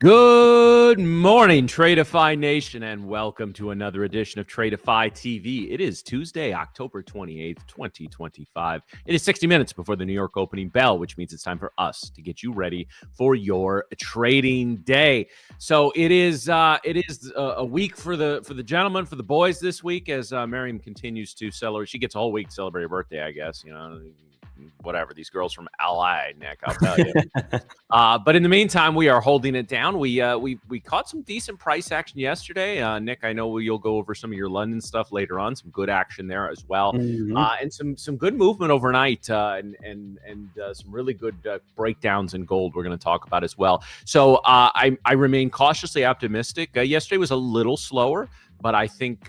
Good morning, Tradeify Nation, and welcome to another edition of Tradeify TV. It is Tuesday, October 28th, 2025. It is 60 minutes before the New York opening bell, which means it's time for us to get you ready for your trading day. So it is a week for the gentlemen, for the boys this week, as Miriam continues to celebrate. She gets a whole week to celebrate her birthday, I guess. Whatever, these girls from LA, Nick, I'll tell you. But in the meantime, we are holding it down. We caught some decent price action yesterday. Nick, I know you'll go over some of your London stuff later on. Some good action there as well, and some good movement overnight, and some really good breakdowns in gold. We're going to talk about as well. So I remain cautiously optimistic. Yesterday was a little slower, but I think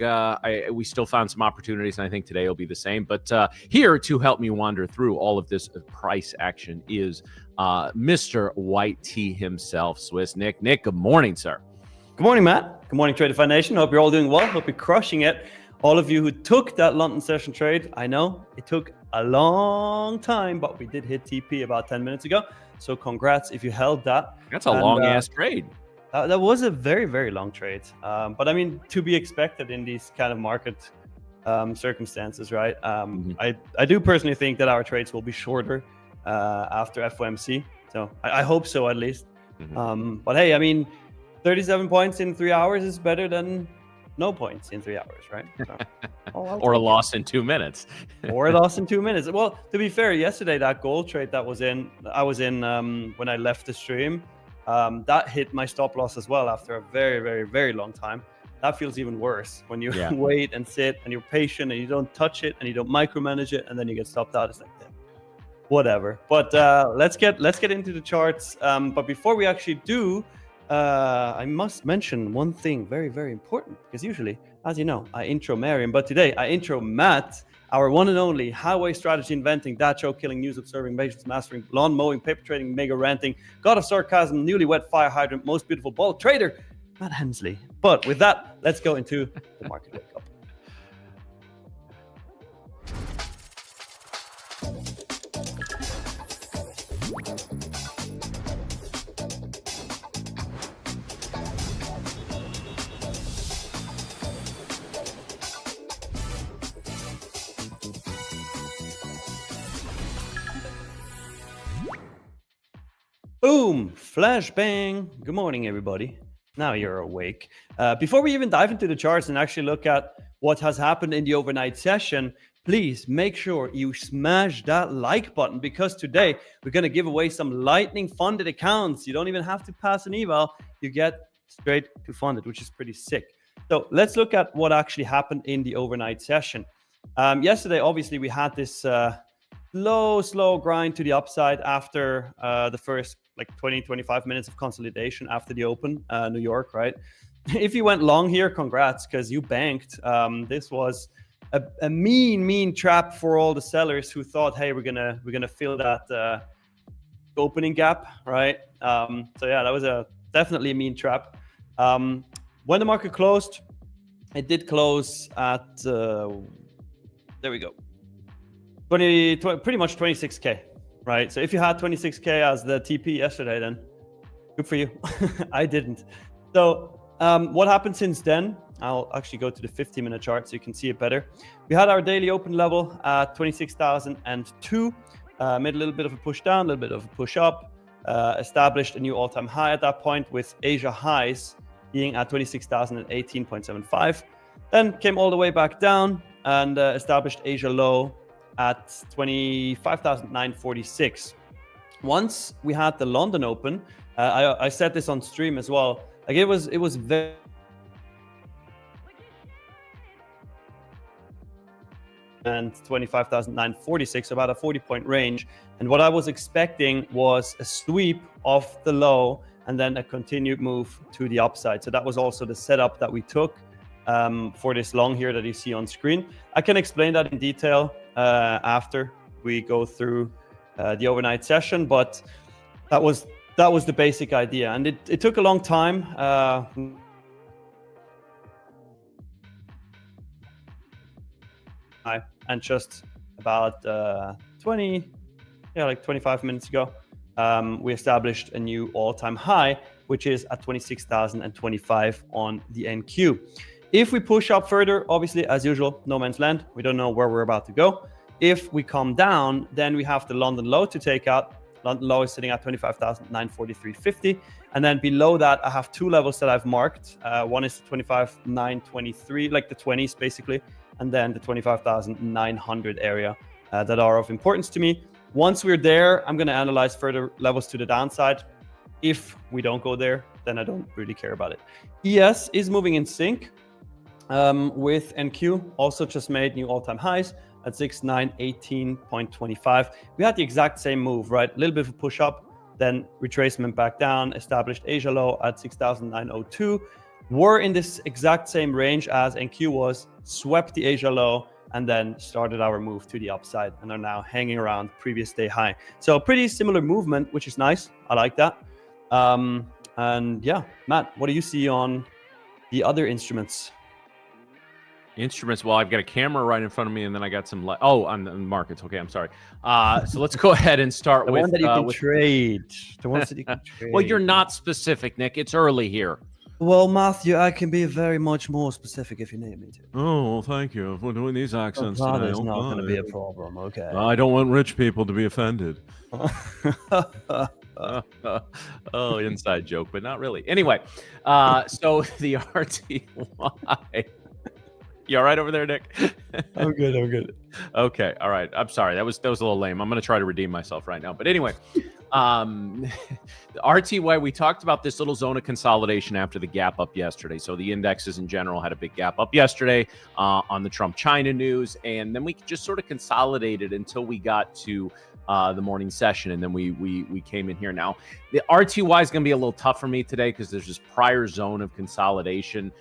we still found some opportunities, and I think today will be the same. But here to help me wander through all of this price action is Mr. White Tea himself, Swiss Nick. Nick, good morning, sir. Good morning, Matt. Good morning, Tradeify Nation. Hope you're all doing well. Hope you're crushing it. All of you who took that London session trade, I know it took a long time, but we did hit TP about 10 minutes ago. So congrats if you held that. That's a long-ass trade. That was a very, very long trade. But I mean, to be expected in these kind of market circumstances, right? I do personally think that our trades will be shorter after FOMC. So I hope so, at least. But hey, I mean, 37 points in 3 hours is better than no points in 3 hours, right? So, or a loss in 2 minutes. Or a loss in 2 minutes. Well, to be fair, yesterday, that gold trade that I was in when I left the stream, that hit my stop loss as well after a very, very, very long time. That feels even worse when you wait and sit and you're patient and you don't touch it and you don't micromanage it and then you get stopped out. It's like that. Whatever. But let's get into the charts. But before we actually do, I must mention one thing very, very important, because usually, as you know, I intro Miriam, but today I intro Matt, our one and only highway strategy inventing, dad show killing, news observing, patience mastering, lawn mowing, paper trading, mega ranting, god of sarcasm, newlywed fire hydrant, most beautiful ball trader, Matt Hensley. But with that, let's go into the market wake up. Boom! Flashbang! Good morning, everybody. Now you're awake. Before we even dive into the charts and actually look at what has happened in the overnight session, please make sure you smash that like button, because today we're going to give away some Lightning funded accounts. You don't even have to pass an eval. You get straight to funded, which is pretty sick. So let's look at what actually happened in the overnight session. Yesterday, obviously, we had this slow grind to the upside after the first 20-25 minutes of consolidation after the open, New York, right? If you went long here, congrats, because you banked. This was a mean trap for all the sellers who thought, hey, we're gonna fill that opening gap, right? So yeah, that was definitely a mean trap. When the market closed, it did close at there we go, pretty much 26K. Right, so if you had 26K as the TP yesterday, then good for you. I didn't. So what happened since then? I'll actually go to the 50-minute chart so you can see it better. We had our daily open level at 26,002. Made a little bit of a push down, a little bit of a push up. Established a new all-time high at that point, with Asia highs being at 26,018.75. Then came all the way back down and established Asia low at 25,946. Once we had the London Open, I said this on stream as well. Like it was very and 25,946, about a 40-point range. And what I was expecting was a sweep of the low and then a continued move to the upside. So that was also the setup that we took for this long here that you see on screen. I can explain that in detail after we go through the overnight session, but that was the basic idea, and it took a long time. And just about 25 minutes ago, we established a new all-time high which is at 26,025 on the NQ. If we push up further, obviously, as usual, no man's land. We don't know where we're about to go. If we come down, then we have the London low to take out. London low is sitting at 25,943.50. And then below that, I have two levels that I've marked. One is 25,923, like the 20s basically. And then the 25,900 area that are of importance to me. Once we're there, I'm going to analyze further levels to the downside. If we don't go there, then I don't really care about it. ES is moving in sync with NQ, also just made new all-time highs at 6918.25. We had the exact same move, right? A little bit of a push up, then retracement back down, established Asia low at 6,902. We're in this exact same range as NQ was, swept the Asia low, and then started our move to the upside and are now hanging around previous day high. So pretty similar movement, which is nice. I like that. And yeah, Matt, what do you see on the other instruments? Instruments. Well, I've got a camera right in front of me, and then I got some on the markets. Okay, I'm sorry. So let's go ahead and start with the one that you can trade. The ones that you can trade. Well, you're not specific, Nick. It's early here. Well, Matthew, I can be very much more specific if you need me to. Oh, well, thank you. If we're doing these accents today, that is not going to be a problem. Okay. I don't want rich people to be offended. Oh, inside joke, but not really. Anyway, so the RTY. You all right over there, Nick? I'm good. Okay, all right. I'm sorry. That was a little lame. I'm going to try to redeem myself right now. But anyway, the RTY, we talked about this little zone of consolidation after the gap up yesterday. So the indexes in general had a big gap up yesterday on the Trump-China news. And then we just sort of consolidated until we got to the morning session, and then we came in here. Now the RTY is going to be a little tough for me today because there's this prior zone of consolidation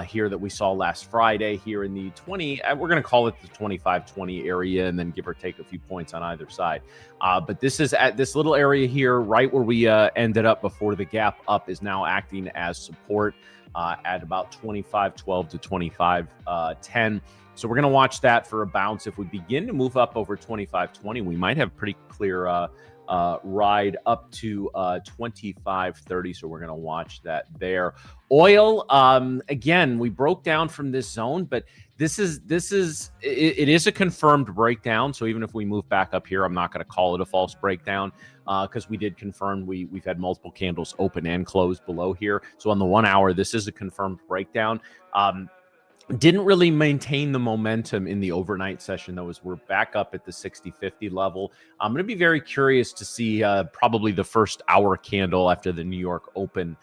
here that we saw last Friday here in the 20. We're going to call it the 25-20 area, and then give or take a few points on either side. But this is at this little area here, right where we ended up before the gap up, is now acting as support at about 25.12 to 25.10. So we're going to watch that for a bounce. If we begin to move up over 25.20, we might have pretty clear ride up to 25.30. So we're going to watch that there. Oil, again, we broke down from this zone, but it is a confirmed breakdown. So even if we move back up here, I'm not going to call it a false breakdown because we did confirm we've had multiple candles open and close below here. So on the 1 hour, this is a confirmed breakdown. Didn't really maintain the momentum in the overnight session, though, as we're back up at the 60-50 level. I'm going to be very curious to see probably the first hour candle after the New York Open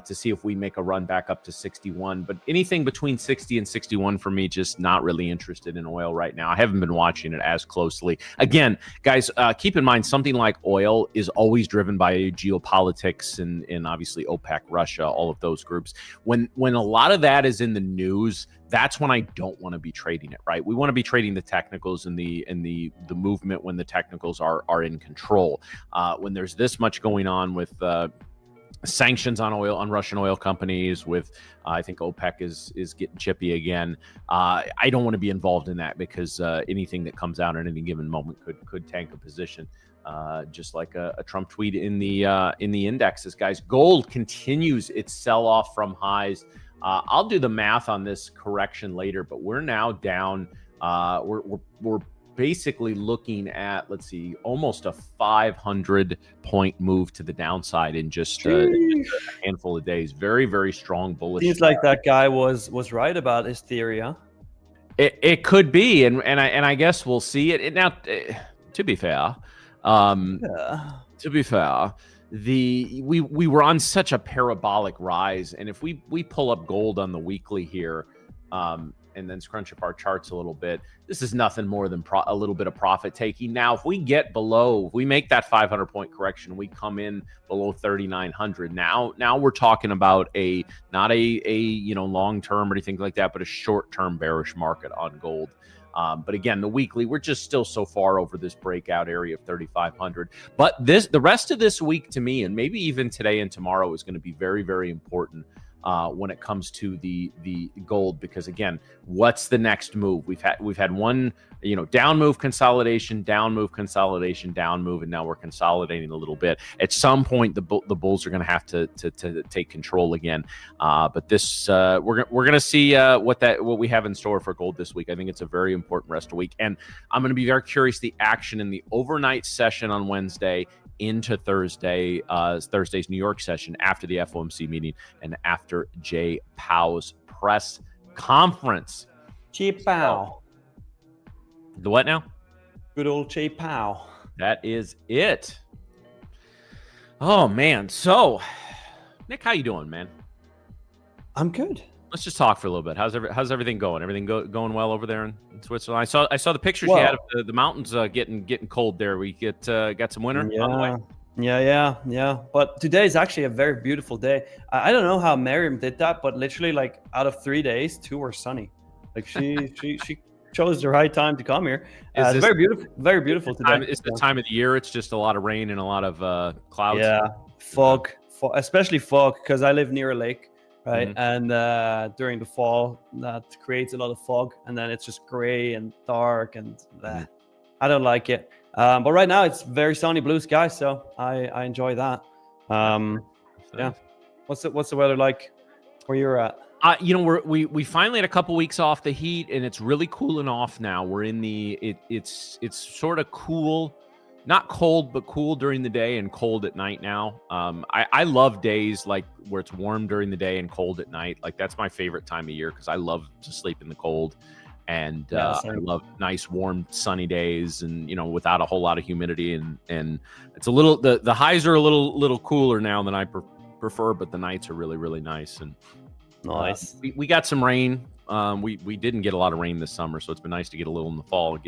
to see if we make a run back up to 61. But anything between 60 and 61 for me, just not really interested in oil right now. I haven't been watching it as closely. Again, guys, keep in mind something like oil is always driven by geopolitics and obviously OPEC, Russia, all of those groups. When a lot of that is in the news, that's when I don't want to be trading it, right? We want to be trading the technicals and the movement when the technicals are in control. When there's this much going on with sanctions on Russian oil companies, with I think OPEC is getting chippy again. I don't want to be involved in that because anything that comes out at any given moment could tank a position. Just like a Trump tweet in the indexes, guys. Gold continues its sell-off from highs. I'll do the math on this correction later, but we're now down. We're basically looking at, let's see, almost a 500-point move to the downside in just a handful of days. Very, very strong bullish. Seems like that guy was right about his theory, huh? It could be, and I guess we'll see it. Now, to be fair, we were on such a parabolic rise, and if we pull up gold on the weekly here, and then scrunch up our charts a little bit, this is nothing more than a little bit of profit taking. Now, if we get below, if we make that 500-point correction, we come in below 3,900. Now we're talking about not a long-term or anything like that, but a short-term bearish market on gold. But again, the weekly, we're just still so far over this breakout area of 3,500. But the rest of this week to me, and maybe even today and tomorrow, is going to be very, very important when it comes to the gold, because again, what's the next move? We've had one, down move, consolidation, down move, consolidation, down move, and now we're consolidating a little bit. At some point, the bulls are going to have to take control again. But this we're going to see what we have in store for gold this week. I think it's a very important rest of the week, and I'm going to be very curious the action in the overnight session on Wednesday into Thursday's New York session after the FOMC meeting and after Jay Powell's press conference. Jay Powell. The what now? Good old Jay Powell. That is it. Oh man. So, Nick, how you doing, man? I'm good. Let's just talk for a little bit. How's everything going? Everything going well over there in Switzerland? I saw the pictures you had of the mountains getting cold there. We got some winter on the way. Yeah. But today is actually a very beautiful day. I don't know how Miriam did that, but literally, like, out of 3 days, 2 were sunny. Like she chose the right time to come here. It's very beautiful today. It's the time of the year. It's just a lot of rain and a lot of clouds. Yeah, fog, especially fog, because I live near a lake. Right. Mm-hmm. And during the fall, that creates a lot of fog, and then it's just gray and dark, and I don't like it. But right now it's very sunny, blue sky, so I enjoy that. Yeah. What's the weather like where you're at? We finally had a couple weeks off the heat, and it's really cooling off now. We're in it's sort of cool. Not cold, but cool during the day and cold at night now. I love days like where it's warm during the day and cold at night. Like, that's my favorite time of year because I love to sleep in the cold. And I love nice, warm, sunny days and, without a whole lot of humidity. And it's a little, the highs are a little cooler now than I prefer, but the nights are really, really nice. And nice. We got some rain. We didn't get a lot of rain this summer, so it's been nice to get a little in the fall and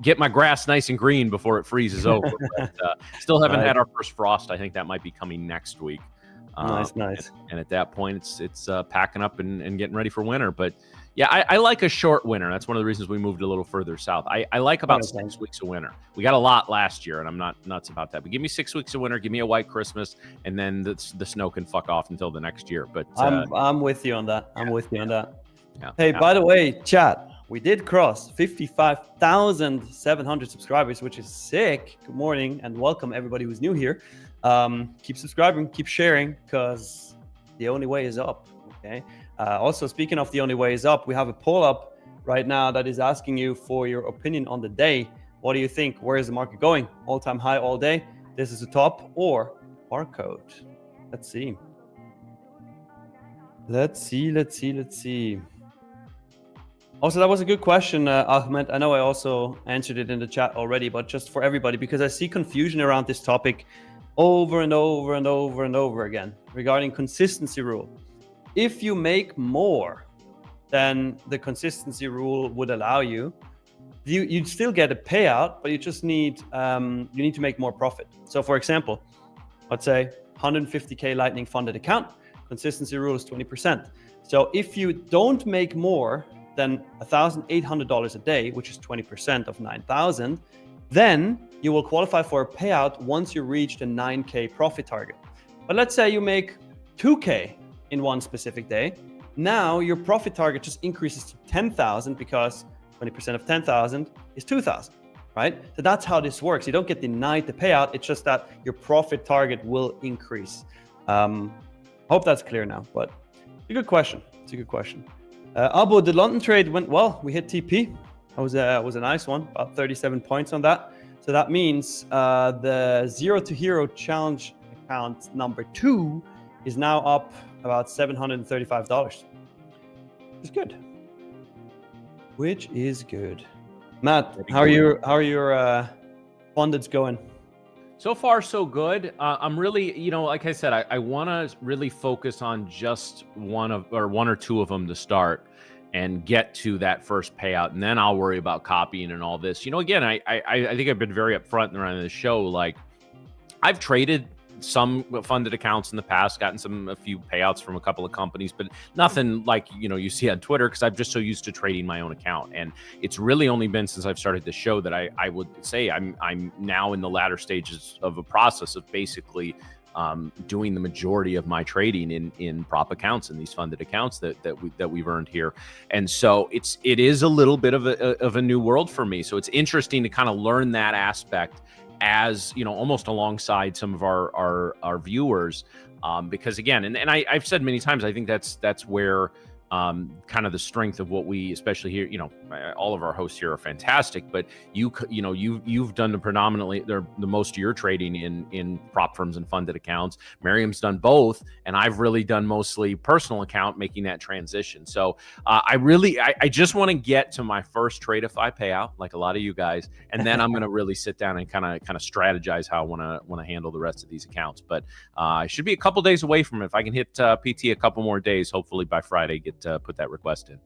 get my grass nice and green before it freezes over. But, still haven't had our first frost. I think that might be coming next week. Nice. And at that point, it's packing up and getting ready for winter. But yeah, I like a short winter. That's one of the reasons we moved a little further south. I like about 6 weeks of winter. We got a lot last year, and I'm not nuts about that. But give me 6 weeks of winter, give me a white Christmas, and then the snow can fuck off until the next year. But I'm with you on that. I'm with you on that. Yeah. Hey, by the way, chat, we did cross 55,700 subscribers, which is sick. Good morning and welcome everybody who's new here. Keep subscribing, keep sharing, because the only way is up. Okay. Also, speaking of the only way is up, we have a poll up right now that is asking you for your opinion on the day. What do you think? Where is the market going? All-time high all day? This is the top or barcode? Let's see. Also, that was a good question, Ahmed. I know I also answered it in the chat already, but just for everybody, because I see confusion around this topic over and over and over and over again regarding consistency rule. If you make more than the consistency rule would allow you, you'd still get a payout, but you just need to make more profit. So, for example, let's say 150K Lightning funded account, consistency rule is 20%. So if you don't make more than $1,800 a day, which is 20% of 9,000, then you will qualify for a payout once you reach the 9K profit target. But let's say you make 2K in one specific day. Now your profit target just increases to 10,000 because 20% of 10,000 is 2,000, right? So that's how this works. You don't get denied the payout. It's just that your profit target will increase. Hope that's clear now, but it's a good question. Abo, the London trade went well. We hit TP. That was a nice one, about 37 points on that. So that means the Zero to Hero challenge account number 2 is now up about $735. Which is good. Matt, how are your fundeds going? So far, so good. I'm really, like I said, I want to really focus on just one or two of them to start and get to that first payout, and then I'll worry about copying and all this. Again, I think I've been very upfront around this show. Like, I've traded some funded accounts in the past, gotten a few payouts from a couple of companies, but nothing like, you see on Twitter, because I'm just so used to trading my own account. And it's really only been since I've started the show that I would say I'm now in the latter stages of a process of basically doing the majority of my trading in prop accounts and these funded accounts that we've earned here. And so it is a little bit of a new world for me. So it's interesting to kind of learn that aspect as, almost alongside some of our viewers, because again, and I've said many times, I think that's where kind of the strength of what we, especially here, all of our hosts here are fantastic, but you've done the most of your trading in prop firms and funded accounts. Miriam's done both, and I've really done mostly personal account, making that transition. So I just want to get to my first Tradeify payout, like a lot of you guys, and then I'm going to really sit down and kind of strategize how I want to handle the rest of these accounts. But I should be a couple days away from it. If I can hit PT a couple more days, hopefully by Friday, put that request in.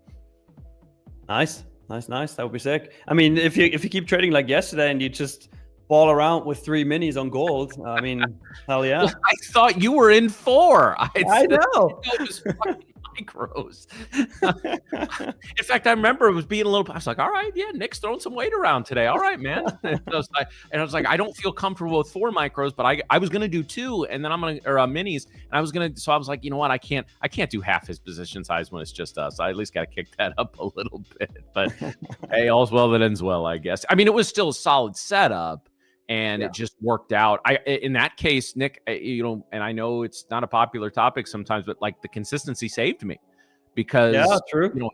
Nice. That would be sick. I mean, if you keep trading like yesterday and you just ball around with 3 minis on gold, I mean, hell yeah. Well, I thought you were in 4. I know. It was fucking micros. In fact, I remember it was being a little. I was like, all right, yeah, Nick's throwing some weight around today. All right, man. And I was like, I don't feel comfortable with 4 micros, but I was gonna do 2, and then I'm gonna minis, and I was like, you know what, I can't do half his position size when it's just us. I at least got to kick that up a little bit. But hey, all's well that ends well, I guess. I mean, it was still a solid setup. And it just worked out. In that case, Nick, and I know it's not a popular topic sometimes, but like the consistency saved me, because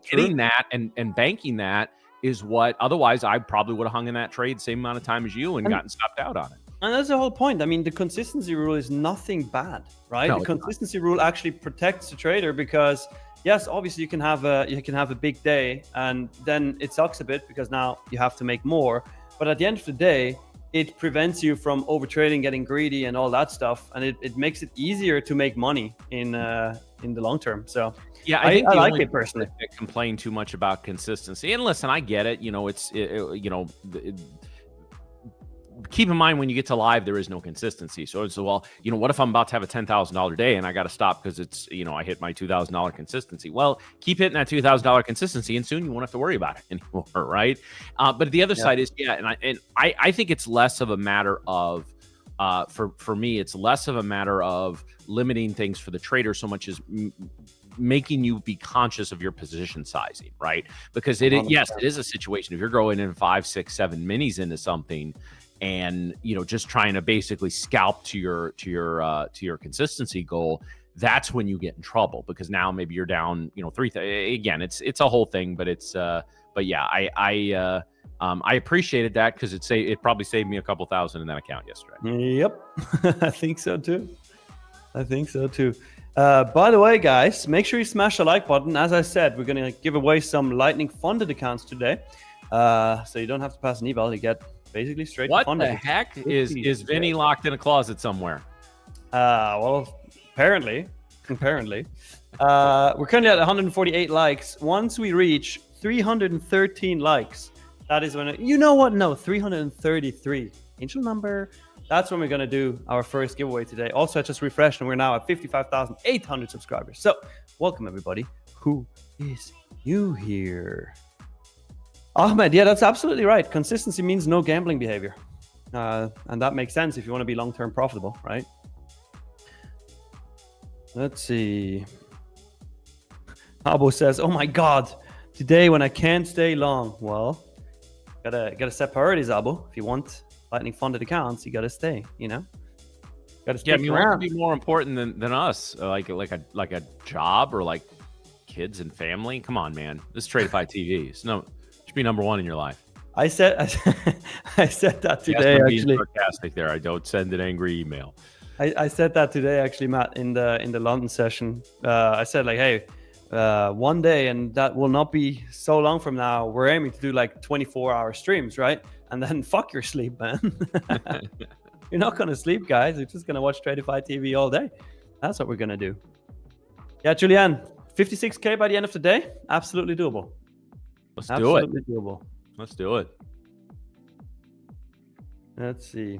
hitting that and banking that is what, otherwise I probably would have hung in that trade same amount of time as you and gotten stopped out on it. And that's the whole point. I mean, the consistency rule is nothing bad, right? No, the consistency rule actually protects the trader, because yes, obviously you can have a big day and then it sucks a bit because now you have to make more. But at the end of the day, it prevents you from overtrading, getting greedy, and all that stuff, and it makes it easier to make money in the long term. So yeah, I think I like it personally. Complain too much about consistency, and listen, I get it. Keep in mind when you get to live, there is no consistency. So it's what if I'm about to have a $10,000 day and I got to stop because it's I hit my $2,000 consistency? Well, keep hitting that $2,000 consistency, and soon you won't have to worry about it anymore, right? But the other side is I think it's less of a matter of for me, it's less of a matter of limiting things for the trader so much as making you be conscious of your position sizing, right? Because it is a situation if you're going in 5, 6, 7 minis into something, and just trying to basically scalp to your consistency goal, that's when you get in trouble, because now maybe you're down 3. Again, it's a whole thing, but I appreciated that, because it probably saved me a couple thousand in that account yesterday. Yep. I think so too. By the way, guys, make sure you smash the like button. As I said, we're going to give away some Lightning funded accounts today, so you don't have to pass an eval. You get basically straight what funded. The heck is Vinny locked in a closet somewhere? Well, apparently. We're currently at 148 likes. Once we reach 313 likes, that is when 333 angel number. That's when we're going to do our first giveaway today. Also, I just refreshed, and we're now at 55,800 subscribers. So welcome everybody who is new here. Ahmed, yeah, that's absolutely right. Consistency means no gambling behavior. And that makes sense if you want to be long-term profitable, right? Let's see. Abo says, oh my God, today when I can't stay long. Well, gotta set priorities, Abo. If you want Lightning funded accounts, you gotta stay, Gotta stick around. Be more important than us, like a job or like kids and family. Come on, man. This is Tradeify TV. Should be number one in your life. I said that today. Yes, actually, sarcastic there. I don't send an angry email. I said that today, actually, Matt, in the London session. I said, like, hey, one day, and that will not be so long from now, we're aiming to do like 24-hour streams, right? And then fuck your sleep, man. You're not gonna sleep, guys. You're just gonna watch Tradeify TV all day. That's what we're gonna do. Yeah, Julian, 56K by the end of the day, absolutely doable. Let's do it. Doable. Let's do it. Let's see.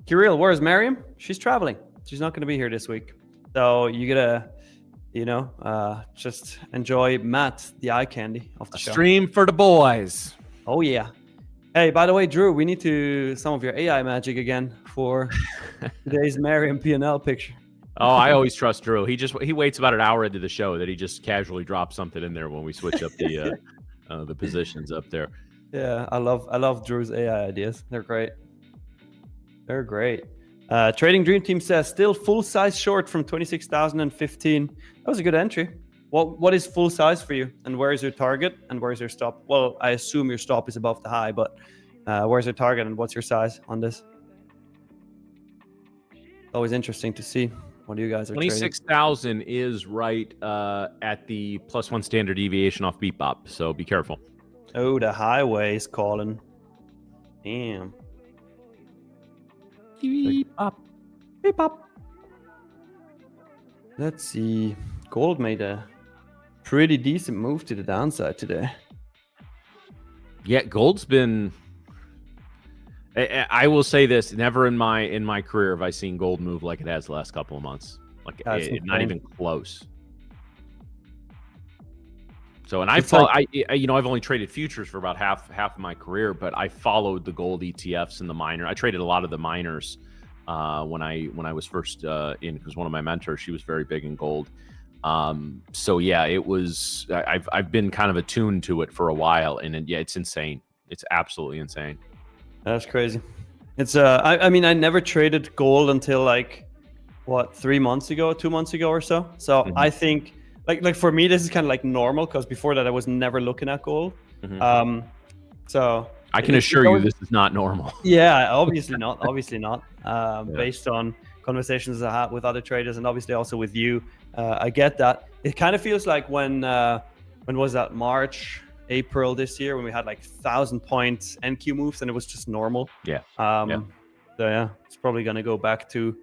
Kirill, where's Miriam? She's traveling. She's not going to be here this week. So you gotta, just enjoy Matt, the eye candy of the show. Stream for the boys. Oh yeah. Hey, by the way, Drew, we need to some of your AI magic again for today's Marion P&L picture. Oh, I always trust Drew. He waits about an hour into the show that he just casually drops something in there when we switch up the positions up there. Yeah, I love Drew's AI ideas. They're great. They're great. Trading Dream Team says still full size short from 26,015. That was a good entry. What is full size for you, and where is your target, and where is your stop? Well, I assume your stop is above the high, but where's your target, and what's your size on this? Always interesting to see what you guys are 26,000 is right at the +1 standard deviation off beat bop, so be careful. Oh, the highway is calling. Damn. Beep bop. Beep bop. Let's see. Gold made a pretty decent move to the downside today. Yeah, gold's been. I will say this: never in my career have I seen gold move like it has the last couple of months. Like not even close. So, and I've only traded futures for about half of my career, but I followed the gold ETFs and the miner. I traded a lot of the miners when I was first in, because one of my mentors, she was very big in gold. So yeah, it was. I've been kind of attuned to it for a while, and it's insane. It's absolutely insane. That's crazy. It's I mean, I never traded gold until like 2 months ago or so. So I think like for me, this is kind of like normal, because before that I was never looking at gold. So I can assure you this is not normal. Yeah, obviously not. Based on conversations I had with other traders, and obviously also with you, I get that. It kind of feels like when was that, March, April this year, when we had like 1,000 points NQ moves, and it was just normal. Yeah. So yeah, it's probably going to go back to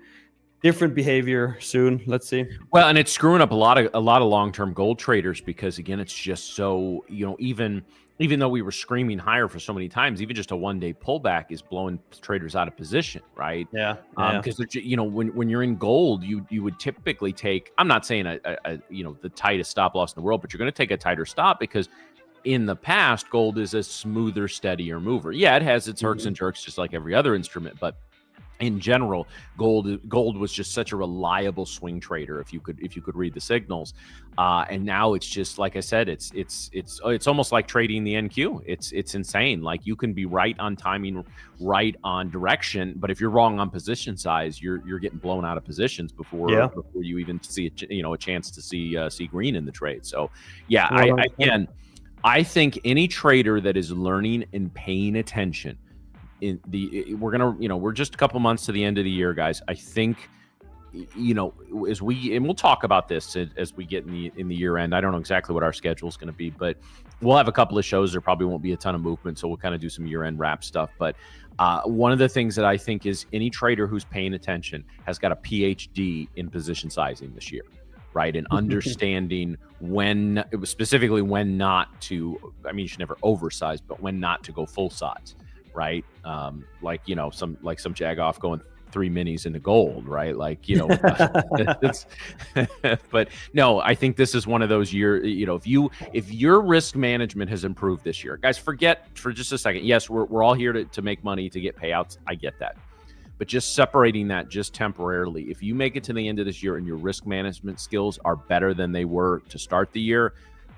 different behavior soon. Let's see. Well, and it's screwing up a lot of long-term gold traders, because again, it's just so, even though we were screaming higher for so many times, even just a one-day pullback is blowing traders out of position, right? Yeah. Because when you're in gold, you would typically take, I'm not saying the tightest stop loss in the world, but you're going to take a tighter stop, because in the past, gold is a smoother, steadier mover. Yeah, it has its herks and jerks just like every other instrument, but in general, gold was just such a reliable swing trader if you could read the signals, and now it's just, like I said, it's almost like trading the NQ. It's insane. Like, you can be right on timing, right on direction, but if you're wrong on position size, you're getting blown out of positions before you even see a chance to see green in the trade. So yeah, I think any trader that is learning and paying attention. We're just a couple months to the end of the year, guys. I think, we'll talk about this as we get in the year end. I don't know exactly what our schedule is going to be, but we'll have a couple of shows. There probably won't be a ton of movement, so we'll kind of do some year end wrap stuff. But one of the things that I think is any trader who's paying attention has got a PhD in position sizing this year. Right, and understanding when not to. I mean, you should never oversize, but when not to go full size. Right, some Jagoff going 3 minis into gold. Right, but no, I think this is one of those years. If your risk management has improved this year, guys, forget for just a second. Yes, we're all here to make money, to get payouts. I get that. But just separating that just temporarily, if you make it to the end of this year and your risk management skills are better than they were to start the year,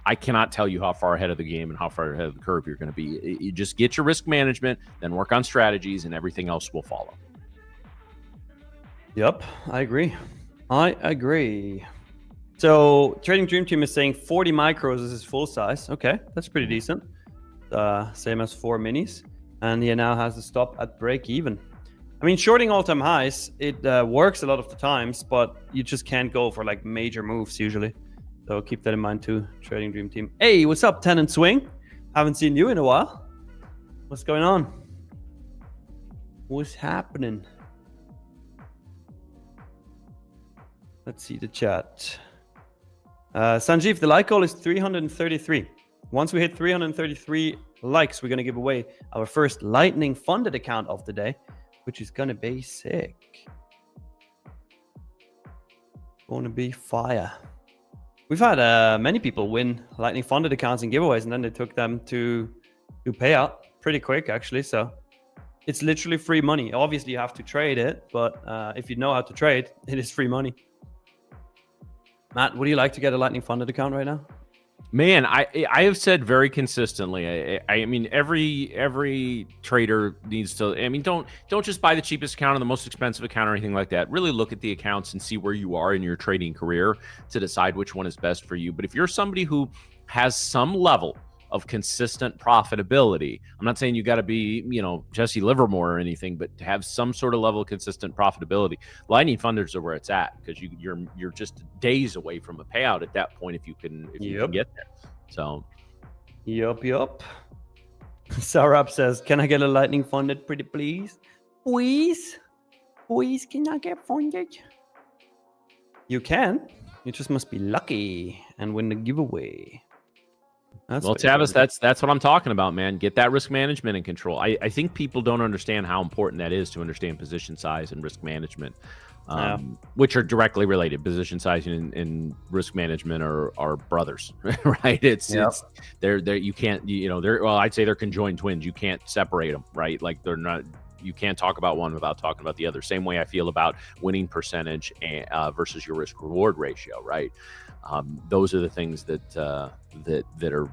I cannot tell you how far ahead of the game and how far ahead of the curve you're going to be. You just get your risk management, then work on strategies, and everything else will follow. Yep, I agree. So Trading Dream Team is saying 40 micros is his full size. Okay, that's pretty decent. Same as 4 minis. And he now has a stop at break even. I mean, shorting all-time highs, it works a lot of the times, but you just can't go for like major moves usually. So keep that in mind too, Trading Dream Team. Hey, what's up, Tenant Swing? Haven't seen you in a while. What's going on? What's happening? Let's see the chat. Sanjeev, the like goal is 333. Once we hit 333 likes, we're going to give away our first Lightning funded account of the day, which is going to be sick. Going to be fire. We've had many people win Lightning funded accounts and giveaways, and then they took them to payout pretty quick, actually. So It's literally free money. Obviously, you have to trade it, but if you know how to trade, it is free money. Matt, would you like to get a Lightning funded account right now? Man, I have said very consistently. I mean, every trader needs to. I mean, don't just buy the cheapest account or the most expensive account or anything like that. Really look at the accounts and see where you are in your trading career to decide which one is best for you. But if you're somebody who has some level of consistent profitability, I'm not saying you got to be, Jesse Livermore or anything, but to have some sort of level of consistent profitability, Lightning funders are where it's at, because you're just days away from a payout at that point if you can get there. So, yup. Sarab says, "Can I get a Lightning funded, pretty please? Please, can I get funded?" You can. You just must be lucky and win the giveaway. Well, Tavis, that's what I'm talking about, man. Get that risk management in control. I think people don't understand how important that is to understand position size and risk management, which are directly related. Position size and risk management are brothers, right? It's they're you can't I'd say they're conjoined twins. You can't separate them, right? Like they're not. You can't talk about one without talking about the other. Same way I feel about winning percentage versus your risk reward ratio, right? Those are the things that are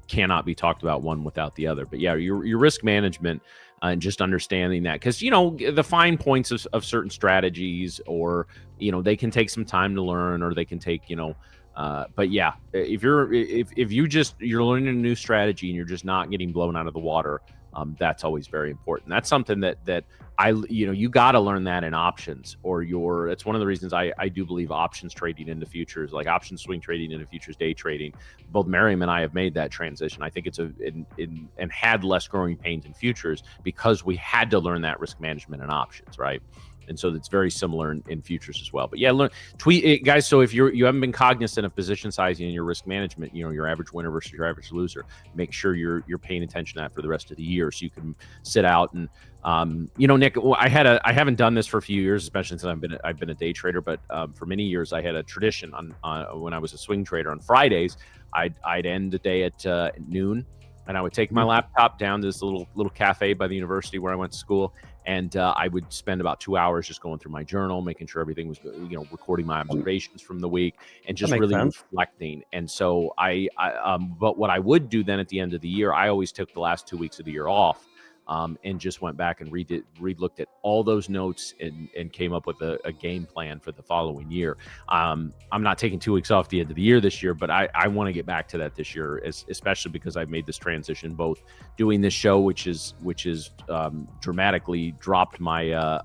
cannot be talked about one without the other. But yeah, your risk management and just understanding that, because the fine points of certain strategies, or they can take some time to learn, or they can take but yeah, if you're learning a new strategy and you're just not getting blown out of the water, that's always very important. That's something that you got to learn that in options, or it's one of the reasons I do believe options trading into futures, like option swing trading into futures, day trading. Both Miriam and I have made that transition. I think it's and had less growing pains in futures because we had to learn that risk management in options, right? And so it's very similar in futures as well. But yeah, tweet it, guys. So if you haven't been cognizant of position sizing and your risk management, your average winner versus your average loser, make sure you're paying attention to that for the rest of the year, so you can sit out and Nick, I haven't done this for a few years, especially since I've been a day trader. But for many years, I had a tradition on when I was a swing trader on Fridays. I'd end the day at noon, and I would take my laptop down to this little cafe by the university where I went to school. And I would spend about 2 hours just going through my journal, making sure everything was, recording my observations from the week, and just really reflecting. And so but what I would do then at the end of the year, I always took the last 2 weeks of the year off, and just went back and re-looked at all those notes and came up with a game plan for the following year. I'm not taking 2 weeks off the end of the year this year, but I want to get back to that this year, especially because I've made this transition, both doing this show, which is dramatically dropped my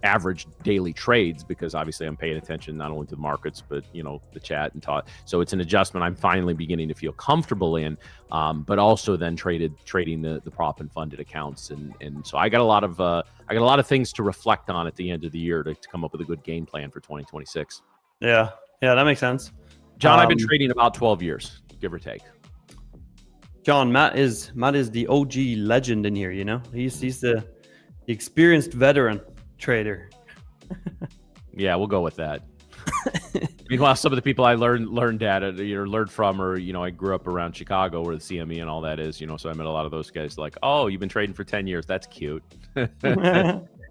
average daily trades, because obviously I'm paying attention not only to the markets, but the chat and talk. So it's an adjustment I'm finally beginning to feel comfortable in, but also then trading the prop and funded accounts, and so I got a lot of things to reflect on at the end of the year to come up with a good game plan for 2026. Yeah, that makes sense. John, I've been trading about 12 years, give or take. John, Matt is the OG legend in here. He's the experienced veteran trader. Yeah, we'll go with that. Meanwhile, some of the people I learned from, or I grew up around Chicago where the CME and all that is, so I met a lot of those guys. Like, oh, you've been trading for 10 years. That's cute.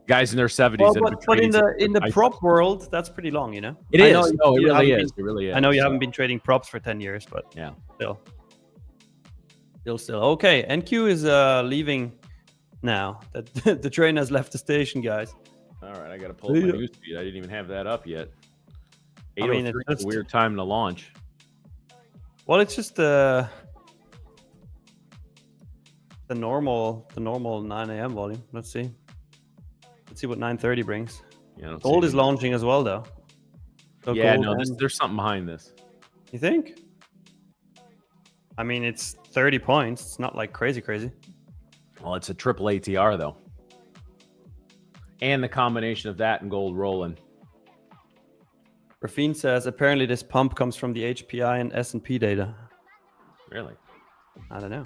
Guys in their 70s. Well, but in the prop world, that's pretty long, It is. No, it really is. It really is. I know you haven't been trading props for 10 years, but yeah, still. Okay, NQ is leaving now. That the train has left the station, guys. All right, I got to pull up my news feed. I didn't even have that up yet. 8:03 is a weird time to launch. Well, it's just the normal 9 a.m. volume. Let's see what 9:30 brings. Yeah, gold is launching as well, though. So yeah, no, there's something behind this. You think? I mean, it's 30 points. It's not like crazy. Well, it's a triple ATR though. And the combination of that and gold rolling. Rafine says, apparently this pump comes from the HPI and S&P data. Really? I don't know.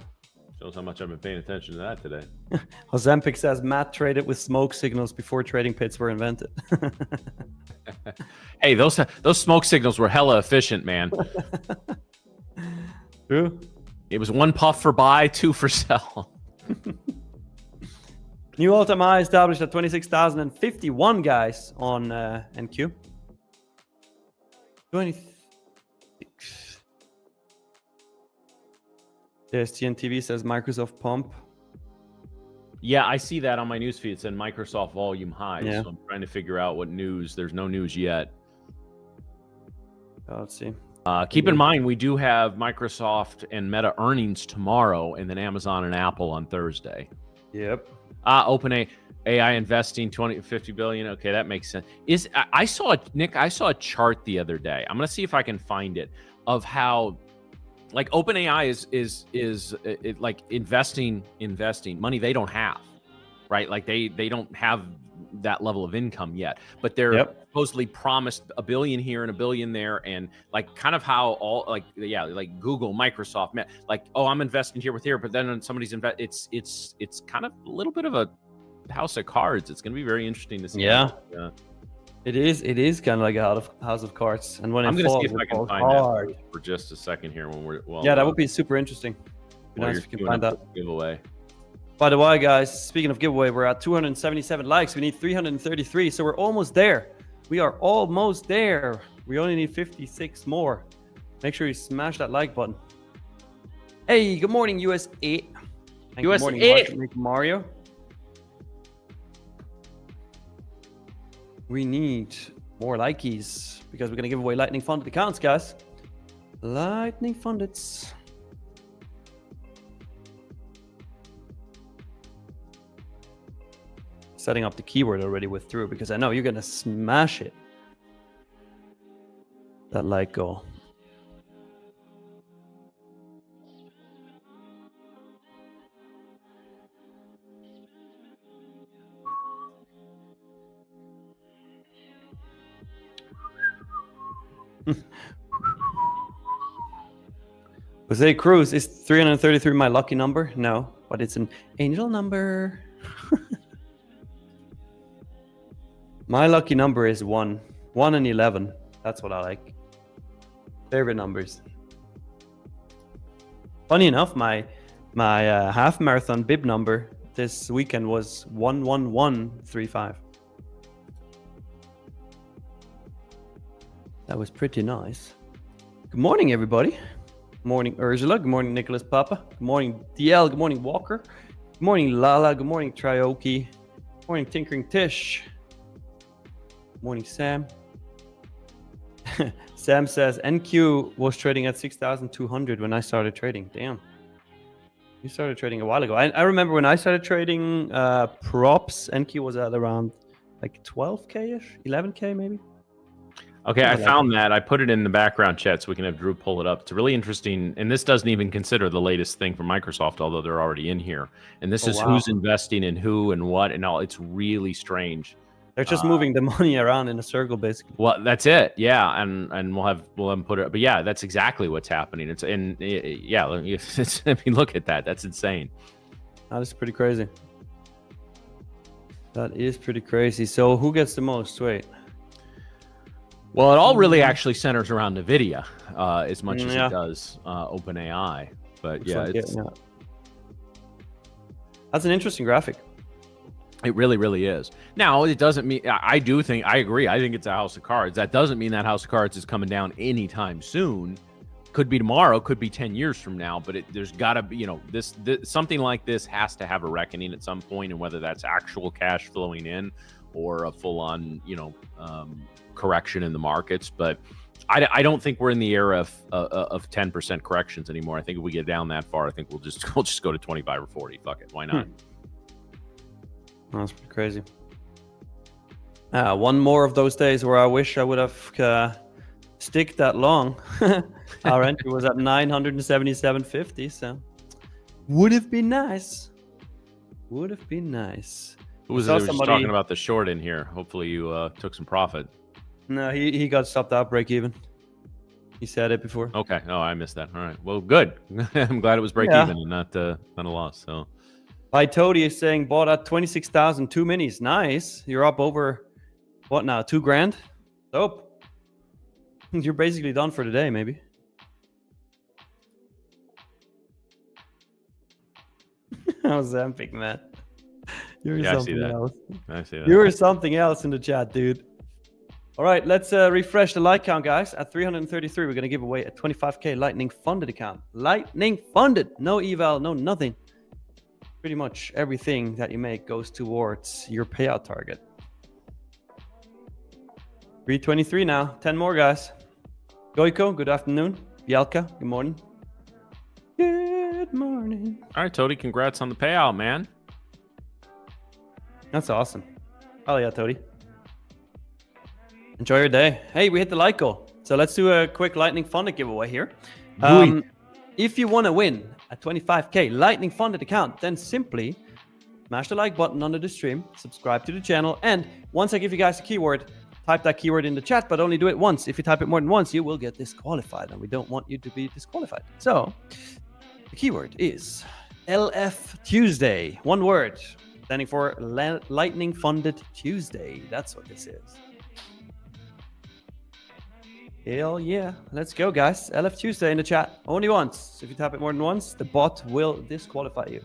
Shows how much I've been paying attention to that today. Ozempic says, Matt traded with smoke signals before trading pits were invented. Hey, those smoke signals were hella efficient, man. True. It was 1 puff for buy, 2 for sell. New all-time high established at 26,051 guys on NQ. 26. There's TNTV says Microsoft pump. Yeah, I see that on my newsfeed. It said Microsoft volume highs. Yeah. So I'm trying to figure out what news. There's no news yet. Let's see. Keep in mind, we do have Microsoft and Meta earnings tomorrow, and then Amazon and Apple on Thursday. Yep. OpenAI investing 50 billion. Okay, that makes sense. I saw a chart the other day. I'm gonna see if I can find it of how, like, OpenAI is like investing money they don't have, right? Like they don't have that level of income yet, but they're supposedly promised $1 billion here and $1 billion there, and like kind of how all like Google, Microsoft, like, oh, I'm investing here, but then when somebody's it's kind of a little bit of a house of cards. It's going to be very interesting to see. Yeah. It is kind of like a house of cards, and when I'm going to see if I can find that for just a second here when we're that would be super interesting. Nice if you can find that giveaway. By the way, guys, speaking of giveaway, we're at 277 likes. We need 333, so we're almost there. We are almost there. We only need 56 more. Make sure you smash that like button. Hey, good morning, US 8. And US good morning, 8. Mario. We need more likeys because we're going to give away lightning funded accounts, guys. Lightning funded. Setting up the keyword already withdrew because I know you're going to smash it. That like goal. Jose Cruz, is 333 my lucky number? No, but it's an angel number. My lucky number is 1 and 11. That's what I like. Favorite numbers. Funny enough, my half marathon bib number this weekend was 11135. That was pretty nice. Good morning, everybody. Good morning, Ursula. Good morning, Nicholas Papa. Good morning, DL. Good morning, Walker. Good morning, Lala. Good morning, Trioki. Good morning, Tinkering Tish. Good morning, Sam. Sam says NQ was trading at 6,200 when I started trading. Damn. You started trading a while ago. I remember when I started trading props, NQ was at around like 12K-ish, 11K maybe. Okay, I found that. I put it in the background chat so we can have Drew pull it up. It's really interesting, and this doesn't even consider the latest thing from Microsoft, although they're already in here. And this is who's investing in who and what and all. It's really strange. They're just moving the money around in a circle, basically. Well, that's it. Yeah, and we'll have them put it. But yeah, that's exactly what's happening. It's and yeah, I mean, look at that. That's insane. That is pretty crazy. That is pretty crazy. So who gets the most? Wait. Well, it all really actually centers around NVIDIA as much as it does OpenAI. But yeah, that's an interesting graphic. It really, really is. Now, it doesn't mean I agree. I think it's a house of cards. That doesn't mean that house of cards is coming down anytime soon. Could be tomorrow, could be 10 years from now. But there's got to be, this something like this has to have a reckoning at some point, and whether that's actual cash flowing in or a full-on, correction in the markets. But I don't think we're in the era of 10% corrections anymore. I think if we get down that far, I think we'll just go to 25 or 40. Fuck it, why not? That's pretty crazy. One more of those days where I wish I would have stick that long. Our entry was at 977.50, so would have been nice. Would have been nice. Who was it who was talking about the short in here? Hopefully you took some profit. No, he got stopped out break even. He said it before. Okay. Oh, I missed that. All right. Well, good. I'm glad it was break even and not a loss. So, Tody is saying bought at 26,000, 2 minis. Nice. You're up over what now? $2,000. Dope. You're basically done for the day, maybe. Ozempic, man. You're Yeah, I see something that. else. I see that. You're something else in the chat, dude. All right, let's refresh the like count, guys. At 333, we're going to give away a 25K Lightning funded account. Lightning funded. No eval, no nothing. Pretty much everything that you make goes towards your payout target. 323 now. 10 more, guys. Goiko, good afternoon. Bielka, good morning. Good morning. All right, Tody, congrats on the payout, man. That's awesome. Oh, yeah, Tody. Enjoy your day. Hey, we hit the like goal. So let's do a quick Lightning Funded giveaway here. If you want to win a 25K Lightning Funded account, then simply smash the like button under the stream, subscribe to the channel, and once I give you guys a keyword, type that keyword in the chat, but only do it once. If you type it more than once, you will get disqualified, and we don't want you to be disqualified. So the keyword is LF Tuesday. One word, standing for Lightning Funded Tuesday. That's what this is. Hell yeah. Let's go, guys. LF Tuesday in the chat. Only once. If you type it more than once, the bot will disqualify you.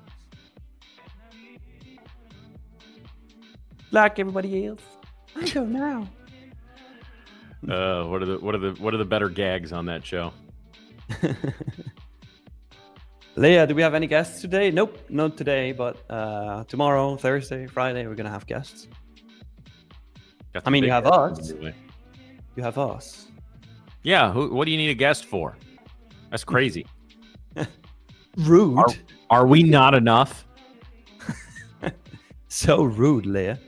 Like everybody else. I go now. What are the better gags on that show? Leah, do we have any guests today? Nope, not today, but tomorrow, Thursday, Friday, we're gonna have guests. I mean, you have us. You have us. Yeah, what do you need a guest for? That's crazy. Rude. Are we not enough? So rude, Leah.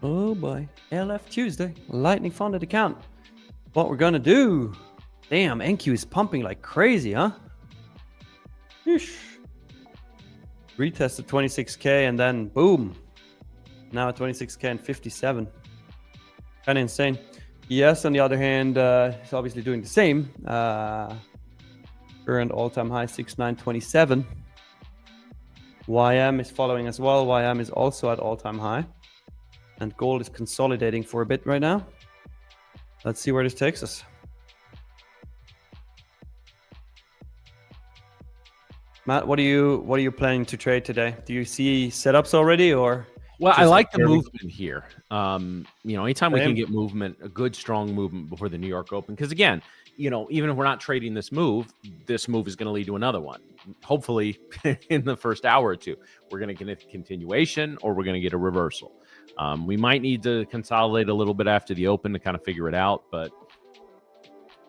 Oh boy. LF Tuesday. Lightning funded account. What we're gonna do. Damn, NQ is pumping like crazy, huh? Eesh. Retested 26K and then boom. Now at 26K and 57. Kind of insane. ES, on the other hand, is obviously doing the same. Current all-time high 6927. YM is following as well. YM is also at all-time high. And gold is consolidating for a bit right now. Let's see where this takes us. Matt, what are you planning to trade today? Do you see setups already, or? Well, I like the movement here. Anytime we can get movement, a good strong movement before the New York Open, because again, even if we're not trading this move is going to lead to another one. Hopefully, in the first hour or two, we're going to get a continuation or we're going to get a reversal. We might need to consolidate a little bit after the Open to kind of figure it out, but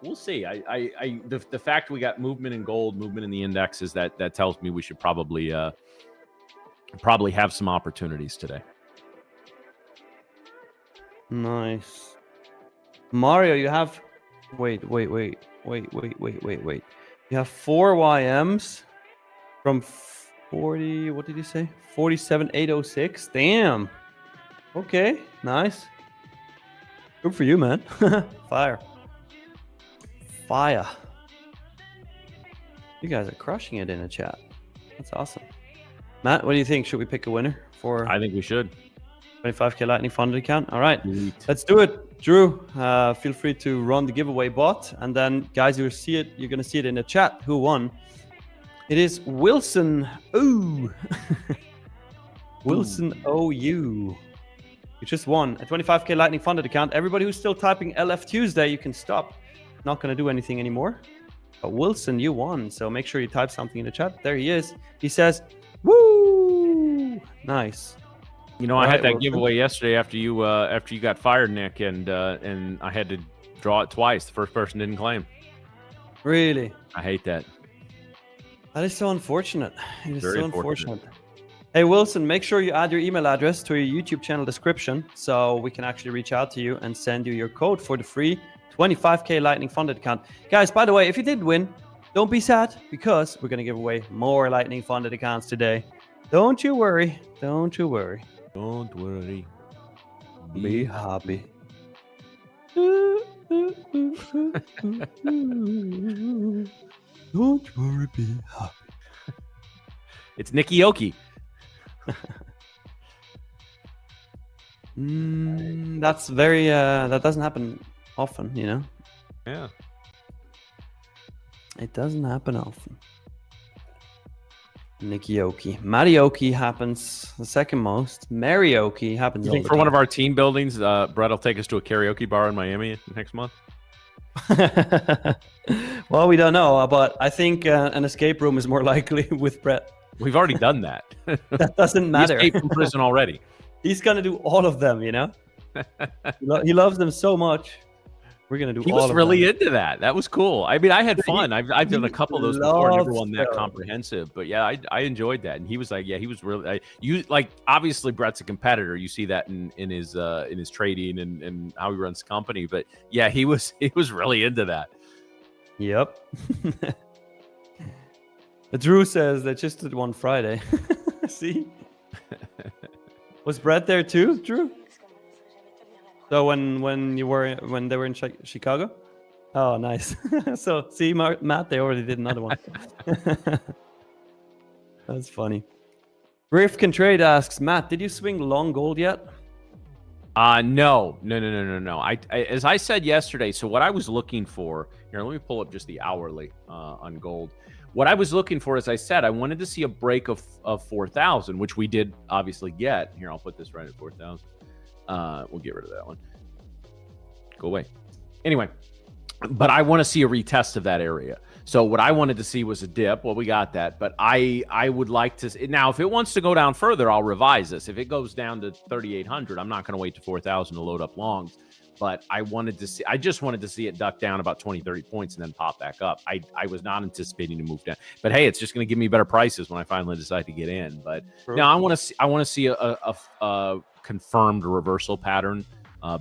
we'll see. The fact we got movement in gold, movement in the indexes, that tells me we should probably have some opportunities today. Nice. Mario, you have wait. You have 4 YMs from 40, what did you say? 47,806. Damn. Okay, nice. Good for you, man. Fire. You guys are crushing it in the chat. That's awesome. Matt, what do you think? Should we pick a winner for? I think we should. 25K Lightning funded account. All right, Sweet. Let's do it. Drew, feel free to run the giveaway bot, and then guys, you're gonna see it in the chat. Who won? It is Wilson. Ooh, Wilson OU. You just won a 25K Lightning funded account. Everybody who's still typing LF Tuesday, you can stop. Not gonna do anything anymore. But Wilson, you won. So make sure you type something in the chat. There he is. He says, "Woo, nice." I had that giveaway yesterday after you got fired, Nick, and I had to draw it twice. The first person didn't claim. Really? I hate that. That is so unfortunate. It is Very so unfortunate. unfortunate. Hey, Wilson, make sure you add your email address to your YouTube channel description so we can actually reach out to you and send you your code for the free 25K Lightning funded account. Guys, by the way, if you did win, don't be sad because we're going to give away more Lightning funded accounts today. Don't you worry. Don't you worry. Don't worry. Be happy. Don't worry, be happy. It's Nikki Yoki. That's very that doesn't happen often, Yeah. It doesn't happen often. Nikioki. Marioki happens the second most. Marioki happens You all think the for one time. of our team buildings, Brett will take us to a karaoke bar in Miami next month? Well, we don't know, but I think an escape room is more likely with Brett. We've already done that. That doesn't matter. He escaped from prison already. He's gonna do all of them, you know. He loves them so much. We're gonna do He all was of really them. into that. That was cool. I mean, I had fun. I've done a couple of those before. Never one that loves comprehensive, but yeah, I enjoyed that. And he was like, yeah, he was really you like. Obviously, Brett's a competitor. You see that in his trading and how he runs the company. But yeah, he was really into that. Yep. Drew says they just did one Friday. See? Was Brett there too, Drew? So when they were in Chicago? Oh, nice. So see, Matt, they already did another one. That's funny. Riff Can Trade asks, Matt, did you swing long gold yet? No. I as I said yesterday, so what I was looking for here, let me pull up just the hourly on gold. What I was looking for, as I said, I wanted to see a break of 4,000, which we did obviously get. Here, I'll put this right at 4,000. We'll get rid of that one. Go away. Anyway, but I want to see a retest of that area. So what I wanted to see was a dip. Well, we got that, but I would like to now. If it wants to go down further, I'll revise this. If it goes down to 3,800, I'm not going to wait to 4,000 to load up longs. But I just wanted to see it duck down about 20, 30 points and then pop back up. I was not anticipating to move down. But hey, it's just going to give me better prices when I finally decide to get in. But now I want to see a confirmed reversal pattern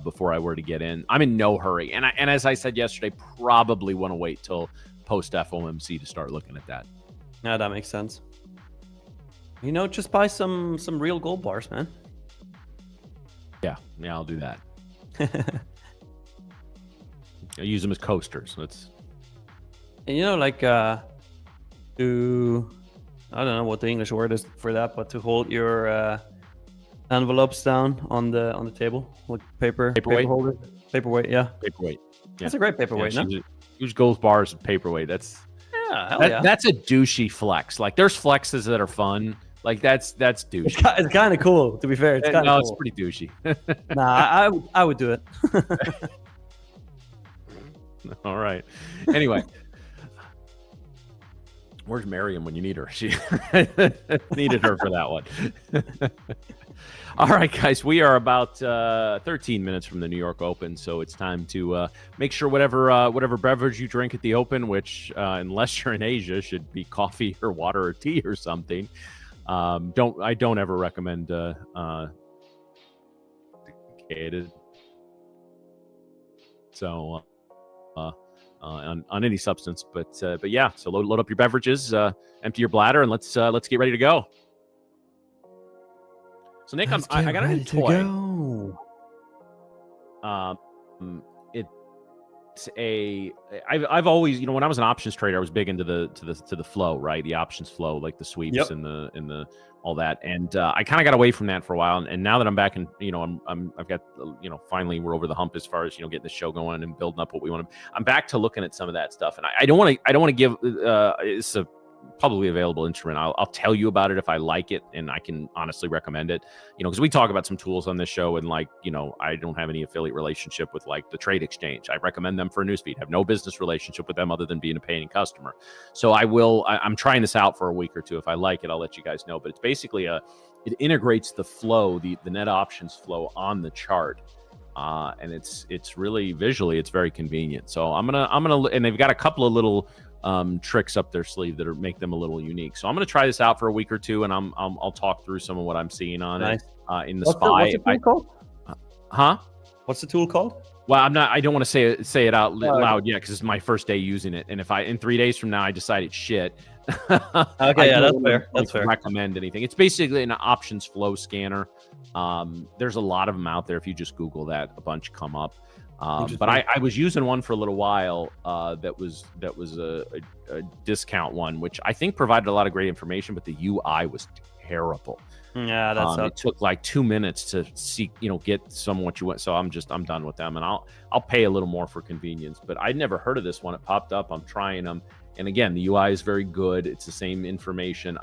before I were to get in. I'm in no hurry. And as I said yesterday, probably want to wait till post FOMC to start looking at that. Yeah, that makes sense. You know, just buy some real gold bars, man. Yeah, I'll do that. I use them as coasters. And you know, like to I don't know what the English word is for that, but to hold your envelopes down on the table with paperweight holder. Paperweight, yeah. Paperweight. Yeah. That's a great paperweight, no? Use gold bars and paperweight. That's that's a douchey flex. Like there's flexes that are fun. Like that's douchey. It's kind of cool, to be fair. It's kind of it's pretty douchey. Nah, I would do it. All right. Anyway, where's Miriam when you need her? She needed her for that one. All right, guys, we are about 13 minutes from the New York Open, so it's time to make sure whatever beverage you drink at the Open, which unless you're in Asia, should be coffee or water or tea or something. I don't ever recommend dedicated. So on any substance, but yeah. So load up your beverages, empty your bladder, and let's get ready to go. So Nick, I got a new toy. I've always, when I was an options trader, I was big into the flow, right? The options flow, like the sweeps and the all that. And I kind of got away from that for a while. And now that I'm back in, I've got, finally we're over the hump as far as, getting the show going and building up what we want to. I'm back to looking at some of that stuff. And I don't want to give it's a publicly available instrument. I'll tell you about it if I like it, and I can honestly recommend it. Because we talk about some tools on this show, and I don't have any affiliate relationship with like the Trade Exchange. I recommend them for a newsfeed. Have no business relationship with them other than being a paying customer. So I'm trying this out for a week or two. If I like it, I'll let you guys know. But it's basically it integrates the flow, the net options flow on the chart. And it's really visually, it's very convenient. So I'm gonna, and they've got a couple of little tricks up their sleeve that make them a little unique. So I'm going to try this out for a week or two, and I'll talk through some of what I'm seeing on it in the SPY. What's the tool called? Huh? What's the tool called? Well, I don't want to say it out loud yet, because it's my first day using it. And if in 3 days from now I decide it's shit, okay, yeah, that's fair. That's fair. Recommend anything. It's basically an options flow scanner. There's a lot of them out there. If you just Google that, a bunch come up. But I was using one for a little while that was a discount one, which I think provided a lot of great information, but the UI was terrible. Yeah, that's it took like 2 minutes to see, get some what you want. So I'm done with them, and I'll pay a little more for convenience. But I'd never heard of this one. It popped up. I'm trying them, And again, the UI is very good. It's the same information.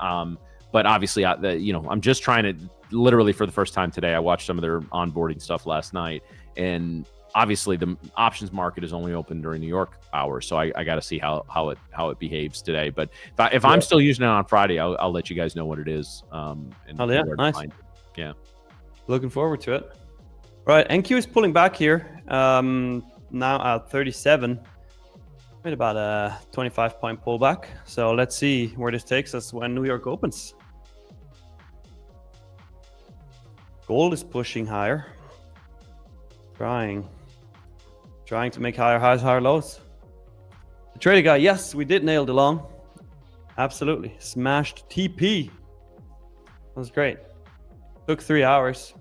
But obviously, I'm just trying to literally for the first time today. I watched some of their onboarding stuff last night, and obviously the options market is only open during New York hours. So I got to see how it behaves today. But if I'm still using it on Friday, I'll let you guys know what it is. And nice. Yeah. Looking forward to it. Right, NQ is pulling back here. Now at 37. With about a 25-point pullback. So let's see where this takes us when New York opens. Gold is pushing higher. Trying to make higher highs, higher lows. The trader guy, yes, we did nail the long. Absolutely. Smashed TP. That was great. Took 3 hours.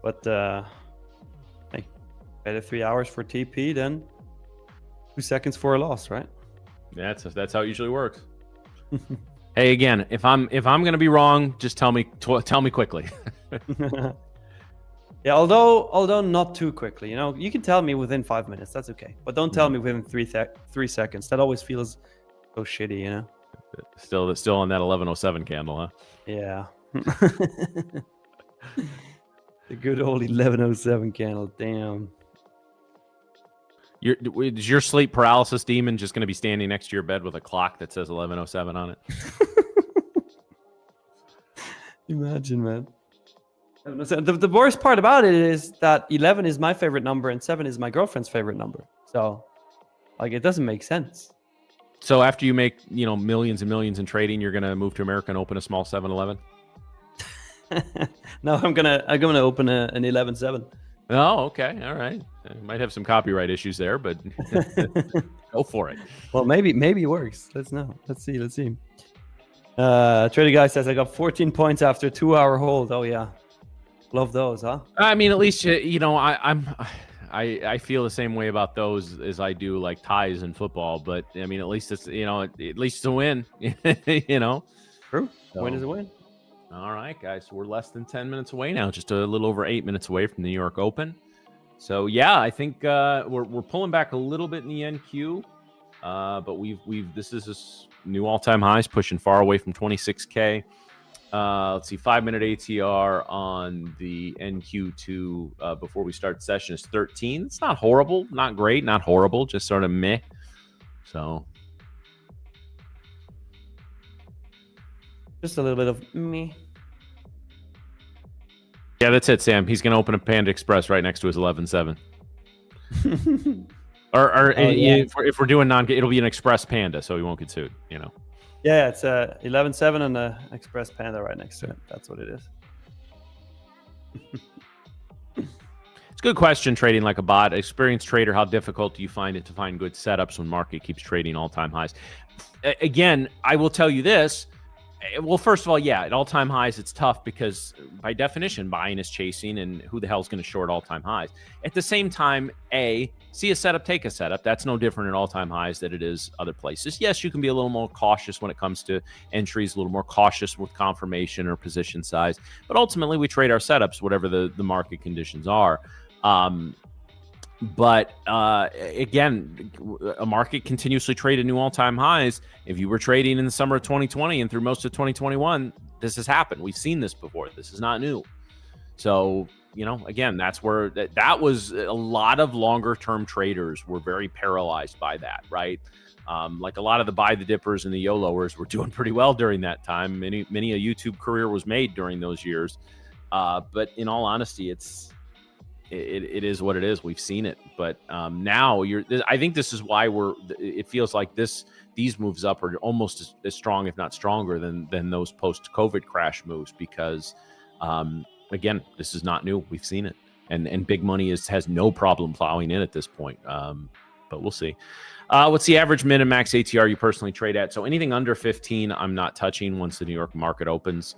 But hey, better 3 hours for TP than 2 seconds for a loss, right? Yeah, that's how it usually works. Hey, again, if I'm gonna be wrong, just tell me quickly. Yeah, although not too quickly, you can tell me within 5 minutes. That's okay, but don't tell me within 3 seconds. That always feels so shitty, Still on that 1107 candle, huh? Yeah. The good old 1107 candle. Damn. Is your sleep paralysis demon just going to be standing next to your bed with a clock that says 1107 on it? Imagine, man. The worst part about it is that 11 is my favorite number and 7 is my girlfriend's favorite number. So, it doesn't make sense. So after you make, millions and millions in trading, you're going to move to America and open a small 7-Eleven? No, I'm gonna open an 11-7. Oh, okay. All right. Might have some copyright issues there, but go for it. Well, maybe it works. Let's see. Trader guy says I got 14 points after a 2-hour hold. Oh yeah. Love those, huh? I mean, at least, I feel the same way about those as I do like ties in football, but I mean, at least it's, at least it's a win, True. So, win is a win. All right, guys. So we're less than 10 minutes away now, just a little over 8 minutes away from the New York Open. So yeah, I think we're pulling back a little bit in the NQ, but this is this new all-time highs, pushing far away from 26K. Let's see, 5-minute ATR on the NQ2 before we start the session is 13. It's not horrible, not great, not horrible, just sort of meh. So just a little bit of me. Yeah, that's it, Sam. He's going to open a Panda Express right next to his 11.7. If we're doing it'll be an Express Panda, so he won't get sued, Yeah, it's a 11.7 and a Express Panda right next to it. That's what it is. It's a good question, trading like a bot. Experienced trader, how difficult do you find it to find good setups when market keeps trading all-time highs? Again, I will tell you this. Well, first of all, yeah, at all-time highs, it's tough because by definition, buying is chasing, and who the hell is going to short all-time highs? At the same time, see a setup, take a setup. That's no different at all-time highs than it is other places. Yes, you can be a little more cautious when it comes to entries, a little more cautious with confirmation or position size. But ultimately, we trade our setups, whatever the market conditions are. But again, a market continuously traded new all-time highs. If you were trading in the summer of 2020 and through most of 2021, this has happened. We've seen this before. This is not new. So, again, that's where that was a lot of longer-term traders were very paralyzed by that, right? Like a lot of the buy the dippers and the YOLOers were doing pretty well during that time. Many a YouTube career was made during those years. But in all honesty, it is what it is. We've seen it, but now I think this is why it feels like these moves up are almost as strong, if not stronger than those post-COVID crash moves, because again, this is not new. We've seen it, and big money has no problem plowing in at this point. But we'll see. What's the average min and max ATR you personally trade at? So anything under 15, I'm not touching once the New York market opens.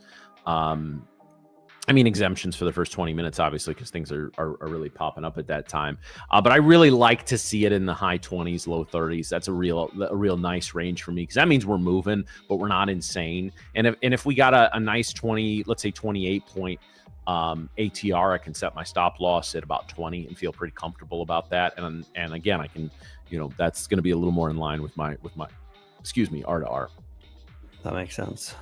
I mean, exemptions for the first 20 minutes, obviously, because things are really popping up at that time. But I really like to see it in the high 20s, low 30s. That's a real nice range for me, because that means we're moving, but we're not insane. And if we got a nice 20, let's say 28 point ATR, I can set my stop loss at about 20 and feel pretty comfortable about that. And again, I can, that's going to be a little more in line with my Excuse me, R to R. That makes sense.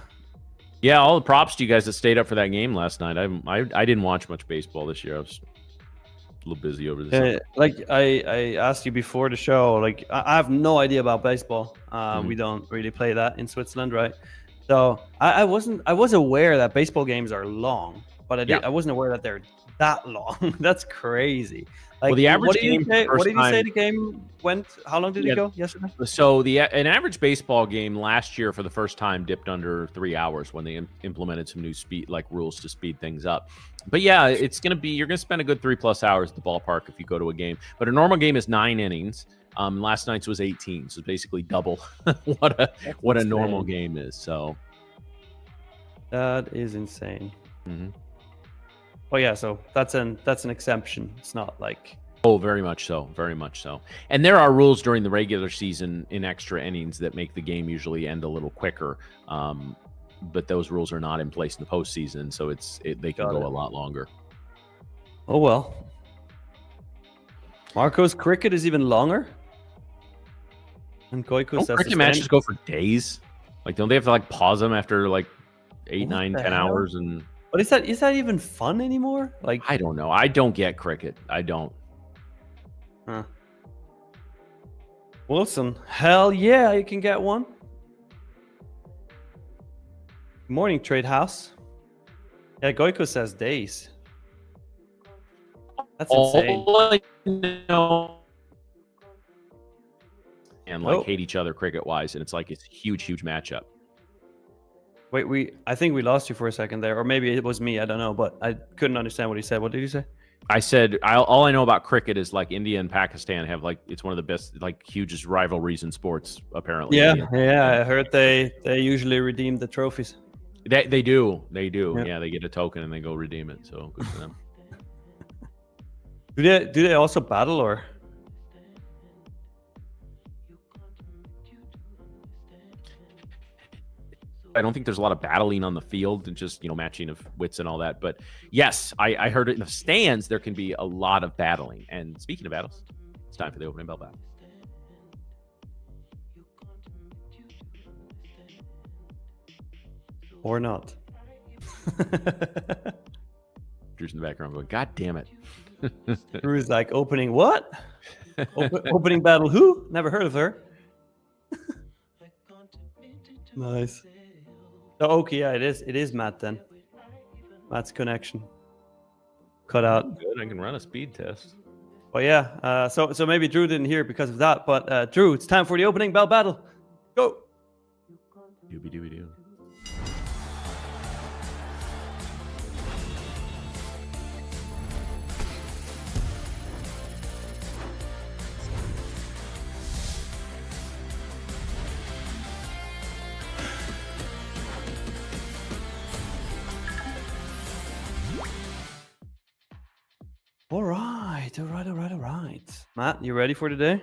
Yeah, all the props to you guys that stayed up for that game last night. I didn't watch much baseball this year. I was a little busy over this. Like I asked you before the show, like I have no idea about baseball. Mhm. We don't really play that in Switzerland, right? So I was aware that baseball games are long, but I wasn't aware that they're that long. That's crazy. Like, Well, the average what did game you for the say? What first did you say time- the game went? How long did it go yesterday? So an average baseball game last year for the first time dipped under 3 hours when they implemented some new speed rules to speed things up. But yeah, you're gonna spend a good 3+ hours at the ballpark if you go to a game. But a normal game is 9 innings. Last night's was 18, so basically double what a normal game is. So that is insane. Mm-hmm. Oh yeah, so that's an exception. It's not like very much so, very much so. And there are rules during the regular season in extra innings that make the game usually end a little quicker. But those rules are not in place in the postseason, so they can go a lot longer. Oh well. Marco's cricket is even longer. And Goico says cricket matches go for days. Like, don't they have to pause them after 8, 9, 10 hours? And but is that even fun anymore? Like, I don't know. I don't get cricket. I don't. Huh. Wilson, hell yeah, you can get one. Good morning, Trade House. Yeah, Goico says days. That's insane. I know. And hate each other cricket wise, and it's a huge matchup. Wait, I think we lost you for a second there, or maybe it was me. I don't know, but I couldn't understand what he said. What did you say? I said all I know about cricket is India and Pakistan have it's one of the best hugest rivalries in sports apparently. Yeah, I heard they usually redeem the trophies. They do. Yeah, they get a token and they go redeem it. So good for them. Do they also battle or? I don't think there's a lot of battling on the field and just matching of wits and all that. But yes, I heard it in the stands. There can be a lot of battling. And speaking of battles, it's time for the opening bell battle. Or not. Drew's in the background going, God damn it. Drew's like, opening what? Opening battle who? Never heard of her. Nice. So, okay, yeah, it is Matt then. Matt's connection. Cut out. Good, I can run a speed test. Well, yeah, so maybe Drew didn't hear it because of that. But Drew, it's time for the opening bell battle. Go. Dooby-dooby-doo. All right. Matt, you ready for today?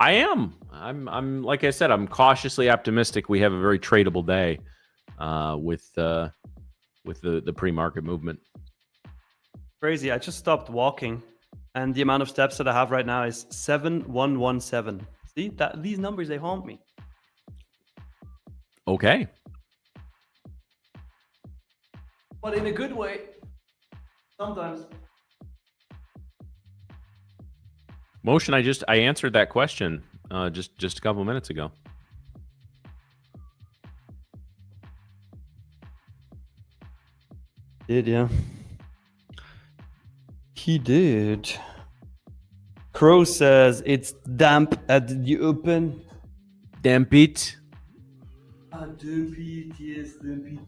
I am. I'm like I said, I'm cautiously optimistic. We have a very tradable day with the pre-market movement. Crazy. I just stopped walking, and the amount of steps that I have right now is 7,117. See that these numbers, they haunt me. Okay. But in a good way. Sometimes. Motion, I answered that question just a couple minutes ago. Yeah. He did. Crow says it's damp at the open. Damp it. Damp it, yes, damp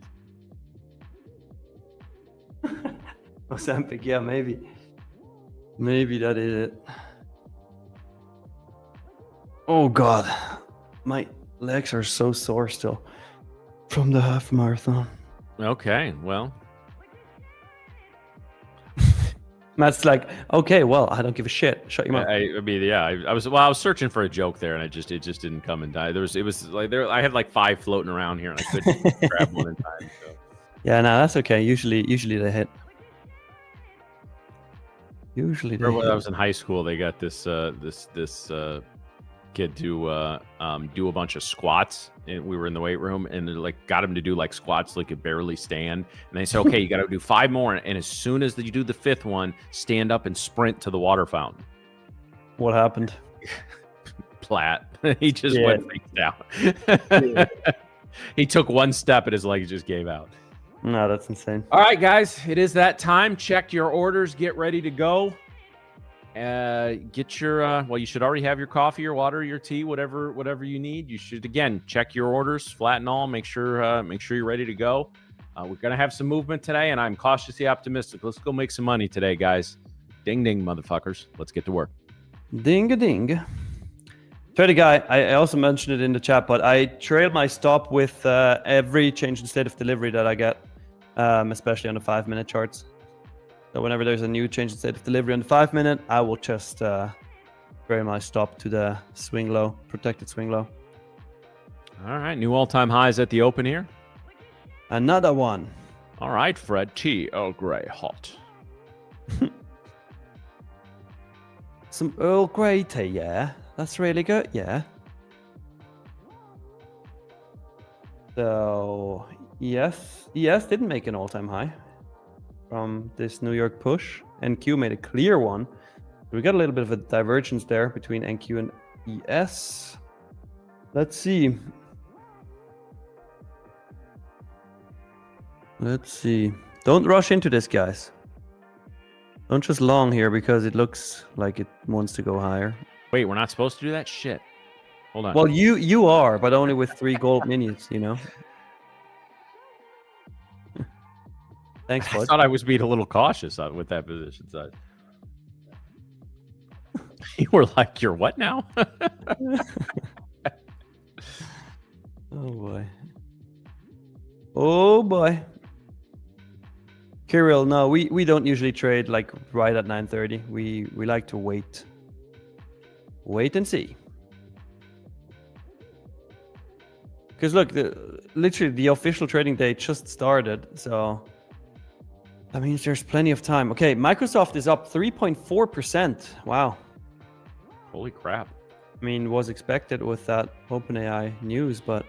it. Ozempic, yeah, maybe. Maybe that is it. Oh God, my legs are so sore still from the half marathon. Okay, well. Matt's like, okay, well, I don't give a shit. Shut your mouth. I was searching for a joke there, and it just didn't come and die. I had 5 floating around here, and I couldn't grab one in time. So. Yeah, no, that's okay. Usually they hit. Usually they. Remember when I was in high school, they got this kid to do a bunch of squats, and we were in the weight room, and they like got him to do like squats like he could barely stand. And they said, okay, you got to do 5 more, and as soon as you do the 5th one, stand up and sprint to the water fountain. What happened? Plat. He just went face down. He took 1 step, and his legs just gave out. No, that's insane. All right, guys, it is that time. Check your orders. Get ready to go. Get your well, you should already have your coffee, your water, your tea, whatever you need. You should again check your orders, flat and all. Make sure you're ready to go. We're gonna have some movement today, and I'm cautiously optimistic. Let's go make some money today, guys. Ding ding, motherfuckers. Let's get to work. Ding a ding. Trade guy, I also mentioned it in the chat, but I trail my stop with every change in state of delivery that I get, especially on the 5-minute charts. So whenever there's a new change in state of delivery on the 5-minute, I will just trail my stop to the swing low, protected swing low. All right, new all-time highs at the open here. Another one. All right, Fred T. Earl Grey hot. Some Earl Grey tea, yeah. That's really good, yeah. So, yes, didn't make an all-time high from this New York push. NQ made a clear one. We got a little bit of a divergence there between NQ and ES. Let's see. Don't rush into this, guys. Don't just long here because it looks like it wants to go higher. Wait, we're not supposed to do that? Shit. Hold on. Well, you are, but only with 3 gold minions, you know? Thanks, bud. I thought I was being a little cautious with that position size. You were like, you're what now? Oh, boy. Oh, boy. Kirill, no, we don't usually trade like right at 9:30. We like to wait. Wait and see. Because look, literally the official trading day just started, so that means there's plenty of time. Okay, Microsoft is up 3.4%. Wow. Holy crap. I mean, was expected with that OpenAI news, but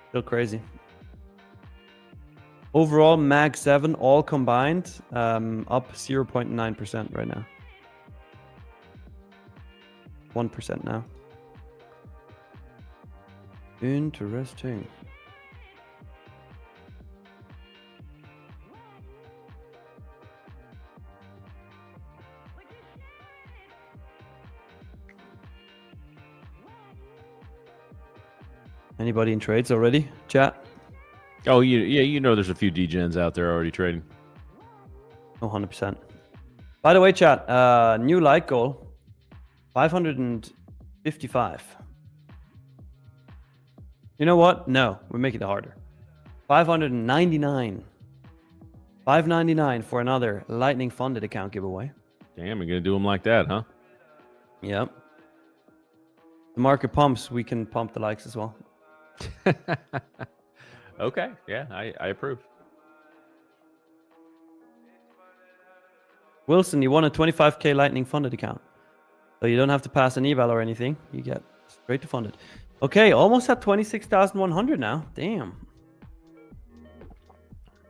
still crazy. Overall, Mag 7 all combined, up 0.9% right now. 1% now. Interesting. Anybody in trades already? Chat? Oh, you know there's a few degens out there already trading. Oh, 100%. By the way, chat, new like goal, 555. You know what? No, we're making it harder. 599. 599 for another Lightning funded account giveaway. Damn, you're going to do them like that, huh? Yep. The market pumps, we can pump the likes as well. Okay, yeah, I approve. Wilson, you won a 25k Lightning funded account. So you don't have to pass an eval or anything. You get straight to funded. Okay, almost at 26,100 now. Damn.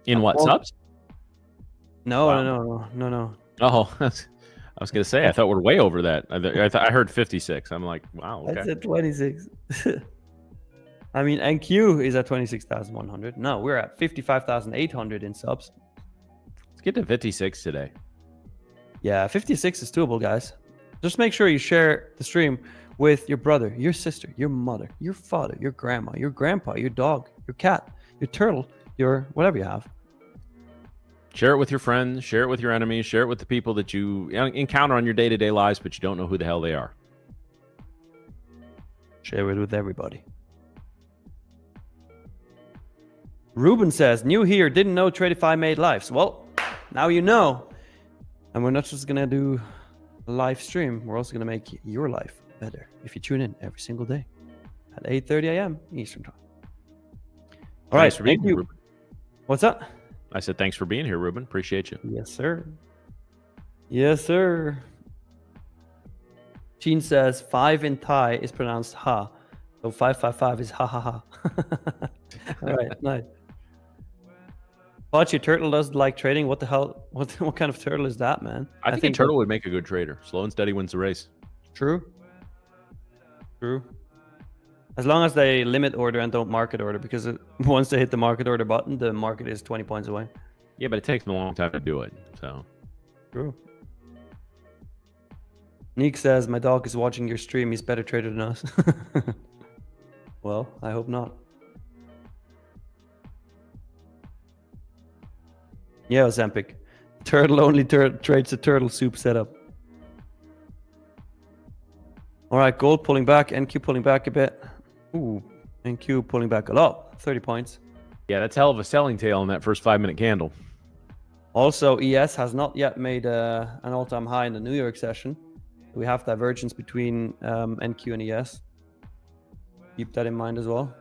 In what, subs? No, Wow. no. Oh, I was going to say, I thought we're way over that. I heard 56. I'm like, wow, okay. I said 26. I mean, NQ is at 26,100. No, we're at 55,800 in subs. Let's get to 56 today. Yeah, 56 is doable, guys. Just make sure you share the stream with your brother, your sister, your mother, your father, your grandma, your grandpa, your dog, your cat, your turtle, your whatever you have. Share it with your friends, share it with your enemies, share it with the people that you encounter on your day-to-day lives, but you don't know who the hell they are. Share it with everybody. Ruben says, new here, didn't know Tradeify made lives. Well, now you know. And we're not just going to do a live stream. We're also going to make your life better if you tune in every single day at 8:30 a.m. Eastern time. All right. For being Thank you. Ruben. What's that? I said, thanks for being here, Ruben. Appreciate you. Yes, sir. Yes, sir. Gene says 5 in Thai is pronounced ha. So 555 is ha ha ha. All right, nice. But your turtle doesn't like trading. What the hell? What kind of turtle is that, man? I think a turtle would make a good trader. Slow and steady wins the race. True. As long as they limit order and don't market order, because once they hit the market order button, the market is 20 points away. Yeah, but it takes them a long time to do it. So True. Neek says, my dog is watching your stream. He's better trader than us. Well, I hope not. Yeah, Ozempic. Turtle only trades the turtle soup setup. All right, gold pulling back, NQ pulling back a bit. Ooh, NQ pulling back a lot, 30 points. yeah, that's hell of a selling tail in that first 5-minute candle. Also, ES has not yet made an all-time high in the New York session. We have divergence between NQ and ES. Keep that in mind as well.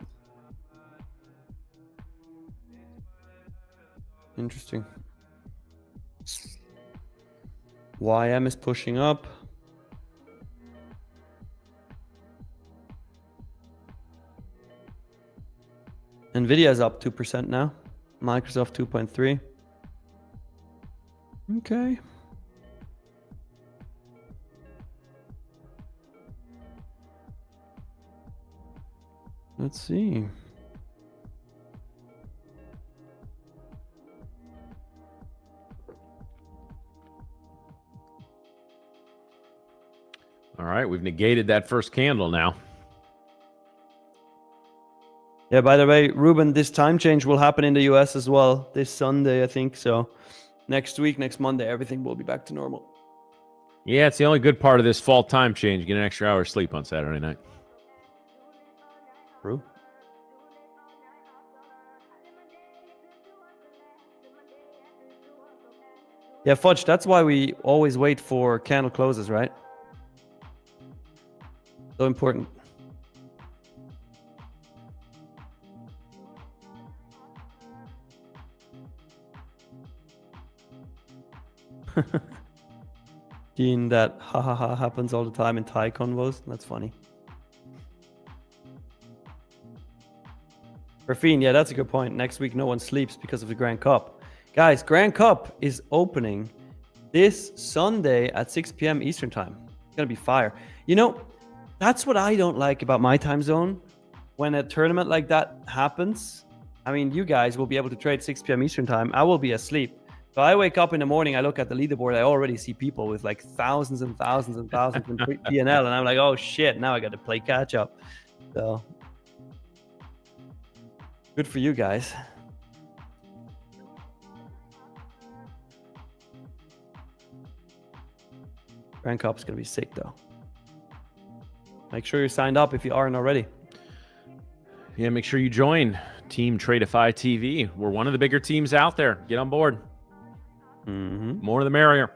Interesting. YM is pushing up. Nvidia is up 2% now. Microsoft 2.3. Okay. Let's see. All right, we've negated that first candle now. Yeah, by the way, Ruben, this time change will happen in the US as well this Sunday, I think. So next week, next Monday, everything will be back to normal. Yeah, it's the only good part of this fall time change. Get an extra hour of sleep on Saturday night. True. Yeah, Fudge, that's why we always wait for candle closes, right? So important. Seeing that ha ha ha happens all the time in Thai convos. That's funny. Rafine, yeah, that's a good point. Next week, no one sleeps because of the Grand Cup. Guys, Grand Cup is opening this Sunday at 6 p.m. Eastern time. It's going to be fire. You know, that's what I don't like about my time zone. When a tournament like that happens, I mean, you guys will be able to trade 6 p.m. Eastern time. I will be asleep. So I wake up in the morning, I look at the leaderboard, I already see people with like thousands and thousands and thousands in P&L, and I'm like, oh shit, now I got to play catch up. So good for you guys. Grand Cup's going to be sick though. Make sure you're signed up if you aren't already. Yeah, make sure you join Team Tradeify TV. We're one of the bigger teams out there. Get on board. More the merrier.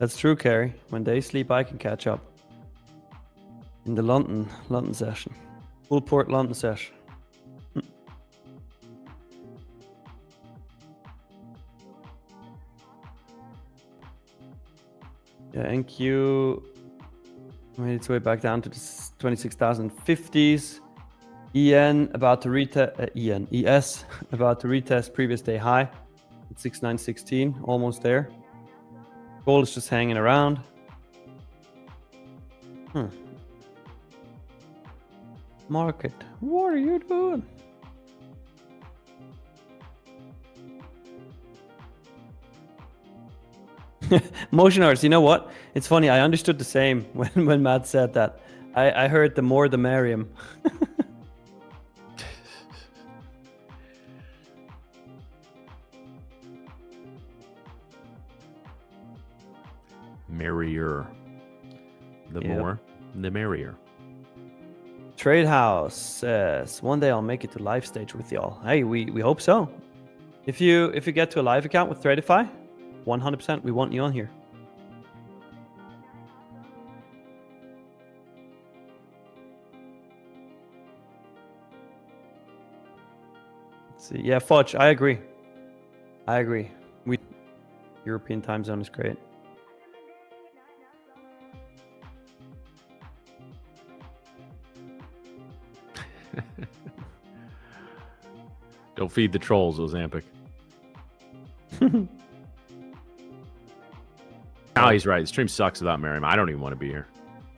That's true, Kerry. When they sleep, I can catch up. In the London session. Full port London session. Yeah, NQ made its way back down to the 26,050s. ES about to retest previous day high at 6916, almost there. Gold is just hanging around. Market, what are you doing? Motion arts, you know what? It's funny, I understood the same when Matt said that. I heard the more the merriam. Merrier. The more, the merrier. Trade House says, one day I'll make it to live stage with y'all. Hey, we hope so. If you get to a live account with Tradeify, 100% we want you on here. see. Yeah, Fudge, I agree. European time zone is great. Don't feed the trolls, Ozampic. No, he's right. The stream sucks without Merriam. I don't even want to be here.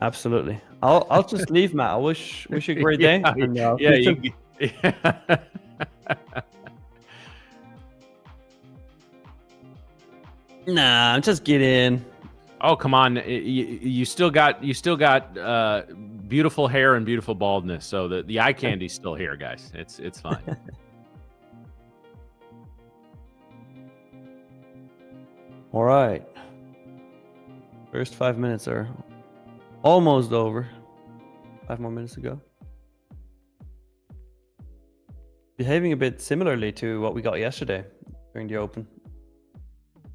Absolutely. I'll just leave, Matt. I wish you a great day. Yeah. Nah, just get in. Oh, come on. You still got beautiful hair and beautiful baldness. So the eye candy's still here, guys. It's fine. All right. First 5 minutes are almost over. 5 more minutes to go. Behaving a bit similarly to what we got yesterday during the open.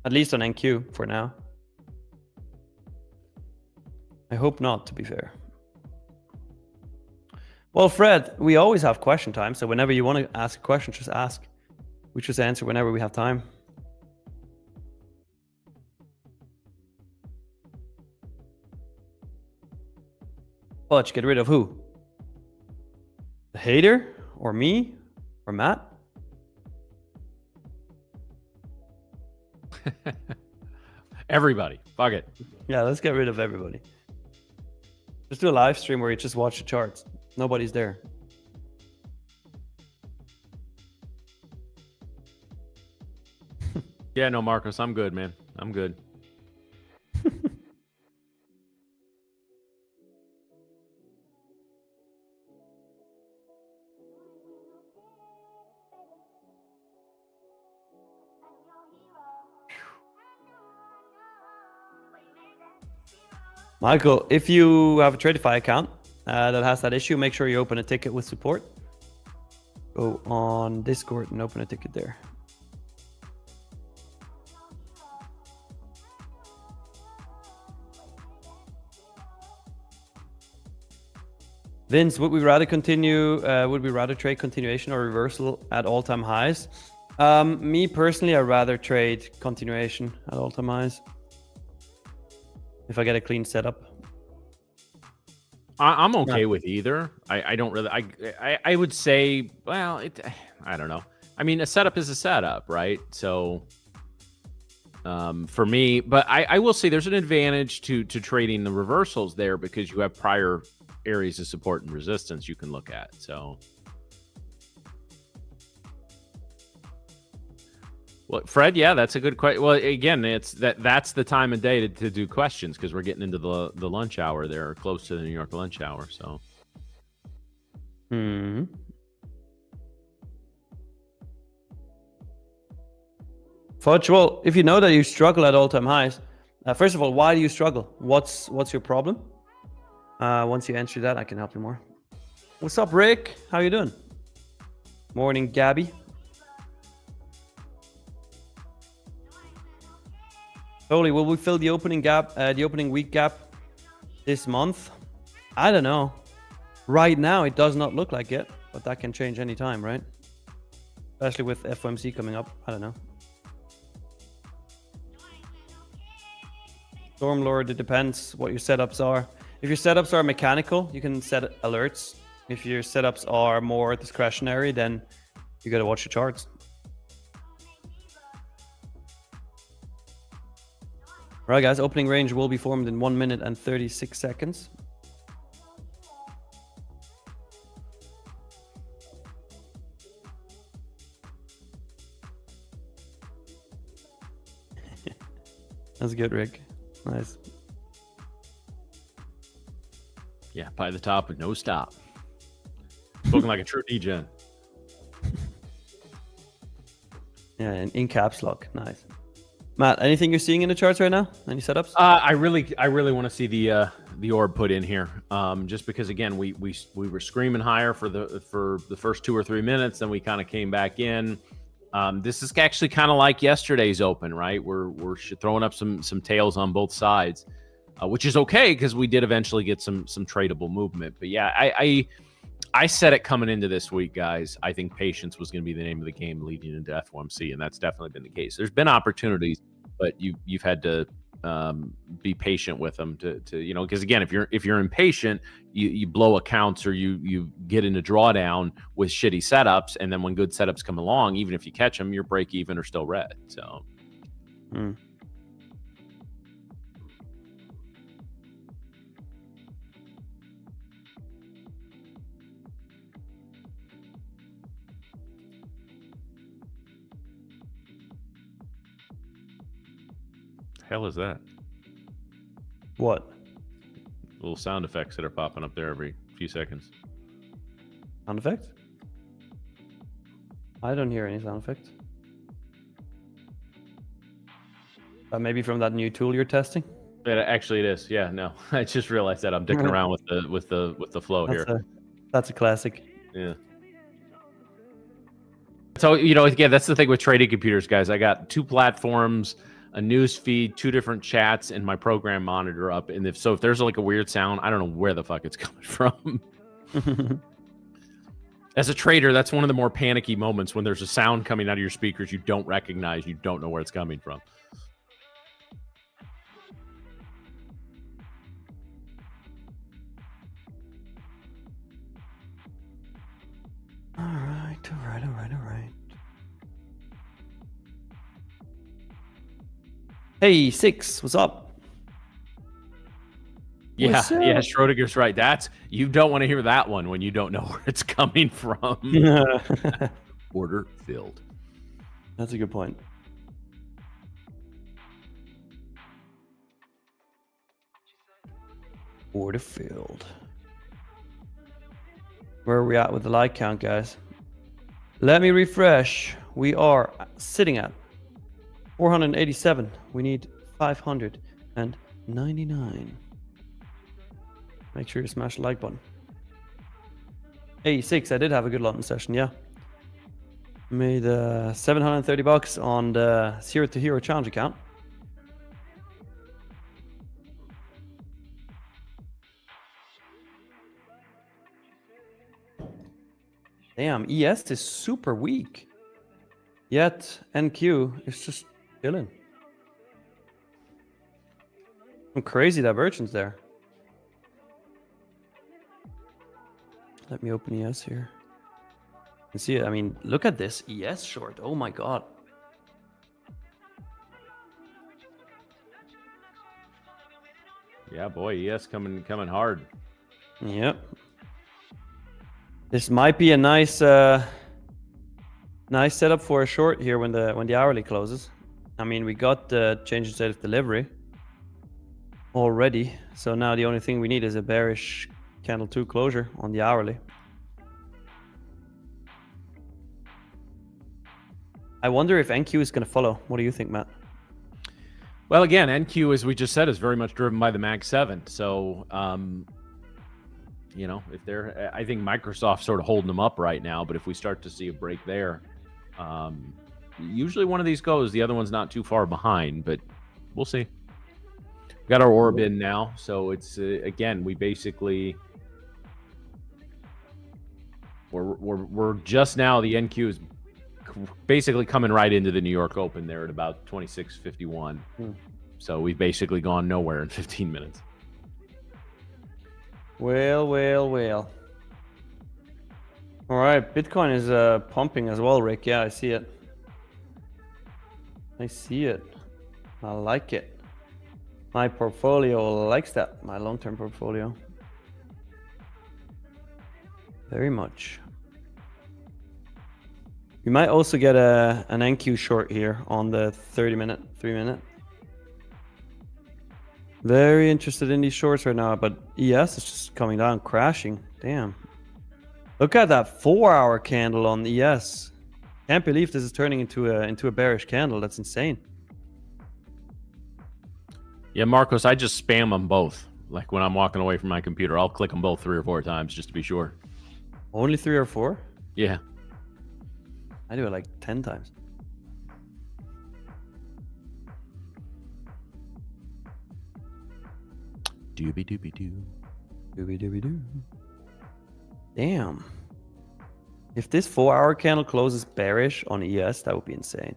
At least on NQ for now. I hope not, to be fair. Well, Fred, we always have question time. So whenever you want to ask a question, just ask. We just answer whenever we have time. Fudge, get rid of who? The hater? Or me? Or Matt? Everybody. Fuck it. Yeah, let's get rid of everybody. Just do a live stream where you just watch the charts. Nobody's there. Yeah, no, Marcos, I'm good, man. I'm good. Michael, if you have a Tradeify account that has that issue, make sure you open a ticket with support. Go on Discord and open a ticket there. Vince, would we rather continue? Would we rather trade continuation or reversal at all-time highs? Me personally, I'd rather trade continuation at all-time highs. If I get a clean setup, I'm okay with either. I don't really. I would say, well, I don't know. I mean, a setup is a setup, right? So, for me, but I will say there's an advantage to trading the reversals there because you have prior areas of support and resistance you can look at. So. Well, Fred, yeah, that's a good question. Well, again, that's the time of day to do questions because we're getting into the lunch hour there, close to the New York lunch hour. So, Fudge, well, if you know that you struggle at all-time highs, first of all, why do you struggle? What's your problem? Once you answer that, I can help you more. What's up, Rick? How you doing? Morning, Gabby. Totally. Will we fill the opening gap, the opening week gap this month? I don't know. Right now, it does not look like it, but that can change anytime, right? Especially with FOMC coming up. I don't know. Stormlord, it depends what your setups are. If your setups are mechanical, you can set alerts. If your setups are more discretionary, then you got to watch the charts. All right, guys, opening range will be formed in 1 minute and 36 seconds. That's good, Rick. Nice. yeah, by the top with no stop. Spoken like a true degen. Yeah, in caps lock. Nice. Matt, anything you're seeing in the charts right now? Any setups? I really want to see the orb put in here. Just because again, we were screaming higher for the first 2 or 3 minutes, then we kind of came back in. This is actually kind of like yesterday's open, right? We're throwing up some tails on both sides, which is okay because we did eventually get some tradable movement. But yeah, I said it coming into this week, guys. I think patience was going to be the name of the game leading into FOMC, and that's definitely been the case. There's been opportunities, but you've had to be patient with them to because again, if you're impatient, you blow accounts or you get into drawdown with shitty setups, and then when good setups come along, even if you catch them, your break even or still red. So. Hell is that? What? Little sound effects that are popping up there every few seconds. Sound effects? I don't hear any sound effects. Maybe from that new tool you're testing? Actually, it is. Yeah, no. I just realized that I'm dicking around with the flow here. That's a classic. Yeah. So, again, that's the thing with trading computers, guys. I got 2 platforms, a news feed, 2 different chats, and my program monitor up. And if there's like a weird sound, I don't know where the fuck it's coming from. As a trader, that's one of the more panicky moments when there's a sound coming out of your speakers you don't recognize, you don't know where it's coming from. All right. Hey, Six, what's up? Yeah, Schrodinger's right. You don't want to hear that one when you don't know where it's coming from. Order filled. That's a good point. Order filled. Where are we at with the like count, guys? Let me refresh. We are sitting at 487. We need 599. Make sure you smash the like button. Hey, Six, I did have a good London session, yeah. Made $730 on the Zero to Hero challenge account. Damn, ES is super weak. Yet NQ is just chilling. Some crazy divergence there. Let me open ES here. You see it. I mean, look at this ES short. Oh my god. Yeah, boy, ES coming hard. Yep. This might be a nice nice setup for a short here when the hourly closes. I mean, we got the change in state of delivery already. So now the only thing we need is a bearish candle 2 closure on the hourly. I wonder if NQ is going to follow. What do you think, Matt? Well, again, NQ, as we just said, is very much driven by the Mag 7. So, if I think Microsoft's sort of holding them up right now. But if we start to see a break there, usually one of these goes. The other one's not too far behind, but we'll see. We got our orb in now, so it's again, we basically we're just now. The NQ is basically coming right into the New York Open there at about 26.51. So we've basically gone nowhere in 15 minutes. Well. All right, Bitcoin is pumping as well, Rick. Yeah, I see it. I like it. My portfolio likes that. My long-term portfolio. Very much. We might also get an NQ short here on the 30-minute, 3-minute. Very interested in these shorts right now, but ES is just coming down, crashing. Damn. Look at that 4-hour candle on ES. Can't believe this is turning into a bearish candle. That's insane. Yeah, Marcos, I just spam them both. Like when I'm walking away from my computer, I'll click them both 3 or 4 times just to be sure. Only 3 or 4? Yeah. I do it like 10 times. Doobie doobie doo. Doobie doobie doo. Damn. If this 4-hour candle closes bearish on ES, that would be insane.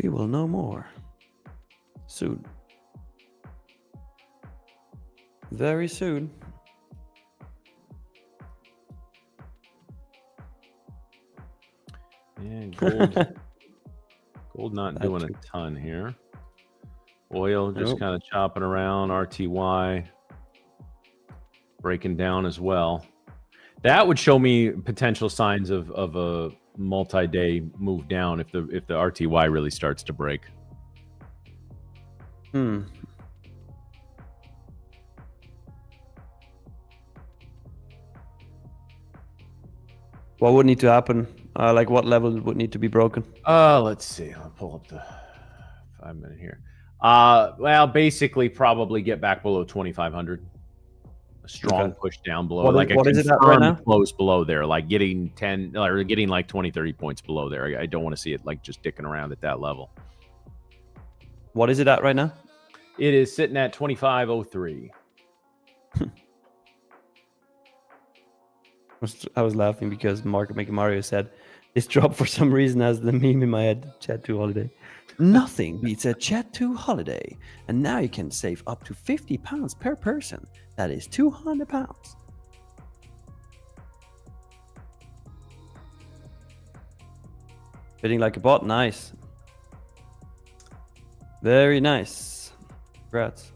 We will know more soon. Very soon. Yeah, gold. Gold not doing a ton here. Oil just kind of chopping around. RTY breaking down as well. That would show me potential signs of a multi-day move down if the RTY really starts to break. What would need to happen? Like what level would need to be broken? Let's see. I'll pull up the 5-minute here. Well, basically probably get back below 2,500. A strong push down below. What is it at right now? Close below there, like getting 10 or getting like 20, 30 points below there. I don't want to see it like just dicking around at that level. What is it at right now? It is sitting at 25.03. I was laughing because Market Maker Mario said this drop for some reason has the meme in my head. Chat 2 holiday. Nothing beats a Chat 2 holiday, and now you can save up to £50 per person. That is £200. Bidding like a bot, nice. Very nice. Congrats.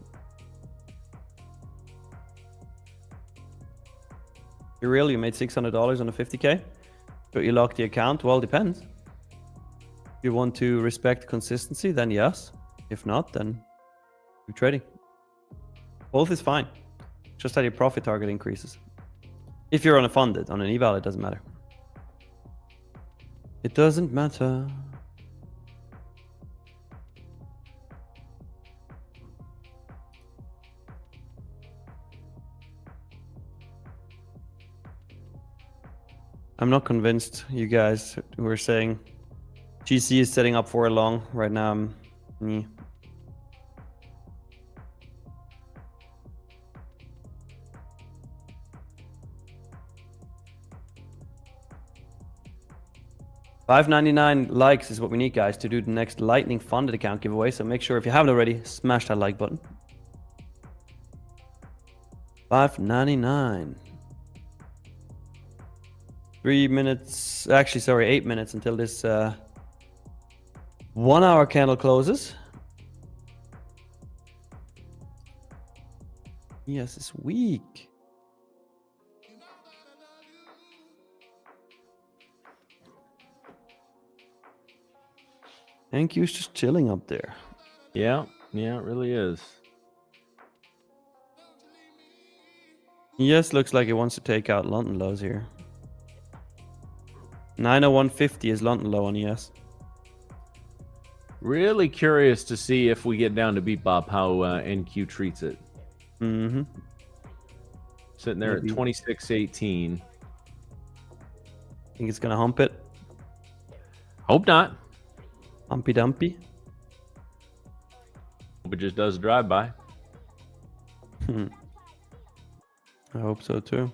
You really made $600 on a 50K? But you locked the account? Well, depends. If you want to respect consistency, then yes. If not, then keep trading. Both is fine. Just that your profit target increases. If you're on a funded, on an eval, it doesn't matter. It doesn't matter. I'm not convinced, you guys who are saying GC is setting up for a long right now. $5.99 likes is what we need, guys, to do the next Lightning Funded account giveaway. So make sure if you haven't already, smash that like button. $5.99. 3 minutes, actually, sorry, 8 minutes until this 1 hour candle closes. Yes, it's weak. Thank you, it's just chilling up there. Yeah, it really is. Yes, looks like it wants to take out London lows here. 901.50 is London low on ES. Really curious to see if we get down to beat Bob how NQ treats it. Sitting there at 26.18. Think it's gonna hump it? Hope not. Humpy dumpy. Hope it just does a drive-by. I hope so too.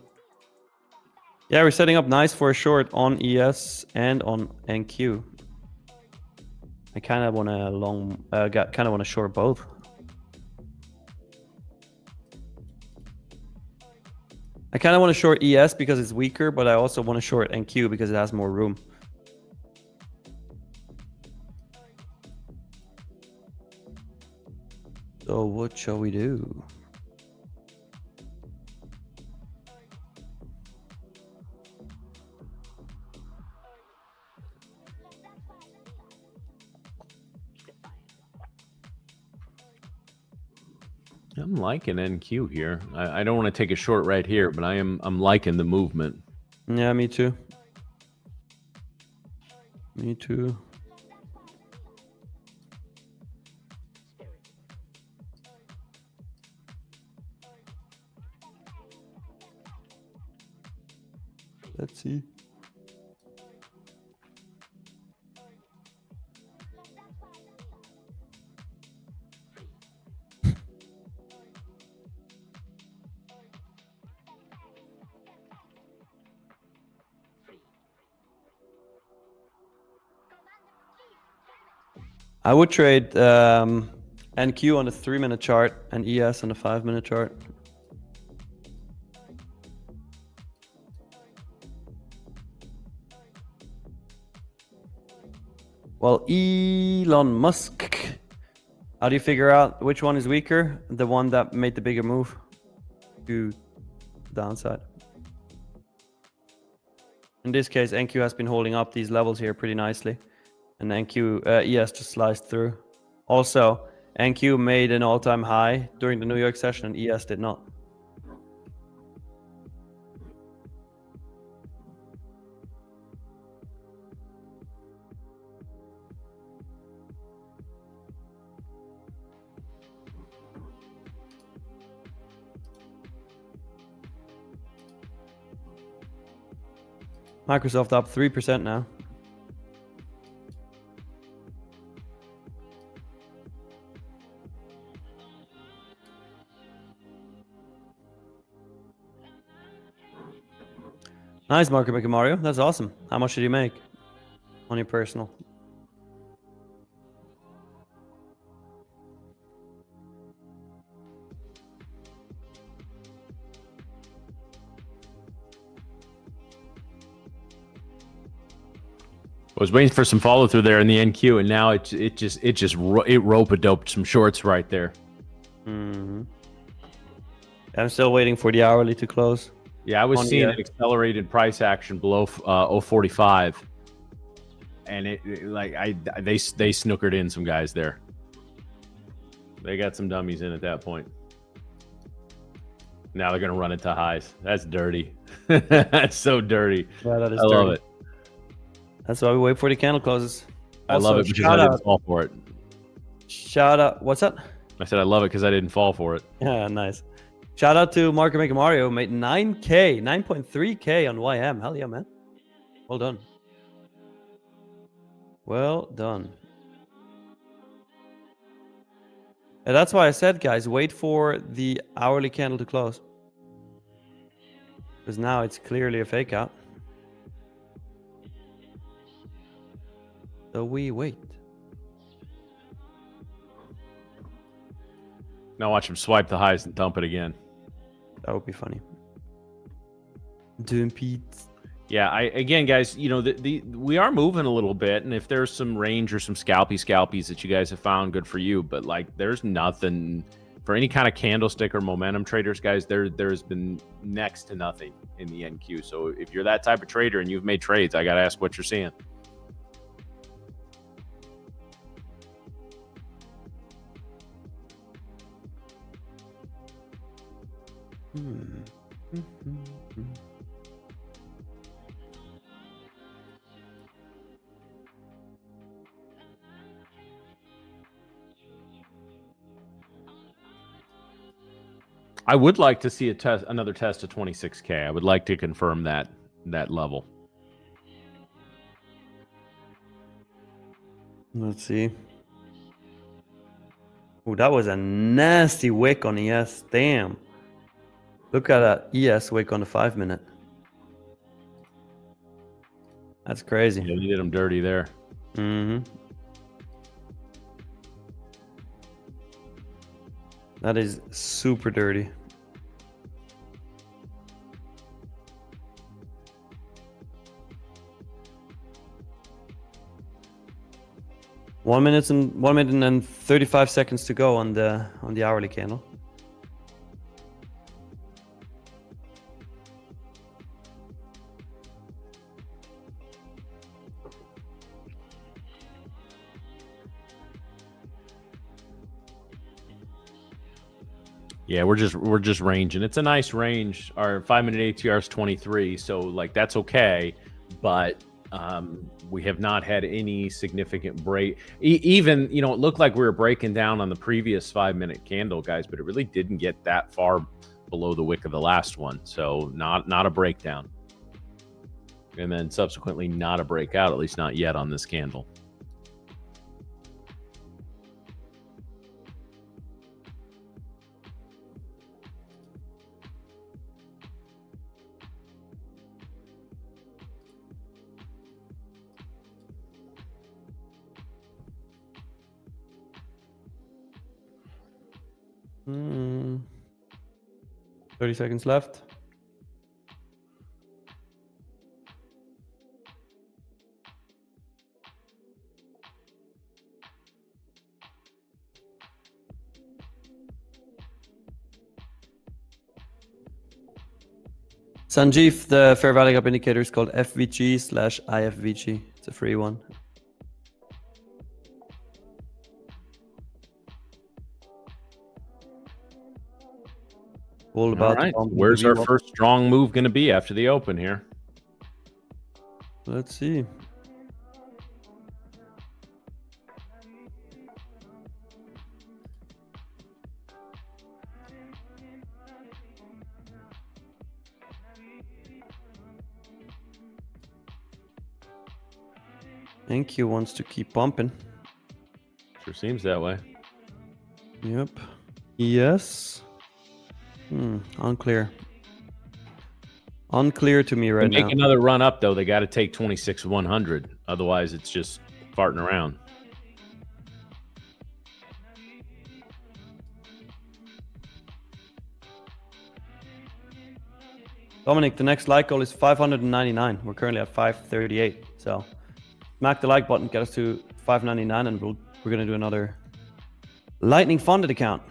Yeah, we're setting up nice for a short on ES and on NQ. I kind of want a long, kind of want to short both. I kind of want to short ES because it's weaker, but I also want to short NQ because it has more room. So what shall we do? I'm liking NQ here. I don't want to take a short right here, but I'm liking the movement. Yeah, me too. Me too. Let's see. I would trade NQ on the 3-minute chart and ES on the 5-minute chart. Well, Elon Musk. How do you figure out which one is weaker? The one that made the bigger move to downside. In this case, NQ has been holding up these levels here pretty nicely. And NQ ES just sliced through. Also, NQ made an all-time high during the New York session and ES did not. Microsoft up 3% now. Nice, Marco Mario. That's awesome. How much did you make on your personal? I was waiting for some follow through there in the NQ, and now it rope-a-doped some shorts right there. Mm-hmm. I'm still waiting for the hourly to close. Yeah, I was seeing an accelerated price action below 0.45, and they snookered in some guys there. They got some dummies in at that point. Now they're gonna run into highs. That's dirty. That's so dirty. Yeah, that is. I love it. That's why we wait for the candle closes. I love it because I didn't fall for it. Shout out. What's that? I said I love it because I didn't fall for it. Yeah, nice. Shout out to Marco Mario. Made 9K, 9.3K on YM. Hell yeah, man. Well done. Well done. And that's why I said, guys, wait for the hourly candle to close. Because now it's clearly a fake out. So we wait. Now watch him swipe the highs and dump it again. That would be funny. Dump it. Yeah, again, guys, you know, we are moving a little bit, and if there's some range or some scalpies that you guys have found, good for you. But like, there's nothing for any kind of candlestick or momentum traders, guys. There's been next to nothing in the NQ. So if you're that type of trader and you've made trades, I gotta ask what you're seeing. I would like to see another test of 26K. I would like to confirm that level. Let's see. Oh, that was a nasty wick on ES. Damn. Look at that ES wick on the 5-minute. That's crazy. Yeah, you did them dirty there. Mm-hmm. That is super dirty. One minute and 35 seconds to go on the hourly candle. Yeah, we're just ranging. It's a nice range. Our 5-minute ATR is 23, so like that's okay. But we have not had any significant break. Even, you know, it looked like we were breaking down on the previous 5-minute candle, guys, but it really didn't get that far below the wick of the last one. So not a breakdown. And then subsequently not a breakout, at least not yet on this candle. 30 seconds left. Sanjeev, the fair value gap indicator is called FVG/IFVG. It's a free one. All All right. Where's our first strong move going to be after the open here? Let's see. NQ wants to keep pumping. Sure seems that way. Yep. Yes. Unclear. Unclear to me right now. To make another run up, though, they got to take 26,100. Otherwise, it's just farting around. Dominic, the next like goal is 599. We're currently at 538. So smack the like button, get us to 599, and we're going to do another lightning funded account.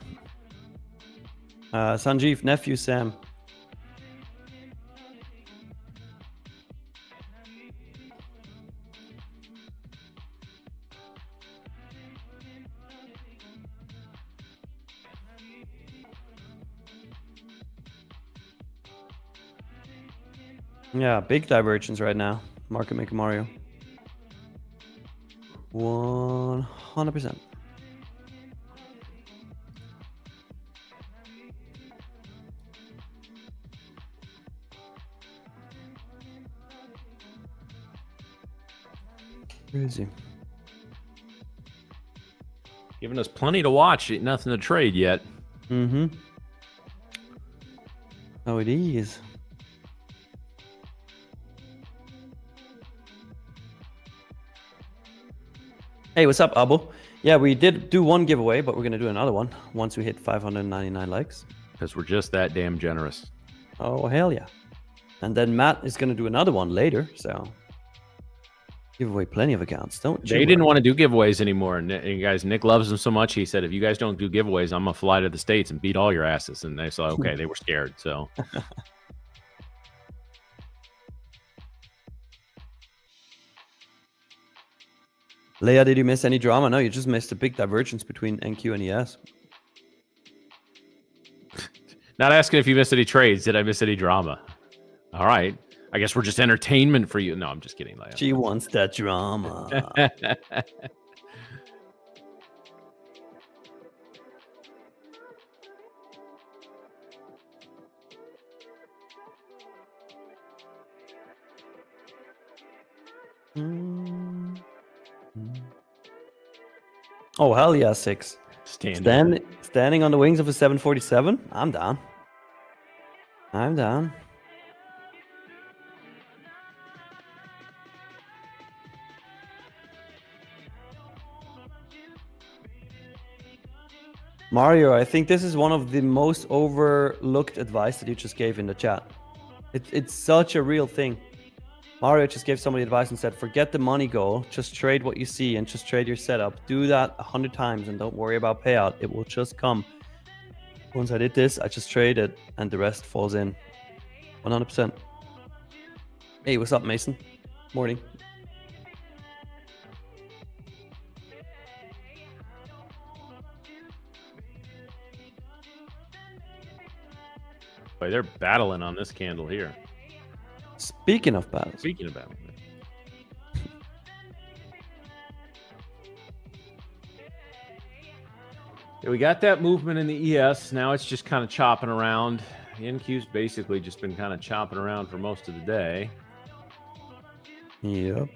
Sanjeev, nephew Sam. Yeah, big divergence right now. Market maker Mario. 100%. Crazy. Giving us plenty to watch, nothing to trade yet. Oh, it is. Hey, what's up, Abo? Yeah, we did do one giveaway, but we're going to do another one once we hit 599 likes. Because we're just that damn generous. Oh, hell yeah. And then Matt is going to do another one later, so give away plenty of accounts, don't you? They didn't want to do giveaways anymore. And you guys, Nick loves them so much. He said, if you guys don't do giveaways, I'm going to fly to the States and beat all your asses. And they said, okay, they were scared, so... Leia, did you miss any drama? No, you just missed a big divergence between NQ and ES. Not asking if you missed any trades. Did I miss any drama? All right. I guess we're just entertainment for you. No, I'm just kidding, Leia. She wants that drama. Oh, hell yeah, 6. Standing on the wings of a 747? I'm down. I'm down. Mario, I think this is one of the most overlooked advice that you just gave in the chat. It's such a real thing. Mario just gave somebody advice and said, forget the money goal, just trade what you see and just trade your setup. Do that 100 times and don't worry about payout. It will just come. Once I did this, I just traded and the rest falls in. 100%. Hey, what's up, Mason? Morning. Boy, they're battling on this candle here. Speaking of battles. Speaking of battles. Yeah, we got that movement in the ES. Now it's just kind of chopping around. The NQ's basically just been kind of chopping around for most of the day. Yep.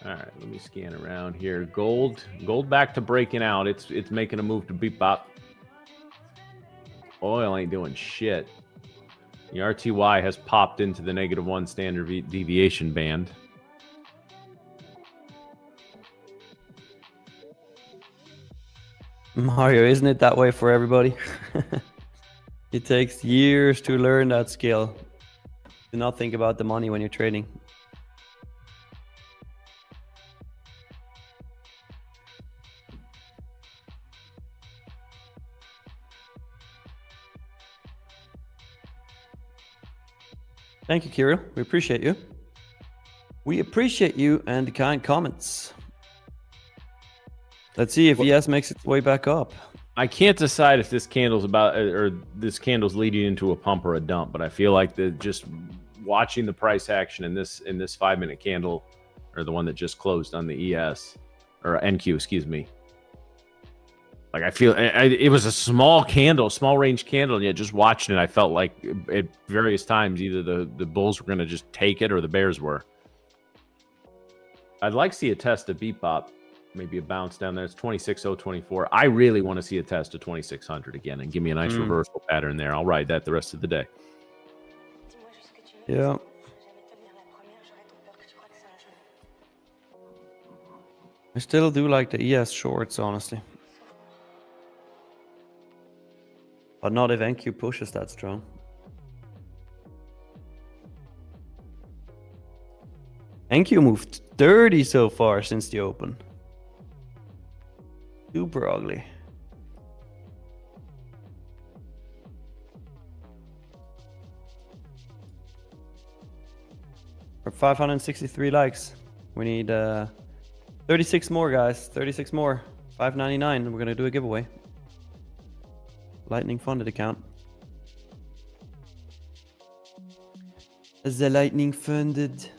All right, let me scan around here. Gold back to breaking out. It's making a move to beep bop. Oil ain't doing shit. The RTY has popped into the -1 standard deviation band. Mario, isn't it that way for everybody? It takes years to learn that skill. Do not think about the money when you're trading. Thank you, Kirill. We appreciate you. We appreciate you and the kind comments. Let's see if ES makes its way back up. I can't decide if this candle's about or this candle's leading into a pump or a dump, but I feel like just watching the price action in this 5-minute candle, or the one that just closed on the ES or NQ, excuse me. Like I feel it was a small candle, small range candle, and yet just watching it, I felt like at various times either the bulls were going to just take it or the bears were. I'd like to see a test of Bebop. Maybe a bounce down there. It's 26,024. I really want to see a test of 2,600 again and give me a nice reversal pattern there. I'll ride that the rest of the day. Yeah. I still do like the ES shorts, honestly. But not if NQ pushes that strong. NQ moved 30 so far since the open. Super ugly. For 563 likes. We need 36 more, guys. 36 more. 599. We're gonna do a giveaway. Lightning funded account. The Lightning funded.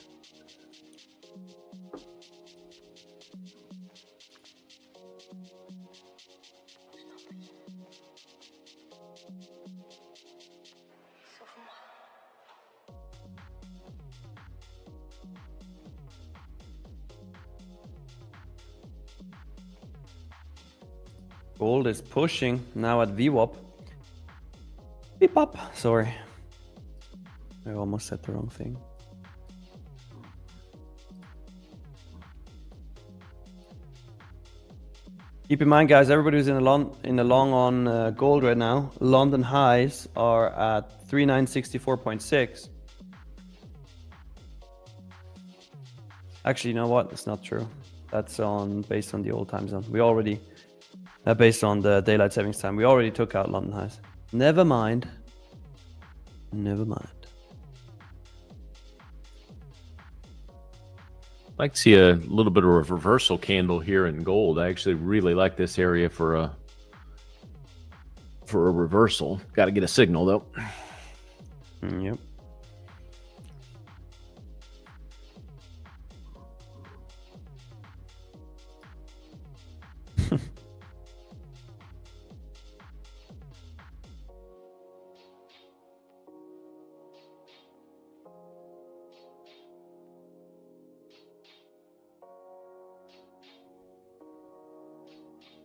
Gold is pushing now at VWAP. Beep up. Sorry. I almost said the wrong thing. Keep in mind, guys, everybody who's in the long on gold right now, London highs are at 3964.6. Actually, you know what? It's not true. That's based on the old time zone. We already based on the daylight savings time. We already took out London highs. Never mind. Never mind. I'd like to see a little bit of a reversal candle here in gold. I actually really like this area for a reversal. Got to get a signal though. Yep.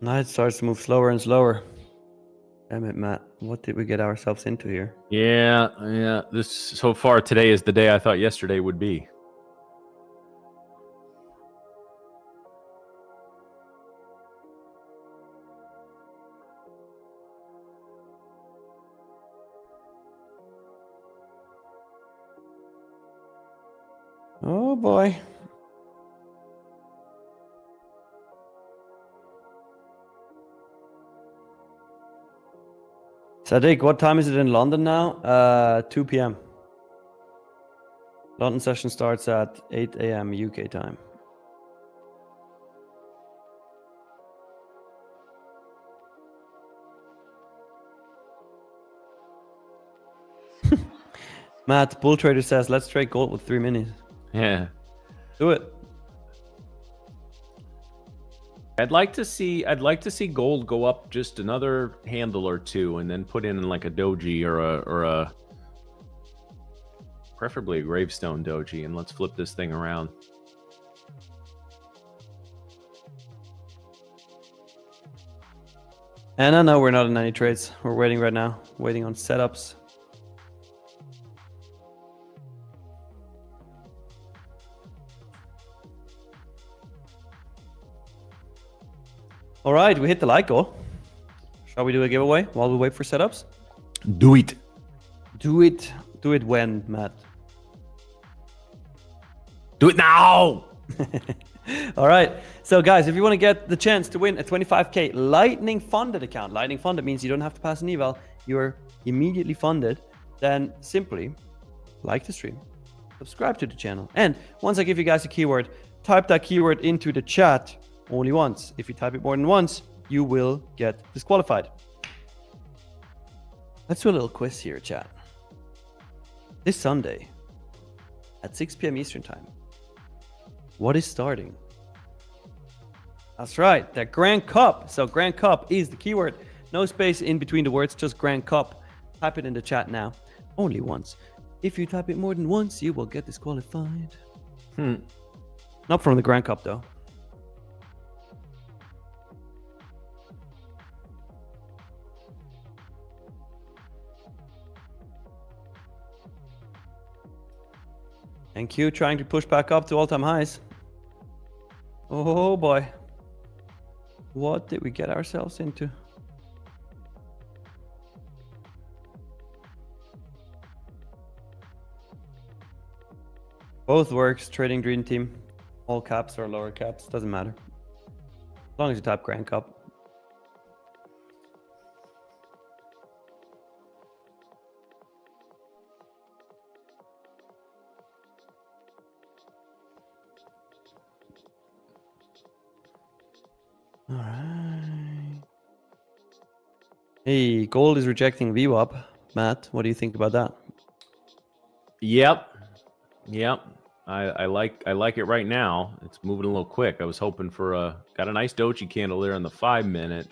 Now it starts to move slower and slower. Damn it, Matt. What did we get ourselves into here? Yeah. This so far today is the day I thought yesterday would be. Oh boy. Sadiq, what time is it in London now? 2 p.m. London session starts at 8 a.m. UK time. Matt, Bull Trader says, let's trade gold with 3 minis. Yeah. Do it. I'd like to see gold go up just another handle or two, and then put in like a doji or a preferably a gravestone doji, and let's flip this thing around. And no, we're not in any trades. We're waiting right now, waiting on setups. All right, we hit the like goal. Shall we do a giveaway while we wait for setups? Do it. Do it. Do it when, Matt? Do it now. All right. So, guys, if you want to get the chance to win a 25K Lightning funded account, Lightning funded means you don't have to pass an eval, you're immediately funded, then simply like the stream, subscribe to the channel. And once I give you guys a keyword, type that keyword into the chat only once. If you type it more than once, you will get disqualified. Let's do a little quiz here, chat. This Sunday at 6 p.m. Eastern Time, what is starting? That's right, the Grand Cup. So Grand Cup is the keyword. No space in between the words, just Grand Cup. Type it in the chat now. Only once. If you type it more than once, you will get disqualified. Not from the Grand Cup, though. And Q trying to push back up to all-time highs. Oh boy. What did we get ourselves into? Both works, trading dream team. All caps or lower caps, doesn't matter. As long as you type Grand Cup. All right. Hey, gold is rejecting VWAP. Matt, what do you think about that? Yep. I like it right now. It's moving a little quick. I was hoping for got a nice doji candle there on the 5-minute.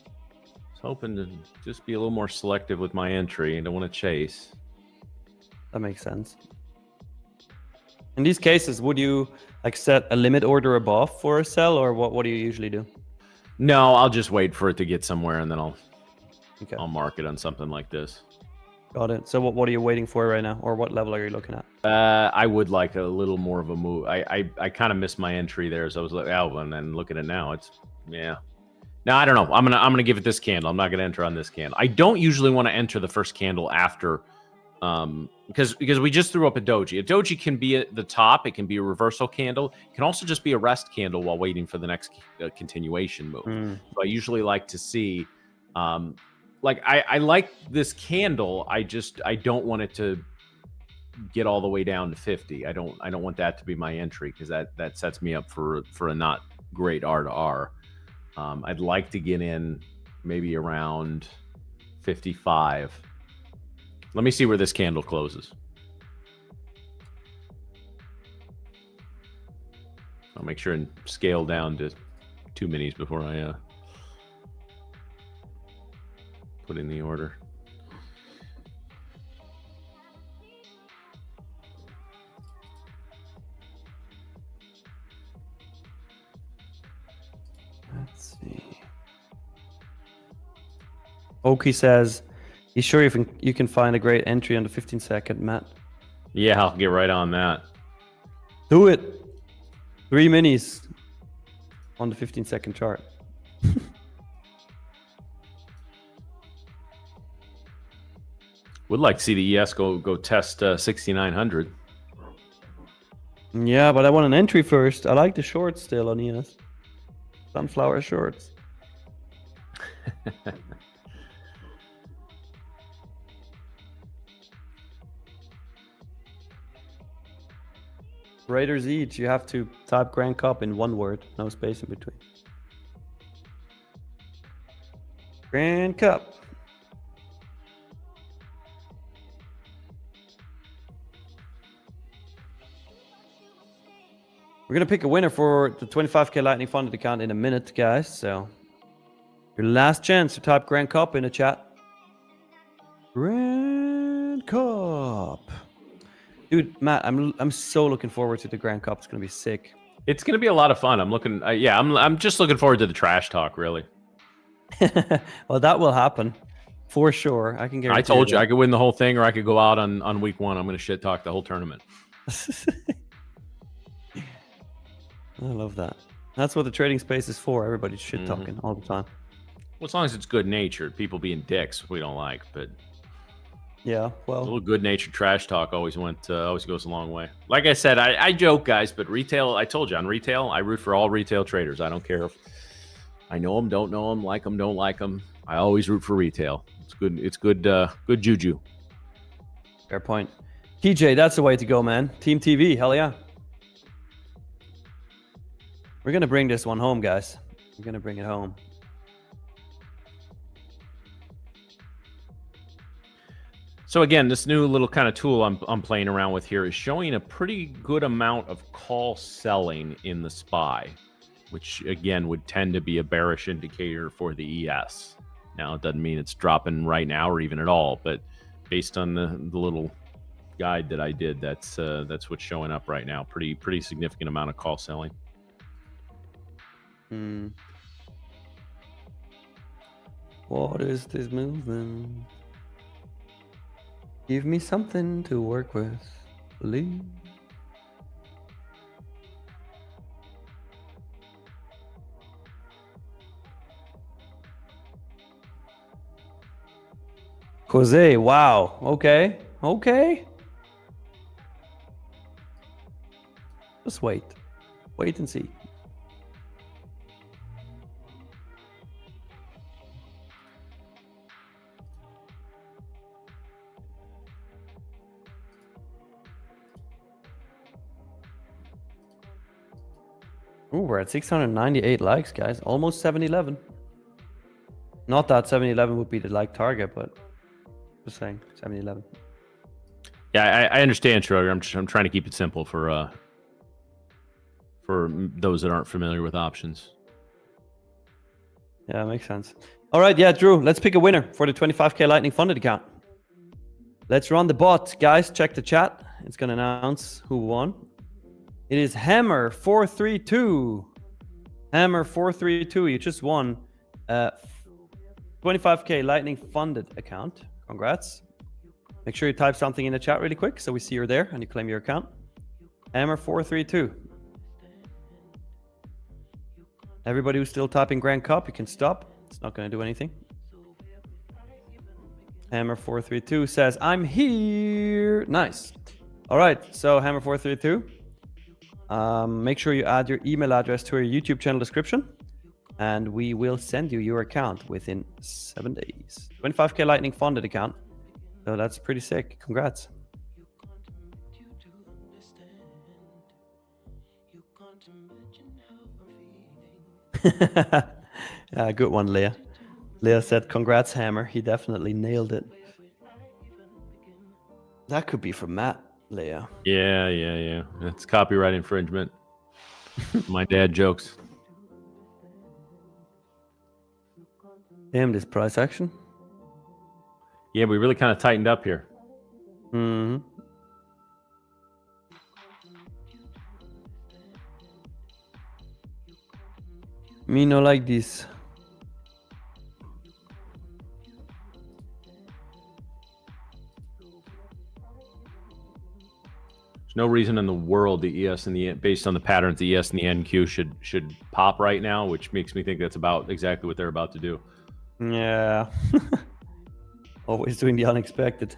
I was hoping to just be a little more selective with my entry. I don't want to chase. That makes sense. In these cases, would you like set a limit order above for a sell, or what do you usually do? No, I'll just wait for it to get somewhere and then I'll mark it on something like this. Got it. So what are you waiting for right now, or what level are you looking at? I would like a little more of a move. I kind of missed my entry there, so I was like, oh, and then look at it now. It's No, I don't know. I'm gonna give it this candle. I'm not gonna enter on this candle. I don't usually want to enter the first candle after, because we just threw up a doji. A doji can be at the top. It can be a reversal candle. It can also just be a rest candle while waiting for the next continuation move. So I usually like to see. I like this candle. I don't want it to get all the way down to 50. I don't want that to be my entry, because that sets me up for a not great R to R. I'd like to get in maybe around 55. Let me see where this candle closes. I'll make sure and scale down to 2 minis before I put in the order. Let's see. Oki says, "You sure you can find a great entry on the 15-second, Matt?" Yeah, I'll get right on that. Do it. 3 minis on the 15-second chart. Would like to see the ES go test 6,900. Yeah, but I want an entry first. I like the shorts still on ES. Sunflower shorts. Raiders each. You have to type Grand Cup in one word, no space in between. Grand Cup. We're going to pick a winner for the 25K Lightning funded account in a minute, guys. So your last chance to type Grand Cup in the chat. Grand Cup. Dude, Matt, I'm so looking forward to the Grand Cup. It's going to be sick. It's going to be a lot of fun. I'm looking, I'm just looking forward to the trash talk, really. Well, that will happen for sure. I can guarantee. I told you I could win the whole thing, or I could go out on week 1. I'm going to shit talk the whole tournament. I love that. That's what the trading space is for. Everybody's shit talking all the time. Well, as long as it's good natured, people being dicks we don't like, but Yeah, a well, little good natured trash talk always goes a long way. Like I said, I joke, guys, but retail. I told you on retail, I root for all retail traders. I don't care if I know them, don't know them, like them, don't like them. I always root for retail. It's good. It's good. Good juju. fair point. TJ, that's the way to go, man. Team TV, hell yeah. We're gonna bring this one home, guys. We're gonna bring it home. So again, this new little kind of tool I'm playing around with here is showing a pretty good amount of call selling in the SPY, which again would tend to be a bearish indicator for the ES. Now it doesn't mean it's dropping right now or even at all, but based on the little guide that I did, that's what's showing up right now. Pretty significant amount of call selling. What is this movement? Give me something to work with, please. Jose, wow. Okay. Okay. Just wait. Wait and see. Ooh, we're at 698 likes, guys. Almost 711. Not that 711 would be the like target, but just saying 711. Yeah, I understand, Schroeder. I'm trying to keep it simple for those that aren't familiar with options. Yeah, makes sense. All right, yeah, Drew, let's pick a winner for the 25K Lightning funded account. Let's run the bot. Guys, check the chat. It's going to announce who won. It is Hammer432. Hammer432, you just won 25K Lightning funded account. Congrats. Make sure you type something in the chat really quick so we see you're there and you claim your account. Hammer432. Everybody who's still typing Grand Cup, you can stop. It's not going to do anything. Hammer432 says, I'm here. Nice. All right, so Hammer432. Make sure you add your email address to our YouTube channel description, and we will send you your account within 7 days. 25K Lightning funded account. So that's pretty sick. Congrats. Yeah, good one, Leah. Leah said, congrats, Hammer. He definitely nailed it. That could be from Matt, Leah. Yeah. That's copyright infringement. My dad jokes. Damn, this price action. Yeah, we really kind of tightened up here. Mm-hmm. Me no like this. There's no reason in the world the ES and the based on the patterns the ES and the NQ should pop right now, which makes me think that's about exactly what they're about to do. Yeah. Always doing the unexpected.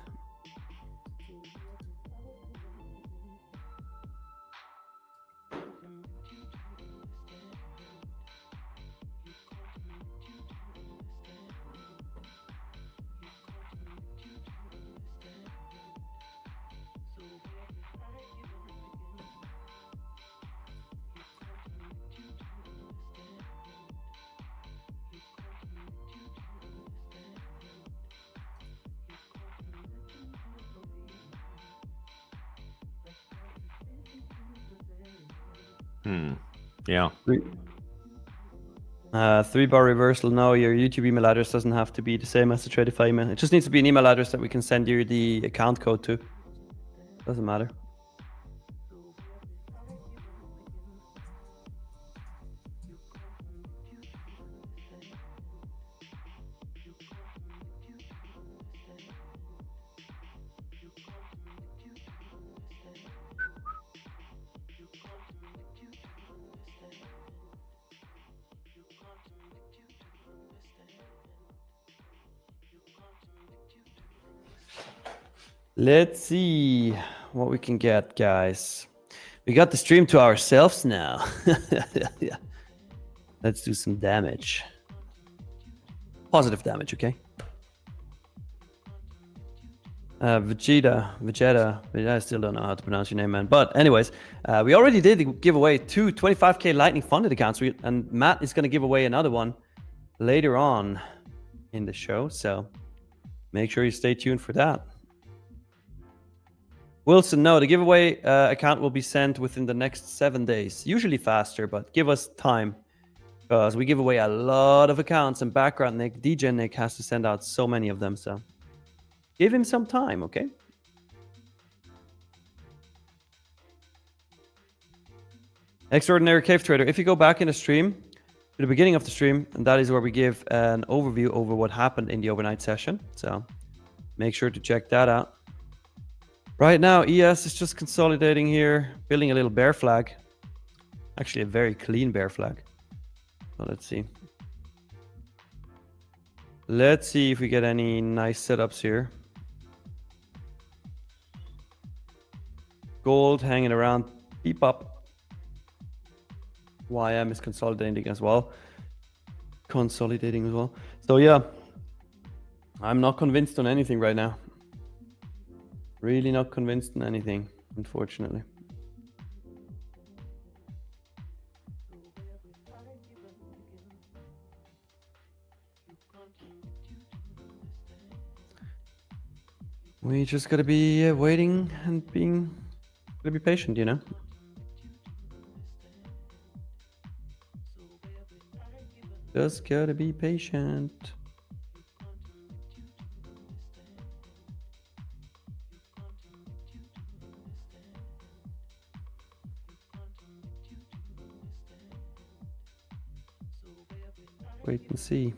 Yeah. 3-bar reversal. No, your YouTube email address doesn't have to be the same as the Tradeify email. It just needs to be an email address that we can send you the account code to. Doesn't matter. Let's see what we can get, guys. We got the stream to ourselves now. Yeah. Let's do some damage. Positive damage, okay? Vegeta, I still don't know how to pronounce your name, man. But anyways, we already did give away 2 25k Lightning funded accounts, and Matt is going to give away another one later on in the show. So make sure you stay tuned for that. Wilson, no, the giveaway account will be sent within the next 7 days. Usually faster, but give us time. Because we give away a lot of accounts, and background Nick, DJ Nick has to send out so many of them. So give him some time, okay? Extraordinary Cave Trader. If you go back in the stream, to the beginning of the stream, and that is where we give an overview over what happened in the overnight session. So make sure to check that out. Right now, ES is just consolidating here, building a little bear flag. Actually, a very clean bear flag. So let's see. Let's see if we get any nice setups here. Gold hanging around. Beep up. YM is consolidating as well. So yeah, I'm not convinced on anything right now. Really not convinced on anything, unfortunately. We just gotta be waiting and gotta be patient, you know? Just gotta be patient. Wait and see.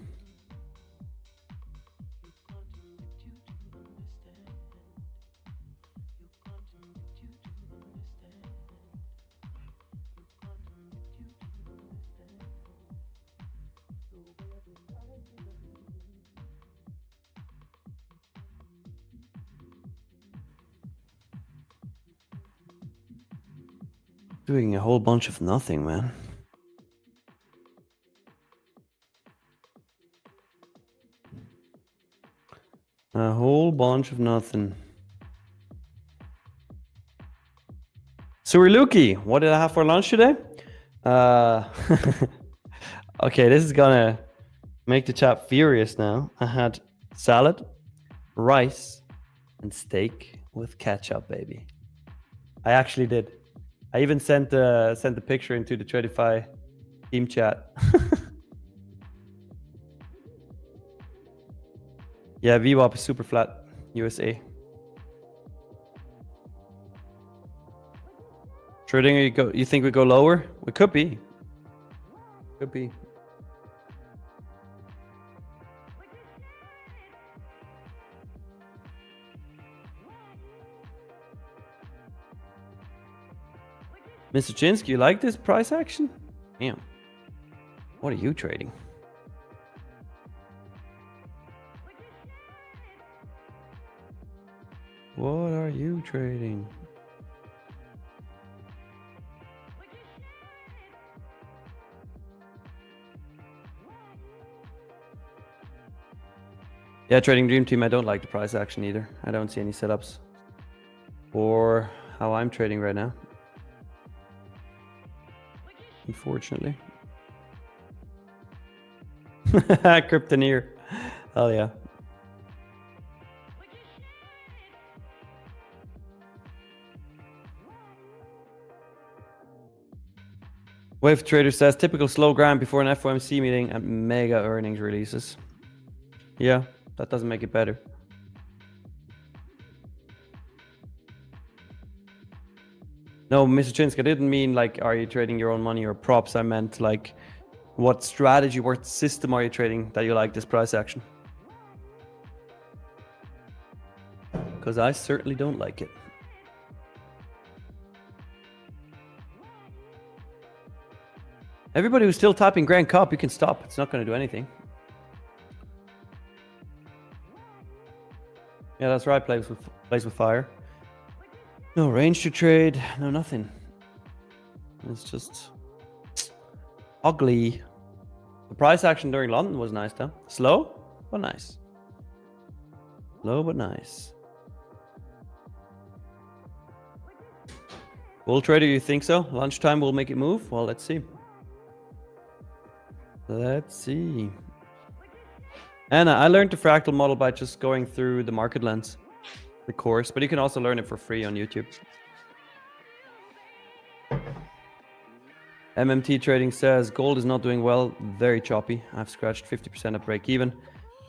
Doing a whole bunch of nothing, man. A whole bunch of nothing. Suriluki, what did I have for lunch today? Okay, this is gonna make the chat furious now. I had salad, rice, and steak with ketchup, baby. I actually did. I even sent the picture into the Tradeify team chat. Yeah, VWAP is super flat, USA. Trading, you think we go lower? We could be. Could be. Mr. Chinsky, you like this price action? Damn. What are you trading? What are you trading? Yeah, Trading Dream Team, I don't like the price action either. I don't see any setups for how I'm trading right now. Unfortunately. Kryptoneer. Oh yeah. Wave Trader says typical slow grind before an FOMC meeting and mega earnings releases. Yeah, that doesn't make it better. No, Mr. Chinsky, I didn't mean like, are you trading your own money or props? I meant like, what strategy, what system are you trading that you like this price action? Because I certainly don't like it. Everybody who's still tapping Grand Cup, you can stop. It's not going to do anything. Yeah, that's right. Plays with fire. No range to trade. No nothing. It's just ugly. The price action during London was nice, though. Slow, but nice. Slow, but nice. Bull trader, you think so? Lunchtime will make it move? Well, let's see. Let's see. And I learned the fractal model by just going through the market lens, the course, but you can also learn it for free on YouTube. MMT Trading says gold is not doing well, very choppy. I've scratched 50% at break even.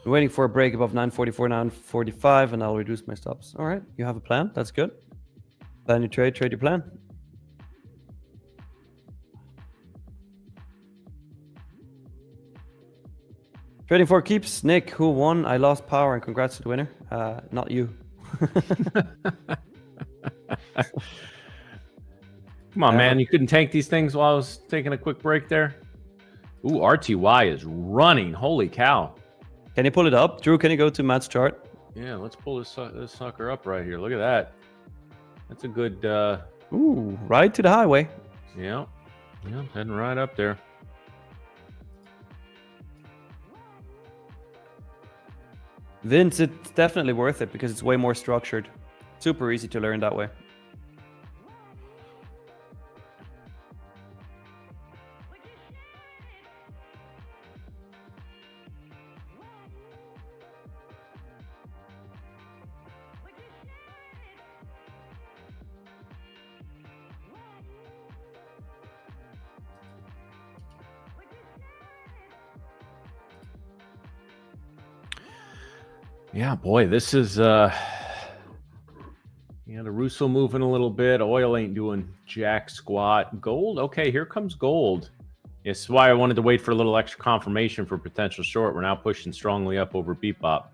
I'm waiting for a break above 944, 945, and I'll reduce my stops. All right, you have a plan. That's good. Plan your trade your plan. Trading for keeps. Nick, who won? I lost power, and congrats to the winner. Not you. Come on, man. You couldn't tank these things while I was taking a quick break there? Ooh, RTY is running. Holy cow. Can you pull it up? Drew, can you go to Matt's chart? Yeah, let's pull this sucker up right here. Look at that. That's a good... Ooh, right to the highway. Yeah, heading right up there. Vince, it's definitely worth it because it's way more structured. Super easy to learn that way. Yeah, boy, this is the Russo moving a little bit. Oil ain't doing jack squat. Gold, okay, here comes gold. This is why I wanted to wait for a little extra confirmation for potential short. We're now pushing strongly up over Bebop.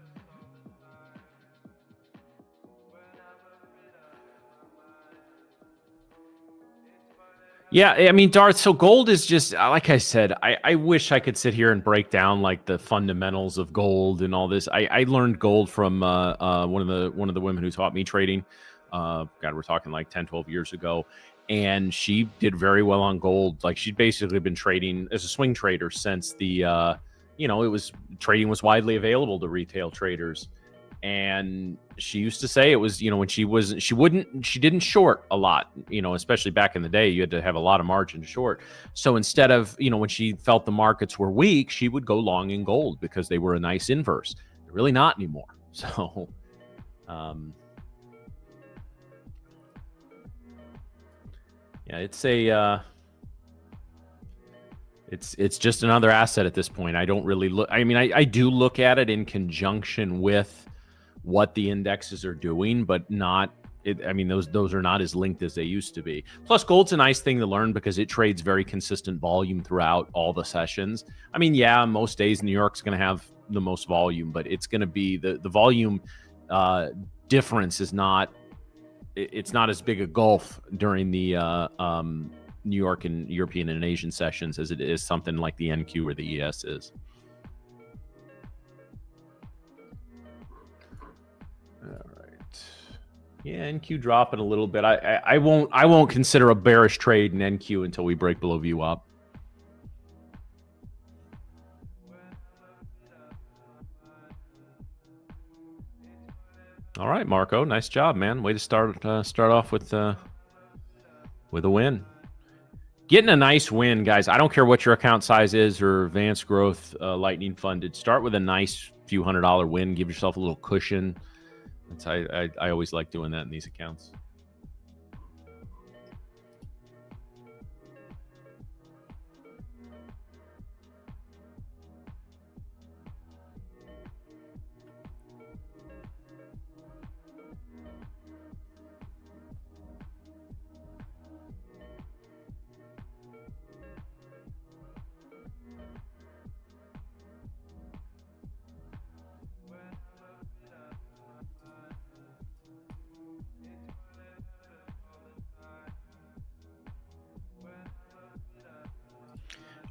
Yeah, I mean, Darth, so gold is just, like I said, I wish I could sit here and break down like the fundamentals of gold and all this. I learned gold from one of the women who taught me trading. God, we're talking like 10, 12 years ago. And she did very well on gold. Like she'd basically been trading as a swing trader since trading was widely available to retail traders. And she used to say it was, when she didn't short a lot, especially back in the day, you had to have a lot of margin to short. So instead of, when she felt the markets were weak, she would go long in gold because they were a nice inverse. They're really not anymore. So, yeah, it's just another asset at this point. I don't really look, I do look at it in conjunction with what the indexes are doing, but not those are not as linked as they used to be. Plus, gold's a nice thing to learn because it trades very consistent volume throughout all the sessions. Most days New York's going to have the most volume, but it's going to be the volume difference is not, it's not as big a gulf during the New York and European and Asian sessions as it is something like the NQ or the ES is. All right. Yeah, NQ dropping a little bit. I won't consider a bearish trade in NQ until we break below view up. All right, Marco, nice job, man. Way to start off with a win. Getting a nice win, guys. I don't care what your account size is or advanced growth, lightning funded. Start with a nice few $100 win. Give yourself a little cushion. I always like doing that in these accounts.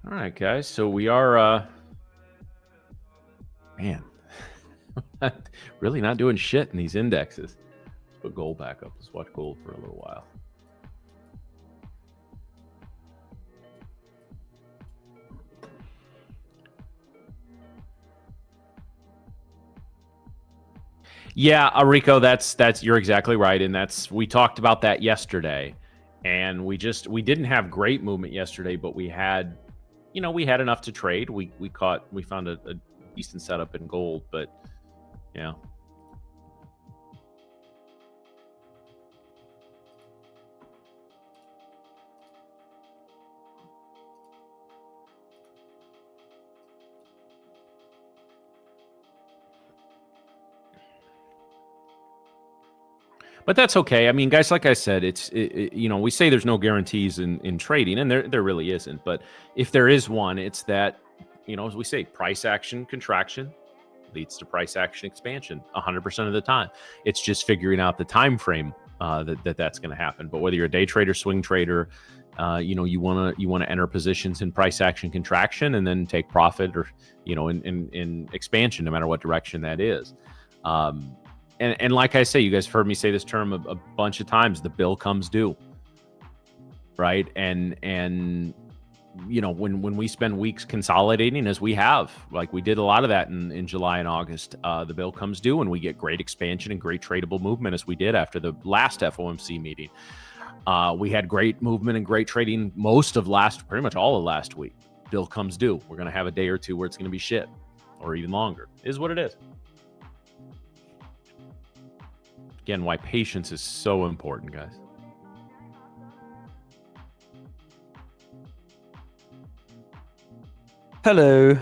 All right, guys. So we are, man, Really not doing shit in these indexes. Let's put gold back up. Let's watch gold for a little while. Yeah, Rico, that's you're exactly right, and we talked about that yesterday, and we didn't have great movement yesterday, but we had enough to trade. We found a decent setup in gold, but yeah. But that's okay. I mean, guys, like I said, we say there's no guarantees in trading, and there really isn't. But if there is one, it's that, as we say, price action contraction leads to price action expansion 100% of the time. It's just figuring out the time frame that's going to happen. But whether you're a day trader, swing trader, you want to enter positions in price action contraction and then take profit, or in expansion, no matter what direction that is. And like I say, you guys have heard me say this term a bunch of times: the bill comes due, right? And when we spend weeks consolidating, as we have, like we did a lot of that in July and August, the bill comes due, and we get great expansion and great tradable movement, as we did after the last FOMC meeting. We had great movement and great trading pretty much all of last week. Bill comes due. We're going to have a day or two where it's going to be shit, or even longer. It is what it is. Again, why patience is so important, guys. Hello.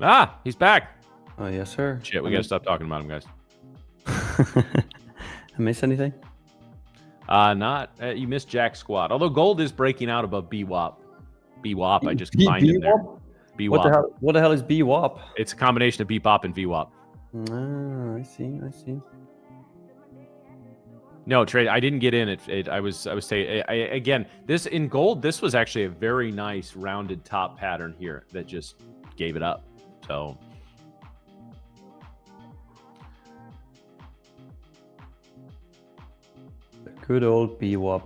Ah, he's back. Oh, yes, sir. Shit, we got to stop talking about him, guys. I miss anything? You missed Jack Squat. Although gold is breaking out above BWAP. BWAP, I just combined him there. BWAP. What the hell is BWAP? It's a combination of BPOP and VWAP. Ah, I see. No, trade. I didn't get in it. I was saying again. This in gold. This was actually a very nice rounded top pattern here that just gave it up. So good old BWAP.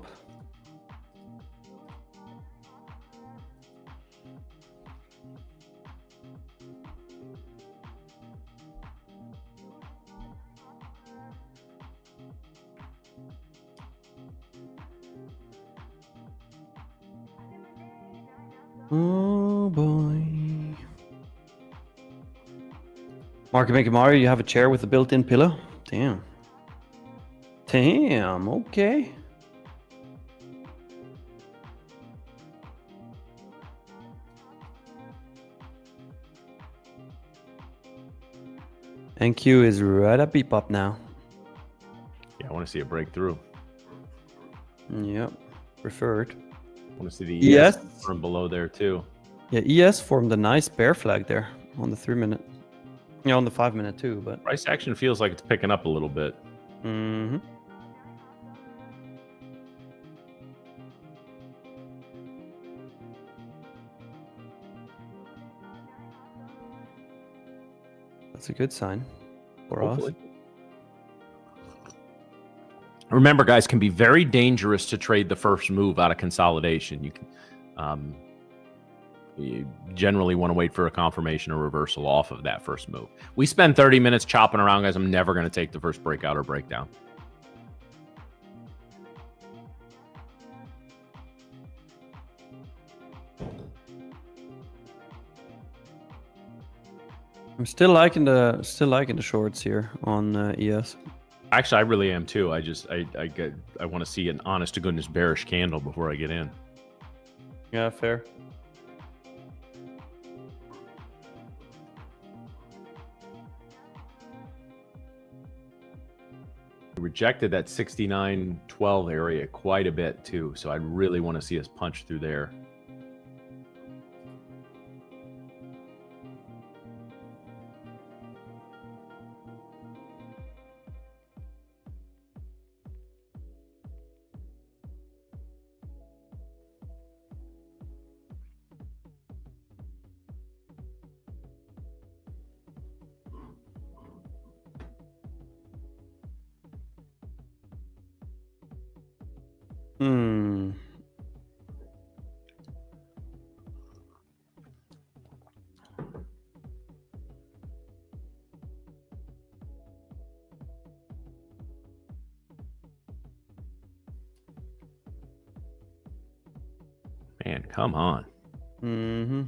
Oh boy. Market Maker Mario, you have a chair with a built-in pillow? Damn, okay. NQ is right at BPOP now. yeah, I want to see it break through. Yep, preferred. I want to see the ES from below there too. Yeah, ES formed a nice bear flag there on the 3 minute. Yeah, on the 5 minute too, but Price action feels like it's picking up a little bit. Mm-hmm. That's a good sign for Hopefully. us. Remember, guys, can be very dangerous to trade the first move out of consolidation. You generally want to wait for a confirmation or reversal off of that first move. We spend 30 minutes chopping around, guys. I'm never going to take the first breakout or breakdown. I'm still liking the shorts here on ES. Actually, I really am too. I want to see an honest to goodness bearish candle before I get in. Yeah, fair. We rejected that 69.12 area quite a bit too, so I really want to see us punch through there. Hmm. Man, come on. Mm-hmm.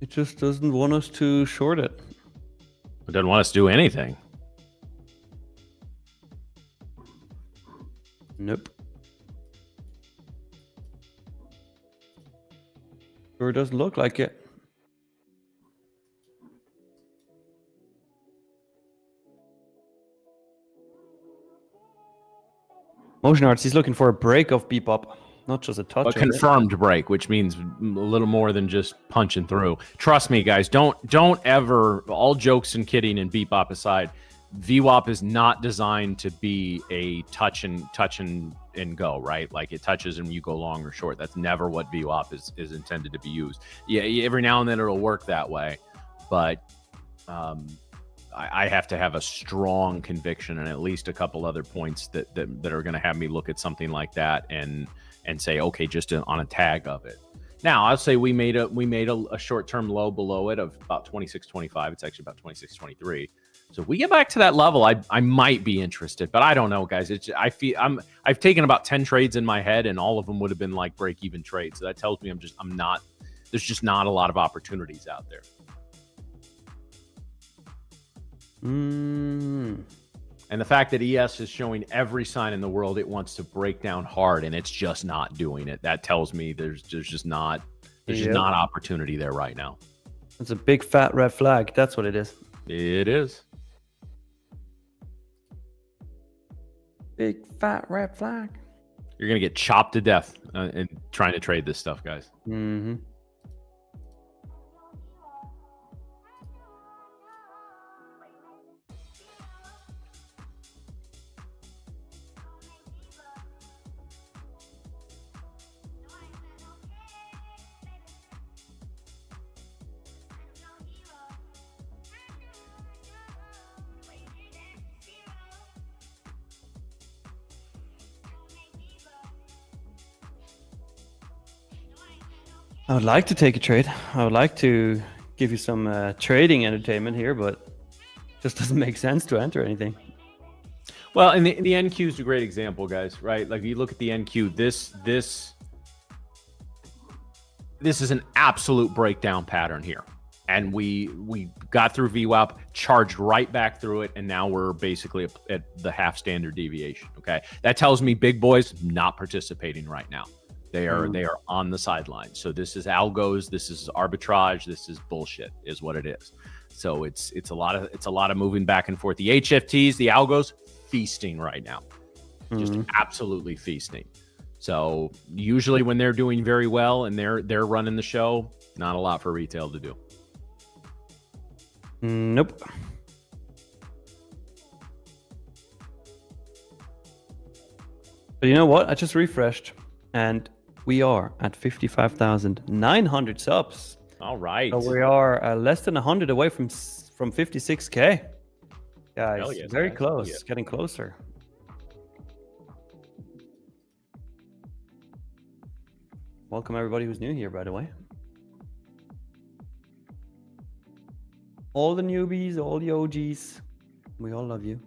It just doesn't want us to short it. It doesn't want us to do anything. Nope. Sure doesn't look like it. Motion Arts, he's looking for a break of Bebop, not just a touch A of it. confirmed break, which means a little more than just punching through. Trust me, guys. Don't ever. All jokes and kidding and Bebop aside, VWAP is not designed to be a touch and go, right? Like it touches and you go long or short. That's never what VWAP is intended to be used. Yeah, every now and then it'll work that way, but I have to have a strong conviction and at least a couple other points that are going to have me look at something like that and say, okay, just on a tag of it. Now, I'll say we made a short-term low below it of about 26.25. It's actually about 26.23. So if we get back to that level, I might be interested, but I don't know, guys. I've taken about 10 trades in my head, and all of them would have been like break-even trades. So that tells me there's just not a lot of opportunities out there. And the fact that ES is showing every sign in the world it wants to break down hard and it's just not doing it, that tells me there's just not opportunity there right now. It's a big fat red flag. That's what it is. It is. Big fat red flag. You're gonna get chopped to death in trying to trade this stuff, guys. Mm-hmm. I would like to take a trade. I would like to give you some trading entertainment here, but it just doesn't make sense to enter anything. Well, and the NQ is a great example, guys, right? Like you look at the NQ, this is an absolute breakdown pattern here. And we got through VWAP, charged right back through it, and now we're basically at the half standard deviation, okay? That tells me big boys not participating right now. They are on the sidelines. So this is algos, this is arbitrage, this is bullshit, is what it is. So it's a lot of moving back and forth. The HFTs, the algos, feasting right now, just absolutely feasting. So usually when they're doing very well and they're running the show, not a lot for retail to do. Nope. But you know what? I just refreshed, and we are at 55,900 subs. All right. So we are less than 100 away from 56K. Guys, yes, very guys. close. Yes. Getting closer. Welcome everybody who's new here, by the way. All the newbies, all the OGs, we all love you.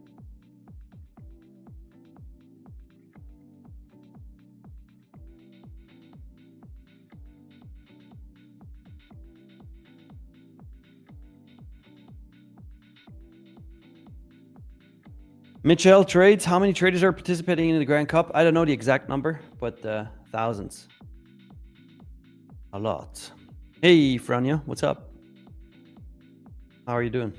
Mitchell trades. How many traders are participating in the Grand Cup? I don't know the exact number, but thousands. A lot. Hey, Franja, what's up? How are you doing?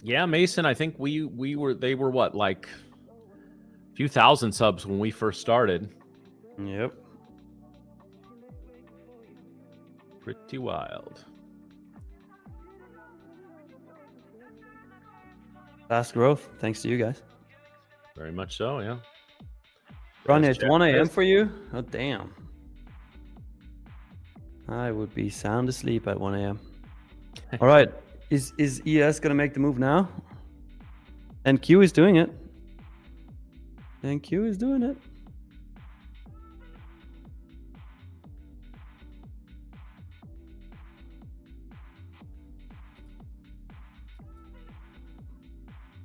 Yeah, Mason, I think they were what, like a few thousand subs when we first started. Yep. Pretty wild. Fast growth, thanks to you guys. Very much so, yeah. Ronnie, Let's it's check 1 a.m. this. for you? Oh, damn. I would be sound asleep at 1 a.m. All right. Is ES going to make the move now? And Q is doing it. And Q is doing it.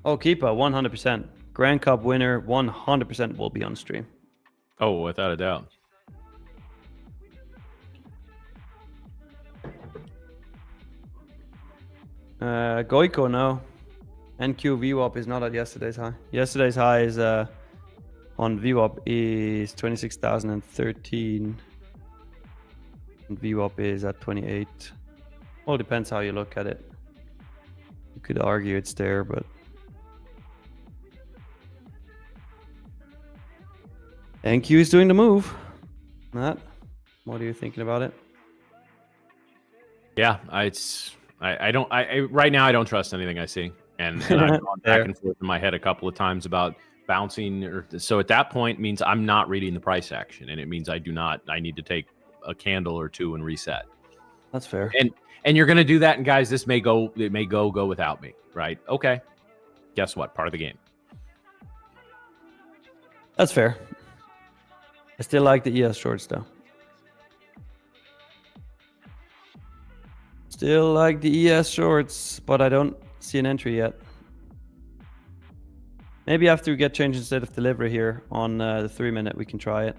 Oh, Keepa, 100%. Grand Cup winner, 100% will be on stream. Oh, without a doubt. Goiko, no. NQ VWAP is not at yesterday's high. Yesterday's high is on VWAP is 26,013. And VWAP is at 28. Well, depends how you look at it. You could argue it's there, but NQ is doing the move. Matt, what are you thinking about it? Yeah, right now I don't trust anything I see, and I've gone back and forth in my head a couple of times about bouncing. So at that point means I'm not reading the price action, and it means I need to take a candle or two and reset. That's fair. And you're going to do that, and guys, it may go without me, right? Okay, guess what? Part of the game. That's fair. I still like the ES shorts though. Still like the ES shorts, but I don't see an entry yet. Maybe after we get change in state of delivery here on the 3 minute, we can try it.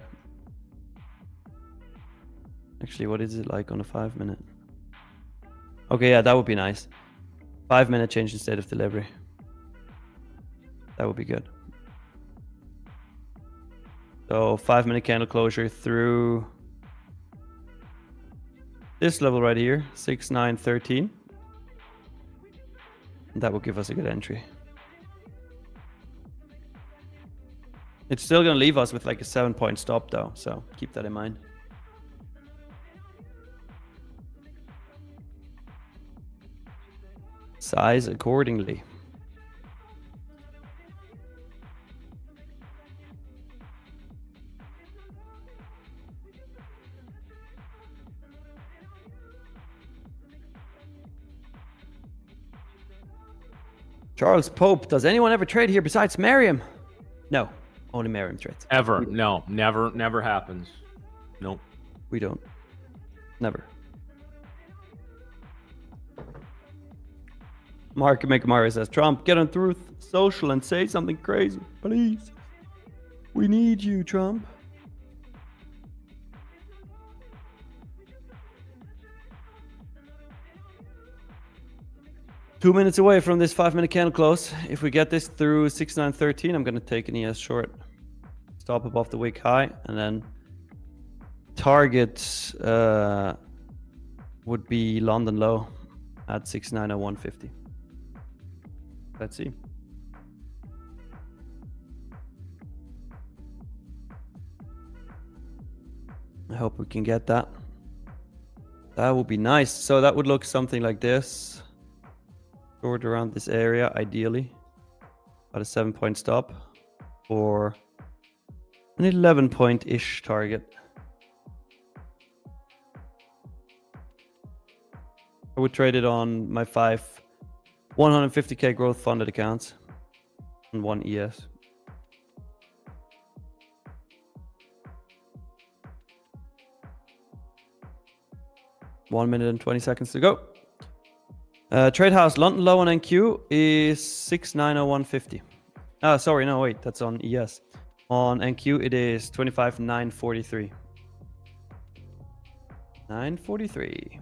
Actually, what is it like on the 5 minute? Okay, yeah, that would be nice. 5 minute change in state of delivery. That would be good. So 5 minute candle closure through this level right here, 6,913. That will give us a good entry. It's still going to leave us with like a 7-point stop though, so keep that in mind. Size accordingly. Charles Pope, does anyone ever trade here besides Merriam? No, only Merriam trades. Ever. No, never happens. Nope. We don't. Never. Mark McMurray says, Trump, get on Truth Social and say something crazy, please. We need you, Trump. Two minutes away from this 5 minute candle close. If we get this through 6,913, I'm going to take an ES short. Stop above the week high, and then target would be London low at 6,901.50. Let's see. I hope we can get that. That would be nice. So that would look something like this. Short around this area, ideally. About a 7-point stop. Or an 11-point-ish target. I would trade it on my 5 150k growth funded accounts and 1 ES. One minute and 20 seconds to go. Trade house London low on NQ is 6,901.50. Sorry, no, wait, that's on ES. On NQ, it is 25,943. 943.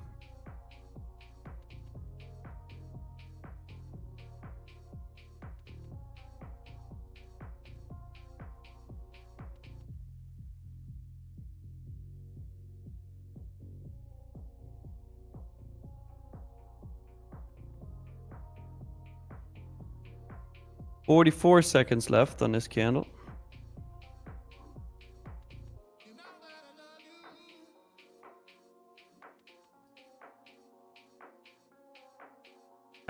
$44 seconds left on this candle.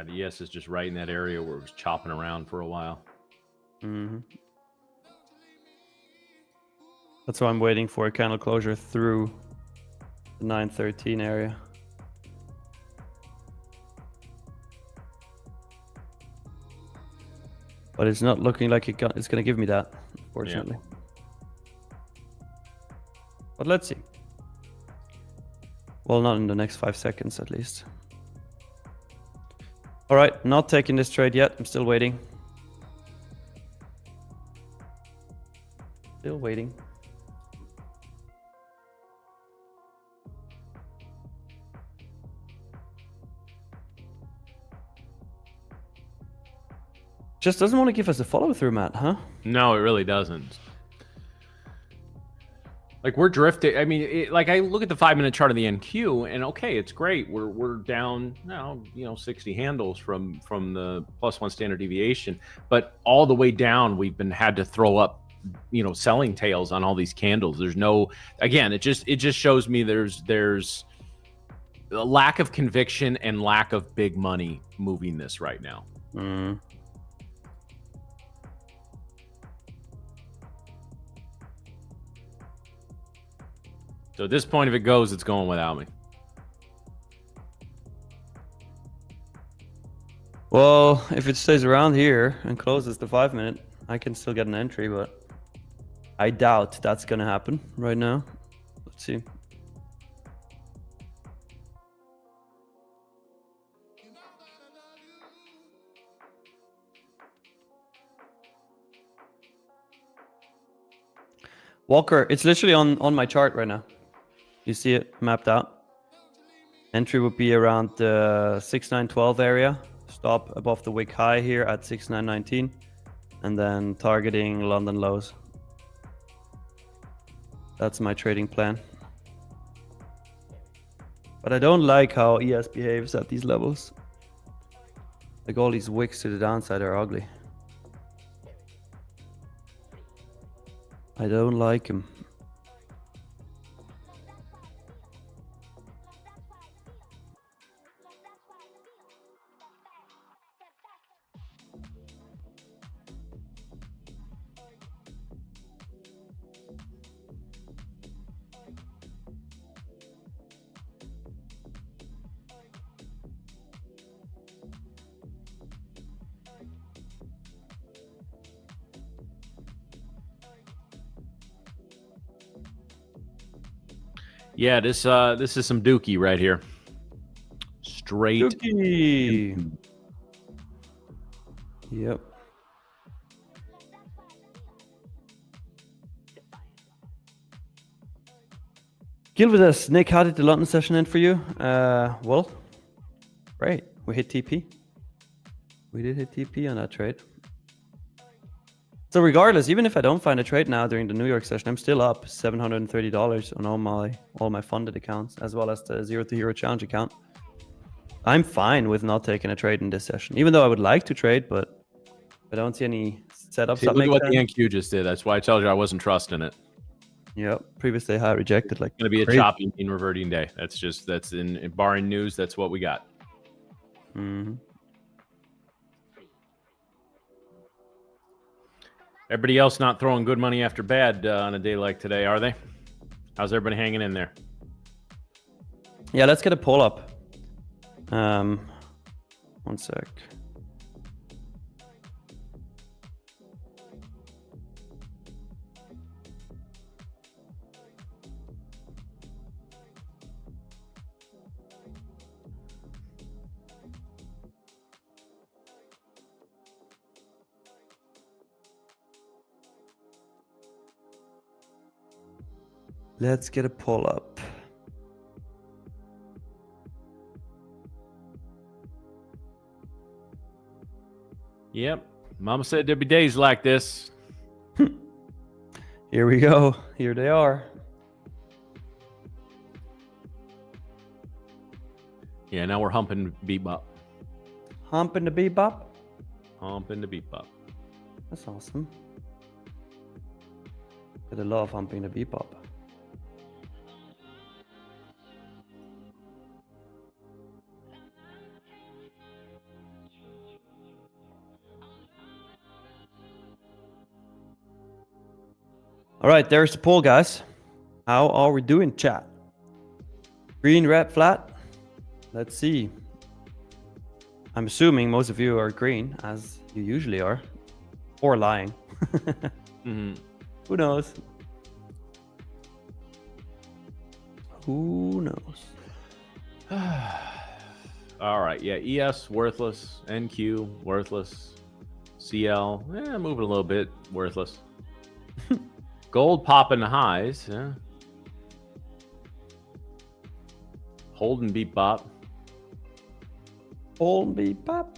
The ES is just right in that area where it was chopping around for a while. That's why I'm waiting for a candle closure through the 913 area. But it's not looking like it's going to give me that, unfortunately. Yeah. But let's see. Well, not in the next 5 seconds, at least. All right, not taking this trade yet. I'm still waiting. Still waiting. Just doesn't want to give us a follow-through, Matt, huh? No, it really doesn't. Like, we're drifting. I mean, like, I look at the 5-minute chart of the NQ, and okay, it's great. We're down now, 60 handles from the +1 standard deviation, but all the way down, we've had to throw up, selling tails on all these candles. There's no, again, it just shows me there's a lack of conviction and lack of big money moving this right now. So at this point, if it goes, it's going without me. Well, if it stays around here and closes the 5-minute, I can still get an entry, but I doubt that's going to happen right now. Let's see. Walker, it's literally on my chart right now. You see it mapped out. Entry would be around the 6912 area. Stop above the wick high here at 6919. And then targeting London lows. That's my trading plan. But I don't like how ES behaves at these levels. Like, all these wicks to the downside are ugly. I don't like him. Yeah, this is some dookie right here. Straight dookie. Yep. Deal with us, Nick. How did the London session end for you? Well, great. We hit TP. We did hit TP on that trade. So regardless, even if I don't find a trade now during the New York session, I'm still up $730 on all my funded accounts, as well as the 0 to Hero challenge account. I'm fine with not taking a trade in this session, even though I would like to trade, but I don't see any setups. See, look at what the NQ just did. That's why I told you I wasn't trusting it. Yep. Previously I had rejected like it's gonna be a choppy mean reverting day. That's in barring news, that's what we got. Mm-hmm. Everybody else not throwing good money after bad on a day like today, are they? How's everybody hanging in there? Yeah, let's get a poll up. 1 sec. Let's get a poll up. Yep. Mama said there'd be days like this. Here we go. Here they are. Yeah, now we're humping bebop. Humping the bebop? Humping the bebop. That's awesome. I love humping the bebop. All right, there's the poll, guys. How are we doing, chat? Green, red, flat? Let's see. I'm assuming most of you are green, as you usually are, or lying. Mm-hmm. Who knows? Who knows? All right. Yeah. ES worthless. NQ worthless. CL moving a little bit worthless. Gold popping the highs. Yeah. Hold and beat bop. Hold beat pop.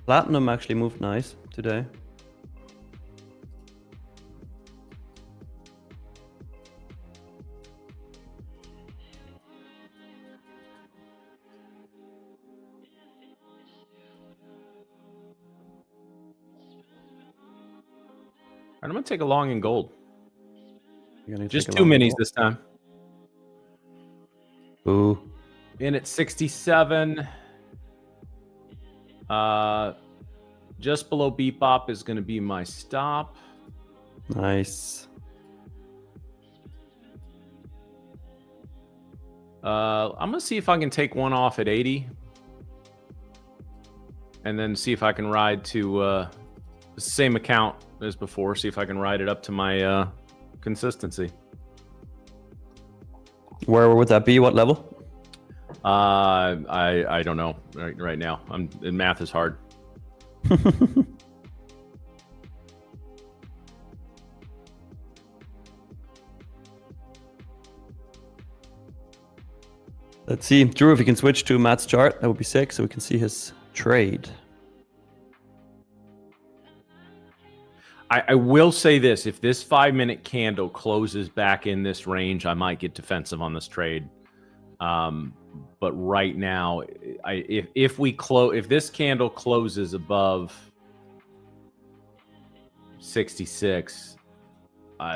Platinum actually moved nice today. I'm gonna take a long in gold. Just 2 long minis this time. Ooh. In at 67. Just below beat bop is gonna be my stop. Nice. I'm gonna see if I can take one off at 80, and then see if I can ride to the same account as before. See if I can ride it up to my consistency. Where would that be? What level? I don't know right now. Math is hard. Let's see. Drew, if you can switch to Matt's chart, that would be sick, so we can see his trade. I will say this. If this 5-minute candle closes back in this range, I might get defensive on this trade. But right now, if this candle closes above 66,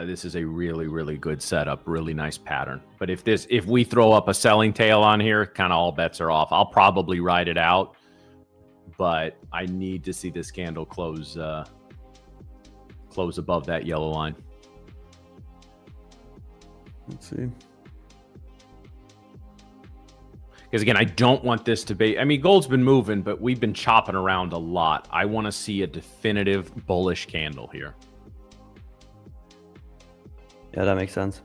this is a really, really good setup, really nice pattern. But if we throw up a selling tail on here, kind of all bets are off. I'll probably ride it out, but I need to see this candle close above that yellow line. Let's see. Because again, I don't want this to be. I mean, gold's been moving, but we've been chopping around a lot. I want to see a definitive bullish candle here. Yeah, that makes sense.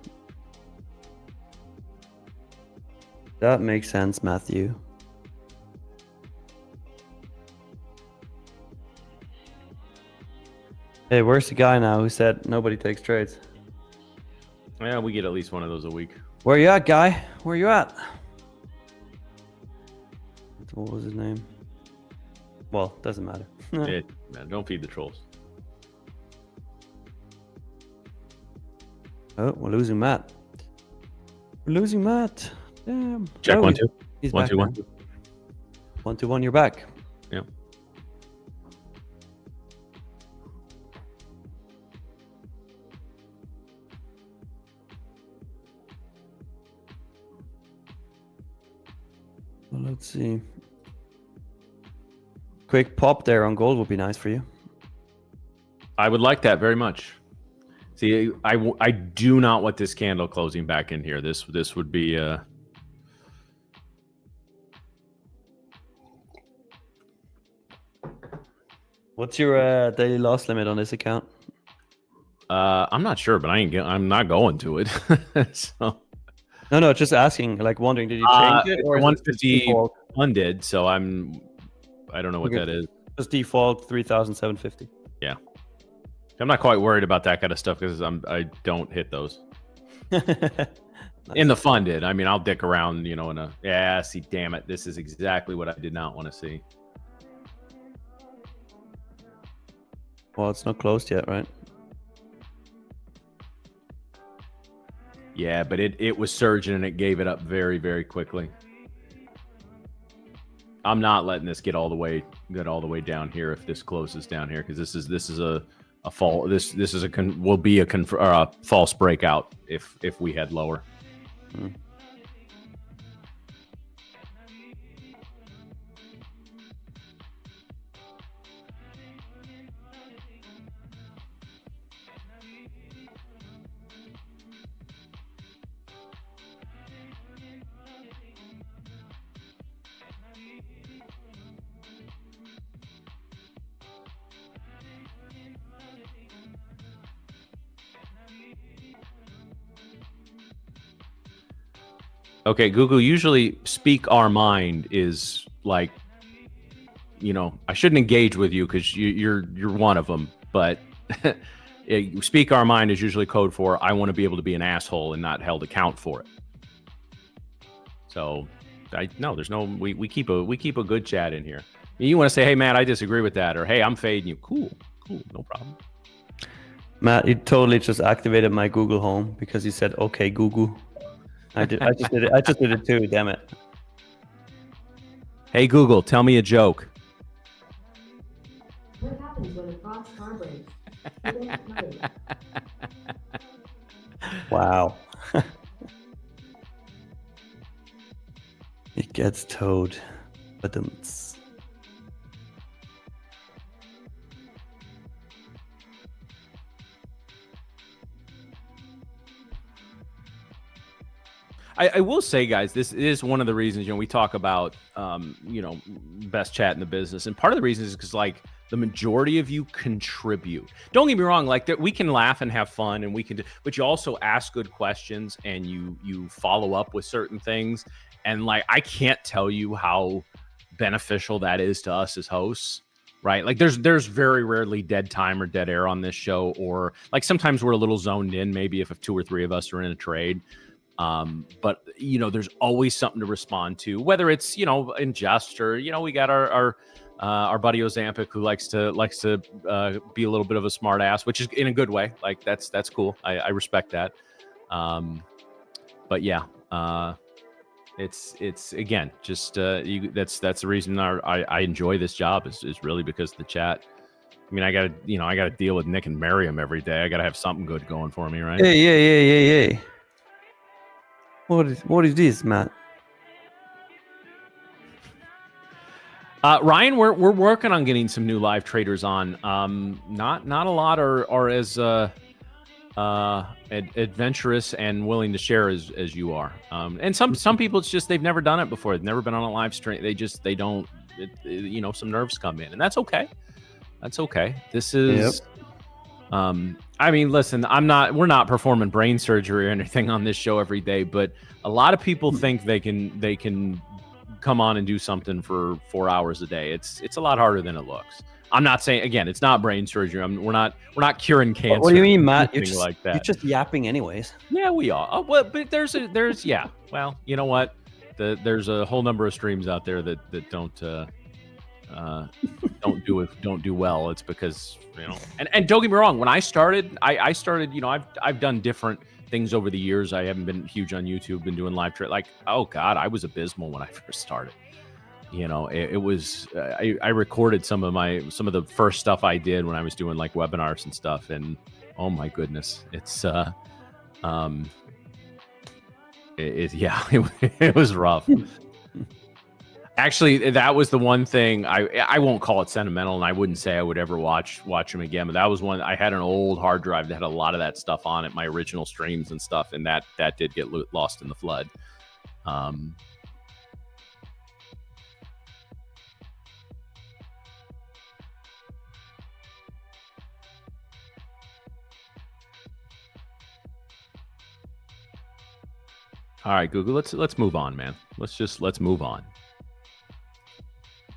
That makes sense, Matthew. Hey, where's the guy now who said nobody takes trades? Yeah, we get at least one of those a week. Where you at, guy? Where you at? What was his name? Well, doesn't matter. Man, don't feed the trolls. Oh, we're losing Matt. We're losing Matt. Damn. Check Oh, 1 2. He's 1 back 2 now. 1 2. 1 2 1. You're back. Yeah. Well, let's see. Quick pop there on gold would be nice for you. I would like that very much. See, I do not want this candle closing back in here. This would be What's your daily loss limit on this account? I'm not sure, but I'm not going to it. So No, just asking, like wondering, did you change it or is it 150 default? funded? So I don't know what Okay. that is. Just default 3,750. Yeah, I'm not quite worried about that kind of stuff because I don't hit those in the funded. I mean, I'll dick around, see, damn it, this is exactly what I did not want to see. Well, it's not closed yet, right? Yeah, but it was surging and it gave it up very, very quickly. I'm not letting this get all the way down here if this closes down here, because this is a fall. This is will be a false breakout if we head lower. Hmm. Okay, Google, usually speak our mind is like, you know, I shouldn't engage with you because you're one of them, but speak our mind is usually code for I want to be able to be an asshole and not held account for it. So there's no, we keep a good chat in here. You want to say, hey man, I disagree with that, or hey, I'm fading you. Cool, no problem. Matt, you totally just activated my Google Home because you said, okay, Google. I just did it. I just did it too. Damn it. Hey Google, tell me a joke. What happens when a frog's car breaks? Wow. It gets towed. But I will say, guys, this is one of the reasons, you know, we talk about, you know, best chat in the business. And part of the reason is because, like, the majority of you contribute. Don't get me wrong, like, we can laugh and have fun and we can, but you also ask good questions and you follow up with certain things. And, like, I can't tell you how beneficial that is to us as hosts. Right. Like there's very rarely dead time or dead air on this show, or like sometimes we're a little zoned in, maybe if 2 or 3 of us are in a trade. But you know, there's always something to respond to, whether it's, you know, in jest or, you know, we got our buddy Ozampic who likes to be a little bit of a smart ass, which is in a good way. Like that's cool. I respect that. But yeah, it's again, just that's the reason I enjoy this job is really because of the chat. I mean, I gotta deal with Nick and Miriam every day. I gotta have something good going for me, right? Hey. What is this, Matt? Ryan, we're working on getting some new live traders on. Not a lot are as adventurous and willing to share as you are. And some people, it's just they've never done it before. They've never been on a live stream. They don't. You know, some nerves come in, and that's okay. That's okay. This is. Yep. I mean, listen, we're not performing brain surgery or anything on this show every day, but a lot of people think they can come on and do something for 4 hours a day. It's a lot harder than it looks. I'm not saying, again, it's not brain surgery. We're not curing cancer. What do you mean, Matt? You're just yapping anyways. Yeah, we are. Oh, well, but there's yeah. Well, you know what? There's a whole number of streams out there that don't do well. It's because, you know, and don't get me wrong, when I started, you know, I've done different things over the years. I haven't been huge on YouTube, been doing live trade. Like, oh God, I was abysmal when I first started. You know, it was, I recorded some of the first stuff I did when I was doing like webinars and stuff. And oh my goodness, it's, it was rough. Actually, that was the one thing I won't call it sentimental, and I wouldn't say I would ever watch them again. But that was one. I had an old hard drive that had a lot of that stuff on it, my original streams and stuff, and that did get lost in the flood. All right, Google, let's move on, man. Let's move on.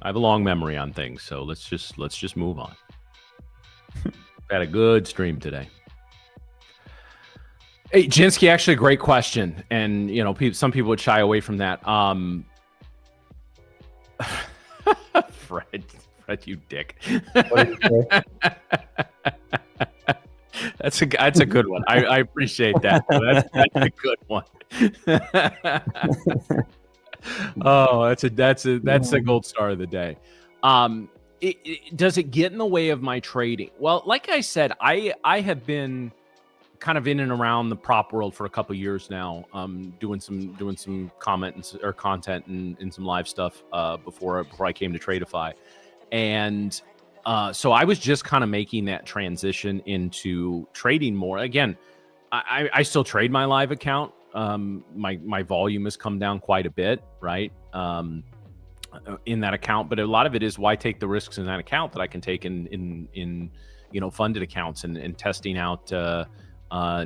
I have a long memory on things, so let's just move on. Had a good stream today. Hey, Jinsky, actually a great question, and you know, some people would shy away from that. Fred, you dick. That's a good one. I appreciate that. That's a good one. Oh, that's a gold star of the day. Does it get in the way of my trading? Well, like I said, I have been kind of in and around the prop world for a couple of years now, doing some content and some live stuff before I came to Tradeify, and so I was just kind of making that transition into trading more. Again, I still trade my live account. My volume has come down quite a bit, right? in that account, but a lot of it is why take the risks in that account that I can take in funded accounts and testing out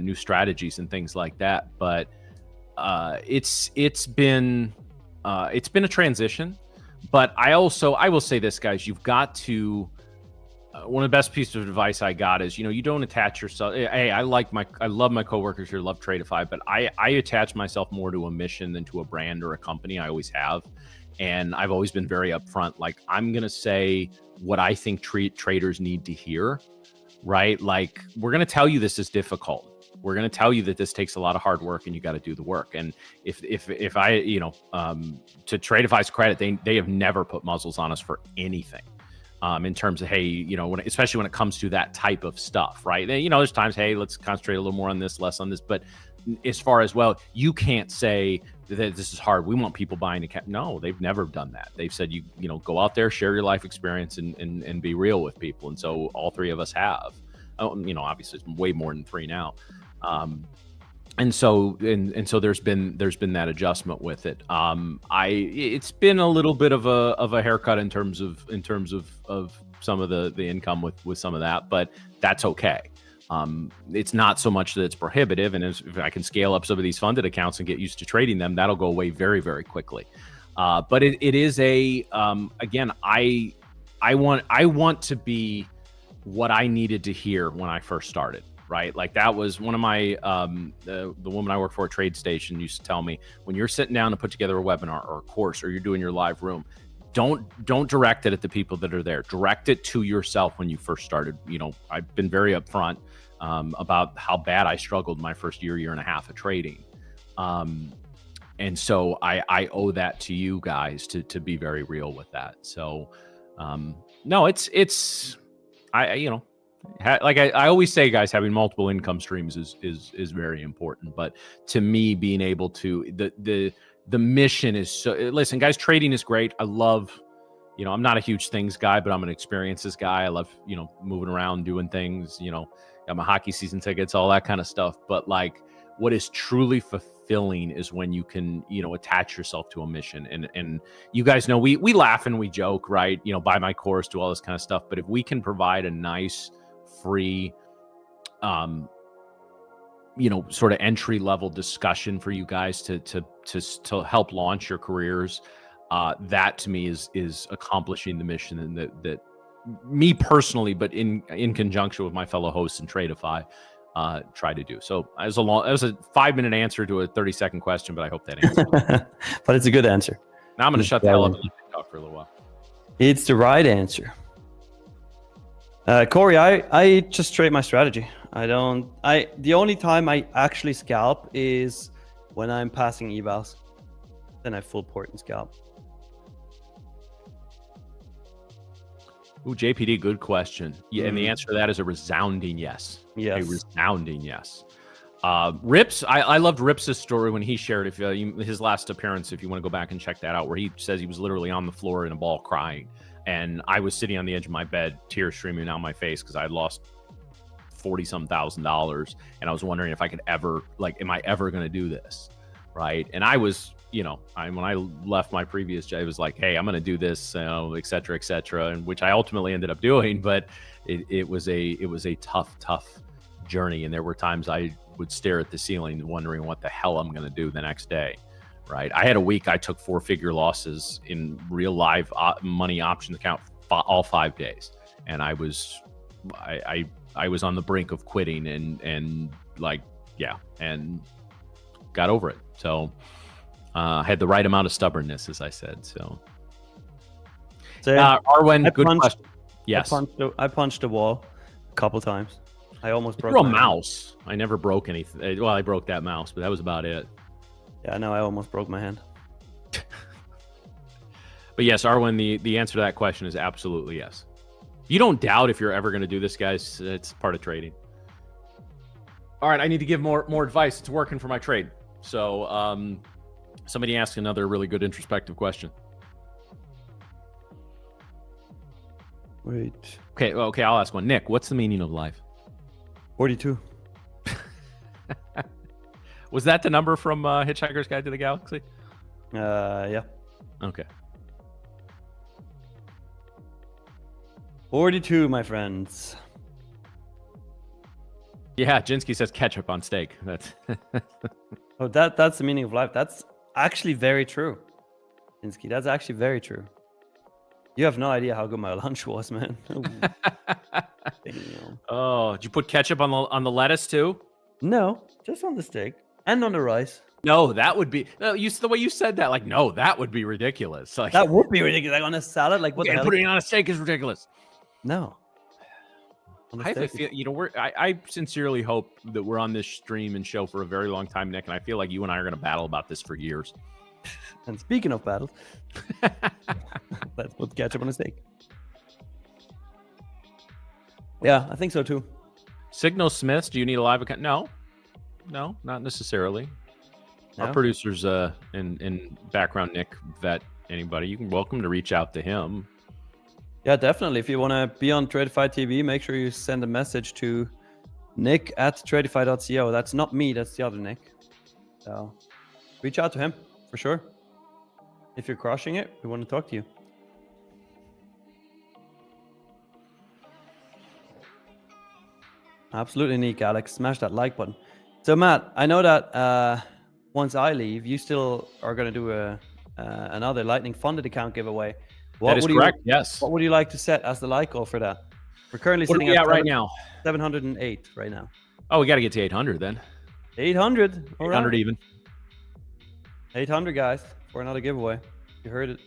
new strategies and things like that. But it's been a transition. But I will say this, guys, you've got to. One of the best pieces of advice I got is, you don't attach yourself. Hey, I love my coworkers here, love Tradeify, but I attach myself more to a mission than to a brand or a company. I always have. And I've always been very upfront. Like, I'm going to say what I think traders need to hear, right? Like, we're going to tell you this is difficult. We're going to tell you that this takes a lot of hard work and you got to do the work. And if I, to Tradeify's credit, they have never put muzzles on us for anything. In terms of, hey, especially when it comes to that type of stuff, right? There's times, hey, let's concentrate a little more on this, less on this. But as far as, well, you can't say that this is hard. We want people buying account. No, they've never done that. They've said, go out there, share your life experience and be real with people. And so all three of us have, obviously it's way more than three now. And so there's been that adjustment with it. It's been a little bit of a haircut in terms of some of the income with some of that, but that's okay. It's not so much that it's prohibitive, and if I can scale up some of these funded accounts and get used to trading them, that'll go away very, very quickly. But it is again, I want to be what I needed to hear when I first started. Right, like that was one of my the woman I work for at TradeStation used to tell me, when you're sitting down to put together a webinar or a course, or you're doing your live room, don't direct it at the people that are there. Direct it to yourself when you first started. I've been very upfront about how bad I struggled my first year and a half of trading, and so I owe that to you guys to be very real with that. So no, it's like I always say, guys, having multiple income streams is very important. But to me, being able to the mission is so. Listen, guys, trading is great. I love, I'm not a huge things guy, but I'm an experiences guy. I love, moving around, doing things. Got my hockey season tickets, all that kind of stuff. But like, what is truly fulfilling is when you can, attach yourself to a mission. And you guys know we laugh and we joke, right? Buy my course, do all this kind of stuff. But if we can provide a nice, free, sort of entry level discussion for you guys to help launch your careers, that to me is accomplishing the mission, and that me personally, but in conjunction with my fellow hosts in Tradeify, try to do. So it was a 5-minute answer to a 30-second question, but I hope that answers. But it's a good answer. Now I'm going to shut the hell up and talk for a little while. It's the right answer. Corey, I just trade my strategy. The only time I actually scalp is when I'm passing evals. Then I full port and scalp. Ooh, JPD, good question. Yeah, and the answer to that is a resounding yes. Yes. A resounding yes. Rips, I loved Rips' story when he shared his last appearance, if you want to go back and check that out, where he says he was literally on the floor in a ball crying. And I was sitting on the edge of my bed, tears streaming down my face because I had lost $40-some thousand, and I was wondering if I could ever, am I ever going to do this, right? And I was, when I left my previous job, I was like, hey, I'm going to do this, et cetera, and which I ultimately ended up doing. But it was a tough journey, and there were times I would stare at the ceiling, wondering what the hell I'm going to do the next day. Right. I had a week I took 4-figure losses in real live money option account all 5 days. And I was on the brink of quitting and got over it. So I had the right amount of stubbornness, as I said. So Arwen, good question. Yes. I punched a wall a couple times. I almost broke a mouse. I never broke anything. Well, I broke that mouse, but that was about it. Yeah, no, I almost broke my hand. But yes, Arwen, the answer to that question is absolutely yes. You don't doubt if you're ever going to do this, guys. It's part of trading. All right, I need to give more advice. It's working for my trade. So somebody asked another really good introspective question. Wait. Okay, I'll ask one. Nick, what's the meaning of life? 42. Was that the number from Hitchhiker's Guide to the Galaxy? Yeah. Okay. 42, my friends. Yeah, Jinsky says ketchup on steak. That's Oh, that's the meaning of life. That's actually very true. Insky, that's actually very true. You have no idea how good my lunch was, man. Ooh. Damn. Oh, did you put ketchup on the lettuce too? No, just on the steak and on the rice. No, that would be no. The way you said that, like, no, that would be ridiculous. Like, That would be ridiculous. Like on a salad, like what the hell? putting it on a steak is ridiculous. No. On a I have a steak. feel, I sincerely hope that we're on this stream and show for a very long time, Nick, and I feel like you and I are going to battle about this for years. And speaking of battles, let's put ketchup on a steak. Yeah, I think so too. Signal Smiths, do you need a live account? No, not necessarily. No? Our producers in background, Nick, vet anybody, you can welcome to reach out to him. Yeah, definitely. If you want to be on Tradeify TV, make sure you send a message to nick@tradeify.co. That's not me, that's the other Nick. So reach out to him for sure. If you're crushing it, we want to talk to you. Absolutely, Nick, Alex. Smash that like button. So, Matt, I know that once I leave, you still are going to do another Lightning funded account giveaway. That is correct, yes. What would you like to set as the like goal for that? We're currently What are sitting we at at right now? 708 right now. Oh, we got to get to 800 then. 800. All 800 right. even. 800, guys, for another giveaway. You heard it.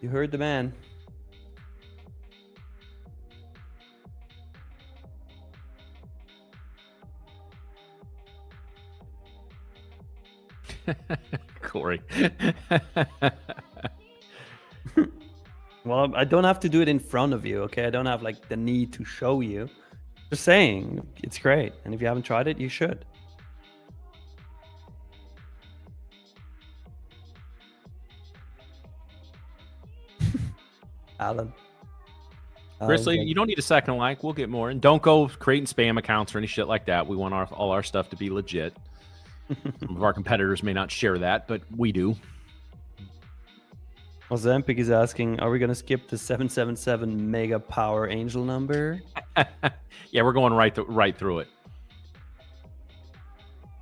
You heard the man. Corey. Well, I don't have to do it in front of you, okay? I don't have like the need to show you. Just saying, it's great. And if you haven't tried it, you should. Alan. Grizzly, you don't need a second like. We'll get more. And don't go creating spam accounts or any shit like that. We want all our stuff to be legit. Some of our competitors may not share that, but we do. Ozempic is asking, are we going to skip the 777 mega power angel number? Yeah, we're going right through it.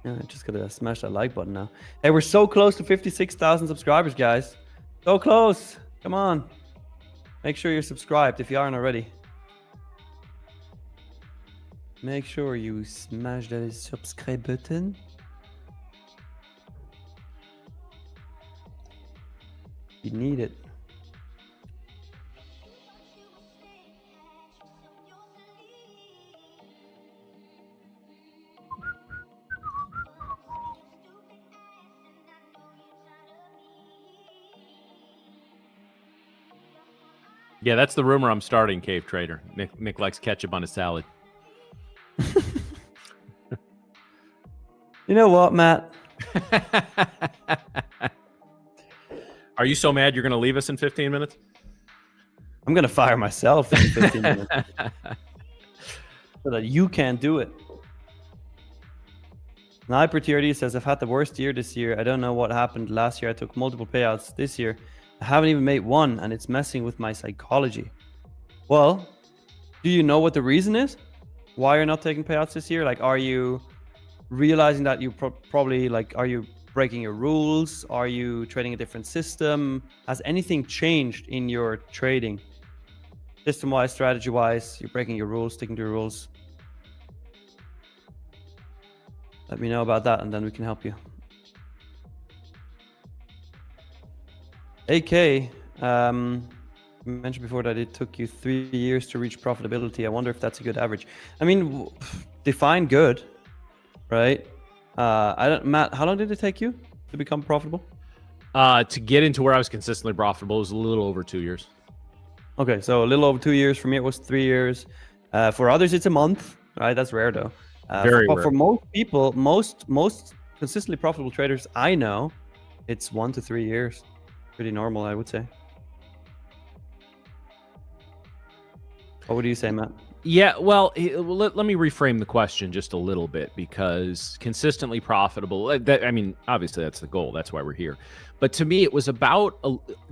Yeah, I just got to smash that like button now. Hey, we're so close to 56,000 subscribers, guys. So close. Come on. Make sure you're subscribed if you aren't already. Make sure you smash that subscribe button. You need it. Yeah, that's the rumor I'm starting, Cave Trader. Nick likes ketchup on his salad. You know what, Matt? Are you so mad you're going to leave us in 15 minutes? I'm going to fire myself in 15 minutes. So that you can't do it. Sniper TRD says, I've had the worst year this year. I don't know what happened. Last year I took multiple payouts. This year I haven't even made one, and it's messing with my psychology. Well, do you know what the reason is? Why you're not taking payouts this year? Like, are you realizing that you probably, like, are you breaking your rules? Are you trading a different system? Has anything changed in your trading? System-wise, strategy-wise, you're breaking your rules, sticking to your rules. Let me know about that, and then we can help you. AK, you mentioned before that it took you 3 years to reach profitability. I wonder if that's a good average. I mean, define good, right? Matt, how long did it take you to become profitable? To get into where I was consistently profitable, it was a little over 2 years. Okay, so a little over 2 years. For me, it was 3 years. For others, it's a month, right? That's rare, though. Very rare. For most people, most consistently profitable traders I know, it's 1 to 3 years. Pretty normal, I would say. What would you say, Matt? Yeah, well, let me reframe the question just a little bit, because consistently profitable, I mean, obviously that's the goal. That's why we're here. But to me, it was about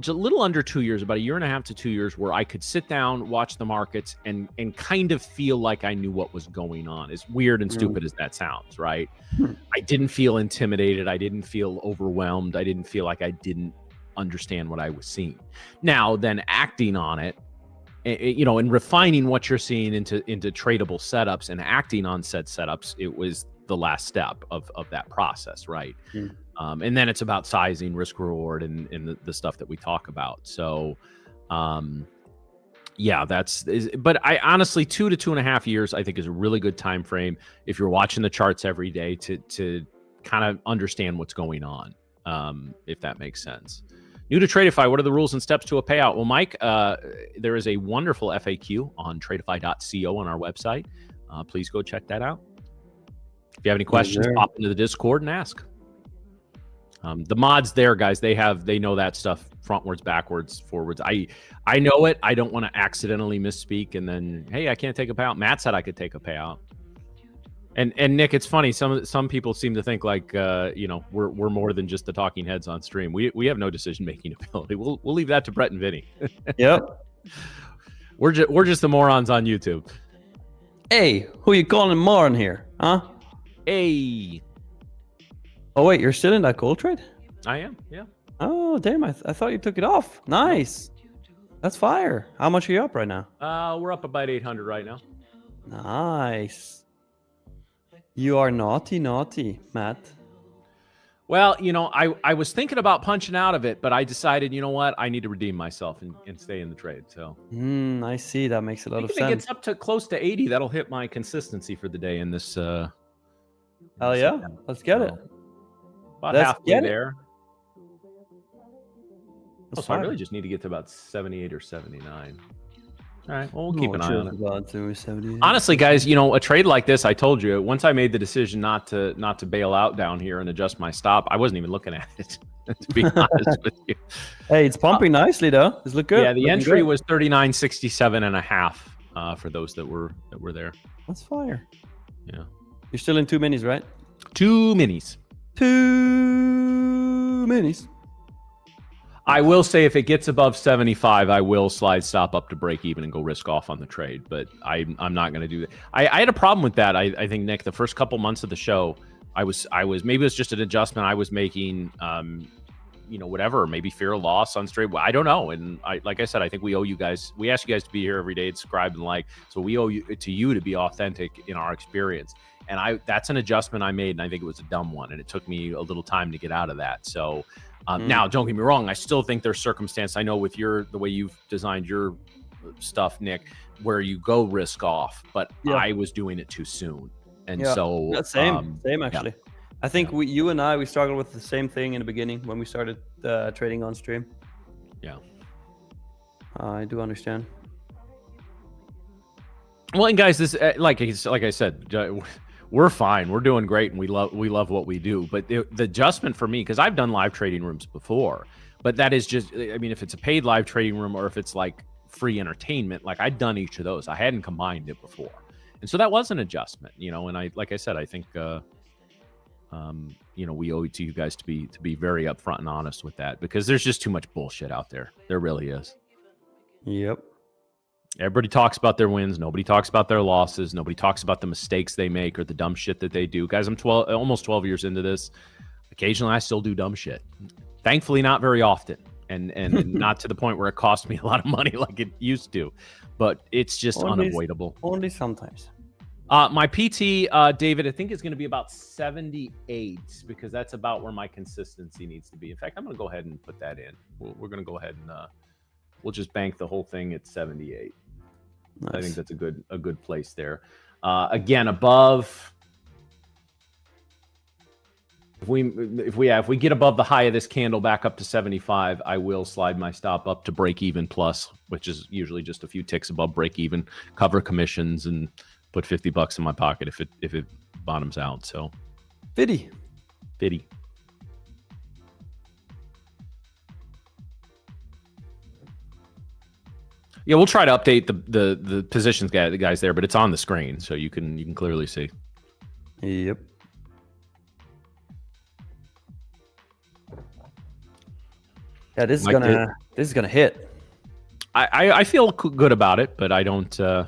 just a little under 2 years, about a year and a half to 2 years, where I could sit down, watch the markets, and kind of feel like I knew what was going on. As weird and stupid as that sounds, right? I didn't feel intimidated. I didn't feel overwhelmed. I didn't feel like I didn't understand what I was seeing. Now, then acting on it, and refining what you're seeing into tradable setups and acting on said setups, it was the last step of that process, right? And then it's about sizing, risk reward, and the stuff that we talk about. So, yeah, but I honestly, 2 to 2.5 years, I think, is a really good time frame if you're watching the charts every day to kind of understand what's going on, if that makes sense. New to Tradeify, what are the rules and steps to a payout? Well, Mike, there is a wonderful FAQ on tradeify.co on our website. Please go check that out. If you have any questions, pop into the Discord and ask. The mods there, guys, they know that stuff frontwards, backwards, forwards. I know it. I don't want to accidentally misspeak and then, hey, I can't take a payout. Matt said I could take a payout. And Nick, it's funny. Some people seem to think like we're more than just the talking heads on stream. We have no decision making ability. We'll leave that to Brett and Vinny. Yep. We're just the morons on YouTube. Hey, who you calling a moron here, huh? Hey. Oh wait, you're still in that gold trade? I am. Yeah. Oh damn! I thought you took it off. Nice. That's fire. How much are you up right now? We're up about 800 right now. Nice. You are naughty, Matt. Well, I was thinking about punching out of it, but I decided, you know what? I need to redeem myself and stay in the trade. So I see. That makes a lot of sense. If it gets up to close to 80, that'll hit my consistency for the day in this. Hell yeah. Let's get it. About halfway there. So I really just need to get to about 78 or 79. All right, well, we'll keep an eye on it. Honestly, guys, a trade like this, I told you, once I made the decision not to bail out down here and adjust my stop, I wasn't even looking at it, to be honest with you. Hey, it's pumping nicely, though. It's look good. Yeah, the entry was 39.67.5 for those that were there. That's fire. Yeah. You're still in 2 minis, right? 2 minis. 2 minis. I will say if it gets above 75, I will slide stop up to break even and go risk off on the trade. But I'm not going to do that. I had a problem with that. I think, Nick, the first couple months of the show, I was maybe it was just an adjustment I was making. Whatever, maybe fear of loss on straight. I don't know. And like I said, I think we owe you guys. We ask you guys to be here every day, subscribe and like. So we owe you to be authentic in our experience. And that's an adjustment I made, and I think it was a dumb one. And it took me a little time to get out of that. So. Now, don't get me wrong. I still think there's circumstance. I know with the way you've designed your stuff, Nick, where you go risk off, but I was doing it too soon. And so same actually. Yeah. I think you and I struggled with the same thing in the beginning when we started trading on stream. Yeah. I do understand. Well, and guys, this like I said, we're fine. We're doing great, and we love what we do. But the adjustment for me, because I've done live trading rooms before, but that is just, I mean, if it's a paid live trading room or if it's like free entertainment, like I'd done each of those. I hadn't combined it before, and so that was an adjustment, And I said, I think, we owe it to you guys to be very upfront and honest with that, because there's just too much bullshit out there. There really is. Yep. Everybody talks about their wins. Nobody talks about their losses. Nobody talks about the mistakes they make or the dumb shit that they do. Guys, I'm almost 12 years into this. Occasionally, I still do dumb shit. Thankfully, not very often, and not to the point where it costs me a lot of money like it used to. But it's just unavoidable. Only sometimes. My PT, David, I think is going to be about 78 because that's about where my consistency needs to be. In fact, I'm going to go ahead and put that in. We're going to go ahead and we'll just bank the whole thing at 78. Nice. I think that's a good place there. Again, above. If we get above the high of this candle back up to 75, I will slide my stop up to break even plus, which is usually just a few ticks above break even, cover commissions, and put $50 in my pocket if it bottoms out. So, Fitty. Yeah, we'll try to update the positions the guys there, but it's on the screen, so you can clearly see. Yep. Yeah, this is gonna hit. I feel good about it, but I don't. I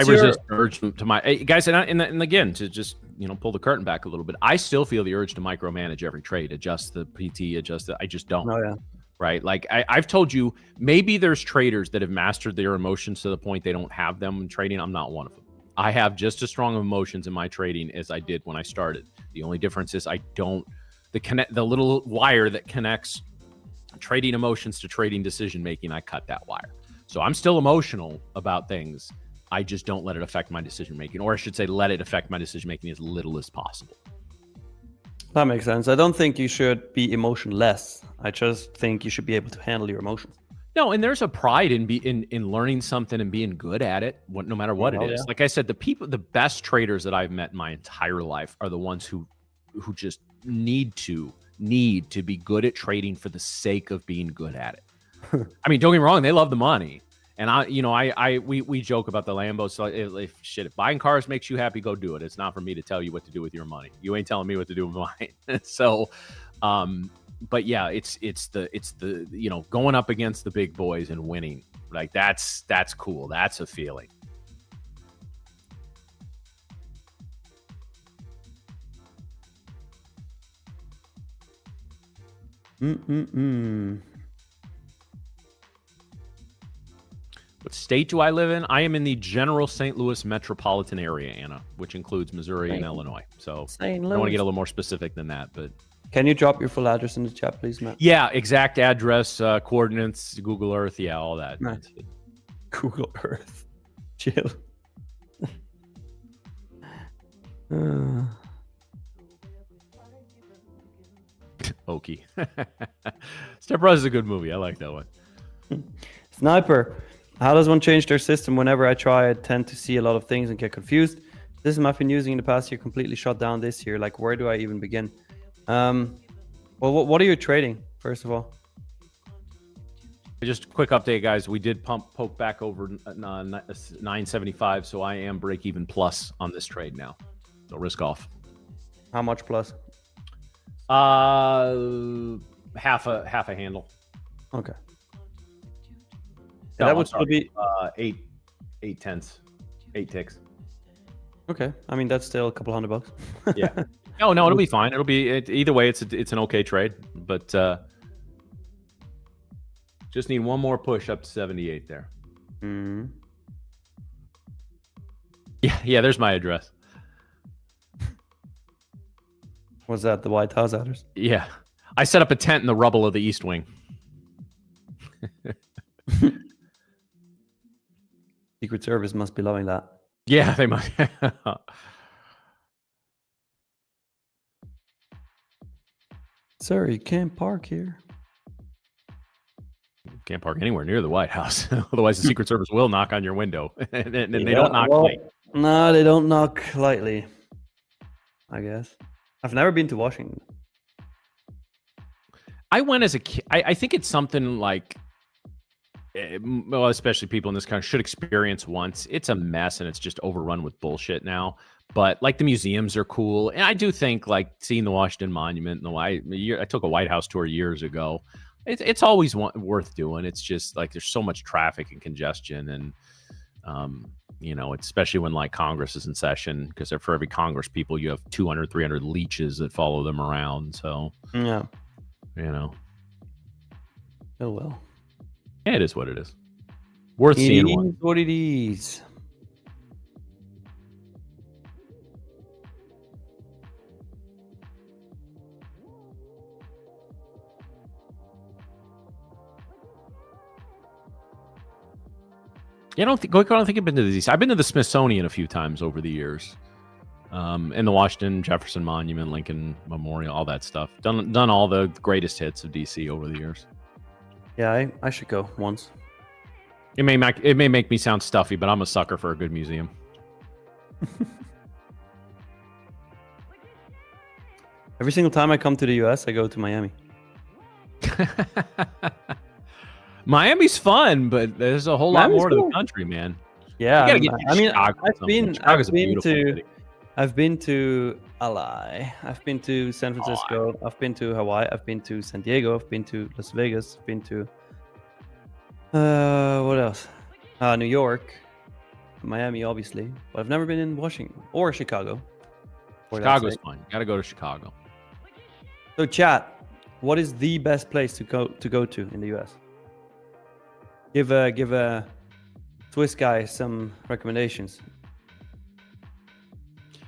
resist the urge to my guys, and again to just pull the curtain back a little bit. I still feel the urge to micromanage every trade, adjust the PT, I just don't. Oh yeah. Right? Like I've told you, maybe there's traders that have mastered their emotions to the point they don't have them in trading. I'm not one of them. I have just as strong emotions in my trading as I did when I started. The only difference is I don't the little wire that connects trading emotions to trading decision making. I cut that wire. So I'm still emotional about things. I just don't let it affect my decision making, or I should say, let it affect my decision making as little as possible. That makes sense. I don't think you should be emotionless. I just think you should be able to handle your emotions. No, and there's a pride in learning something and being good at it, no matter what it is. Yeah. Like I said, the best traders that I've met in my entire life are the ones who just need to be good at trading for the sake of being good at it. I mean, don't get me wrong, they love the money. And we joke about the Lambos. So if buying cars makes you happy, go do it. It's not for me to tell you what to do with your money. You ain't telling me what to do with mine. So, but yeah, it's the going up against the big boys and winning. Like that's cool. That's a feeling. What state do I live in? I am in the general St. Louis metropolitan area, Anna, which includes Missouri and Illinois. So I want to get a little more specific than that, but can you drop your full address in the chat, please, Matt? Yeah, exact address, coordinates, Google Earth, yeah, all that. Nice. Google Earth, chill. Okie. Step Brothers is a good movie. I like that one. Sniper. How does one change their system? Whenever I try, I tend to see a lot of things and get confused. The system I've been using in the past year completely shut down this year. Like, where do I even begin? Well, what are you trading, first of all? Just a quick update, guys. We did poke back over 975, so I am break even plus on this trade now. So risk off. How much plus? Half a handle. Okay. No, that would still be 8 tenths, 8 ticks. Okay, I mean that's still a couple $100. Yeah. No, it'll be fine. It'll be either way. It's an okay trade, but just need one more push up to 78 there. Mm-hmm. Yeah. There's my address. Was that the White House address? Yeah, I set up a tent in the rubble of the East Wing. Secret Service must be loving that. Yeah, they must. Sir, you can't park here. Can't park anywhere near the White House. Otherwise, the Secret Service will knock on your window. and they don't knock lightly. No, they don't knock lightly, I guess. I've never been to Washington. I went as a kid. I think it's something like, well, especially people in this country should experience once. It's a mess and it's just overrun with bullshit now. But like the museums are cool, and I do think like seeing the Washington Monument. I took a White House tour years ago. It's always worth doing. It's just like there's so much traffic and congestion, and especially when like Congress is in session, because for every Congress people, you have 200, 300 leeches that follow them around. So yeah, Oh well. Yeah, it is what it is. Worth seeing one. It is what it is. I don't think I've been to the DC. I've been to the Smithsonian a few times over the years, and the Washington, Jefferson Monument, Lincoln Memorial, all that stuff. Done all the greatest hits of DC over the years. Yeah, I should go once. It may make me sound stuffy, but I'm a sucker for a good museum. Every single time I come to the US, I go to Miami. Miami's fun, but there's a whole lot Miami's more to cool. the country, man. Yeah, You gotta get to I mean, Chicago or something. Chicago's a beautiful city. I've been to LA. I've been to San Francisco. I've been to Hawaii. I've been to San Diego. I've been to Las Vegas. I've been to what else? New York, Miami, obviously, but I've never been in Washington or Chicago. Chicago's fun. You gotta go to Chicago. So, chat, what is the best place to go to in the US? Give a Swiss guy some recommendations.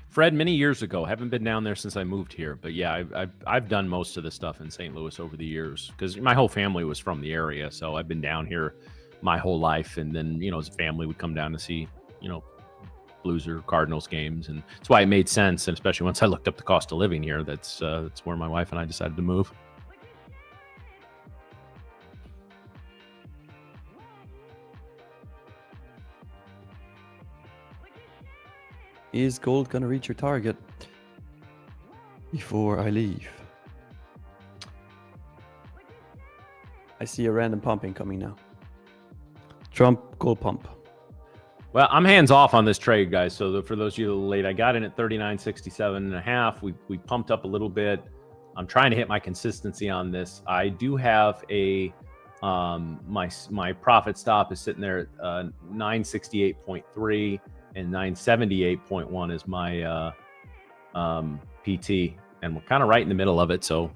Fred, many years ago, haven't been down there since I moved here, but yeah, I've done most of the stuff in St. Louis over the years because my whole family was from the area, so I've been down here my whole life, and then as a family would come down to see Blues or Cardinals games, and that's why it made sense. And especially once I looked up the cost of living here, that's where my wife and I decided to move. Is gold gonna reach your target before I leave? I see a random pumping coming now. Trump gold pump. Well, I'm hands off on this trade, guys. So for those of you that are late, I got in at 39.67.5. We pumped up a little bit. I'm trying to hit my consistency on this. I do have a my profit stop is sitting there at 968.3. and 978.1 is my PT, and we're kind of right in the middle of it. So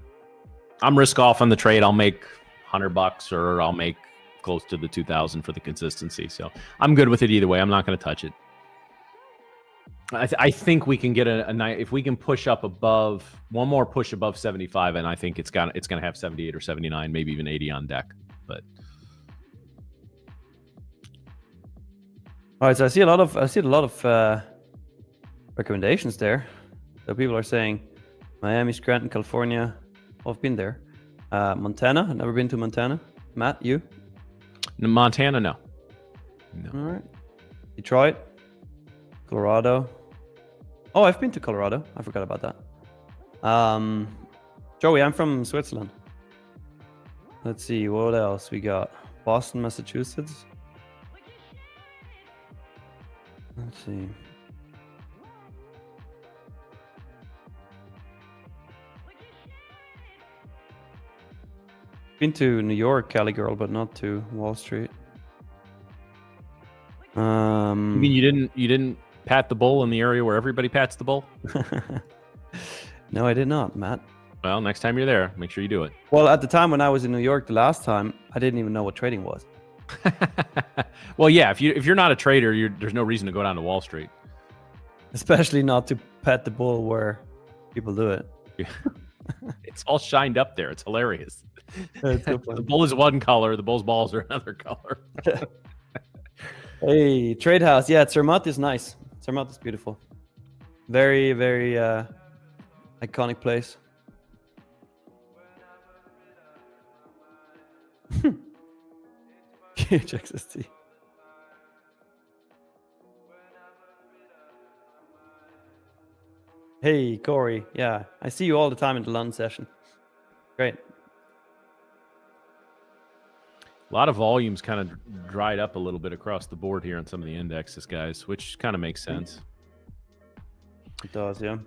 I'm risk off on the trade. I'll make $100 or I'll make close to the 2,000 for the consistency. So I'm good with it either way. I'm not going to touch it. I think we can get a night if we can push up above one more push above 75, and I think it's going to have 78 or 79, maybe even 80 on deck. But all right, so I see a lot of recommendations there. So people are saying Miami, Scranton, California. Oh, I've been there. Montana. I've never been to Montana. Matt, you? Montana, no. All right. Detroit, Colorado. Oh, I've been to Colorado. I forgot about that. Joey, I'm from Switzerland. Let's see what else we got. Boston, Massachusetts. Let's see. Been to New York, Cali girl, but not to Wall Street. You mean you didn't pat the bull in the area where everybody pats the bull? No, I did not, Matt. Well, next time you're there, make sure you do it. Well, at the time when I was in New York the last time, I didn't even know what trading was. Well, yeah, if you're not a trader, there's no reason to go down to Wall Street. Especially not to pat the bull where people do it. It's all shined up there. It's hilarious. It's so The bull is one color. The bull's balls are another color. Hey, Trade House. Yeah, Zermatt is nice. Zermatt is beautiful. Very, very iconic place. Huge XST. Hey, Corey. Yeah, I see you all the time in the London session. Great. A lot of volumes kind of dried up a little bit across the board here on some of the indexes, guys, which kind of makes sense. It does, yeah.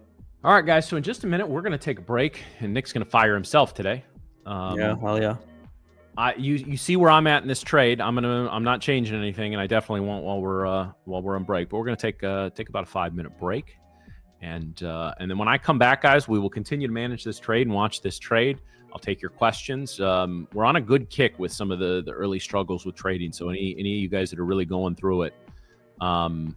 All right, guys. So in just a minute, we're going to take a break, and Nick's going to fire himself today. Yeah, hell yeah. You see where I'm at in this trade. I'm not changing anything, and I definitely won't while we're on break. But we're going to take about a 5-minute break, and then when I come back, guys, we will continue to manage this trade and watch this trade. I'll take your questions. We're on a good kick with some of the early struggles with trading. So any of you guys that are really going through it, now's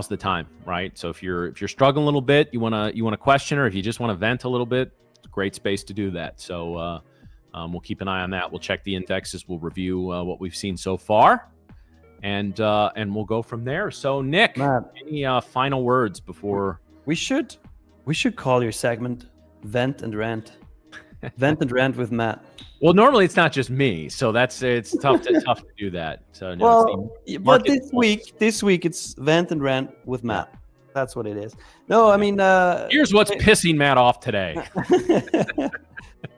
the time, right? So if you're struggling a little bit, you want to question, or if you just want to vent a little bit, it's a great space to do that. So we'll keep an eye on that. We'll check the indexes. We'll review what we've seen so far, and we'll go from there. So Nick, Matt, any final words before we should call your segment Vent and Rant. Vent and Rant with Matt. Well, normally it's not just me, so it's tough to do that. So no, well, but this week it's Vent and Rant with Matt. That's what it is. No, I mean, Here's what's pissing Matt off today.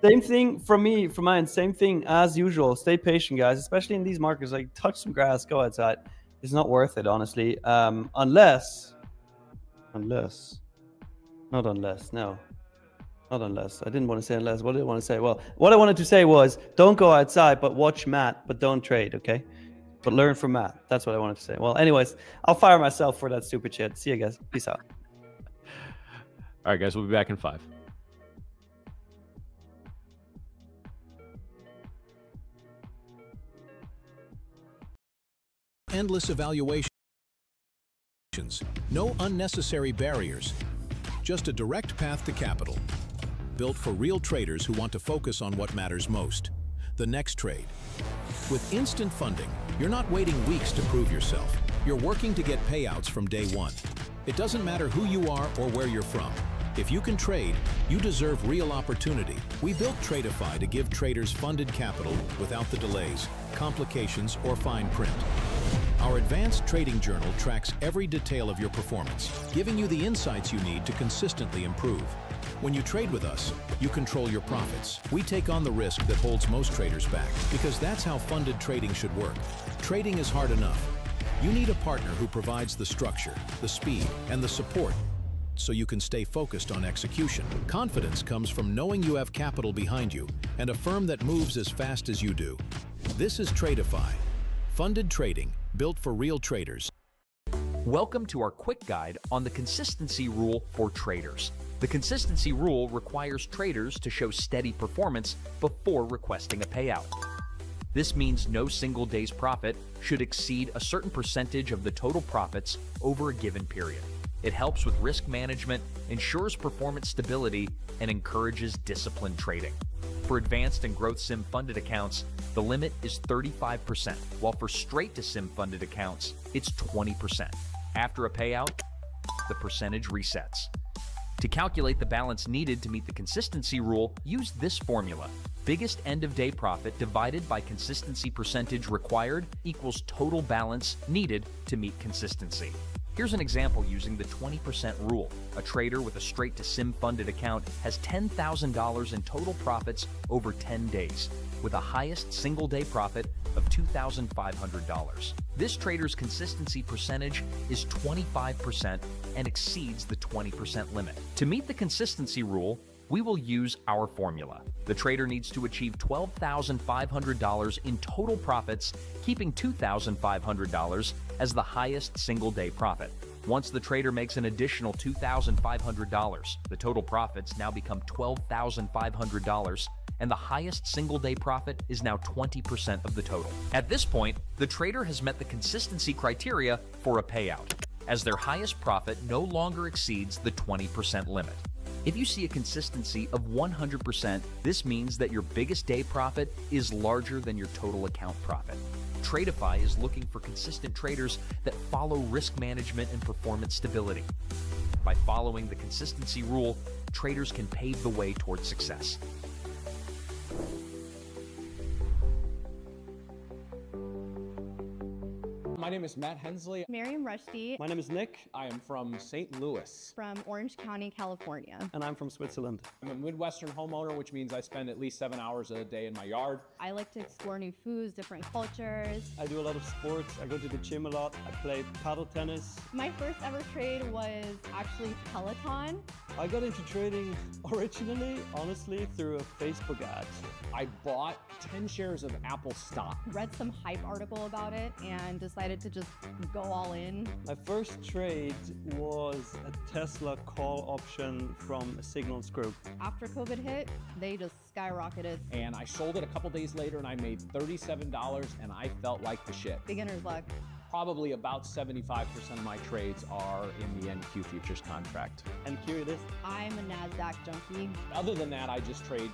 same thing from me, from mine. Same thing as usual. Stay patient, guys, especially in these markets. Like, touch some grass, go outside. It's not worth it, honestly. Unless, not unless. I didn't want to say unless. What did I want to say? Well, what I wanted to say was, don't go outside, but watch Matt, but don't trade, okay? But learn from Matt. That's what I wanted to say. Well, anyways, I'll fire myself for that stupid shit. See you guys. Peace out. All right, guys, we'll be back in 5. Endless evaluations. No unnecessary barriers. Just a direct path to capital. Built for real traders who want to focus on what matters most. The next trade. With instant funding, you're not waiting weeks to prove yourself. You're working to get payouts from day one. It doesn't matter who you are or where you're from. If you can trade, you deserve real opportunity. We built Tradeify to give traders funded capital without the delays, complications, or fine print. Our advanced trading journal tracks every detail of your performance, giving you the insights you need to consistently improve. When you trade with us, you control your profits. We take on the risk that holds most traders back, because that's how funded trading should work. Trading is hard enough. You need a partner who provides the structure, the speed, and the support so you can stay focused on execution. Confidence comes from knowing you have capital behind you and a firm that moves as fast as you do. This is Tradeify. Funded trading, built for real traders. Welcome to our quick guide on the consistency rule for traders. The consistency rule requires traders to show steady performance before requesting a payout. This means no single day's profit should exceed a certain percentage of the total profits over a given period. It helps with risk management, ensures performance stability, and encourages disciplined trading. For advanced and growth sim funded accounts, the limit is 35%, while for straight to sim funded accounts, it's 20%. After a payout, the percentage resets. To calculate the balance needed to meet the consistency rule, use this formula. Biggest end of day profit divided by consistency percentage required equals total balance needed to meet consistency. Here's an example using the 20% rule. A trader with a straight to sim funded account has $10,000 in total profits over 10 days, with a highest single day profit of $2,500. This trader's consistency percentage is 25% and exceeds the 20% limit. To meet the consistency rule, we will use our formula. The trader needs to achieve $12,500 in total profits, keeping $2,500 as the highest single day profit. Once the trader makes an additional $2,500, the total profits now become $12,500, and the highest single day profit is now 20% of the total. At this point, the trader has met the consistency criteria for a payout, as their highest profit no longer exceeds the 20% limit. If you see a consistency of 100%, this means that your biggest day profit is larger than your total account profit. Tradeify is looking for consistent traders that follow risk management and performance stability. By following the consistency rule, traders can pave the way towards success. My name is Matt Hensley. Miriam Rushdie My name is Nick, I am from St. Louis. from Orange County, California. and I'm from Switzerland. I'm a Midwestern homeowner, which means I spend at least 7 hours a day in my yard. I like to explore new foods, different cultures. I do a lot of sports. I go to the gym a lot. I play paddle tennis. My first ever trade was actually Peloton. I got into trading originally, honestly, through a Facebook ad. I bought 10 shares of Apple stock. Read some hype article about it and decided to just go all in. My first trade was a Tesla call option from Signals Group. After COVID hit, they just skyrocketed. And I sold it a couple days later and I made $37 and I felt like the shit. Beginner's luck. Probably about 75% of my trades are in the NQ futures contract. NQ it is. I'm a NASDAQ junkie. Other than that, I just trade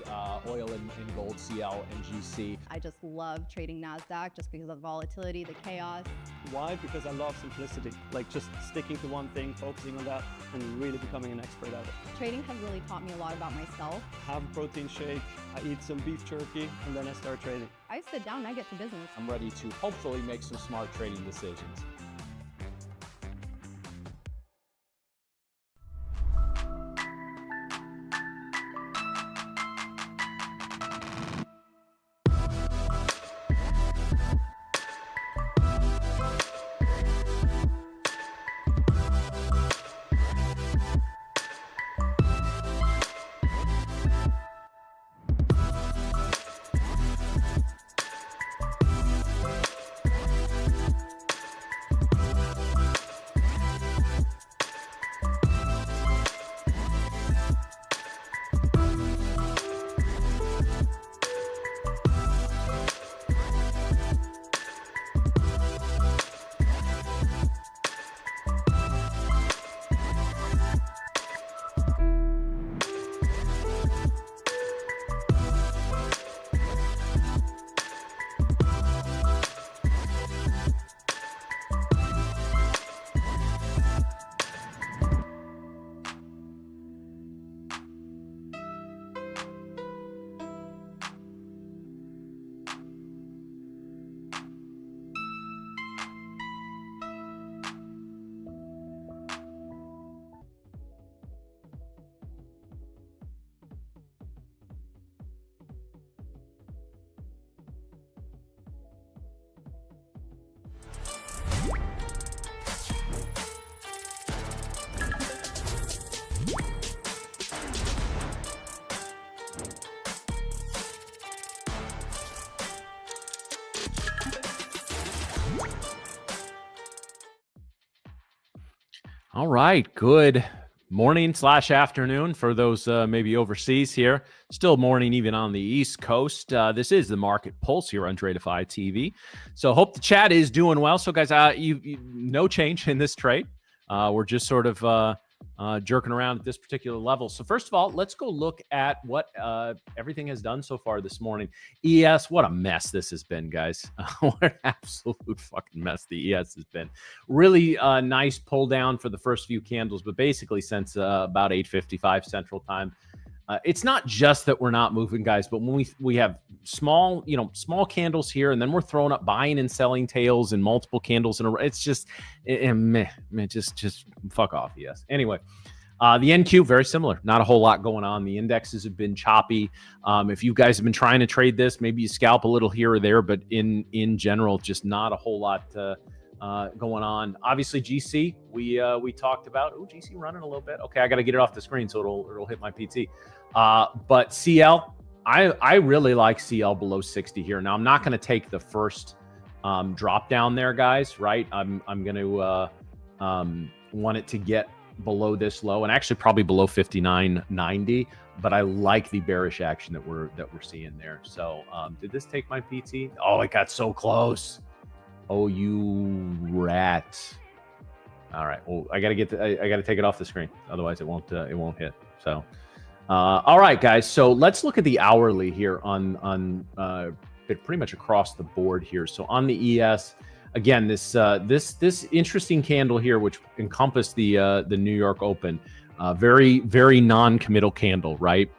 oil and gold, CL and GC. I just love trading NASDAQ just because of the volatility, the chaos. Why? Because I love simplicity. Like just sticking to one thing, focusing on that, and really becoming an expert at it. Trading has really taught me a lot about myself. Have a protein shake, I eat some beef jerky, and then I start trading. I sit down and I get to business. I'm ready to hopefully make some smart trading decisions. All right. Good morning / afternoon for those maybe overseas here. Still morning even on the East Coast. This is the Market Pulse here on Tradeify TV. So hope the chat is doing well. So guys, you no change in this trade. We're just sort of jerking around at this particular level. So first of all, let's go look at what everything has done so far this morning. ES, what a mess this has been, guys. What an absolute fucking mess the ES has been. Really nice pull down for the first few candles, but basically since about 8:55 Central Time. It's not just that we're not moving, guys, but when we have small candles here, and then we're throwing up buying and selling tails and multiple candles in a row. It's just just fuck off. Yes. Anyway, the NQ very similar. Not a whole lot going on. The indexes have been choppy. If you guys have been trying to trade this, maybe you scalp a little here or there, but in general, just not a whole lot going on. Obviously, GC we talked about. Oh, GC running a little bit. Okay, I got to get it off the screen so it'll hit my PT. But CL, I really like CL below 60 here. Now I'm not going to take the first drop down there, guys. Right? I'm going to want it to get below this low, and actually probably below 59.90. But I like the bearish action that we're seeing there. So did this take my PT? Oh, it got so close. Oh, you rat! All right. Well, I gotta take it off the screen, otherwise it won't hit. So, all right, guys. So let's look at the hourly here on pretty much across the board here. So on the ES, again, this interesting candle here, which encompassed the New York Open, very very non-committal candle, right?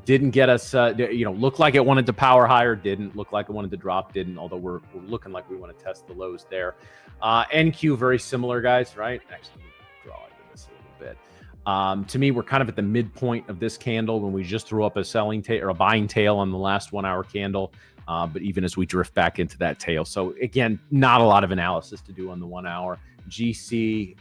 Didn't get us, looked like it wanted to power higher, didn't. Look like it wanted to drop, didn't. Although we're looking like we want to test the lows there. NQ, very similar, guys, right? Actually, let me draw into this a little bit. To me, we're kind of at the midpoint of this candle when we just threw up a selling tail or a buying tail on the last 1 hour candle. But even as we drift back into that tail. So again, not a lot of analysis to do on the 1 hour. GC,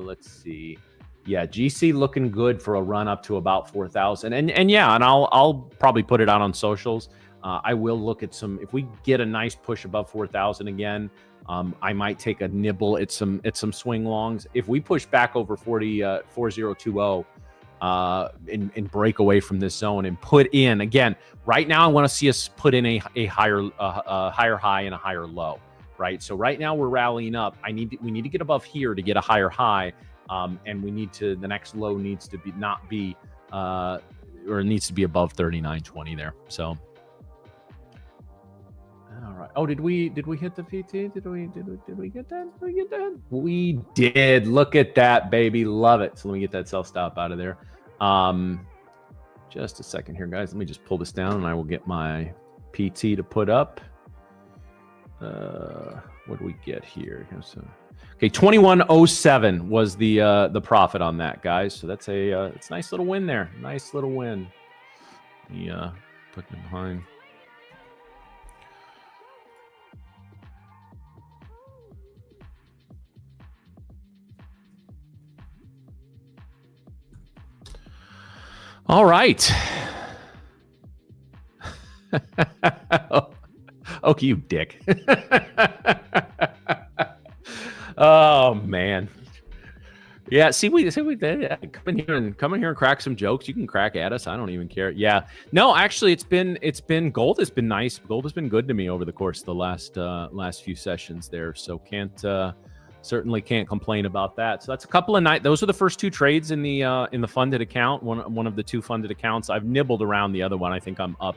let's see. Yeah, GC looking good for a run up to about 4,000, and yeah, and I'll probably put it out on socials. I will look at some. If we get a nice push above 4,000 again, I might take a nibble at some swing longs. If we push back over 4020 and break away from this zone and put in again, right now I want to see us put in a higher high and a higher low. Right, so right now we're rallying up. We need to get above here to get a higher high. And the next low needs to be needs to be above 39.20 there. So, all right. Oh, did we hit the PT? Did we get that? Did we get that? We did. Look at that, baby. Love it. So let me get that self stop out of there. Just a second here, guys. Let me just pull this down, and I will get my PT to put up. What do we get here? Okay, 2107 was the profit on that, guys. So that's it's a nice little win there. Nice little win. Yeah, put them behind. All right. Oh, you dick. Oh man, yeah. See, we come in here and crack some jokes. You can crack at us. I don't even care. Yeah, no, actually, it's been gold has been nice. Gold has been good to me over the course of the last few sessions there. So certainly can't complain about that. So that's a couple of nights. Those are the first two trades in the funded account. One of the two funded accounts. I've nibbled around the other one. I think I'm up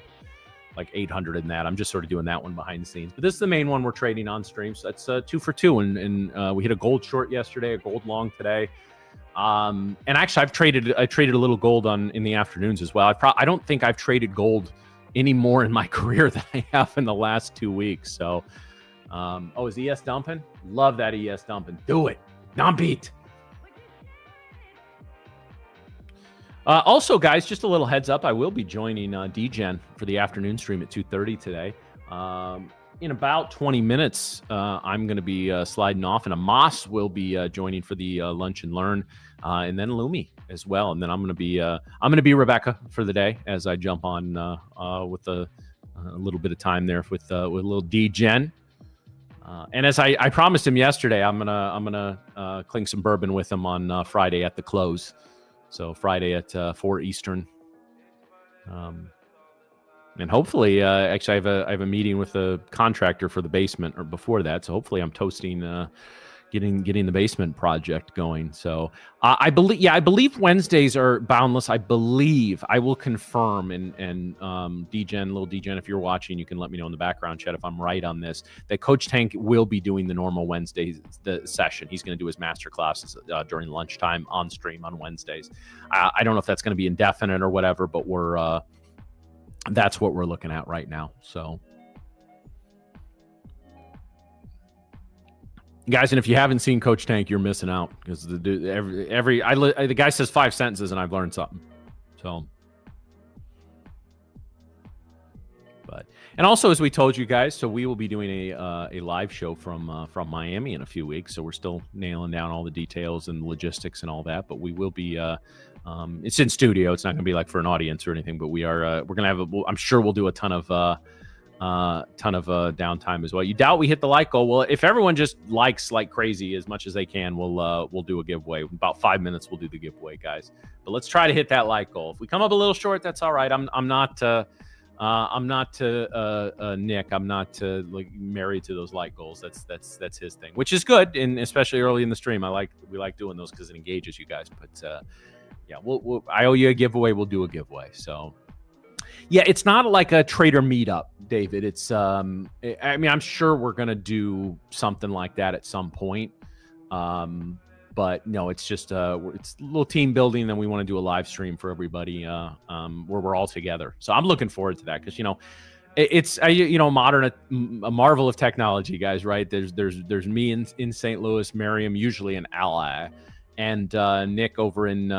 like 800 in that. I'm just sort of doing that one behind the scenes. But this is the main one we're trading on stream. So that's 2 for 2. And we hit a gold short yesterday, a gold long today. And actually, I traded a little gold in the afternoons as well. I don't think I've traded gold any more in my career than I have in the last 2 weeks. So, is ES dumping? Love that ES dumping. Do it. Dump it. Also, guys, just a little heads up. I will be joining DGen for the afternoon stream at 2:30 today. In about 20 minutes, I'm going to be sliding off, and Amos will be joining for the lunch and learn, and then Lumi as well. And then I'm going to be Rebecca for the day as I jump on with a little bit of time there with a little DGen. And as I promised him yesterday, I'm gonna clink some bourbon with him on Friday at the close. So Friday at 4 Eastern. And hopefully, actually, I have a meeting with a contractor for the basement or before that. So hopefully, I'm toasting, getting the basement project going. So I believe Wednesdays are boundless. I believe I will confirm. And little Degen, if you're watching, you can let me know in the background chat if I'm right on this. That Coach Tank will be doing the normal Wednesdays the session. He's going to do his master classes during lunchtime on stream on Wednesdays. I don't know if that's going to be indefinite or whatever, but that's what we're looking at right now. So, guys, and if you haven't seen Coach Tank, you're missing out because the guy says 5 sentences and I've learned something. So, and also as we told you guys, so we will be doing a live show from Miami in a few weeks. So we're still nailing down all the details and logistics and all that, but we will be. It's in studio. It's not going to be like for an audience or anything, but we're going to have. I'm sure we'll do a ton of downtime as well. You doubt we hit the like goal? Well, if everyone just likes like crazy as much as they can, we'll do a giveaway. In about 5 minutes, we'll do the giveaway, guys. But let's try to hit that like goal. If we come up a little short, that's all right. I'm not Nick. I'm not like married to those like goals. That's his thing, which is good, and especially early in the stream. We like doing those because it engages you guys. But yeah, I owe you a giveaway. We'll do a giveaway. So yeah, it's not like a trader meetup, David. It's I mean, I'm sure we're gonna do something like that at some point. But no, it's just it's a little team building. And then we want to do a live stream for everybody where we're all together. So I'm looking forward to that because it's a marvel of technology, guys. Right? There's me in St. Louis, Miriam, usually an ally, and Nick over in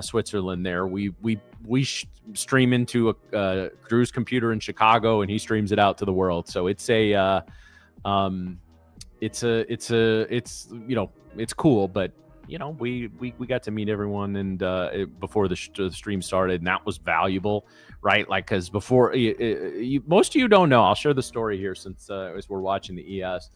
Switzerland. There we stream into Drew's computer in Chicago, and he streams it out to the world. So it's it's cool, but we got to meet everyone and before the stream started, and that was valuable, right? Like, because before most of you don't know, I'll share the story here since as we're watching the ES.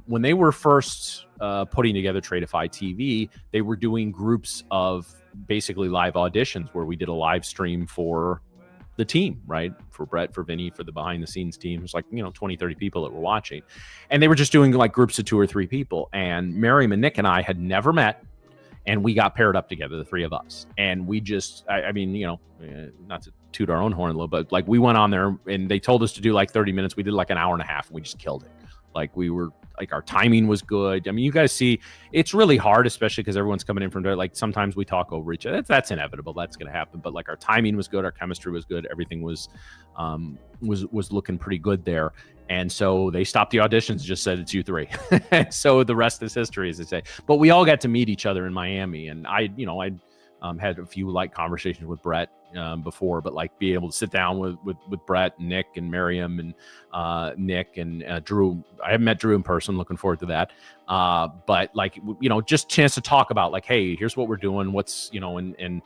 When they were first putting together Tradeify TV, they were doing groups of basically live auditions where we did a live stream for the team, right? For Brett, for Vinny, for the behind the scenes team. It was like, 20, 30 people that were watching. And they were just doing like groups of 2 or 3 people. And Miriam and Nick and I had never met. And we got paired up together, the 3 of us. And we just, I mean, not to toot our own horn a little, but like we went on there and they told us to do like 30 minutes. We did like an hour and a half and we just killed it. Like we were like, our timing was good. I mean, you guys see, it's really hard, especially because everyone's coming in from there. Like sometimes we talk over each other. That's inevitable. That's going to happen. But like our timing was good. Our chemistry was good. Everything was looking pretty good there. And so they stopped the auditions, just said it's you 3. So the rest is history, as they say. But we all got to meet each other in Miami. And I had a few like conversations with Brett before, but like be able to sit down with Brett and Nick and Miriam and Nick and Drew. I haven't met Drew in person. Looking forward to that. But like, just chance to talk about like, hey, here's what we're doing. What's, and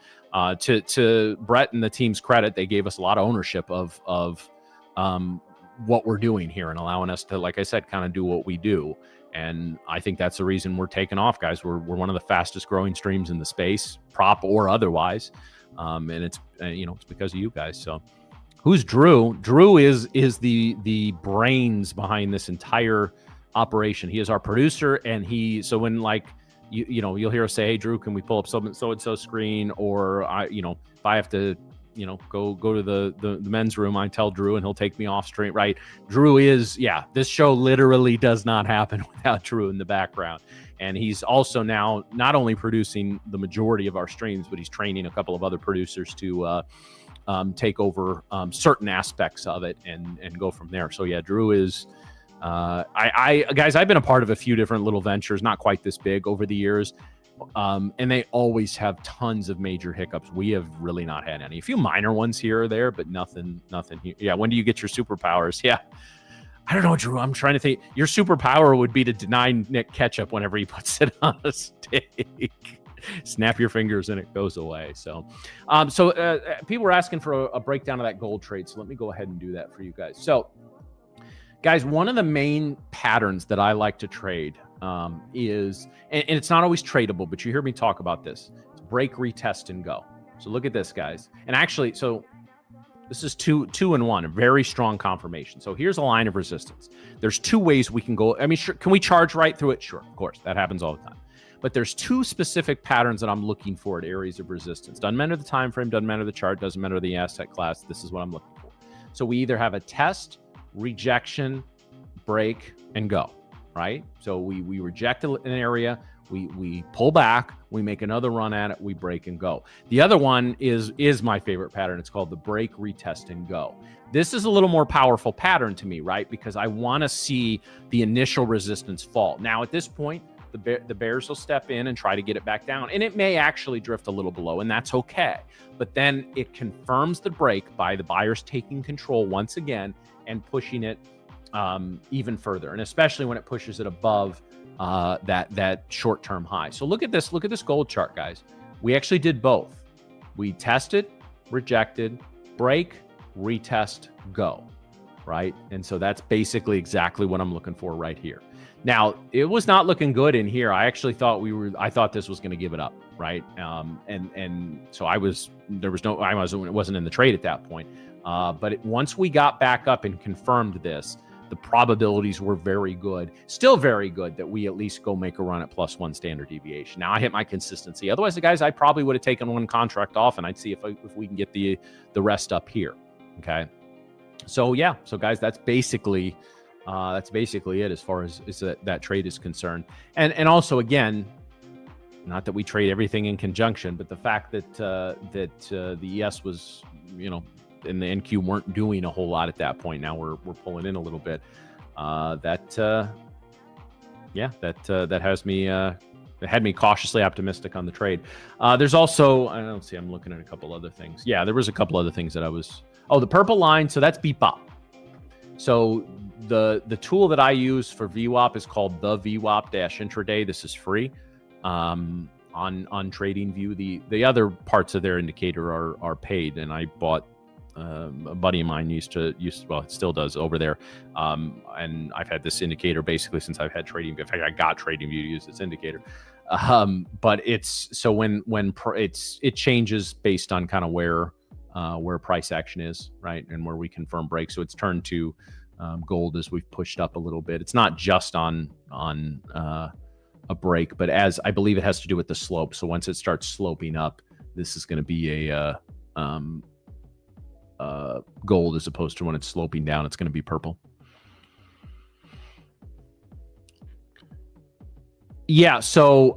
to Brett and the team's credit, they gave us a lot of ownership of what we're doing here and allowing us to, like I said, kind of do what we do. And I think that's the reason we're taking off, guys. We're one of the fastest growing streams in the space, prop or otherwise. And it's it's because of you guys. So who's Drew? Drew is the brains behind this entire operation. He is our producer, and so when like you'll hear us say, hey Drew, can we pull up so and so screen, or if I have to go to the men's room, I tell Drew and he'll take me off stream, right? Drew is, this show literally does not happen without Drew in the background. And he's also now not only producing the majority of our streams, but he's training a couple of other producers to take over certain aspects of it and go from there. So yeah, Drew is, guys, I've been a part of a few different little ventures, not quite this big over the years. And they always have tons of major hiccups. We have really not had any. A few minor ones here or there, but nothing here. Yeah, when do you get your superpowers? Yeah. I don't know, Drew. I'm trying to think. Your superpower would be to deny Nick ketchup whenever he puts it on a steak. Snap your fingers and it goes away. So people were asking for a breakdown of that gold trade. So let me go ahead and do that for you guys. So Guys, one of the main patterns that I like to trade is, and it's not always tradable, but you hear me talk about this. It's break, retest, and go. So look at this, guys. And actually, so this is two and one, a very strong confirmation. So here's a line of resistance. There's two ways we can go. I mean, sure, can we charge right through it? Sure, of course. That happens all the time. But there's two specific patterns that I'm looking for at areas of resistance. Doesn't matter the time frame, doesn't matter the chart, doesn't matter the asset class. This is what I'm looking for. So we either have a test, rejection, break, and go, right? So we reject an area, we pull back, we make another run at it, we break and go. The other one is my favorite pattern. It's called the break, retest, and go. This is a little more powerful pattern to me, right? Because I want to see the initial resistance fall. Now, at this point, the bears will step in and try to get it back down, and it may actually drift a little below, and that's okay. But then it confirms the break by the buyers taking control once again and pushing it even further, and especially when it pushes it above that short-term high. So look at this gold chart, guys. We actually did both. We tested, rejected, break, retest, go, right? And so that's basically exactly what I'm looking for right here. Now, it was not looking good in here. I actually thought I thought this was going to give it up, right? And so it wasn't in the trade at that point. But once we got back up and confirmed this, the probabilities were very good, still very good, that we at least go make a run at +1 standard deviation. Now I hit my consistency. Otherwise, the guys, I probably would have taken one contract off, and I'd see if we can get the rest up here. Okay. So yeah. So guys, that's basically it as far as that trade is concerned. And also, again, not that we trade everything in conjunction, but the fact that the ES was, and the NQ weren't doing a whole lot at that point. Now we're pulling in a little bit. That has me it had me cautiously optimistic on the trade. There's also, I don't see, I'm looking at a couple other things. Yeah, there was a couple other things that I was. Oh, the purple line. So that's BPOP. So the tool that I use for VWAP is called the VWAP-intraday. This is free on TradingView. The other parts of their indicator are paid, and I bought. A buddy of mine used well, it still does over there, and I've had this indicator basically since I've had TradingView. In fact, I got TradingView to use this indicator, but it's so when it changes based on kind of where price action is, right, and where we confirm break. So it's turned to gold as we've pushed up a little bit. It's not just on a break, but as I believe it has to do with the slope. So once it starts sloping up, this is going to be a gold, as opposed to when it's sloping down, it's going to be purple. Yeah. So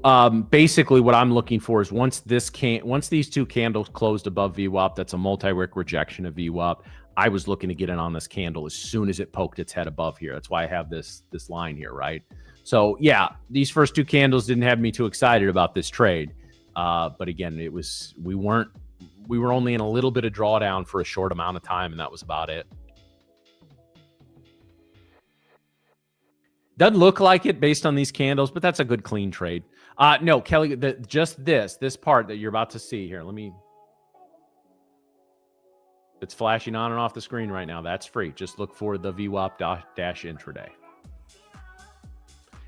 basically, what I'm looking for is once these two candles closed above VWAP, that's a multi-wick rejection of VWAP. I was looking to get in on this candle as soon as it poked its head above here. That's why I have this line here, right? So yeah, these first two candles didn't have me too excited about this trade, but again, we were only in a little bit of drawdown for a short amount of time, and that was about it. Doesn't look like it based on these candles, but that's a good clean trade. No, Kelly, just this part that you're about to see here. It's flashing on and off the screen right now. That's free. Just look for the VWAP-intraday.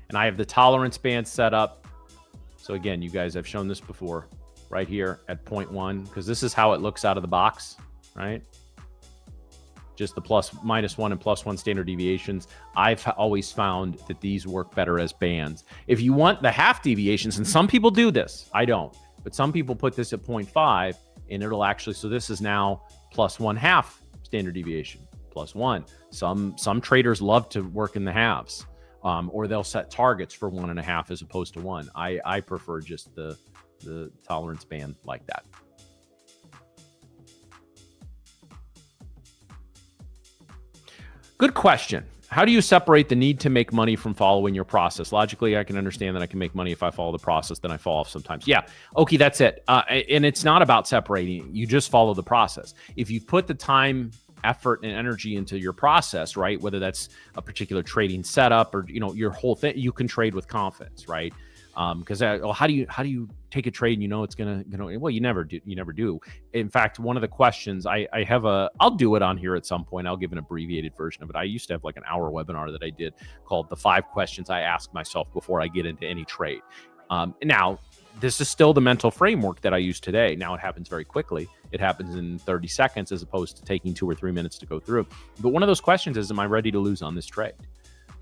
And I have the tolerance band set up. So again, you guys, I've shown this before. Right here at 0.1, because this is how it looks out of the box, right? Just the -1 and +1 standard deviations. I've always found that these work better as bands. If you want the half deviations, and some people do this, I don't, but some people put this at 0.5, and it'll actually, so this is now +1/2 standard deviation, +1. Some traders love to work in the halves, or they'll set targets for 1.5 as opposed to 1. I prefer just the tolerance band like that. Good question. How do you separate the need to make money from following your process? Logically, I can understand that I can make money if I follow the process, then I fall off sometimes. Yeah. Okay, that's it. And it's not about separating. You just follow the process. If you put the time, effort, and energy into your process, right, whether that's a particular trading setup or, your whole thing, you can trade with confidence, right? Because well, how do you take a trade and you know it's gonna well, you never do. In fact, one of the questions I'll do it on here at some point. I'll give an abbreviated version of it. I used to have like an hour webinar that I did called the 5 questions I ask myself before I get into any trade. Now this is still the mental framework that I use today. Now it happens very quickly. It happens in 30 seconds as opposed to taking 2 or 3 minutes to go through. But one of those questions is, am I ready to lose on this trade?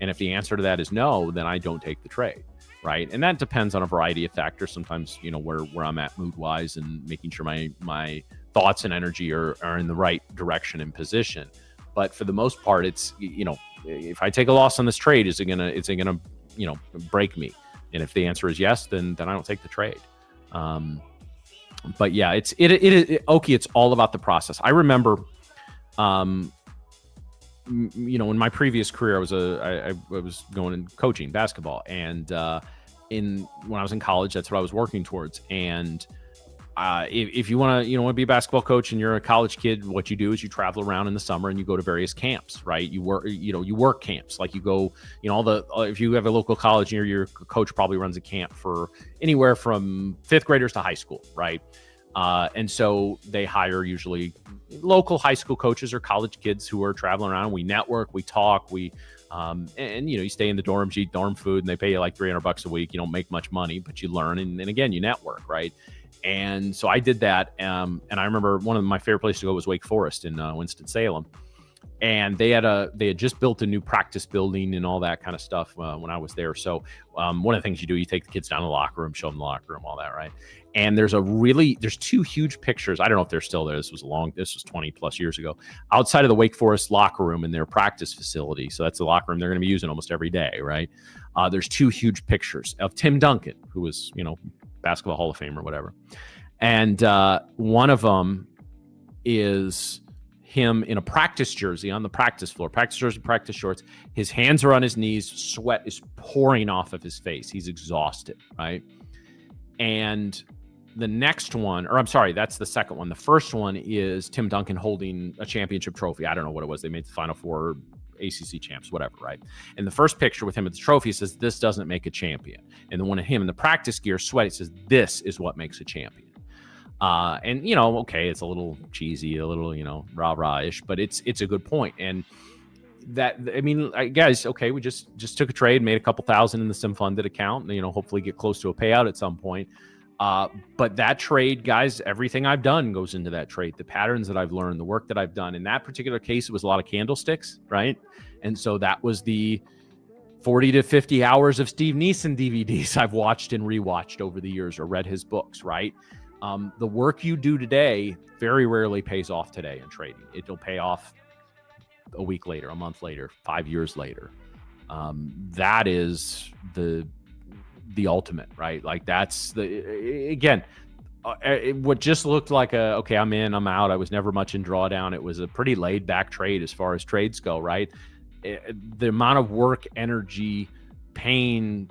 And if the answer to that is no, then I don't take the trade. Right. And that depends on a variety of factors. Sometimes, where I'm at mood wise and making sure my thoughts and energy are in the right direction and position. But for the most part, it's, if I take a loss on this trade, is it gonna break me? And if the answer is yes, then I don't take the trade. But yeah, Oki, it's all about the process. I remember, in my previous career, I was going and coaching basketball, and when I was in college, that's what I was working towards. And if you want to be a basketball coach and you're a college kid, what you do is you travel around in the summer and you go to various camps, right? You work camps, like you go, if you have a local college and your coach probably runs a camp for anywhere from 5th graders to high school, right? And so they hire usually local high school coaches or college kids who are traveling around. We network, we talk, and you stay in the dorms, you eat dorm food, and they pay you like $300 a week. You don't make much money, but you learn. And again, you network, right? And so I did that. And I remember one of my favorite places to go was Wake Forest in Winston-Salem. And they had just built a new practice building and all that kind of stuff when I was there. So one of the things you do, you take the kids down to the locker room, show them the locker room, all that, right? And there's 2 huge pictures. I don't know if they're still there. This was 20 plus years ago, outside of the Wake Forest locker room in their practice facility. So that's the locker room they're going to be using almost every day, right? There's 2 huge pictures of Tim Duncan, who was, basketball Hall of Fame or whatever. And one of them is him in a practice jersey on the practice floor, practice jersey, practice shorts. His hands are on his knees. Sweat is pouring off of his face. He's exhausted, right? And the next one, or I'm sorry, that's the second one. The first one is Tim Duncan holding a championship trophy. I don't know what it was. They made the Final Four, ACC champs, whatever, right? And the first picture with him at the trophy says, "This doesn't make a champion." And the one of him in the practice gear, sweaty, says, "This is what makes a champion." And okay, it's a little cheesy, a little, rah-rah-ish, but it's a good point. And that, guys, okay, we just took a trade, made a couple thousand in the sim funded account, hopefully get close to a payout at some point. But that trade, guys, everything I've done goes into that trade. The patterns that I've learned, the work that I've done. In that particular case, it was a lot of candlesticks, right? And so that was the 40 to 50 hours of Steve Neeson DVDs I've watched and rewatched over the years or read his books, right? The work you do today very rarely pays off today in trading. It'll pay off a week later, a month later, 5 years later. That is the ultimate, right? Like that's what just looked like okay, I'm in, I'm out. I was never much in drawdown. It was a pretty laid back trade as far as trades go, right? The amount of work, energy, pain,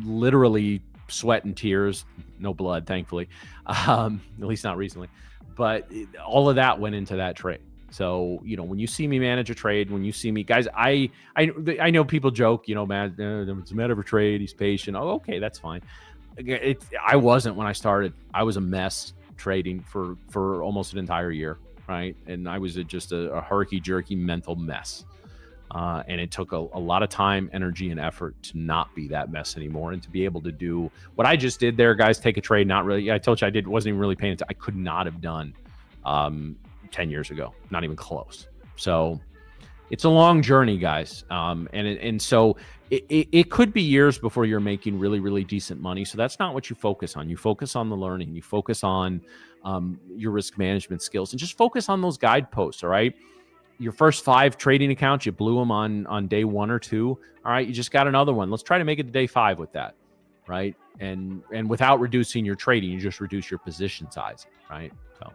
literally sweat and tears, no blood, thankfully, at least not recently, but all of that went into that trade. So, when you see me manage a trade, when you see me, guys, I know people joke, man, it's a matter of a trade, he's patient. Oh, okay, that's fine. I wasn't when I started. I was a mess trading for almost an entire year, right? And I was just a herky-jerky mental mess. And it took a lot of time, energy, and effort to not be that mess anymore, and to be able to do what I just did there, guys. Take a trade, not really. I told you wasn't even really paying attention. I could not have done 10 years ago, not even close. So it's a long journey, guys. And so it could be years before you're making really, really decent money. So that's not what you focus on. You focus on the learning. You focus on your risk management skills, and just focus on those guideposts. All right. Your first 5 trading accounts, you blew them on day 1 or 2. All right. You just got another one. Let's try to make it to day 5 with that. Right. And without reducing your trading, you just reduce your position size. Right. So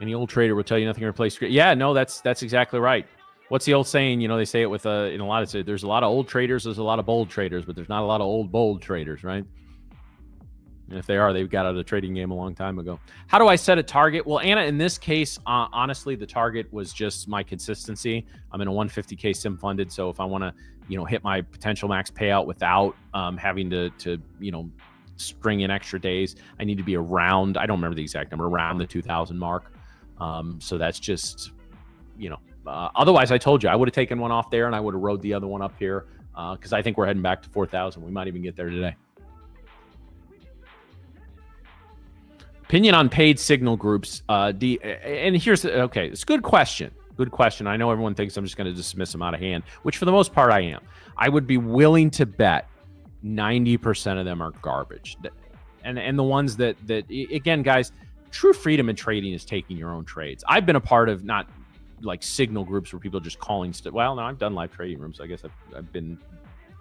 any old trader will tell you nothing replaces. Yeah, no, that's exactly right. What's the old saying? They say it with in a lot of, there's a lot of old traders, there's a lot of bold traders, but there's not a lot of old bold traders, right? And if they are, they've got out of the trading game a long time ago. How do I set a target? Well, Anna, in this case, honestly, the target was just my consistency. I'm in a 150K sim funded. So if I want to, hit my potential max payout without having to string in extra days, I need to be around, I don't remember the exact number, around the 2,000 mark. So that's just, otherwise I told you I would have taken one off there and I would have rode the other one up here because I think we're heading back to 4,000. We might even get there today. Opinion on paid signal groups. And here's, okay, it's a good question. Good question. I know everyone thinks I'm just going to dismiss them out of hand, which for the most part I am. I would be willing to bet 90% of them are garbage. And the ones that again, guys, true freedom in trading is taking your own trades. I've been a part of not like signal groups where people are just calling well, no, I've done live trading rooms. I guess I've been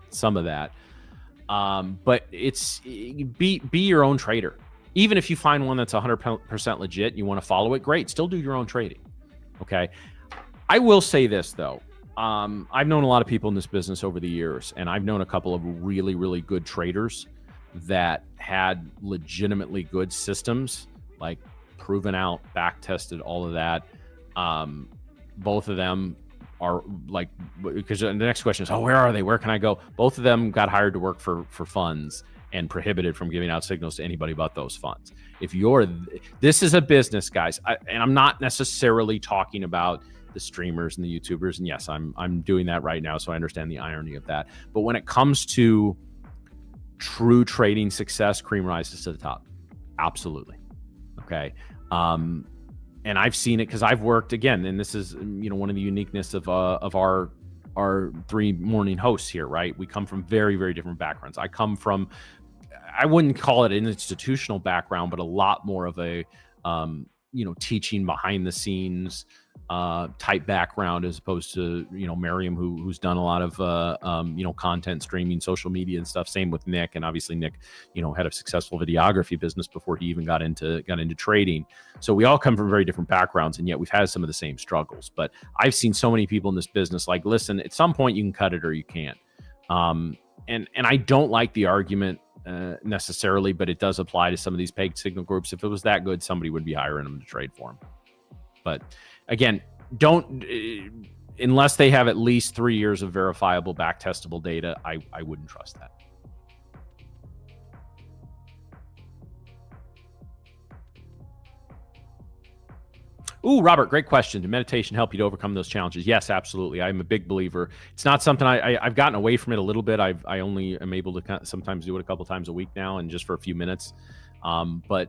some of that. But it's be your own trader. Even if you find one that's 100% legit and you want to follow it, great. Still do your own trading. Okay. I will say this though. I've known a lot of people in this business over the years, and I've known a couple of really, really good traders that had legitimately good systems, like proven out, back tested, all of that. Both of them are like, because the next question is, oh, where are they? Where can I go? Both of them got hired to work for funds and prohibited from giving out signals to anybody about those funds. If this is a business, guys, and I'm not necessarily talking about the streamers and the YouTubers, and yes, I'm doing that right now, so I understand the irony of that. But when it comes to true trading success, cream rises to the top. Absolutely. Okay. And I've seen it because I've worked, again, and this is one of the uniqueness of our three morning hosts here, right? We come from very, very different backgrounds. I come from, I wouldn't call it an institutional background, but a lot more of a, teaching behind the scenes type background, as opposed to, Miriam, who's done a lot of, content streaming, social media and stuff. Same with Nick. And obviously Nick, had a successful videography business before he even got into trading. So we all come from very different backgrounds, and yet we've had some of the same struggles. But I've seen so many people in this business, like, listen, at some point you can cut it or you can't. And I don't like the argument necessarily, but it does apply to some of these paid signal groups. If it was that good, somebody would be hiring them to trade for them. But again, don't, unless they have at least 3 years of verifiable back testable data, I wouldn't trust that. Ooh, Robert, great question. Did meditation help you to overcome those challenges? Yes, absolutely. I'm a big believer. It's not something I've gotten away from it a little bit. I only am able to sometimes do it a couple times a week now, and just for a few minutes. But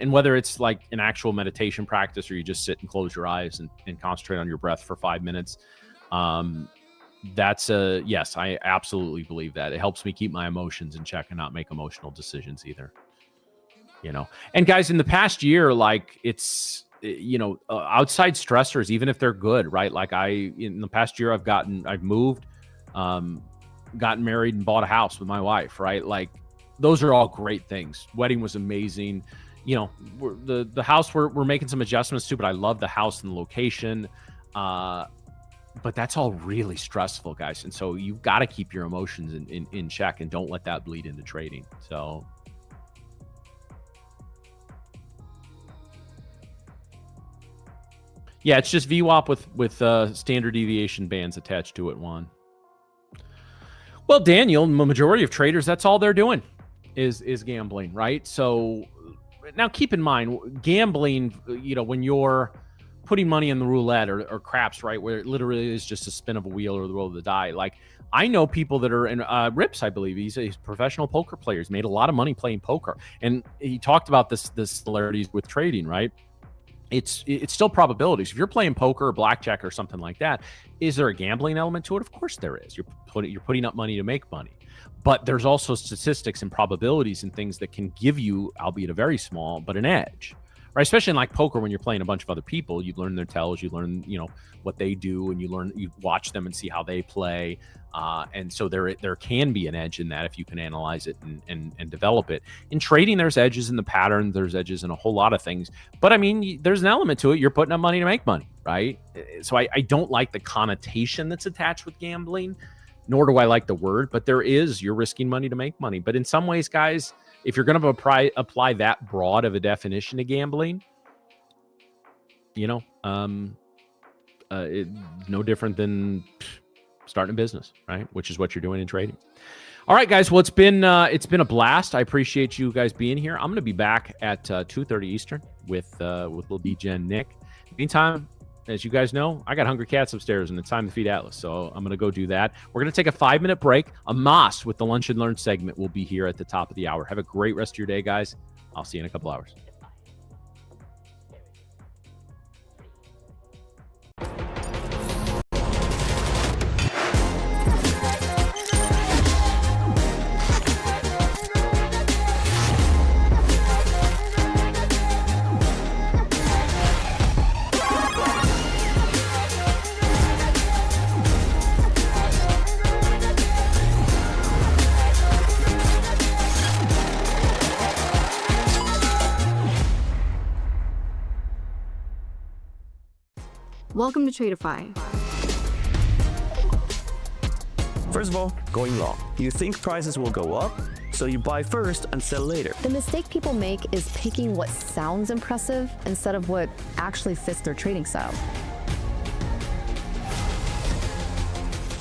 whether it's like an actual meditation practice, or you just sit and close your eyes and concentrate on your breath for 5 minutes, yes, I absolutely believe that. It helps me keep my emotions in check and not make emotional decisions either. And guys, in the past year, like, it's, outside stressors, even if they're good, right? Like in the past year, I've moved, gotten married, and bought a house with my wife, right? Like, those are all great things. Wedding was amazing. The house we're making some adjustments to, but I love the house and the location. But that's all really stressful, guys. And so you've got to keep your emotions in check, and don't let that bleed into trading. So. Yeah, it's just VWAP with standard deviation bands attached to it, Juan. Well, Daniel, the majority of traders, that's all they're doing is gambling, right? So now keep in mind, gambling, when you're putting money in the roulette or craps, right, where it literally is just a spin of a wheel or the roll of the die. Like, I know people that are in Rips, I believe. He's a professional poker player. He's made a lot of money playing poker. And he talked about the similarities with trading, right? It's still probabilities. If you're playing poker or blackjack or something like that, is there a gambling element to it? Of course there is. You're putting up money to make money. But there's also statistics and probabilities and things that can give you, albeit a very small, but an edge. Right? Especially in like poker, when you're playing a bunch of other people, you learn their tells, you learn, what they do, and you watch them and see how they play. And so there can be an edge in that if you can analyze it and develop it. In trading, there's edges in the pattern, there's edges in a whole lot of things. But I mean, there's an element to it. You're putting up money to make money, right? So I don't like the connotation that's attached with gambling, nor do I like the word, but you're risking money to make money. But in some ways, guys, if you're going to apply that broad of a definition to gambling, no different than starting a business, right? Which is what you're doing in trading. All right, guys. Well, it's been a blast. I appreciate you guys being here. I'm going to be back at 2:30 Eastern with Lil DJ and Nick. Meantime, as you guys know, I got hungry cats upstairs, and it's time to feed Atlas. So I'm going to go do that. We're going to take a 5-minute break. Amos with the Lunch and Learn segment will be here at the top of the hour. Have a great rest of your day, guys. I'll see you in a couple hours. Welcome to Tradeify. First of all, going long. You think prices will go up, so you buy first and sell later. The mistake people make is picking what sounds impressive instead of what actually fits their trading style.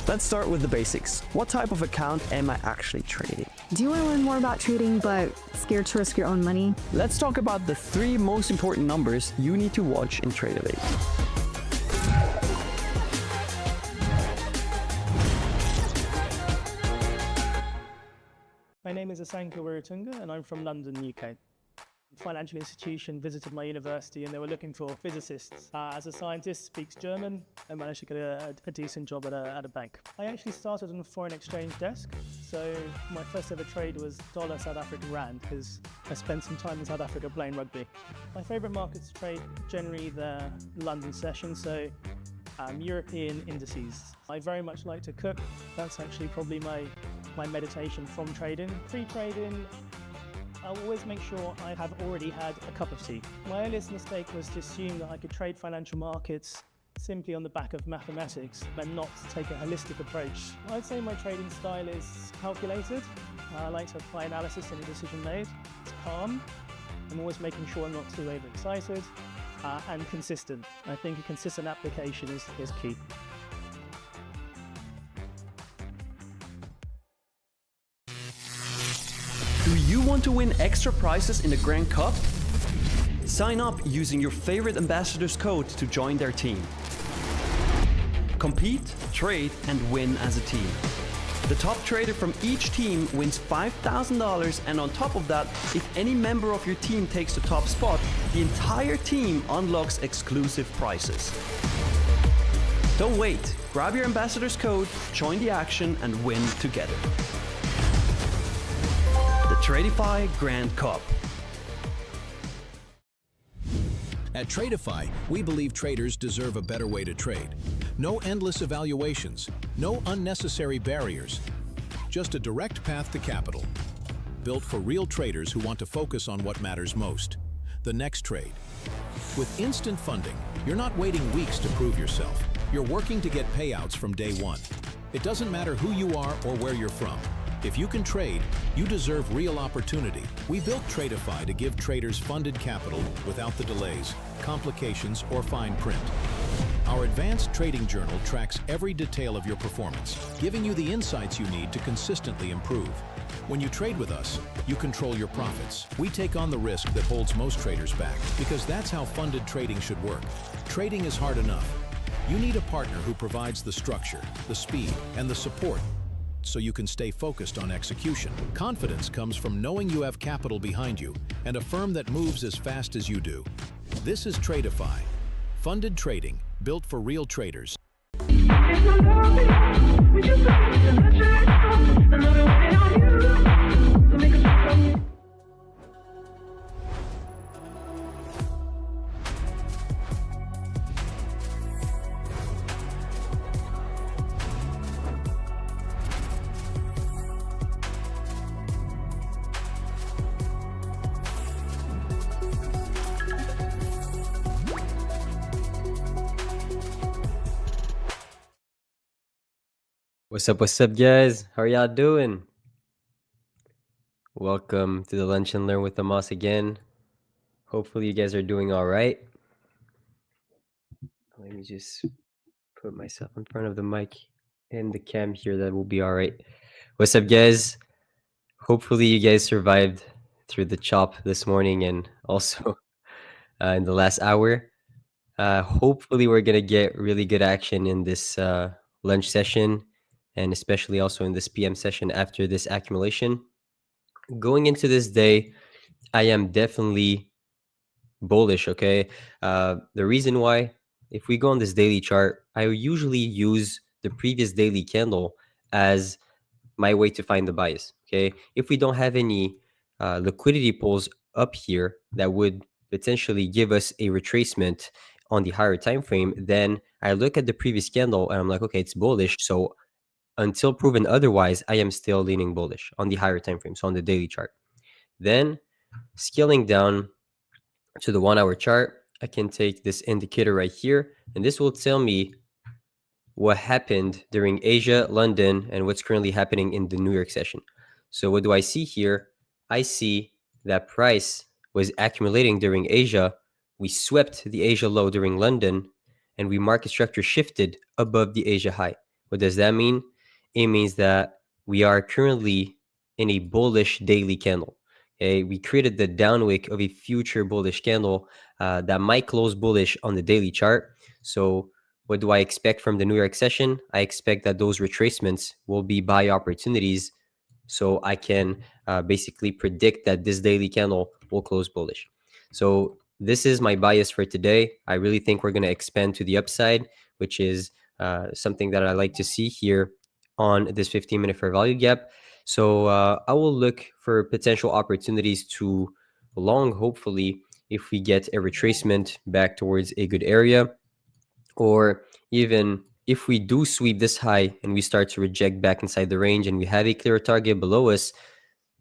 Let's start with the basics. What type of account am I actually trading? Do you want to learn more about trading but scared to risk your own money? Let's talk about the 3 most important numbers you need to watch in Tradeify. My name is Asanka Wiratunga and I'm from London, UK. A financial institution visited my university and they were looking for physicists. As a scientist, speaks German, I managed to get a decent job at a bank. I actually started on a foreign exchange desk, so my first ever trade was dollar South Africa rand because I spent some time in South Africa playing rugby. My favourite markets to trade generally the London session, so European indices. I very much like to cook. That's actually probably my meditation from trading. Pre-trading, I'll always make sure I have already had a cup of tea. My earliest mistake was to assume that I could trade financial markets simply on the back of mathematics and not take a holistic approach. I'd say my trading style is calculated. I like to apply analysis in a decision made. It's calm. I'm always making sure I'm not too overexcited. And consistent. I think a consistent application is key. Do you want to win extra prizes in the Grand Cup? Sign up using your favorite ambassador's code to join their team. Compete, trade, and win as a team. The top trader from each team wins $5,000, and on top of that, if any member of your team takes the top spot, the entire team unlocks exclusive prizes. Don't wait. Grab your ambassador's code, join the action, and win together. The Tradeify Grand Cup. At Tradeify, we believe traders deserve a better way to trade. No endless evaluations, no unnecessary barriers, just a direct path to capital. Built for real traders who want to focus on what matters most, the next trade. With instant funding, you're not waiting weeks to prove yourself. You're working to get payouts from day one. It doesn't matter who you are or where you're from. If you can trade, you deserve real opportunity. We built Tradeify to give traders funded capital without the delays, complications, or fine print. Our advanced trading journal tracks every detail of your performance, giving you the insights you need to consistently improve. When you trade with us, you control your profits. We take on the risk that holds most traders back, because that's how funded trading should work. Trading is hard enough. You need a partner who provides the structure, the speed, and the support so you can stay focused on execution. Confidence comes from knowing you have capital behind you and a firm that moves as fast as you do. This is Tradeify, funded trading built for real traders. What's up, guys? How are y'all doing? Welcome to the Lunch and Learn with the Moss again. Hopefully you guys are doing all right. Let me just put myself in front of the mic and the cam here. That will be all right. What's up, guys? Hopefully you guys survived through the chop this morning and also in the last hour. Hopefully we're going to get really good action in this lunch session and especially also in this PM session after this accumulation. Going into this day, I am definitely bullish, okay? The reason why, if we go on this daily chart, I usually use the previous daily candle as my way to find the bias, okay? If we don't have any liquidity pulls up here that would potentially give us a retracement on the higher time frame, then I look at the previous candle and I'm like, okay, it's bullish. So until proven otherwise, I am still leaning bullish on the higher time frame, so on the daily chart. Then scaling down to the 1 hour chart, I can take this indicator right here, and this will tell me what happened during Asia, London, and what's currently happening in the New York session. So what do I see here? I see that price was accumulating during Asia. We swept the Asia low during London, and we market structure shifted above the Asia high. What does that mean? It means that we are currently in a bullish daily candle. Okay, we created the downwick of a future bullish candle that might close bullish on the daily chart. So what do I expect from the New York session? I expect that those retracements will be buy opportunities, so I can basically predict that this daily candle will close bullish. So this is my bias for today. I really think we're going to expand to the upside, which is something that I like to see here on this 15-minute fair value gap. So I will look for potential opportunities to long, hopefully, if we get a retracement back towards a good area, or even if we do sweep this high and we start to reject back inside the range and we have a clear target below us,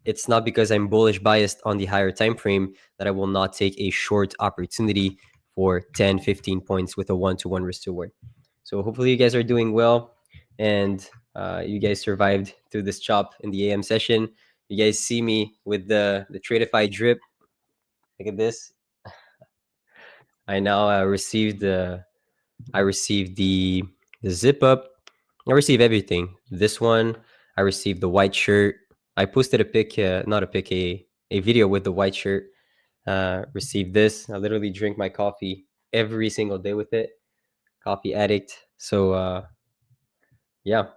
it's not because I'm bullish biased on the higher time frame that I will not take a short opportunity for 10, 15 points with a 1-to-1 risk to reward. So hopefully you guys are doing well and you guys survived through this chop in the AM session. You guys see me with the Tradeify drip. Look at this. I now received the zip up. I received everything. This one, I received the white shirt. I posted a pic, not a pic, a video with the white shirt. Received this. I literally drink my coffee every single day with it. Coffee addict. So yeah.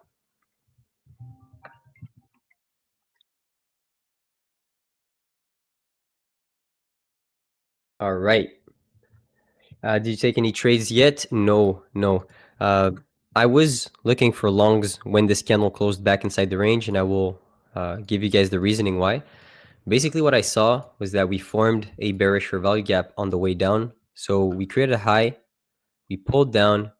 All right. Did you take any trades yet? No. I was looking for longs when this candle closed back inside the range, and I will give you guys the reasoning why. Basically, what I saw was that we formed a bearish fair value gap on the way down. So we created a high, we pulled down,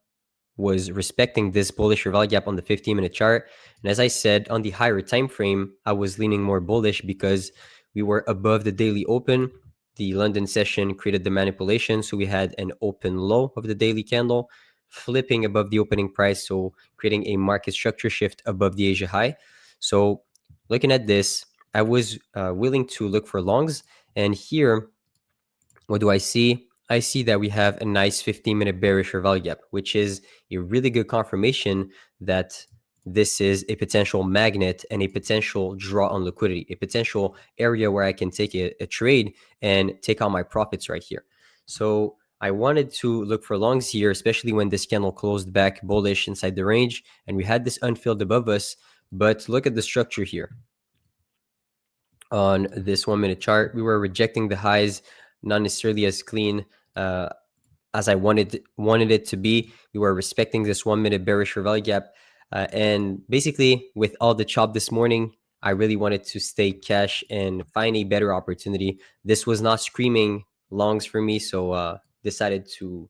was respecting this bullish fair value gap on the 15-minute chart. And as I said, on the higher time frame, I was leaning more bullish because we were above the daily open. The London session created the manipulation, so we had an open low of the daily candle, flipping above the opening price, so creating a market structure shift above the Asia high. So looking at this, I was willing to look for longs. And here, what do I see? I see that we have a nice 15-minute bearish fair value gap, which is a really good confirmation that this is a potential magnet and a potential draw on liquidity, a potential area where I can take a trade and take out my profits right here. So I wanted to look for longs here, especially when this candle closed back bullish inside the range and we had this unfilled above us. But look at the structure here. On this 1-minute chart, we were rejecting the highs, not necessarily as clean as I wanted it to be. We were respecting this 1-minute bearish fair value gap. And basically, with all the chop this morning, I really wanted to stay cash and find a better opportunity. This was not screaming longs for me, so decided to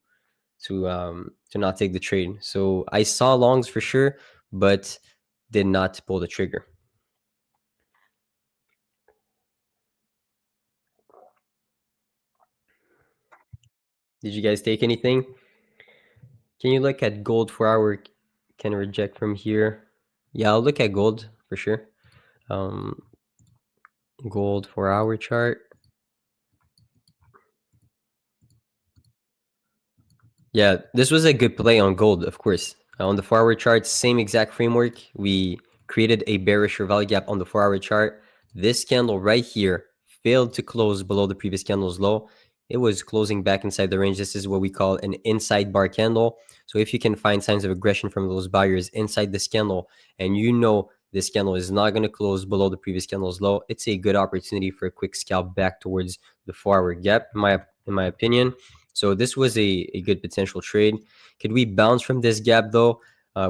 not take the trade. So I saw longs for sure, but did not pull the trigger. Did you guys take anything? Can you look at gold 4 hour? Can reject from here. Yeah, I'll look at gold for sure. Gold 4-hour chart. Yeah, this was a good play on gold, of course. On the 4-hour chart, same exact framework. We created a bearish or value gap on the 4-hour chart. This candle right here failed to close below the previous candle's low. It was closing back inside the range. This is what we call an inside bar candle. So if you can find signs of aggression from those buyers inside this candle, and you know this candle is not going to close below the previous candle's low, it's a good opportunity for a quick scalp back towards the 4-hour gap, in my opinion. So this was a good potential trade. Could we bounce from this gap though?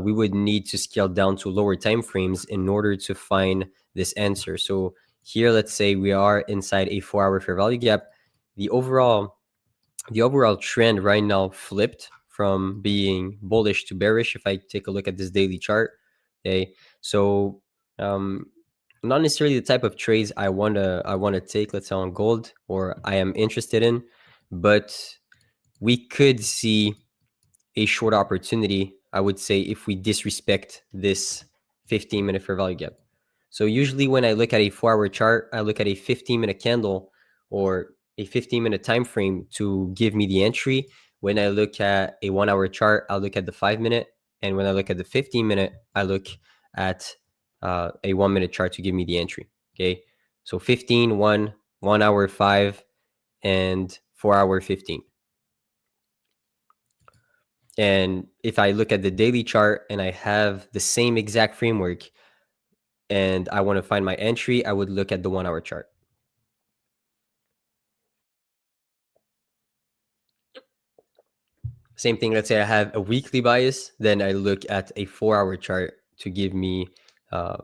We would need to scale down to lower time frames in order to find this answer. So here, let's say we are inside a 4-hour fair value gap. The overall trend right now flipped from being bullish to bearish. If I take a look at this daily chart, okay, so not necessarily the type of trades I wanna take, let's say on gold, or I am interested in, but we could see a short opportunity, I would say, if we disrespect this 15-minute fair value gap. So usually when I look at a 4-hour chart, I look at a 15-minute candle or a 15-minute time frame to give me the entry. When I look at a 1-hour chart, I'll look at the 5-minute. And when I look at the 15-minute, I look at a 1-minute chart to give me the entry. Okay. So 15, 1, 1 hour, 5, and 4-hour, 15. And if I look at the daily chart and I have the same exact framework and I want to find my entry, I would look at the 1-hour chart. Same thing, let's say I have a weekly bias, then I look at a 4-hour chart to give me a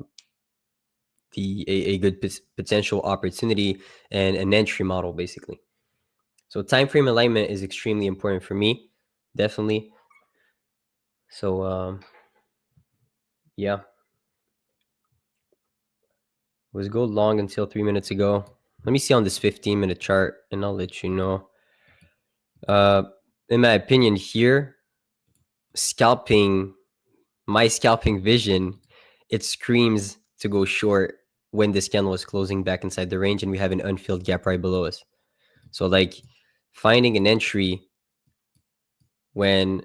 good potential opportunity and an entry model, basically. So time frame alignment is extremely important for me, definitely. So yeah, was gold long until 3 minutes ago. Let me see on this 15-minute chart and I'll let you know. In my opinion here, my scalping vision, it screams to go short when this candle is closing back inside the range and we have an unfilled gap right below us. So like finding an entry when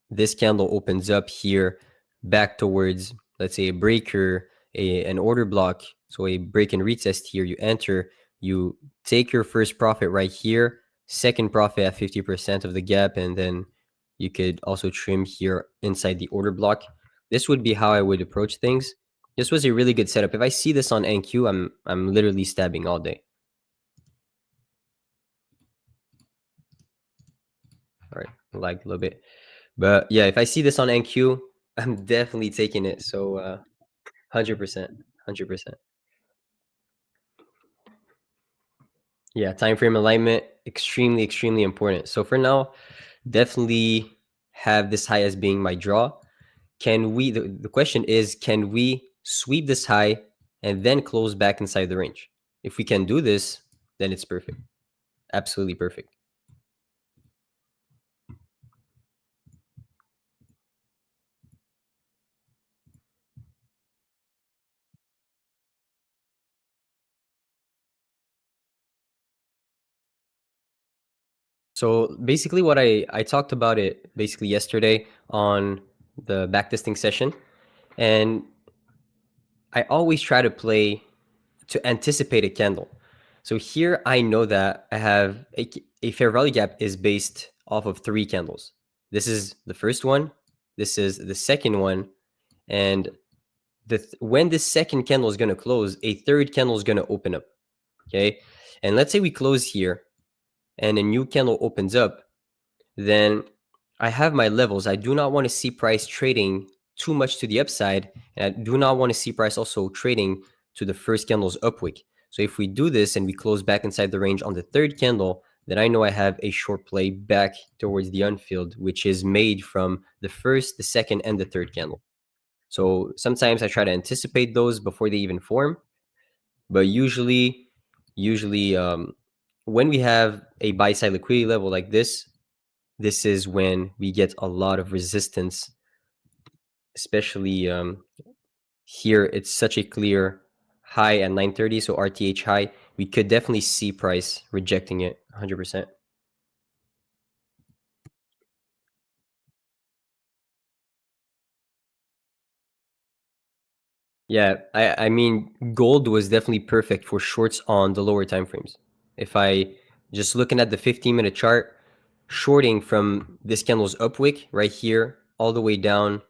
this candle opens up here back towards, let's say, a breaker, an order block, so a break and retest here, you enter, you take your first profit right here, second profit at 50% of the gap, and then you could also trim here inside the order block. This would be how I would approach things. This was a really good setup. If I see this on NQ, I'm literally stabbing all day. All right, lagged a little bit. But yeah, if I see this on NQ, I'm definitely taking it. So 100%, 100%. Yeah, time frame alignment, extremely, extremely important. So for now, definitely have this high as being my draw. Can we, the question is, can we sweep this high and then close back inside the range? If we can do this, then it's perfect. Absolutely perfect. So basically what I talked about it basically yesterday on the backtesting session. And I always try to play to anticipate a candle. So here I know that I have a fair value gap is based off of 3 candles. This is the first one. This is the second one. And when this second candle is going to close, a third candle is going to open up. Okay. And let's say we close here and a new candle opens up, then I have my levels. I do not want to see price trading too much to the upside. And I do not want to see price also trading to the first candle's upwick. So if we do this and we close back inside the range on the third candle, then I know I have a short play back towards the unfilled, which is made from the first, the second, and the third candle. So sometimes I try to anticipate those before they even form. But usually when we have a buy-side liquidity level like this is when we get a lot of resistance, especially here. It's such a clear high at 9:30, so RTH high, we could definitely see price rejecting it 100%. Yeah, I mean, gold was definitely perfect for shorts on the lower time frames. If I just looking at the 15-minute chart, shorting from this candle's up wick right here all the way down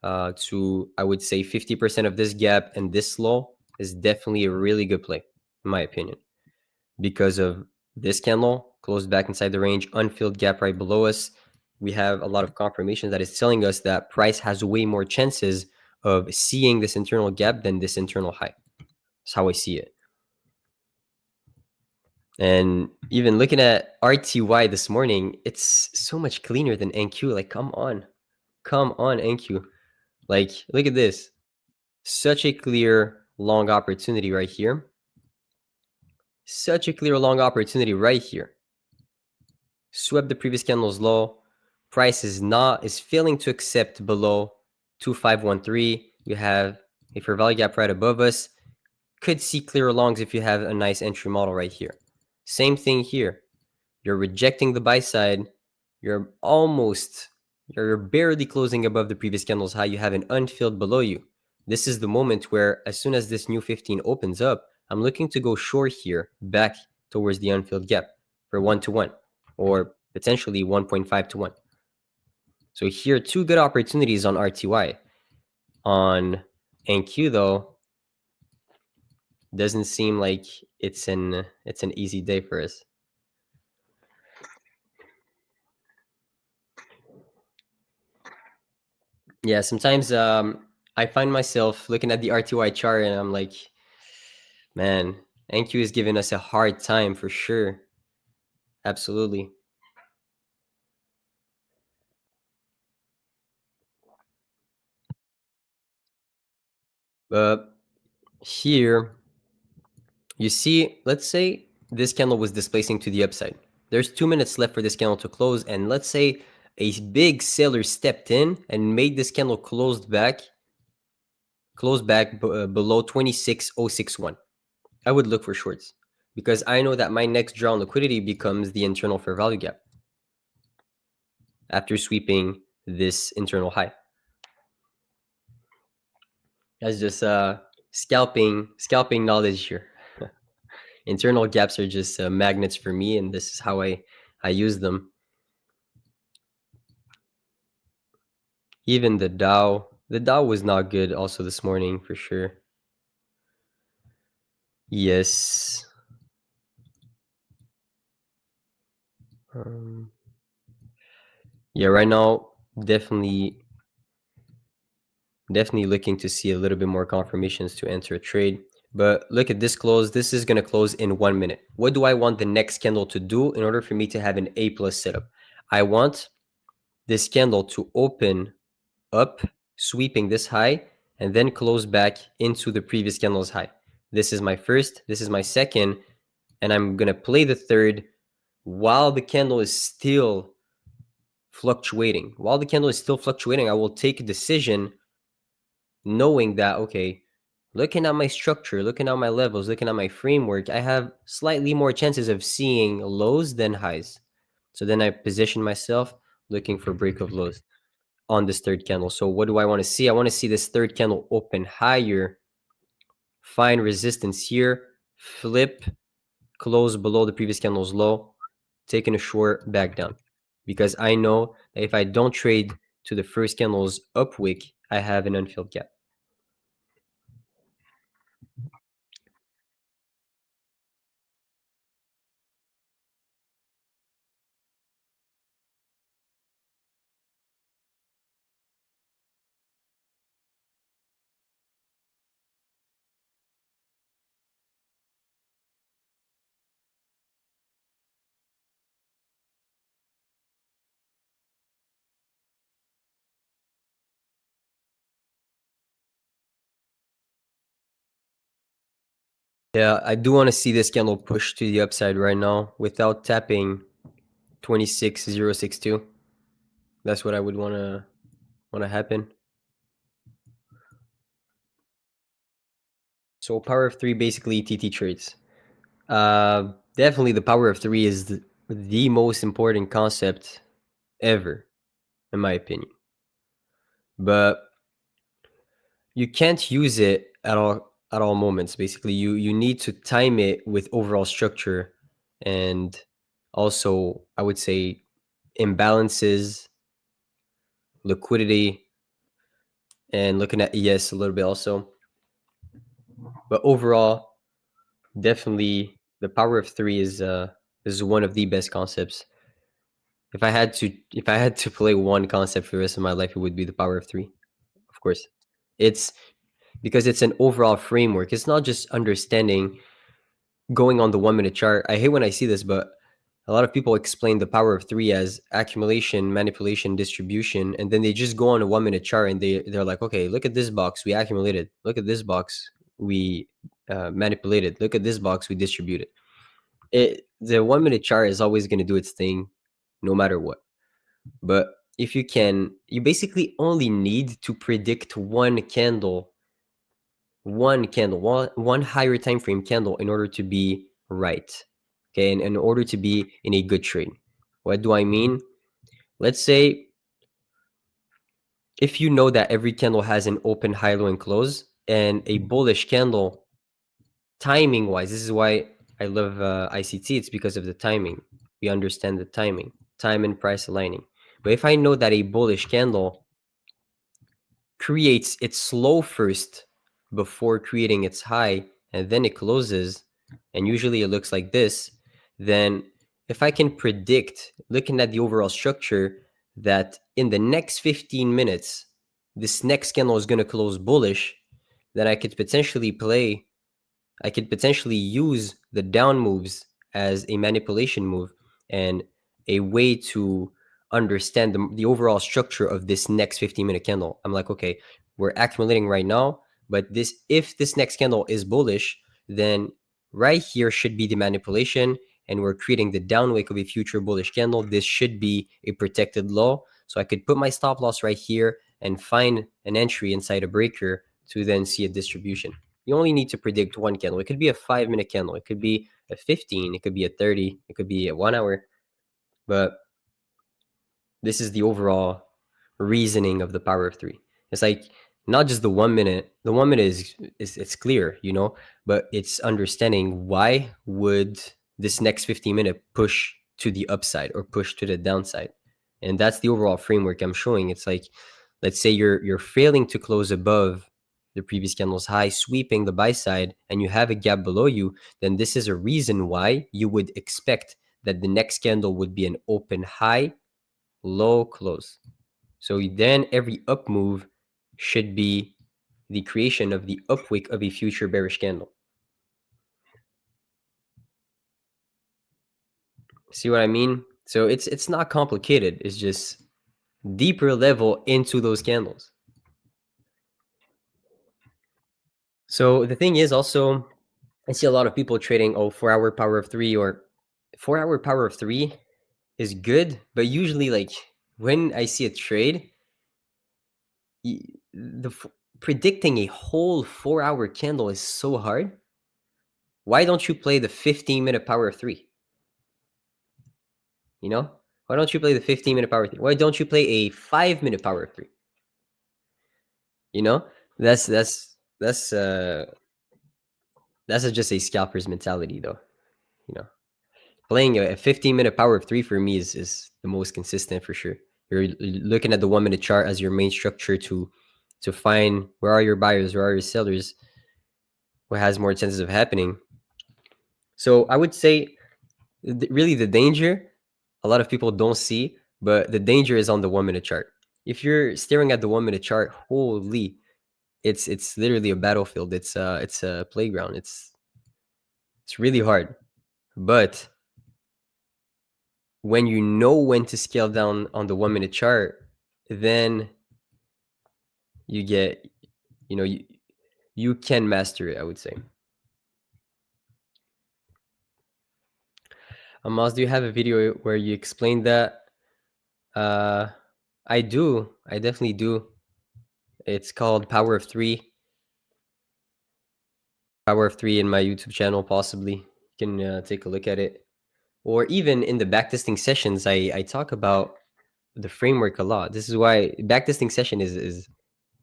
to, I would say, 50% of this gap and this low is definitely a really good play, in my opinion, because of this candle closed back inside the range, unfilled gap right below us. We have a lot of confirmation that is telling us that price has way more chances of seeing this internal gap than this internal high. That's how I see it. And even looking at RTY this morning, it's so much cleaner than NQ. Like, come on, NQ. Like, look at this. Such a clear long opportunity right here. Such a clear long opportunity right here. Swept the previous candle's low. Price is failing to accept below 2513. You have a fair value gap right above us. Could see clearer longs if you have a nice entry model right here. Same thing here. You're rejecting the buy side. You're barely closing above the previous candle's high. You have an unfilled below you. This is the moment where, as soon as this new 15 opens up, I'm looking to go short here, back towards the unfilled gap for 1-to-1, or potentially 1.5-to-1. So here, two good opportunities on RTY. On NQ, though, doesn't seem like it's an easy day for us. Yeah, sometimes I find myself looking at the RTY chart and I'm like, man, NQ is giving us a hard time for sure. Absolutely. But here, you see, let's say this candle was displacing to the upside. There's 2 minutes left for this candle to close. And let's say a big seller stepped in and made this candle close back below 26,061. I would look for shorts because I know that my next draw on liquidity becomes the internal fair value gap after sweeping this internal high. That's just scalping knowledge here. Internal gaps are just magnets for me, and this is how I use them. Even the Dow was not good also this morning for sure. Yes. Yeah, right now, definitely looking to see a little bit more confirmations to enter a trade. But look at this close. This is going to close in 1 minute. What do I want the next candle to do in order for me to have an A+ setup? I want this candle to open up, sweeping this high, and then close back into the previous candle's high. This is my first, this is my second, and I'm going to play the third while the candle is still fluctuating. While the candle is still fluctuating, I will take a decision knowing that, okay, looking at my structure, looking at my levels, looking at my framework, I have slightly more chances of seeing lows than highs. So then I position myself looking for break of lows on this third candle. So what do I want to see? I want to see this third candle open higher, find resistance here, flip, close below the previous candle's low, taking a short back down. Because I know that if I don't trade to the first candle's up wick, I have an unfilled gap. Yeah, I do want to see this candle push to the upside right now without tapping 26,062. That's what I would want to happen. So power of 3, basically TT trades. Definitely the power of 3 is the most important concept ever, in my opinion. But you can't use it at all moments. Basically, you need to time it with overall structure, and also I would say imbalances, liquidity, and looking at ES a little bit also. But overall, definitely the power of 3 is one of the best concepts. If I had to play one concept for the rest of my life, it would be the power of 3. Of course, it's because it's an overall framework. It's not just understanding going on the 1-minute chart. I hate when I see this, but a lot of people explain the power of 3 as accumulation, manipulation, distribution, and then they just go on a 1-minute chart and they're like, okay, look at this box, we accumulated. Look at this box, we manipulated. Look at this box, we distributed. The 1-minute chart is always going to do its thing, no matter what. But if you basically only need to predict one higher time frame candle in order to be right. Okay, and in order to be in a good trade. What do I mean? Let's say if you know that every candle has an open, high, low, and close, and a bullish candle, timing wise, this is why I love ICT. It's because of the timing. We understand the timing, time and price aligning. But if I know that a bullish candle creates its low first before creating its high, and then it closes, and usually it looks like this, then if I can predict, looking at the overall structure, that in the next 15 minutes, this next candle is going to close bullish, then I could potentially use the down moves as a manipulation move and a way to understand the overall structure of this next 15-minute candle. I'm like, okay, we're accumulating right now, but if this next candle is bullish, then right here should be the manipulation, and we're creating the down wick of a future bullish candle. This should be a protected low. So I could put my stop loss right here and find an entry inside a breaker to then see a distribution. You only need to predict one candle. It could be a 5-minute candle. It could be a 15. It could be a 30. It could be a 1 hour. But this is the overall reasoning of the power of 3. It's like not just the 1 minute. The 1 minute is it's clear, but it's understanding why would this next 15-minute push to the upside or push to the downside. And that's the overall framework I'm showing. It's like, let's say you're failing to close above the previous candle's high, sweeping the buy side, and you have a gap below you, then this is a reason why you would expect that the next candle would be an open high, low, close. So then every up move should be the creation of the upwick of a future bearish candle. See what I mean? So it's not complicated. It's just deeper level into those candles. So the thing is also, I see a lot of people trading 4-hour power of 3, or 4-hour power of 3 is good, but usually like when I see a trade, predicting a whole 4-hour candle is so hard. Why don't you play the 15-minute power of 3? Why don't you play the 15-minute power of 3? Why don't you play a 5-minute power of 3? That's just a scalper's mentality, though. Playing a 15-minute power of 3 for me is the most consistent for sure. You're looking at the 1-minute chart as your main structure to find where are your buyers, where are your sellers, what has more chances of happening. So I would say really the danger, a lot of people don't see, but the danger is on the 1-minute chart. If you're staring at the 1-minute chart, holy, it's literally a battlefield. It's a playground. It's really hard. But when you know when to scale down on the 1-minute chart, then you get, you can master it, I would say. Amos, do you have a video where you explain that? I do. I definitely do. It's called Power of 3. Power of 3 in my YouTube channel, possibly. You can take a look at it. Or even in the backtesting sessions, I talk about the framework a lot. This is why backtesting session is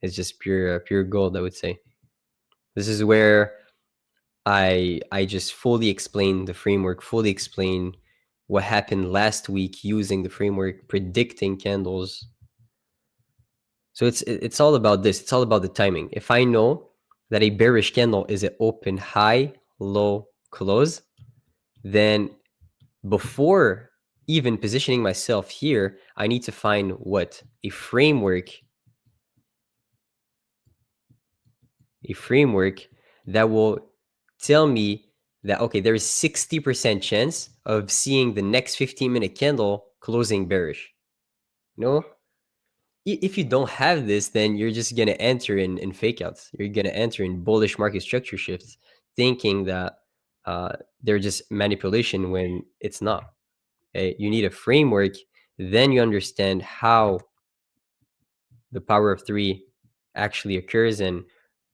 just pure gold, I would say. This is where I just fully explain the framework, fully explain what happened last week using the framework, predicting candles. So it's all about this. It's all about the timing. If I know that a bearish candle is an open high, low, close, then before even positioning myself here, I need to find what? A framework that will tell me that, okay, there is 60% chance of seeing the next 15-minute candle closing bearish. No? If you don't have this, then you're just going to enter in fake outs. You're going to enter in bullish market structure shifts, thinking that they're just manipulation when it's not. Okay? You need a framework. Then you understand how the power of 3 actually occurs and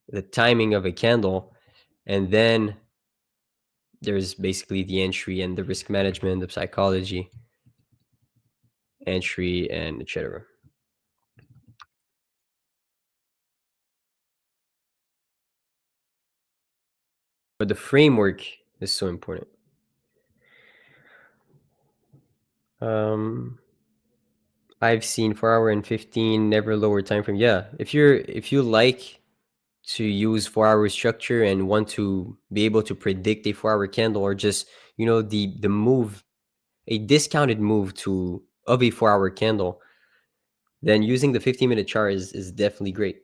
the timing of a candle. And then there's basically the entry and the risk management, the psychology, entry, and etc. But the framework is so important. I've seen 4-hour and 15 never lower time frame. Yeah, if you like to use 4-hour structure and want to be able to predict a 4-hour candle, or just the move, a discounted move of a 4-hour candle, then using the 15-minute chart is definitely great.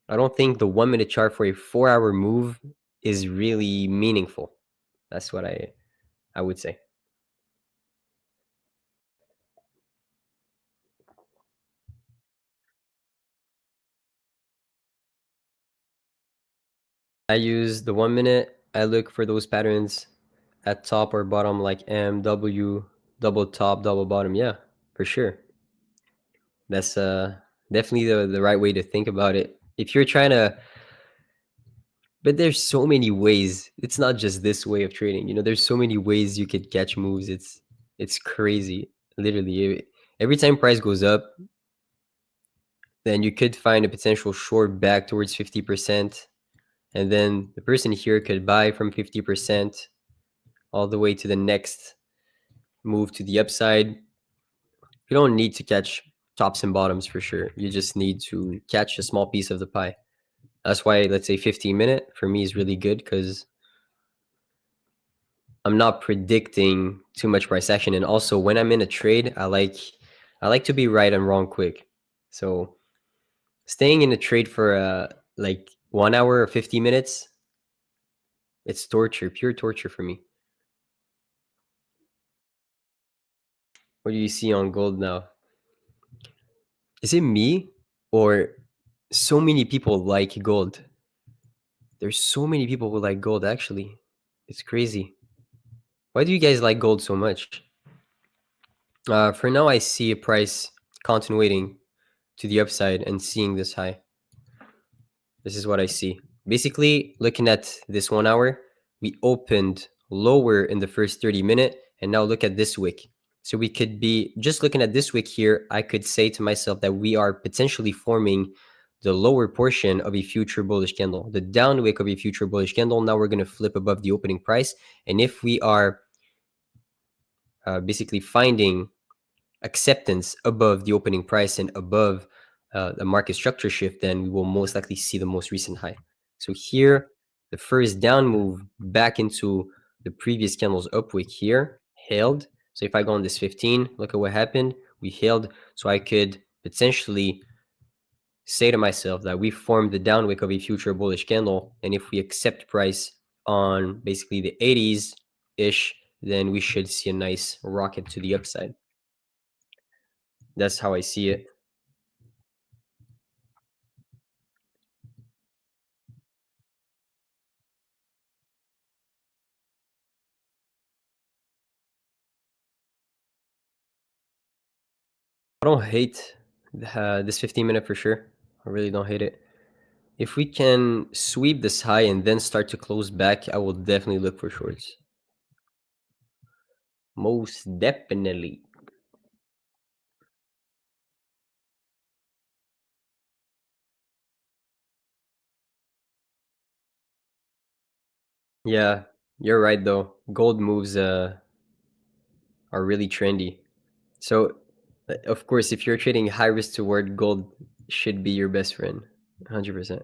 I don't think the 1-minute chart for a 4-hour move is really meaningful. That's what I would say. I use the 1-minute. I look for those patterns at top or bottom, like M, W, double top, double bottom. Yeah, for sure. That's definitely the right way to think about it. If you're trying to, but there's so many ways. It's not just this way of trading. There's so many ways you could catch moves. It's crazy. Literally, every time price goes up, then you could find a potential short back towards 50%. And then the person here could buy from 50% all the way to the next move to the upside. You don't need to catch tops and bottoms for sure. You just need to catch a small piece of the pie. That's why, let's say 15-minute for me is really good, because I'm not predicting too much price action. And also when I'm in a trade, I like to be right and wrong quick. So staying in a trade for like 1 hour or 50 minutes, it's torture, pure torture for me. What do you see on gold now? Is it me, or so many people like gold? There's so many people who like gold, actually. It's crazy. Why do you guys like gold so much? For now, I see a price continuing to the upside and seeing this high. This is what I see. Basically, looking at this 1 hour, we opened lower in the first 30-minute, and now look at this wick. So we could be just looking at this wick here. I could say to myself that we are potentially forming the lower portion of a future bullish candle, the down wick of a future bullish candle. Now we're going to flip above the opening price. And if we are basically finding acceptance above the opening price and above the market structure shift, then we will most likely see the most recent high. So here, the first down move back into the previous candle's up wick here, held. So if I go on this 15, look at what happened. We held. So I could potentially say to myself that we formed the down wick of a future bullish candle. And if we accept price on basically the 80s-ish, then we should see a nice rocket to the upside. That's how I see it. I don't hate this 15-minute for sure. I really don't hate it. If we can sweep this high and then start to close back, I will definitely look for shorts. Most definitely. Yeah, you're right though. Gold moves are really trendy. So, of course, if you're trading high risk toward, gold should be your best friend. 100%.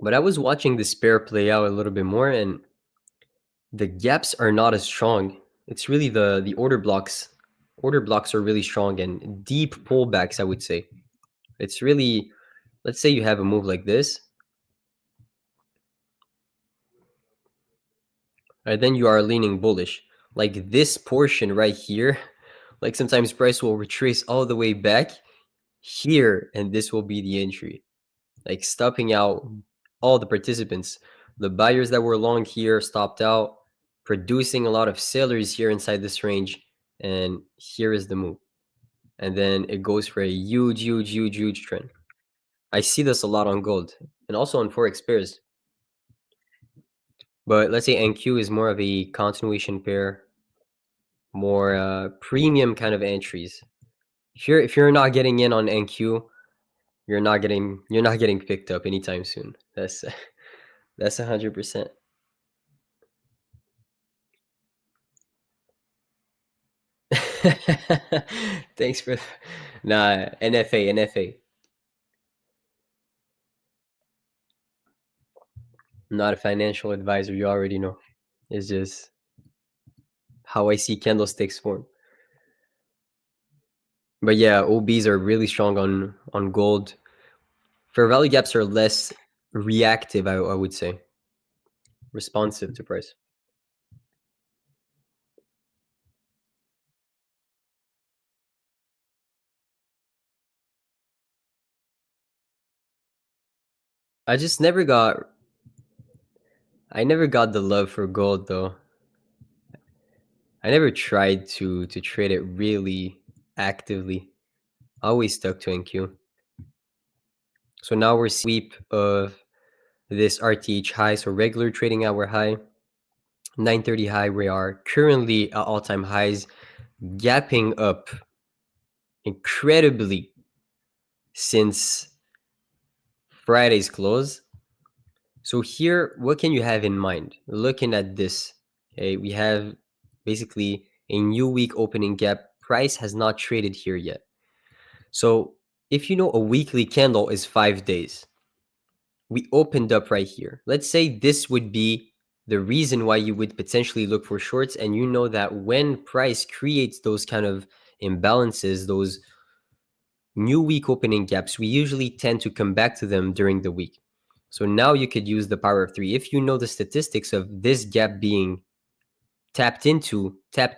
But I was watching this pair play out a little bit more, and the gaps are not as strong. It's really the order blocks. Order blocks are really strong and deep pullbacks, I would say. It's really, let's say you have a move like this, and then you are leaning bullish. Like this portion right here, like sometimes price will retrace all the way back here, and this will be the entry. Like stopping out all the participants. The buyers that were long here stopped out, producing a lot of sellers here inside this range, and here is the move. And then it goes for a huge, huge, huge, huge trend. I see this a lot on gold and also on forex pairs. But let's say NQ is more of a continuation pair, more premium kind of entries. If you're not getting in on NQ, you're not getting picked up anytime soon. That's 100%. Thanks for nah, NFA. I'm not a financial advisor, you already know. It's just how I see candlesticks form. But yeah, OBs are really strong on gold. Fair value gaps are less reactive, I would say. Responsive to price. I never got the love for gold though. I never tried to trade it really actively. I always stuck to NQ. So now we're sweep of this RTH high, so regular trading hour high, 9:30 high. We are currently at all-time highs, gapping up incredibly since Friday's close. So here, what can you have in mind? Looking at this, okay, we have basically a new week opening gap. Price has not traded here yet. So if you know a weekly candle is 5 days, we opened up right here. Let's say this would be the reason why you would potentially look for shorts, and you know that when price creates those kind of imbalances, those new week opening gaps, we usually tend to come back to them during the week. So now you could use the power of 3. If you know the statistics of this gap being tapped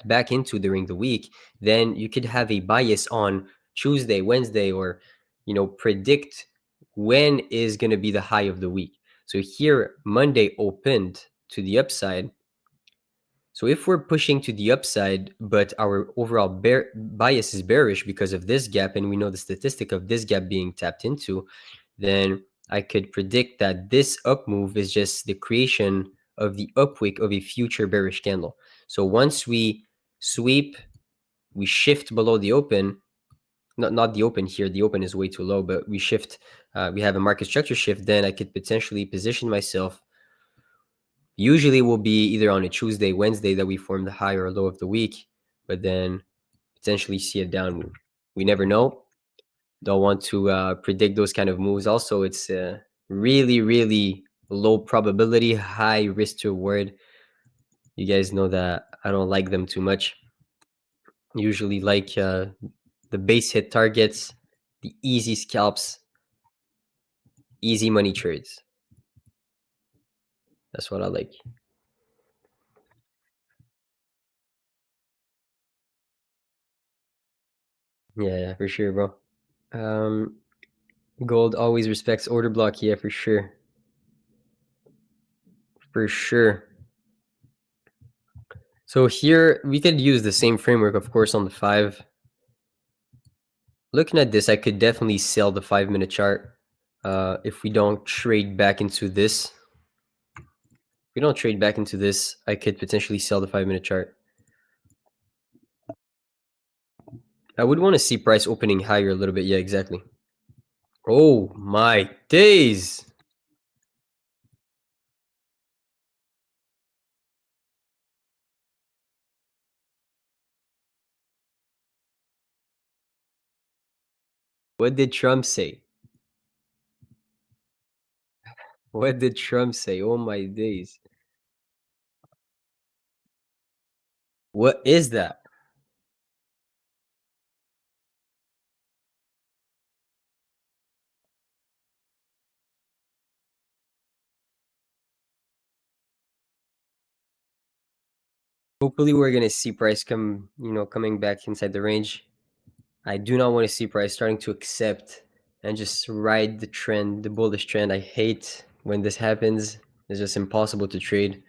back into during the week, then you could have a bias on Tuesday, Wednesday, or predict when is going to be the high of the week. So here Monday opened to the upside. So if we're pushing to the upside, but our overall bias is bearish because of this gap, and we know the statistic of this gap being tapped into, then I could predict that this up move is just the creation of the upwick of a future bearish candle. So once we sweep, we shift below the open, not the open here, the open is way too low, but we shift, we have a market structure shift, then I could potentially position myself. Usually will be either on a Tuesday, Wednesday that we form the high or low of the week, but then potentially see a down move. We never know. Don't want to predict those kind of moves. Also, it's really, really low probability, high risk to reward. You guys know that I don't like them too much. Usually like the base hit targets, the easy scalps, easy money trades. That's what I like. Yeah, for sure, bro. Gold always respects order block. Yeah, for sure. For sure. So here we could use the same framework, of course, on the 5. Looking at this, I could definitely sell the 5-minute chart. If we don't trade back into this, I could potentially sell the 5-minute chart. I would want to see price opening higher a little bit. Yeah, exactly. Oh my days. What did Trump say? What did Trump say? Oh my days. What is that? Hopefully we're going to see price coming back inside the range. I do not want to see price starting to accept and just ride the trend, the bullish trend. I hate when this happens. It's just impossible to trade.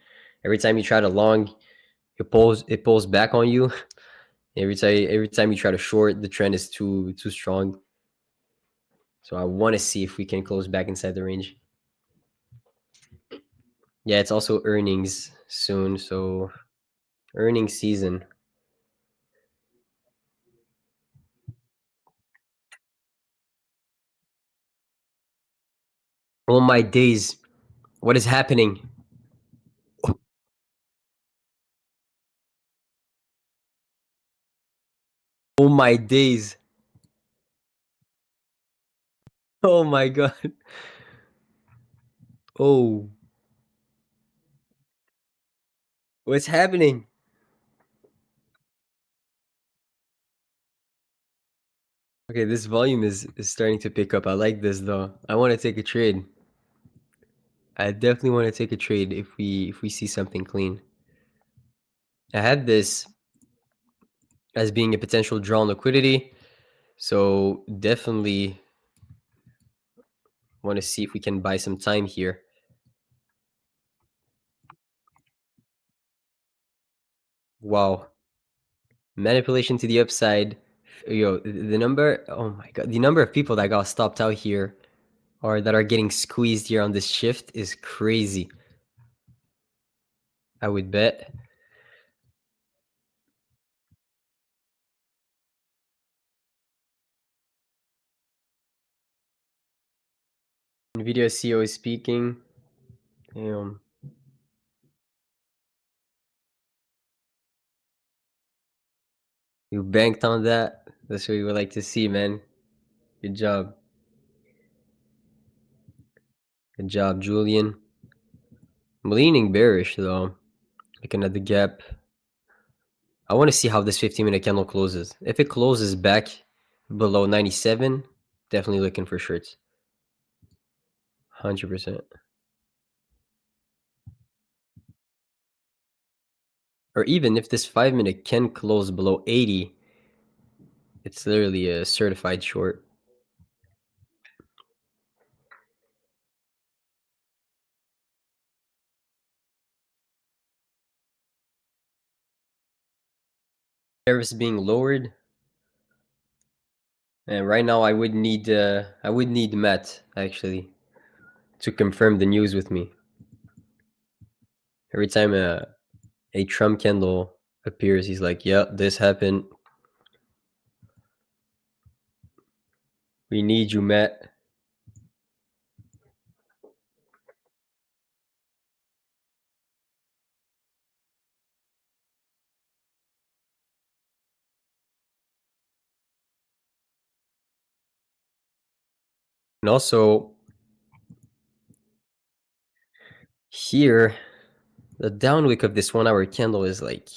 Every time you try to long, it pulls back on you. Every time you try to short, the trend is too strong. So I want to see if we can close back inside the range. Yeah, it's also earnings soon, so earnings season. Oh my days. What is happening? Oh my days. Oh my god. Oh. What's happening? Okay, this volume is starting to pick up. I like this though. I want to take a trade. I definitely want to take a trade if we see something clean. I had this as being a potential draw on liquidity. So definitely want to see if we can buy some time here. Wow. Manipulation to the upside. Yo, the number, oh my god, the number of people that got stopped out here or that are getting squeezed here on this shift is crazy. I would bet. Nvidia CEO is speaking. Damn. You banked on that. That's what we would like to see, man. Good job. Good job, Julian. I'm leaning bearish though. Looking at the gap. I want to see how this 15-minute candle closes. If it closes back below 97, definitely looking for shorts. 100%. Or even if this 5-minute can close below 80, it's literally a certified short. Tariffs being lowered. And right now I would need Matt actually to confirm the news with me. Every time a Trump candle appears, he's like, "Yeah, this happened. We need you, Matt." And also here, the downwick of this 1-hour candle is like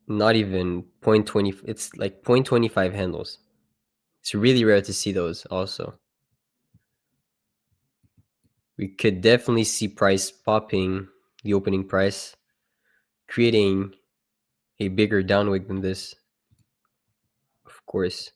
not even 0.20. It's like 0.25 handles. It's really rare to see those also. We could definitely see price popping the opening price, creating a bigger downwick than this, of course.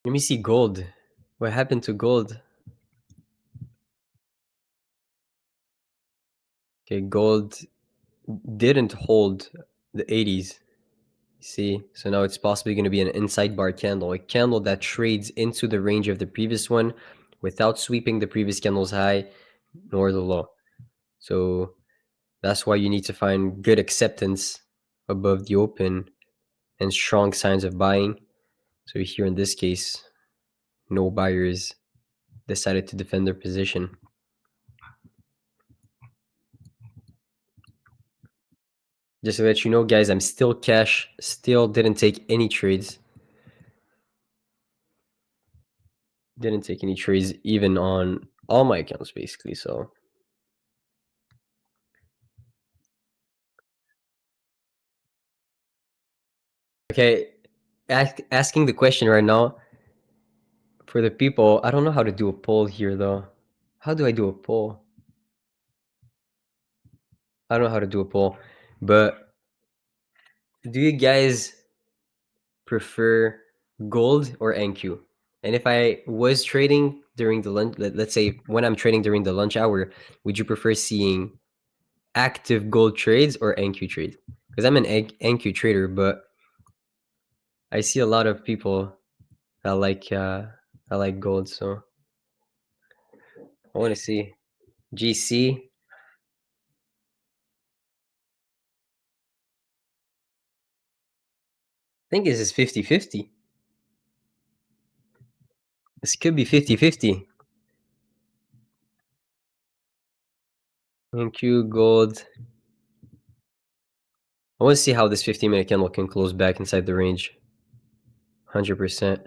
Let me see gold. What happened to gold? Okay, gold didn't hold the 80s. See, so now it's possibly going to be an inside bar candle, a candle that trades into the range of the previous one without sweeping the previous candle's high nor the low. So that's why you need to find good acceptance above the open and strong signs of buying. So here in this case, no buyers decided to defend their position. Just to let you know, guys, I'm still cash, still didn't take any trades. Didn't take any trades even on all my accounts, basically, so. Okay, asking the question right now for the people. I don't know how to do a poll here, though. How do I do a poll? I don't know how to do a poll, but do you guys prefer gold or NQ? And if I was trading during the lunch, let's say when I'm trading during the lunch hour, would you prefer seeing active gold trades or NQ trades? Because I'm an NQ trader, but I see a lot of people that like gold, so I want to see GC. I think this is 50-50. This could be 50-50. NQ gold. I want to see how this 15-minute candle can close back inside the range. 100%.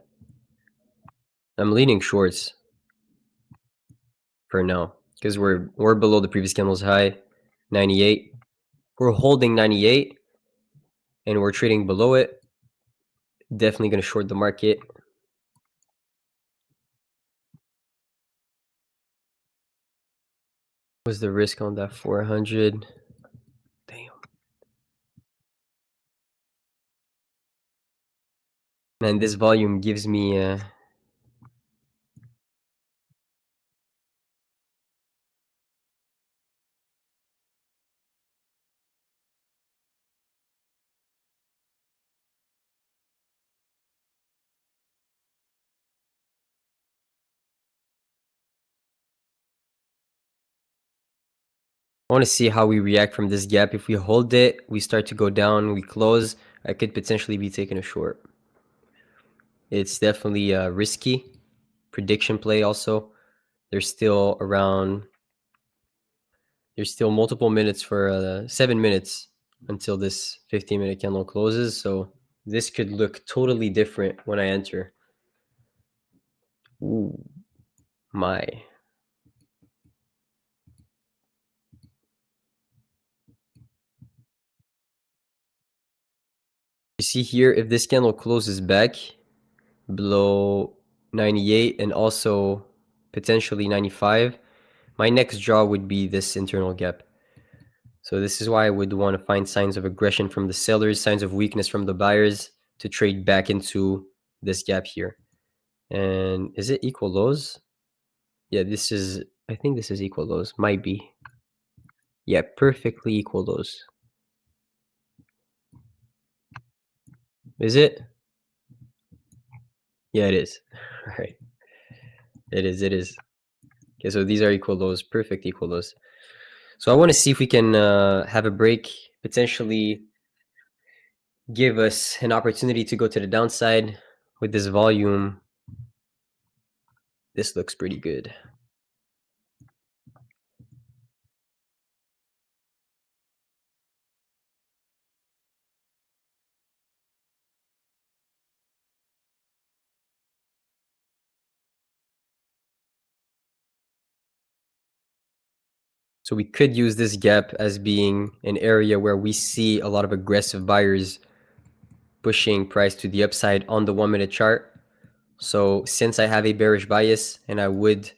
I'm leaning shorts for now because we're below the previous candle's high, 98. We're holding 98 and we're trading below it. Definitely going to short the market. What's the risk on that 400? Damn. Man, this volume gives me I want to see how we react from this gap. If we hold it, we start to go down, we close, I could potentially be taking a short. It's definitely risky. Prediction play also. There's still multiple minutes for 7 minutes until this 15-minute candle closes. So this could look totally different when I enter. Ooh, my. You see here, if this candle closes back below 98 and also potentially 95, my next draw would be this internal gap. So this is why I would want to find signs of aggression from the sellers, signs of weakness from the buyers to trade back into this gap here. And is it equal lows? Yeah, I think this is equal lows. Might be. Yeah, perfectly equal lows. Is it? Yeah, it is. All right. It is. Okay, so these are equal lows, perfect equal lows. So I want to see if we can have a break, potentially give us an opportunity to go to the downside with this volume. This looks pretty good. So we could use this gap as being an area where we see a lot of aggressive buyers pushing price to the upside on the 1-minute chart. So since I have a bearish bias and I would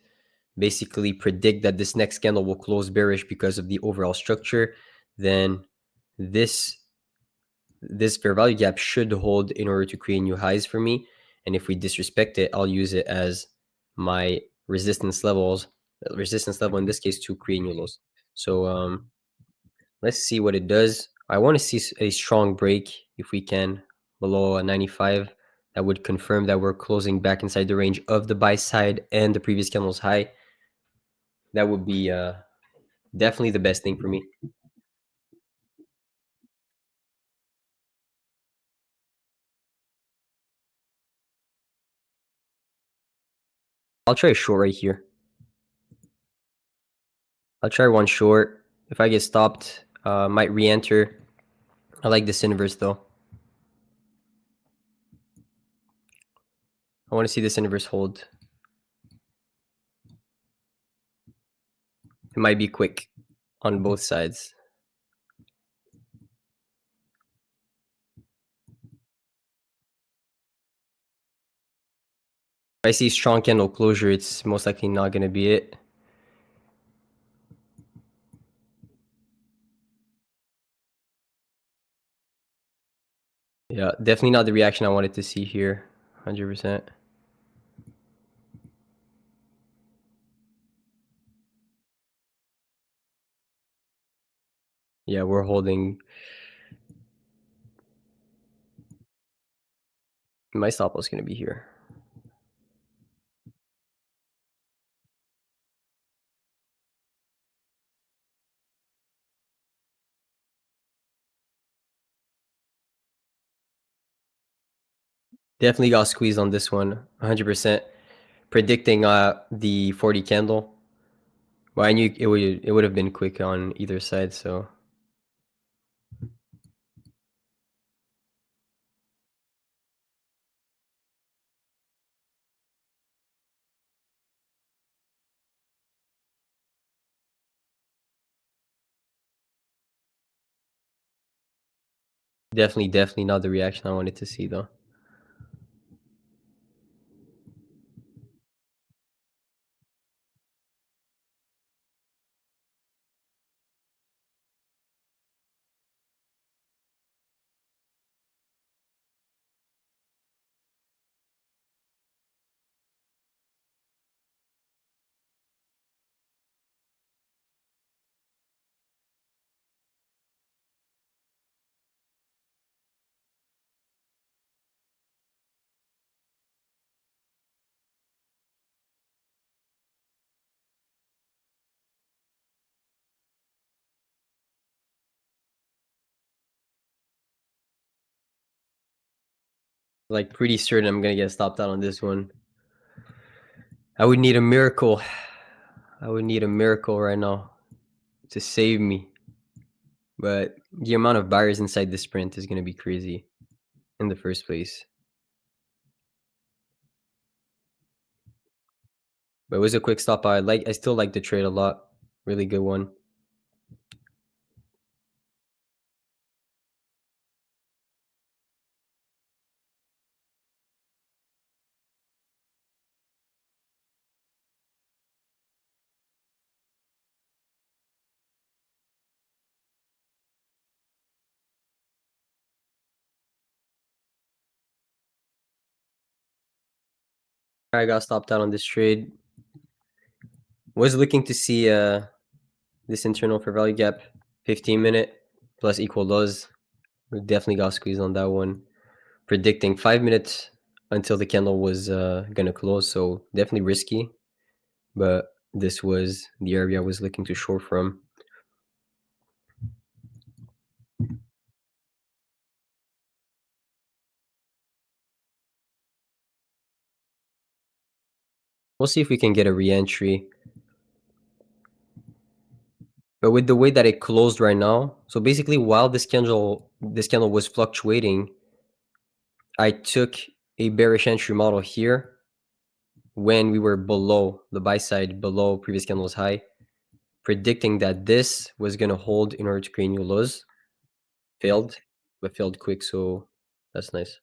basically predict that this next candle will close bearish because of the overall structure, then this fair value gap should hold in order to create new highs for me. And if we disrespect it, I'll use it as my resistance level in this case to create new lows. So let's see what it does. I want to see a strong break if we can below a 95. That would confirm that we're closing back inside the range of the buy side and the previous candle's high. That would be definitely the best thing for me. I'll try a short right here. I'll try one short. If I get stopped, might re-enter. I like this inverse though. I want to see this inverse hold. It might be quick on both sides. If I see strong candle closure, it's most likely not going to be it. Yeah, definitely not the reaction I wanted to see here. 100%. Yeah, we're holding. My stop loss is going to be here. Definitely got squeezed on this one. 100%. Predicting the 40 candle. Well, I knew it would have been quick on either side, so. Definitely not the reaction I wanted to see though. Like pretty certain I'm gonna get stopped out on this one. I would need a miracle. I would need a miracle right now to save me. But the amount of buyers inside the sprint is gonna be crazy in the first place. But it was a quick stop. I still like the trade a lot. Really good one. I got stopped out on this trade. Was looking to see this internal fair value gap, 15-minute plus equal lows. We definitely got squeezed on that one. Predicting 5 minutes until the candle was gonna close, so definitely risky. But this was the area I was looking to short from. We'll see if we can get a re-entry. But with the way that it closed right now, so basically while this candle was fluctuating, I took a bearish entry model here when we were below the buy side, below previous candle's high, predicting that this was going to hold in order to create new lows. Failed, but failed quick, so that's nice.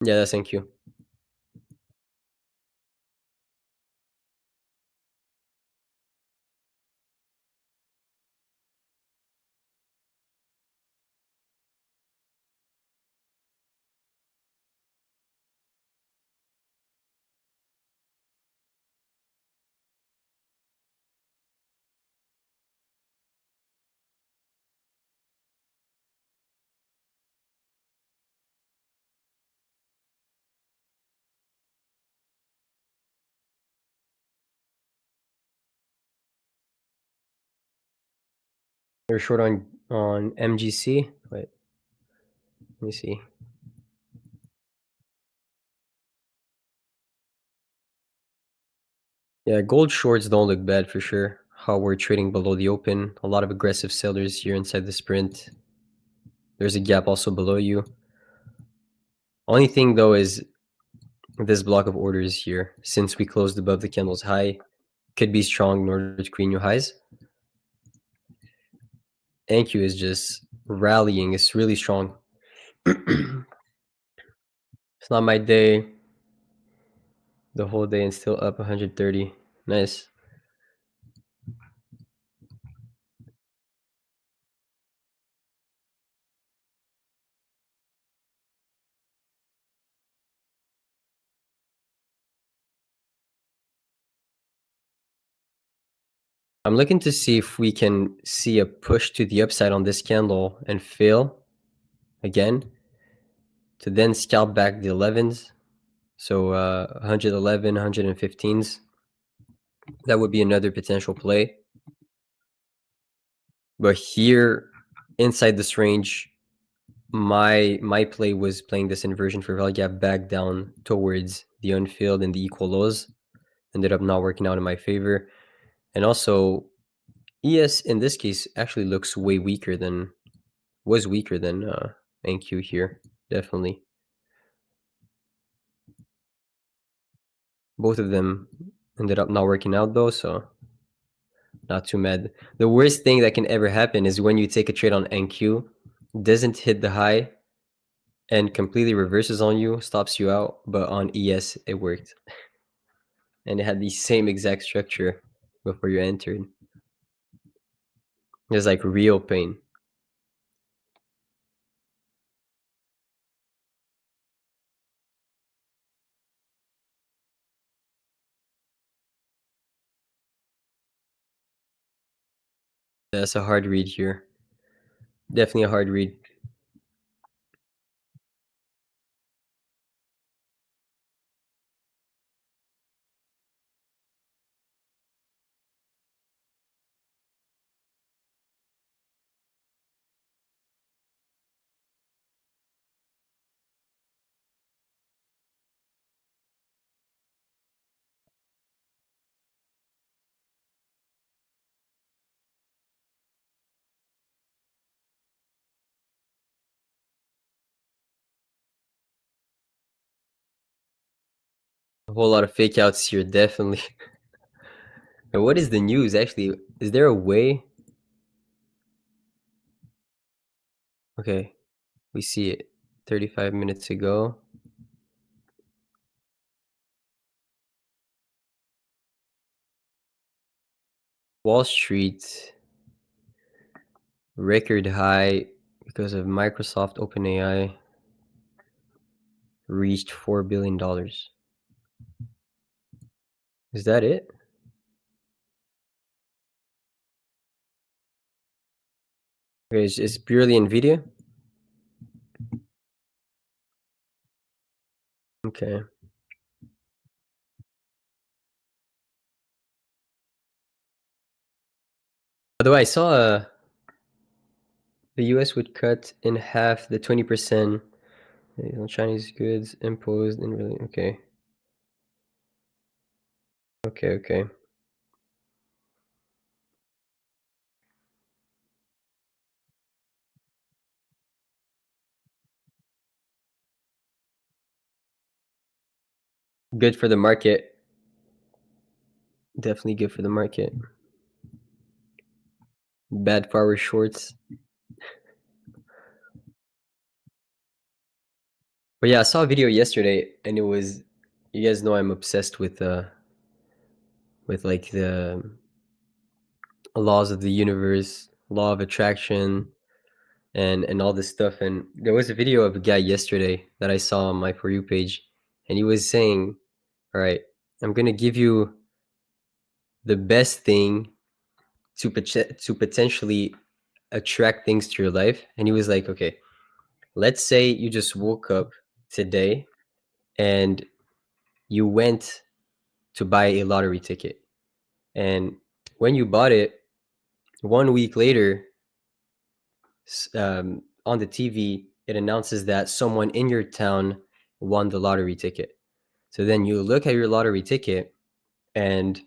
Yeah, thank you. They're short on MGC. Wait, let me see. Yeah, gold shorts don't look bad for sure. How we're trading below the open. A lot of aggressive sellers here inside the sprint. There's a gap also below you. Only thing though is this block of orders here, since we closed above the candle's high, could be strong in order to create new highs. NQ is just rallying. It's really strong. It's not my day. The whole day and still up 130. Nice. I'm looking to see if we can see a push to the upside on this candle and fail again to then scalp back the 11s. So 111, 115s. That would be another potential play. But here, inside this range, my play was playing this inversion for value gap back down towards the unfilled and the equal lows. Ended up not working out in my favor. And also, ES in this case actually looks way weaker than NQ here, definitely. Both of them ended up not working out though, so not too mad. The worst thing that can ever happen is when you take a trade on NQ, doesn't hit the high, and completely reverses on you, stops you out, but on ES it worked. And it had the same exact structure before you entered. It's like real pain. That's a hard read here. Definitely a hard read. A whole lot of fake outs here, definitely. And what is the news actually? Is there a way? Okay, we see it 35 minutes ago. Wall Street record high because of Microsoft OpenAI reached $4 billion. Is that it? Okay, it's purely NVIDIA? Okay. Although I saw the US would cut in half the 20% on Chinese goods imposed in really okay. Okay. Good for the market. Definitely good for the market. Bad for our shorts. But yeah, I saw a video yesterday and it was, you guys know I'm obsessed with like the laws of the universe, law of attraction, and all this stuff. And there was a video of a guy yesterday that I saw on my For You page, and he was saying, all right, I'm gonna give you the best thing to potentially attract things to your life. And he was like, okay, let's say you just woke up today and you went to buy a lottery ticket, and when you bought it, 1 week later on the TV, it announces that someone in your town won the lottery ticket. So then you look at your lottery ticket and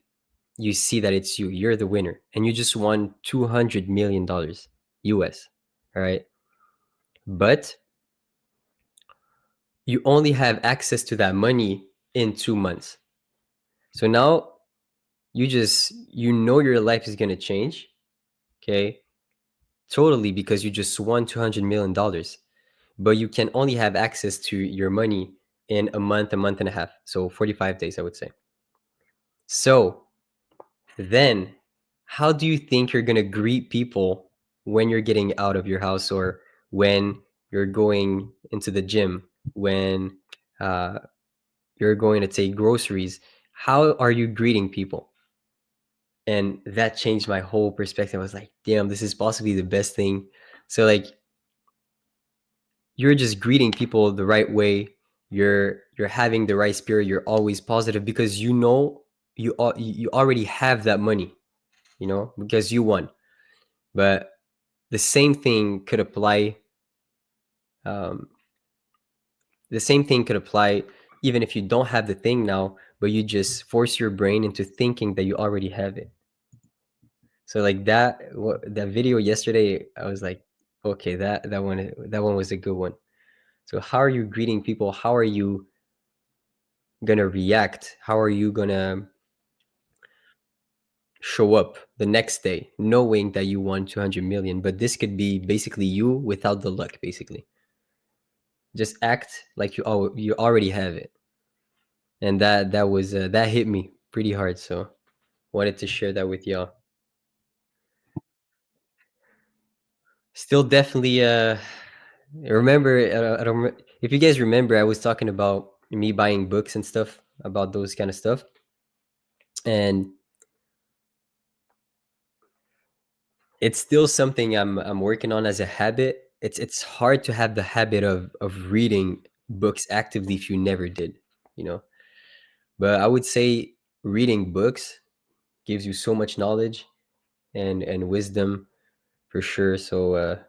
you see that it's you. You're the winner, and you just won $200 million US. All right. But you only have access to that money in 2 months. So now you know your life is going to change. Okay. Totally, because you just won $200 million. But you can only have access to your money in a month and a half. So 45 days, I would say. So then how do you think you're going to greet people when you're getting out of your house, or when you're going into the gym, when you're going to take groceries? How are you greeting people? And that changed my whole perspective. I was like, damn, this is possibly the best thing. So like, you're just greeting people the right way. You're having the right spirit. You're always positive because you know you already have that money, because you won. But the same thing could apply. The same thing could apply even if you don't have the thing now, but you just force your brain into thinking that you already have it. So like that video yesterday, I was like, okay, that one was a good one. So how are you greeting people? How are you gonna react? How are you gonna show up the next day knowing that you won 200 million? But this could be basically you without the luck, basically. Just act like you already have it. And that hit me pretty hard, so wanted to share that with y'all. Still definitely remember, I don't if you guys remember, I was talking about me buying books and stuff about those kind of stuff. And it's still something I'm working on as a habit. It's hard to have the habit of reading books actively if you never did, But I would say reading books gives you so much knowledge and wisdom for sure. So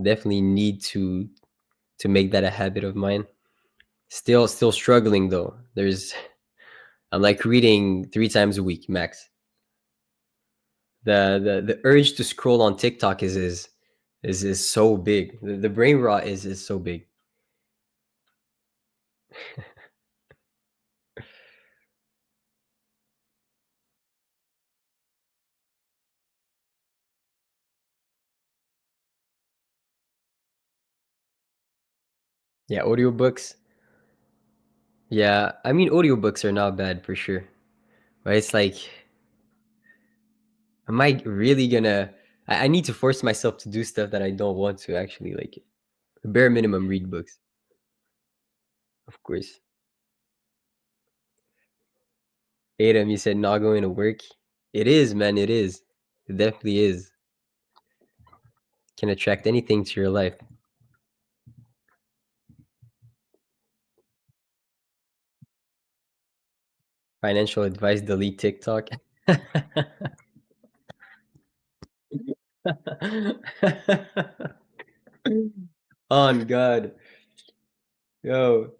definitely need to make that a habit of mine. Still struggling though. I'm like reading 3 times a week max. The urge to scroll on TikTok is so big. The brain rot is so big. Yeah, audiobooks. Yeah, I mean, audiobooks are not bad for sure. But it's like, am I really gonna... I need to force myself to do stuff that I don't want to actually, like, bare minimum read books. Of course. Adam, you said not going to work. It is, man, it is. It definitely is. Can attract anything to your life. Financial advice, delete TikTok. On God. Yo.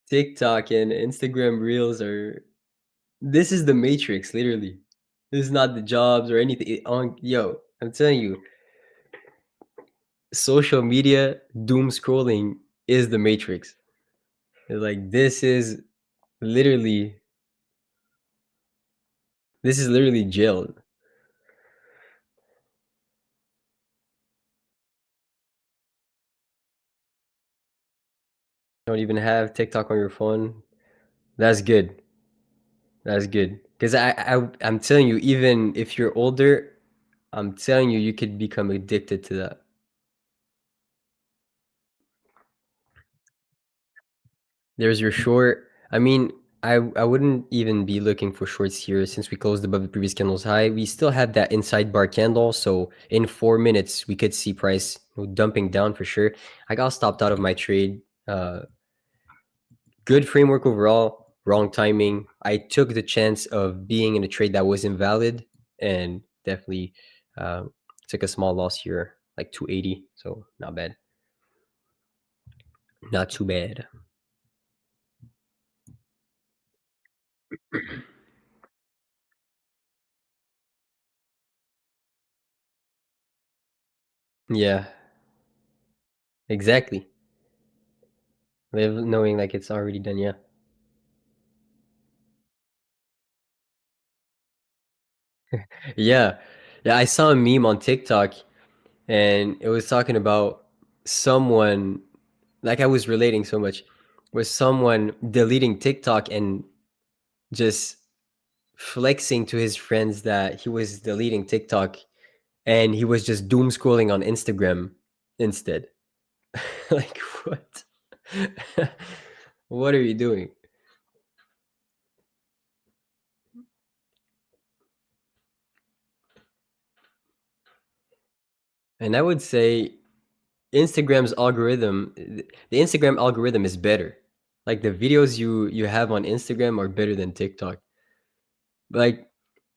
TikTok and Instagram Reels are... This is the Matrix, literally. This is not the jobs or anything. Yo, I'm telling you, social media doom scrolling is the Matrix. Like, this is literally jail. Don't even have TikTok on your phone. That's good. That's good. Because I'm telling you, even if you're older, I'm telling you, you could become addicted to that. There's your short. I mean, I wouldn't even be looking for shorts here since we closed above the previous candle's high. We still have that inside bar candle. So in 4 minutes, we could see price dumping down for sure. I got stopped out of my trade. Good framework overall, wrong timing. I took the chance of being in a trade that was invalid and definitely took a small loss here like 280. So not bad. Not too bad. Yeah, exactly. Live knowing like it's already done. Yeah. Yeah. Yeah. I saw a meme on TikTok and it was talking about someone, like I was relating so much, with someone deleting TikTok and just flexing to his friends that he was deleting TikTok and he was just doom scrolling on Instagram instead. Like, what? What are you doing? And I would say Instagram's algorithm, the Instagram algorithm is better. Like the videos you have on Instagram are better than TikTok. Like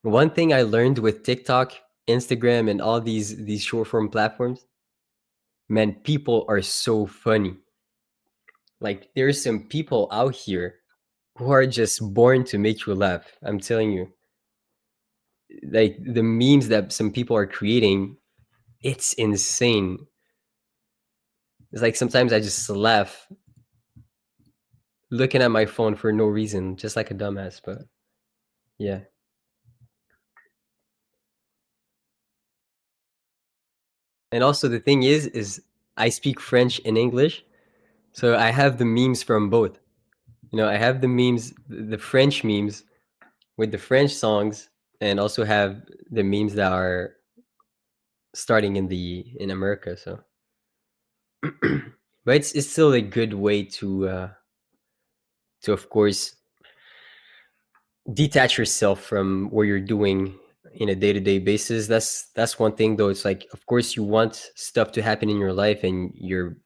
one thing I learned with TikTok, Instagram, and all these short form platforms, man, people are so funny. Like there's some people out here who are just born to make you laugh. I'm telling you. Like the memes that some people are creating, it's insane. It's like sometimes I just laugh looking at my phone for no reason, just like a dumbass, but yeah. And also the thing is I speak French and English, so I have the memes from both. You know, I have the memes, the French memes with the French songs, and also have the memes that are starting in America. So, but it's still a good way to of course detach yourself from what you're doing in a day-to-day basis. That's one thing though. It's like, of course you want stuff to happen in your life and you're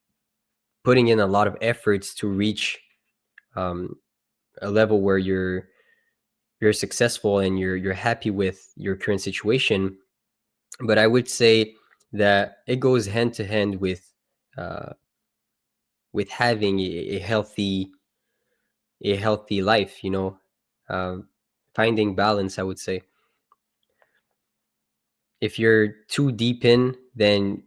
putting in a lot of efforts to reach a level where you're successful and you're happy with your current situation. But I would say that it goes hand to hand uh, with having a healthy life, you know, finding balance. I would say if you're too deep in, then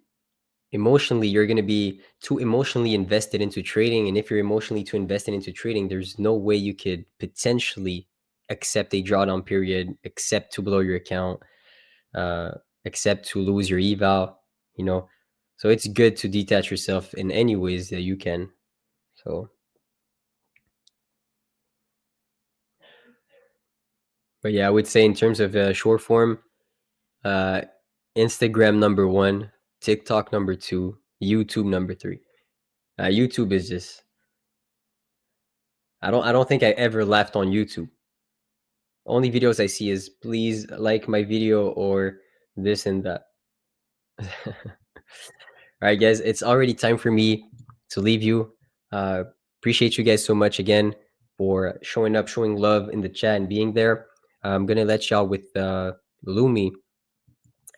emotionally you're going to be too emotionally invested into trading, and if you're emotionally too invested into trading, there's no way you could potentially accept a drawdown period, accept to blow your account, uh, accept to lose your eval, you know. So it's good to detach yourself in any ways that you can. So, but yeah, I would say in terms of short form, uh, Instagram number one, TikTok number two, YouTube number three. YouTube is just, I don't think I ever laughed on YouTube. Only videos I see is please like my video or this and that. All right, guys, it's already time for me to leave you. Appreciate you guys so much again for showing up, showing love in the chat, and being there. I'm gonna let y'all with Lumi.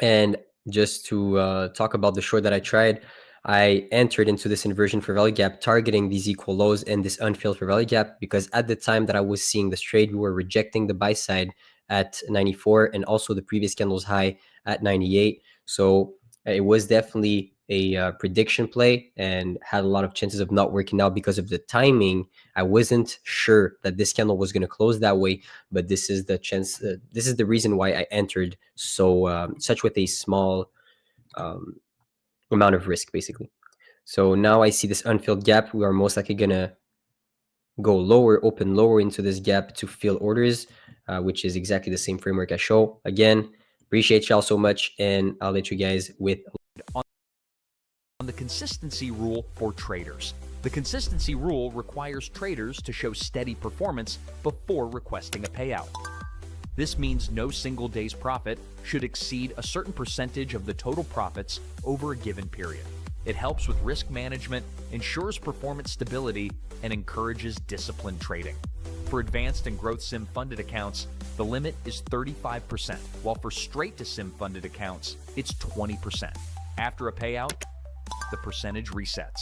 And just to talk about the short that I tried, I entered into this inversion for value gap, targeting these equal lows and this unfilled for value gap, because at the time that I was seeing this trade, we were rejecting the buy side at 94 and also the previous candle's high at 98. So it was definitely a prediction play and had a lot of chances of not working out because of the timing. I wasn't sure that this candle was going to close that way, but this is the chance. This is the reason why I entered such with a small amount of risk, basically. So now I see this unfilled gap. We are most likely gonna go lower, open lower into this gap to fill orders, which is exactly the same framework I show. Again, appreciate y'all so much, and I'll let you guys with on the consistency rule for traders. The consistency rule requires traders to show steady performance before requesting a payout. This means no single day's profit should exceed a certain percentage of the total profits over a given period. It helps with risk management, ensures performance stability, and encourages disciplined trading. For advanced and growth sim funded accounts, the limit is 35%, while for straight to sim funded accounts, it's 20%. After a payout, the percentage resets.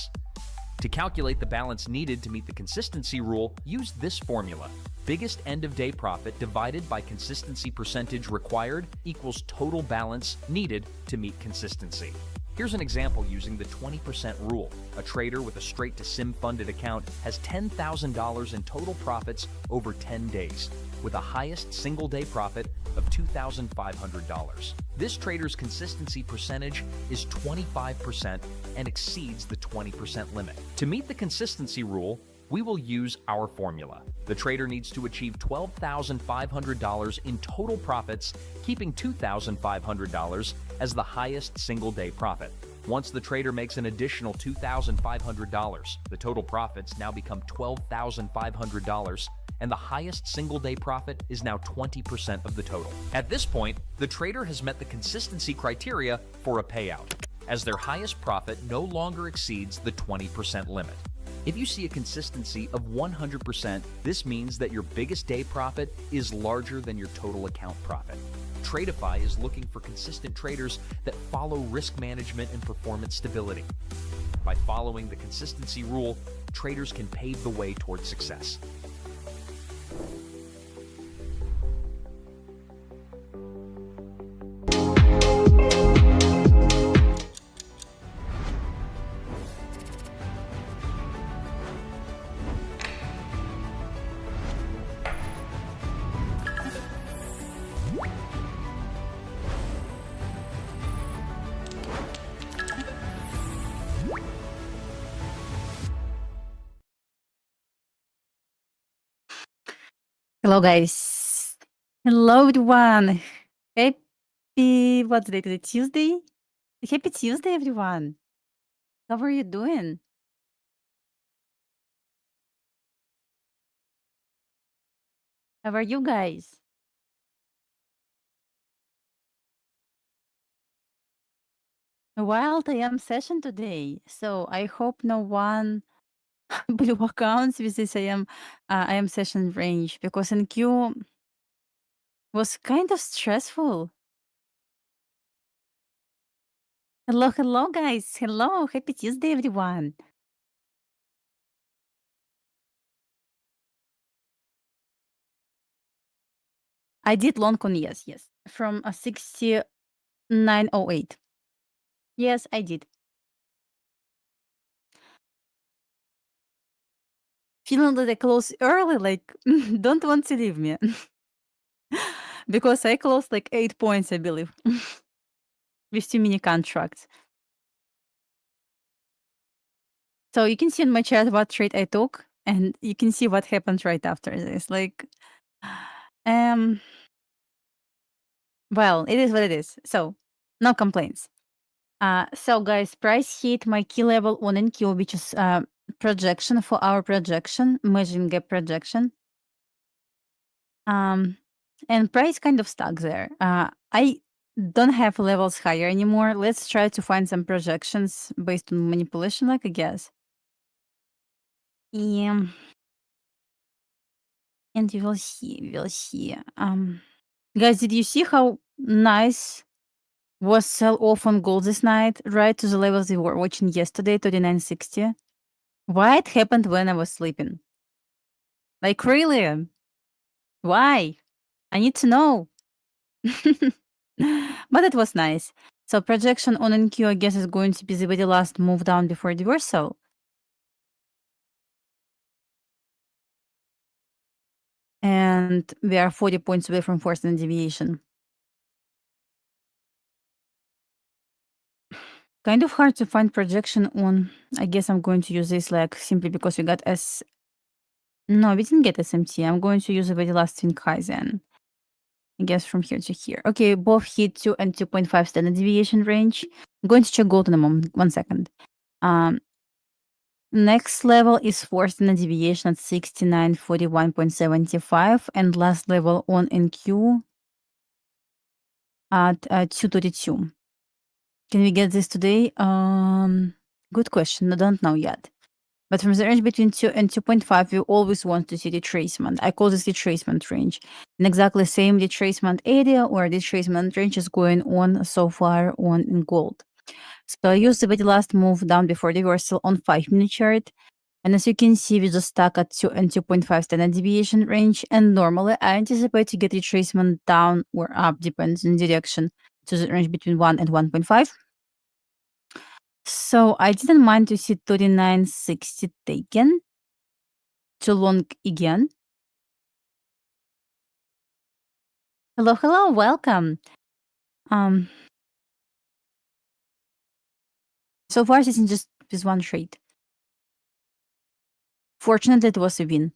To calculate the balance needed to meet the consistency rule, use this formula. Biggest end-of-day profit divided by consistency percentage required equals total balance needed to meet consistency. Here's an example using the 20% rule. A trader with a straight-to-sim funded account has $10,000 in total profits over 10 days, with a highest single-day profit of $2,500. This trader's consistency percentage is 25% and exceeds the 20% limit. To meet the consistency rule, we will use our formula. The trader needs to achieve $12,500 in total profits, keeping $2,500 as the highest single-day profit. Once the trader makes an additional $2,500, the total profits now become $12,500, and the highest single-day profit is now 20% of the total. At this point, the trader has met the consistency criteria for a payout, as their highest profit no longer exceeds the 20% limit. If you see a consistency of 100%, this means that your biggest day profit is larger than your total account profit. Tradeify is looking for consistent traders that follow risk management and performance stability. By following the consistency rule, traders can pave the way towards success. Hello, guys. Hello, everyone. Happy, what's the date today? Tuesday? Happy Tuesday, everyone. How are you doing? How are you guys? A wild IM session today. So I hope no one blue accounts with this IM session range, because NQ was kind of stressful. Hello, guys. Hello. Happy Tuesday, everyone. I did long on yes, from a 6908. Yes, I did. Feeling that I close early, like don't want to leave me. Because I closed like 8 points, I believe, with too many contracts. So you can see in my chat what trade I took, and you can see what happened right after this. Like, well, it is what it is. So no complaints. So guys, price hit my key level on NQ, which is projection for our projection, measuring gap projection. And price kind of stuck there. I don't have levels higher anymore. Let's try to find some projections based on manipulation, like I guess. And we will see. Guys, did you see how nice was sell off on gold this night, right to the levels we were watching yesterday, 39.60? Why it happened when I was sleeping? Like, really? Why? I need to know. But it was nice. So projection on NQ, I guess, is going to be the very last move down before reversal. And we are 40 points away from forced standard deviation. Kind of hard to find projection on. I guess I'm going to use this leg simply because we got S. No, we didn't get SMT. I'm going to use the very last swing high then. I guess from here to here. Okay, both hit 2 and 2.5 standard deviation range. I'm going to check gold in a moment. 1 second. Next level is forced standard deviation at 69.41.75, and last level on NQ at 232. Can we get this today? Good question. I don't know yet. But from the range between 2 and 2.5, we always want to see retracement. I call this retracement range. And exactly same retracement area or retracement range is going on so far on in gold. So I used the last move down before reversal on 5-minute chart. And as you can see, we just stuck at 2 and 2.5 standard deviation range. And normally I anticipate to get retracement down or up, depends on direction, to the range between 1 and 1.5. So I didn't mind to see 39.60 taken to long again. Hello, welcome. So far, it's just this one trade. Fortunately, it was a win.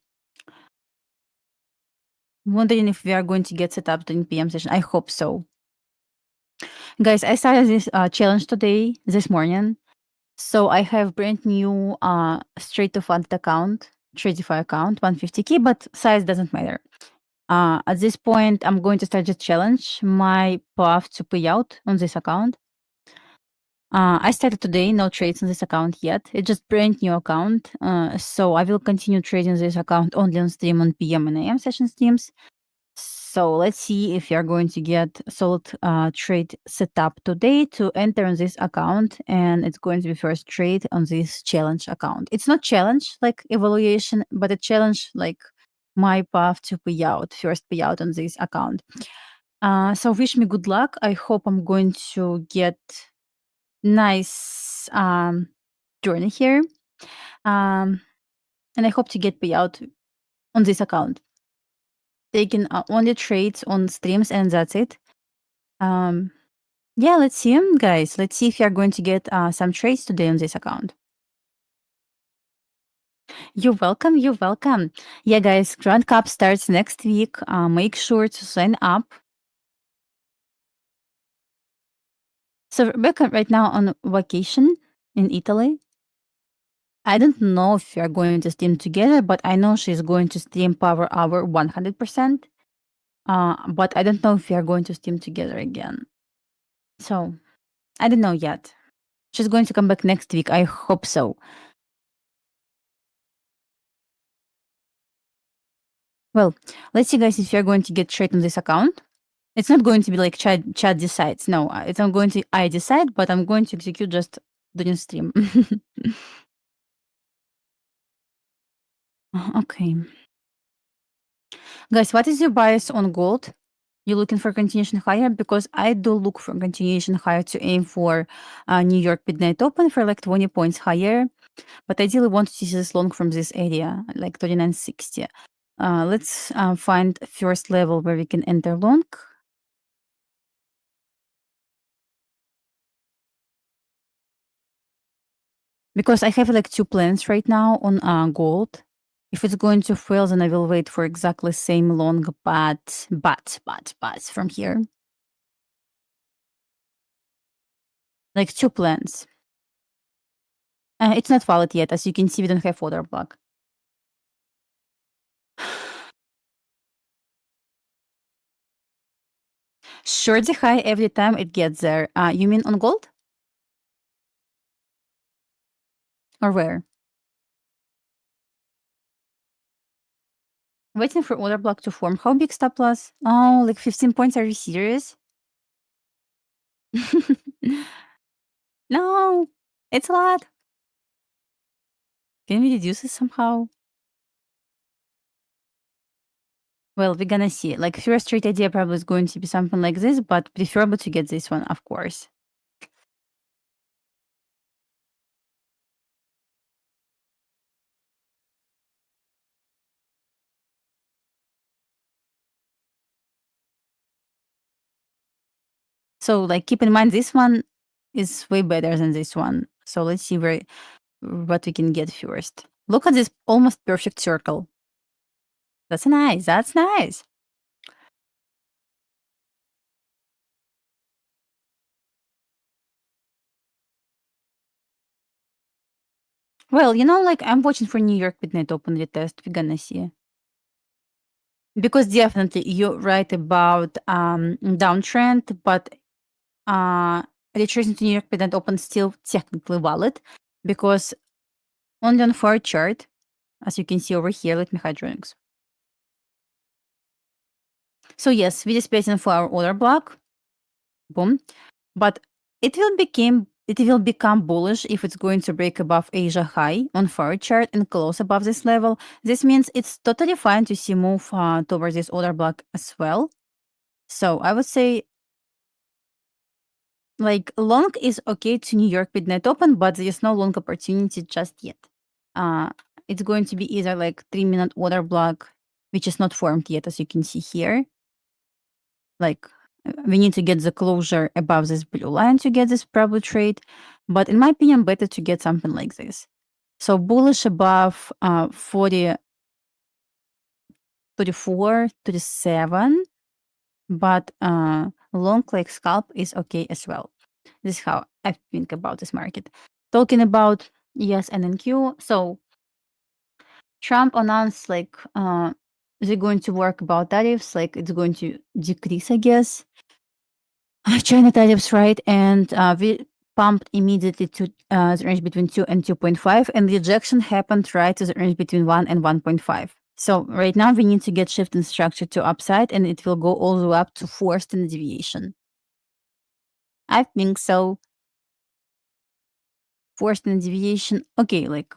Wondering if we are going to get set up during PM session. I hope so. Guys, I started this challenge this morning. So I have brand new straight to fund account, Tradeify account, 150k, but size doesn't matter. At this point, I'm going to start the challenge, my path to payout on this account. I started today, no trades on this account yet. It's just brand new account. So I will continue trading this account only on stream on PM and AM session streams. So let's see if you're going to get solid trade set up today to enter on this account. And it's going to be first trade on this challenge account. It's not challenge like evaluation, but a challenge like my path to payout, first payout on this account. So wish me good luck. I hope I'm going to get nice journey here. And I hope to get payout on this account. Taking only trades on streams and that's it. Yeah, let's see, guys. Let's see if you're going to get some trades today on this account. You're welcome. You're welcome. Yeah, guys, Grand Cup starts next week. Make sure to sign up. So Rebecca right now on vacation in Italy. I don't know if we are going to stream together, but I know she's going to stream Power Hour 100%. But I don't know if we are going to stream together again. So I don't know yet. She's going to come back next week. I hope so. Well, let's see, guys, if you're going to get trade on this account. It's not going to be like chat decides. No, it's not going to I decide, but I'm going to execute just during stream. Okay. Guys, what is your bias on gold? You're looking for continuation higher? Because I do look for continuation higher to aim for New York midnight open for like 20 points higher. But ideally want to see this long from this area, like 39.60. Let's find first level where we can enter long. Because I have like 2 plans right now on gold. If it's going to fail, then I will wait for exactly same long, but from here. Like 2 plans. It's not valid yet. As you can see, we don't have order block. Short the high every time it gets there. You mean on gold? Or where? Waiting for order block to form. How big stop loss? Oh, like 15 points. Are you serious? No, it's a lot. Can we reduce it somehow? Well, we're gonna see. Like first trade idea probably is going to be something like this, but preferable to get this one, of course. So like keep in mind this one is way better than this one. So let's see what we can get first. Look at this almost perfect circle. That's nice. That's nice. Well, like I'm watching for New York midnight open retest. We're gonna see. Because definitely you're right about downtrend, but retracing to New York midnight open still technically valid because only on 4 chart, as you can see over here, let me hide drawings. So yes, we just waiting for our order block. Boom. But it will become it will become bullish if it's going to break above Asia high on forward chart and close above this level. This means it's totally fine to see move towards this order block as well. So I would say like long is okay to New York midnight open, but there is no long opportunity just yet. It's going to be either like 3-minute order block, which is not formed yet, as you can see here. Like we need to get the closure above this blue line to get this probably trade, but in my opinion, better to get something like this. So bullish above 40, 34, 37, but long like scalp is okay as well. This is how I think about this market. Talking about ES and NQ, so Trump announced like they're going to work about tariffs, like it's going to decrease, I guess. China tariffs, right? And we pumped immediately to the range between 2 and 2.5, and the rejection happened right to the range between 1 and 1.5. So right now we need to get shift in structure to upside, and it will go all the way up to 4 standard deviation. I think so. 4 standard deviation, okay, like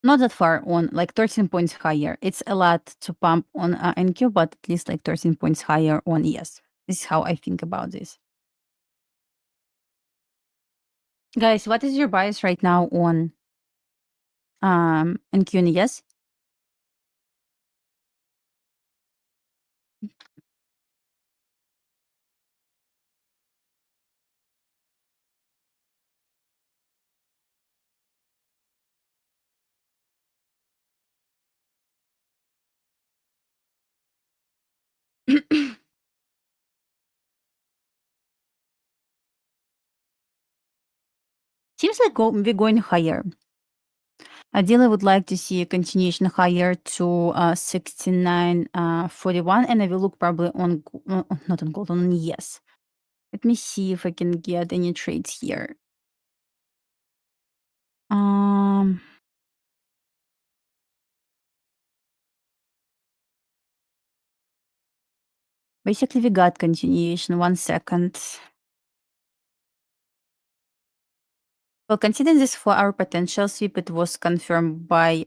not that far on, like 13 points higher. It's a lot to pump on NQ, but at least like 13 points higher on ES. This is how I think about this. Guys, what is your bias right now on NQ and ES? Seems like we're going higher. Ideally, I would like to see a continuation higher to 69.41, and I will look probably on not on gold, on ES. Let me see if I can get any trades here. Basically, we got continuation. 1 second. Well, considering this for our potential sweep, it was confirmed by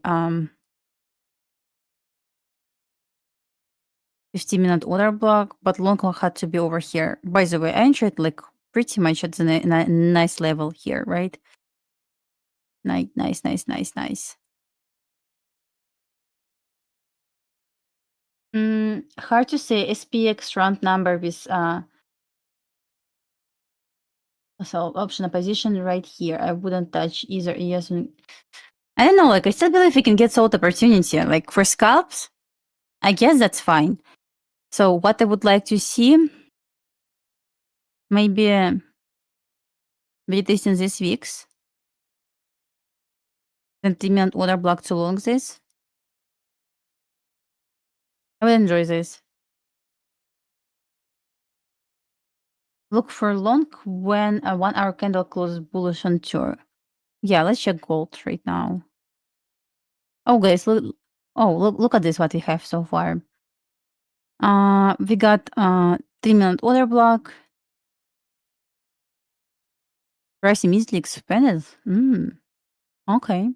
15-minute order block, but long had to be over here. By the way, I entered like pretty much at the nice level here, right? Nice. Hard to say. SPX round number with so option position right here. I wouldn't touch either ES. I don't know. Like I still believe we can get sold opportunity. Like for scalps, I guess that's fine. So what I would like to see, maybe retesting this weeks. Then 3-minute order block to long this. I will enjoy this. Look for long when a 1-hour candle closes bullish on tour. Yeah, let's check gold right now. Oh, guys, look! Oh, look at this. What we have so far. We got 3-minute order block. Price immediately expanded. Okay.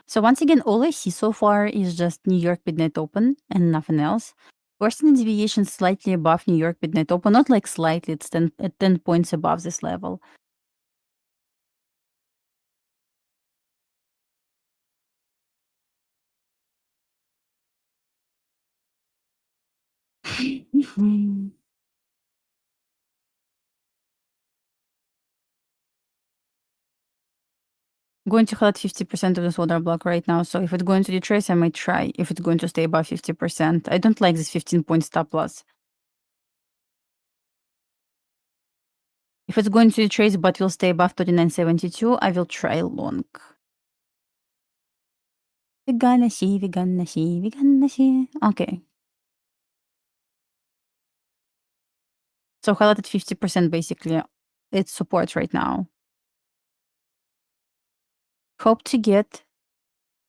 So once again, all I see so far is just New York midnight open and nothing else. Worsening deviation slightly above New York midnight open, not like slightly, it's 10 points above this level. Going to hold 50% of this order block right now, so if it's going to retrace, I might try. If it's going to stay above 50%, I don't like this 15-point stop loss. If it's going to retrace but will stay above 39.72, I will try long. We're gonna see. Okay. So highlighted 50% basically. It's support right now. Hope to get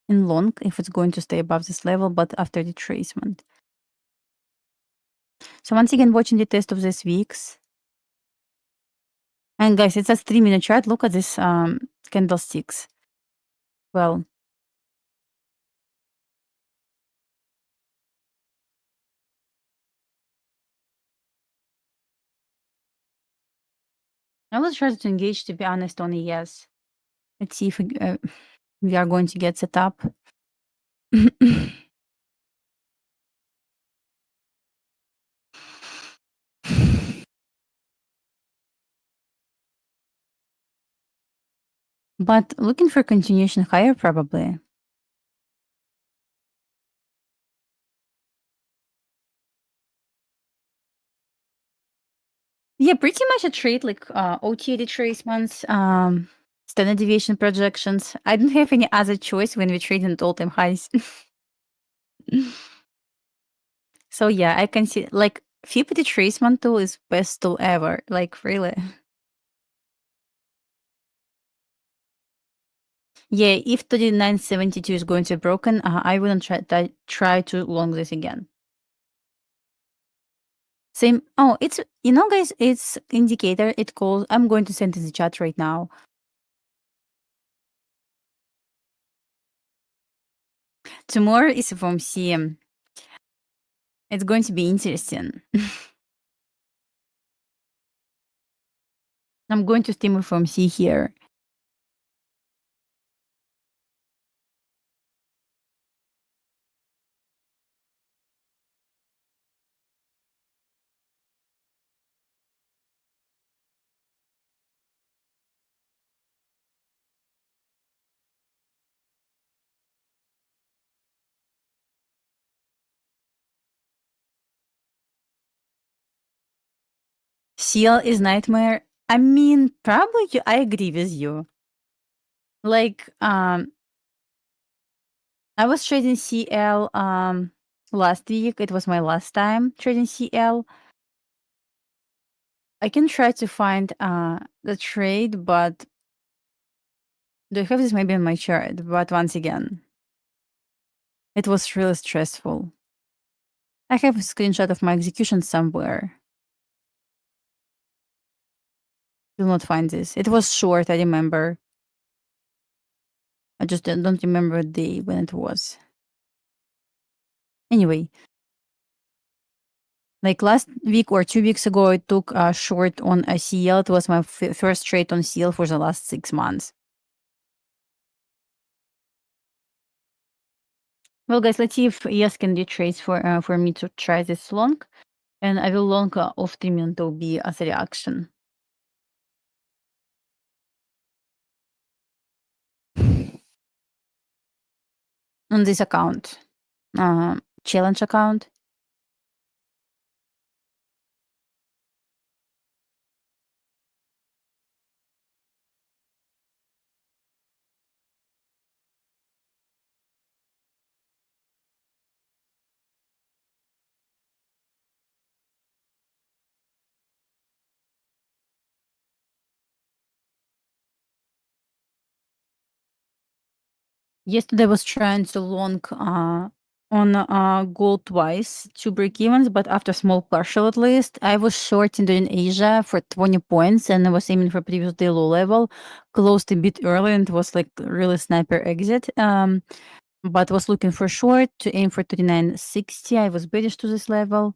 in long if it's going to stay above this level, but after retracement. So once again, watching the test of this weeks. And guys, it's a 3-minute chart. Look at this candlesticks. Well, I will try to engage, to be honest, on a yes. Let's see if we are going to get set up. But looking for continuation higher, probably. Yeah, pretty much a trade like OTA retracements, standard deviation projections. I don't have any other choice when we trade at all-time highs. So yeah, I can see like FIP retracement tool is best tool ever. Like really. Yeah, if 3972 is going to be broken, I wouldn't try to long this again. Same. Oh, it's guys, it's indicator. It calls. I'm going to send in the chat right now. Tomorrow is from CM. It's going to be interesting. I'm going to stream from C here. CL is nightmare. I mean, probably I agree with you. Like, I was trading CL last week. It was my last time trading CL. I can try to find the trade, but do I have this maybe in my chart? But once again, it was really stressful. I have a screenshot of my execution somewhere. Do not find this. It was short, I remember. I just don't remember the day when it was. Anyway, like last week or 2 weeks ago, I took a short on a CL. It was my first trade on CL for the last 6 months. Well, guys, let's see if ES can do trades for me to try this long. And I will long off 3-minute OB as a reaction. On this account, challenge account. Yesterday I was trying to long on gold twice, 2 break evens, but after small partial at least. I was short in Asia for 20 points and I was aiming for previous day low level, closed a bit early and it was like really sniper exit. But was looking for short to aim for 39.60. I was bearish to this level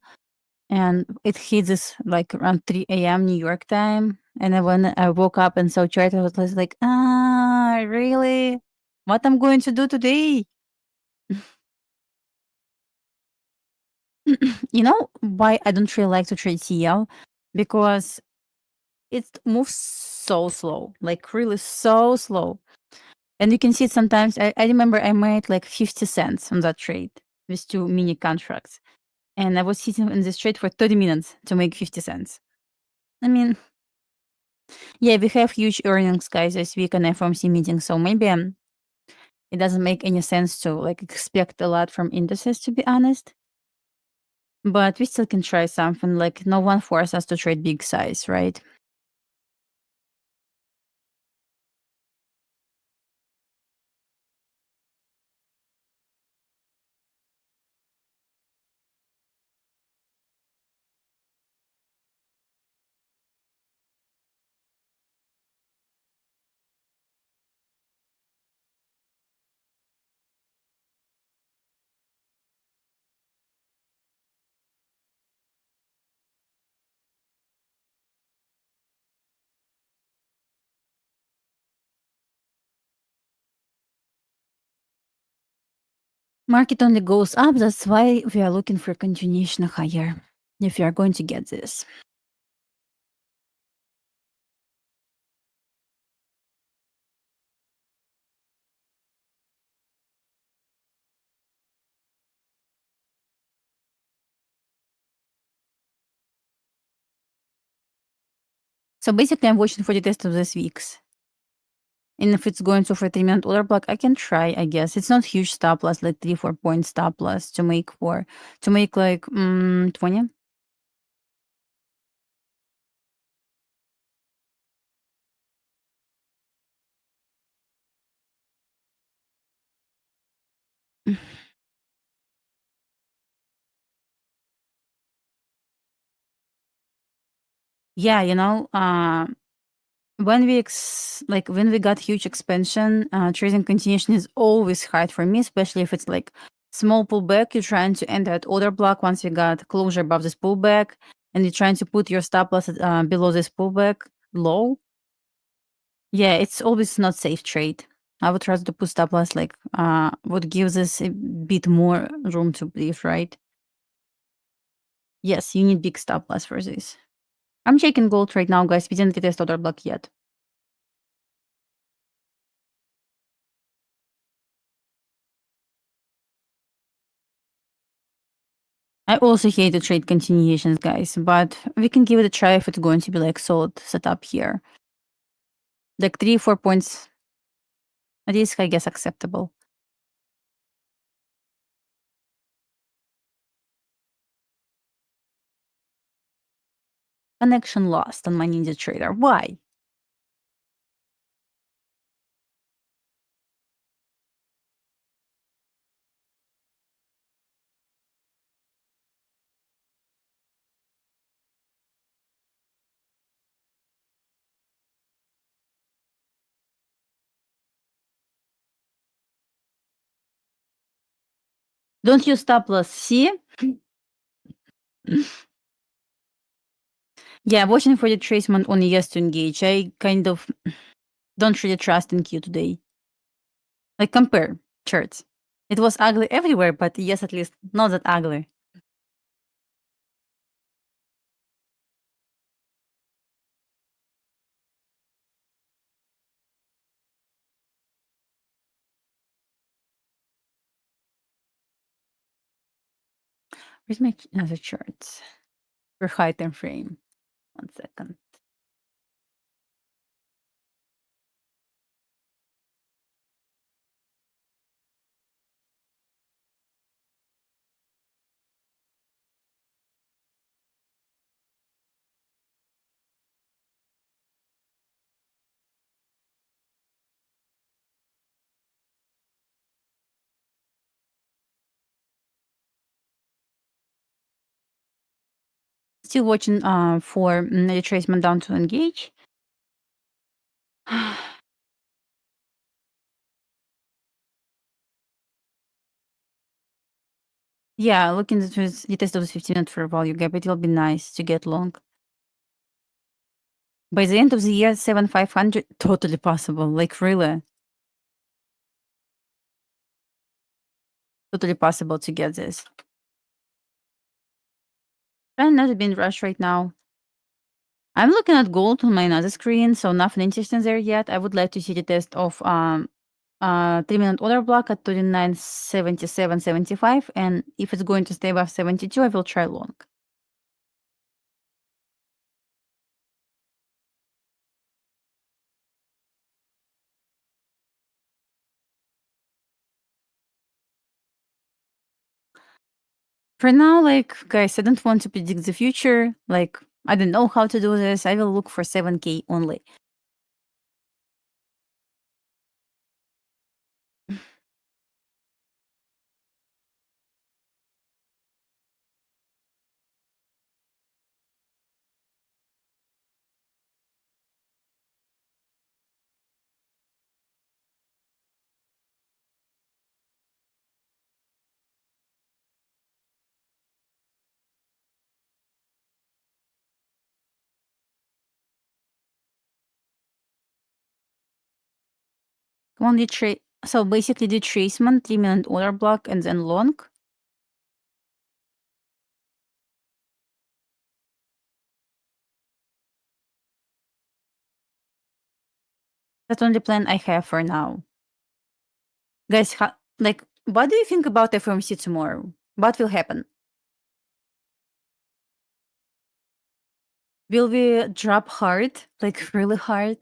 and it hit this like around 3 a.m. New York time. And when I woke up and saw chart, I was like, really? What I'm going to do today? You know why I don't really like to trade CL? Because it moves so slow, like really so slow. And you can see it sometimes. I remember I made like 50 cents on that trade with 2 mini contracts. And I was sitting in this trade for 30 minutes to make 50 cents. I mean, yeah, we have huge earnings, guys, this week on FOMC meeting. So maybe it doesn't make any sense to like expect a lot from indices, to be honest. But we still can try something. Like no one forced us to trade big size, right? Market only goes up. That's why we are looking for continuation higher. If you are going to get this. So basically, I'm watching for the test of this week's. And if it's going to for 3-minute order block, I can try, I guess. It's not huge stop loss, like 3-4 point stop loss to make like 20. Yeah, when we got huge expansion, trading continuation is always hard for me, especially if it's like small pullback. You're trying to enter at order block once we got closure above this pullback, and you're trying to put your stop loss at, below this pullback low. Yeah, it's always not safe trade. I would rather to put stop loss like what gives us a bit more room to breathe, right? Yes, you need big stop loss for this. I'm checking gold right now, guys. We didn't test order block yet. I also hate the trade continuations, guys, but we can give it a try if it's going to be like solid setup here. Like 3-4 points risk, I guess, acceptable. Connection lost on my Ninja Trader. Why? Don't use stop loss. See? Yeah, watching for the tracement only yes to engage. I kind of don't really trust in Q today. Like compare charts. It was ugly everywhere, but yes, at least not that ugly. Where's my other charts? For high time frame. 1 second. Still watching for retracement down to engage. Yeah, looking at the test of the 15-minute for value gap, it will be nice to get long. By the end of the year, 7,500, totally possible. Like really, totally possible to get this. Trying not to be in rush right now. I'm looking at gold on my another screen, so nothing interesting there yet. I would like to see the test of 3-minute order block at 39.77.75, and if it's going to stay above 72, I will try long. For now, like, guys, I don't want to predict the future. Like, I don't know how to do this. I will look for 7K only. Come on, you trade. So basically retracement, 3-minute order block, and then long. That's the only plan I have for now. Guys, what do you think about FOMC tomorrow? What will happen? Will we drop hard, like really hard?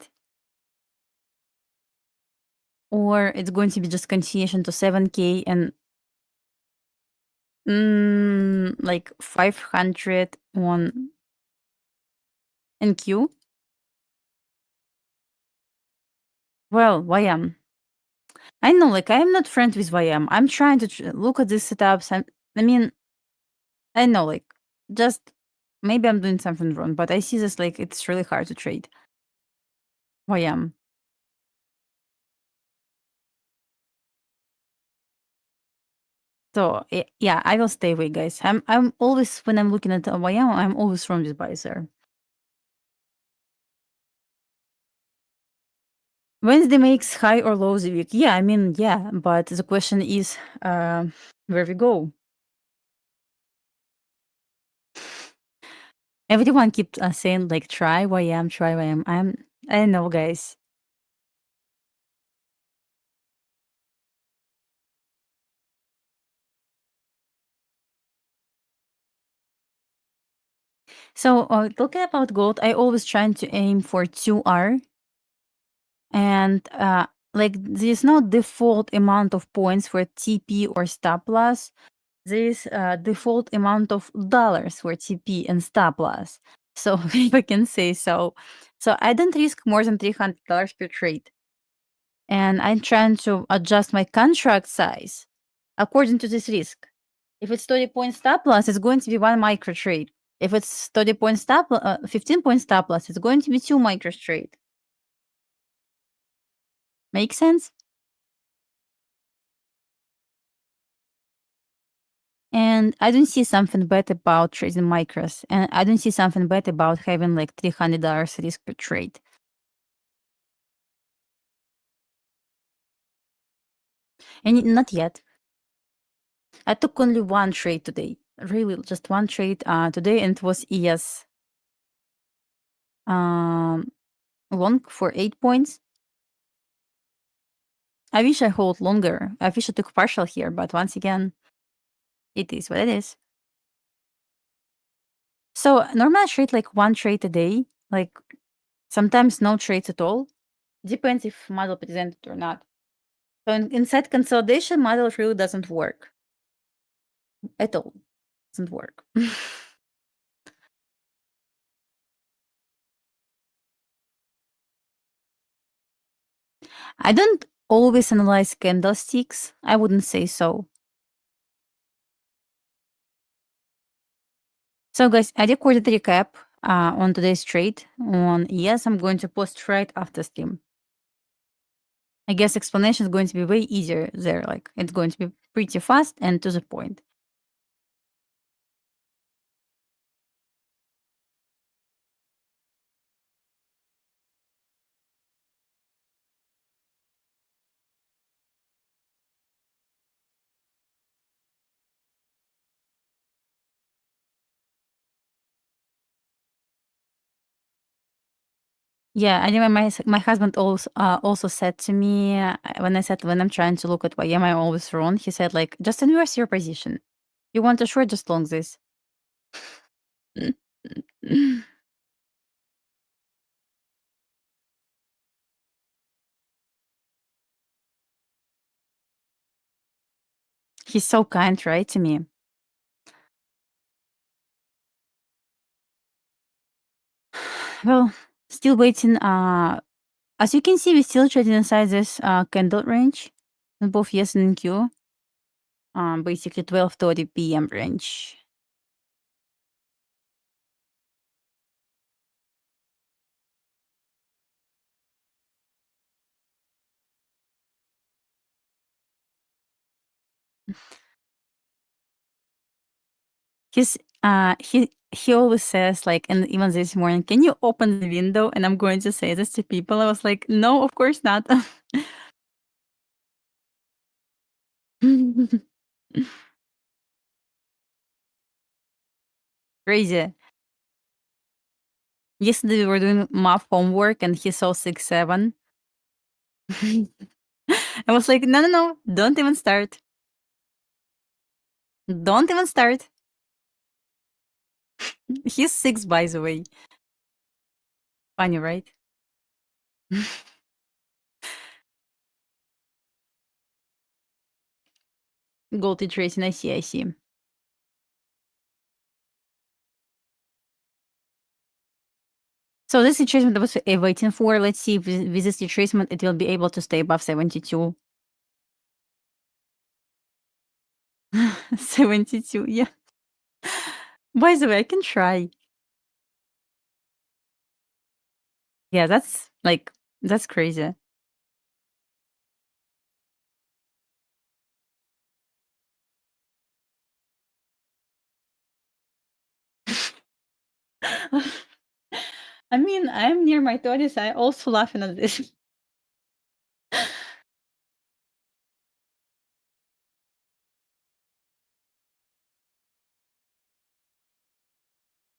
Or it's going to be just continuation to 7K and like 500 on NQ? Well, YM. I know, like, I'm not friends with YM. I'm trying to look at these setups. I mean, I know, like, just maybe I'm doing something wrong, but I see this like it's really hard to trade. YM. So yeah, I will stay away, guys. I'm always when I'm looking at YM, I'm always from this buy there. Wednesday makes high or low the week. Yeah, I mean, yeah, but the question is where we go. Everyone keeps saying like try YM, try YM. I don't know, guys. So talking about gold, I always trying to aim for 2R. And like there's no default amount of points for TP or stop loss. There's default amount of dollars for TP and stop loss. So if I can say so. So I don't risk more than $300 per trade. And I'm trying to adjust my contract size according to this risk. If it's 30-point stop loss, it's going to be 1 micro trade. If it's 30-point 15-point stop loss, it's going to be 2 micro trade. Make sense? And I don't see something bad about trading micros. And I don't see something bad about having like $300 risk per trade. And not yet. I took only one trade today. Really, just one trade today, and it was ES. Long for 8 points. I wish I hold longer. I wish I took partial here, but once again, it is what it is. So normally I trade like one trade a day, like sometimes no trades at all. Depends if model presented or not. So inside consolidation, model really doesn't work at all. Doesn't work. I don't always analyze candlesticks. I wouldn't say so. So guys, I recorded a recap on today's trade on ES. I'm going to post right after stream. I guess explanation is going to be way easier there. Like it's going to be pretty fast and to the point. Yeah, I remember my husband also said to me when I'm trying to look at why am I always wrong, he said like just inverse your position. You want to short, just long this. He's so kind, right, to me. Well, still waiting. As you can see, we're still trading inside this candle range, in both yes and Q. Basically 12:30 p.m. range. He always says like, and even this morning, can you open the window? And I'm going to say this to people. I was like, no, of course not. Crazy. Yesterday we were doing math homework and he saw 6-7. I was like, no, don't even start. Don't even start. He's 6, by the way. Funny, right? Gold tracing, I see. So this retracement I was waiting for. Let's see if with this retracement it will be able to stay above 72. 72, yeah. By the way, I can try. Yeah, that's crazy. I mean, I'm near my 30s. I also laughing at this.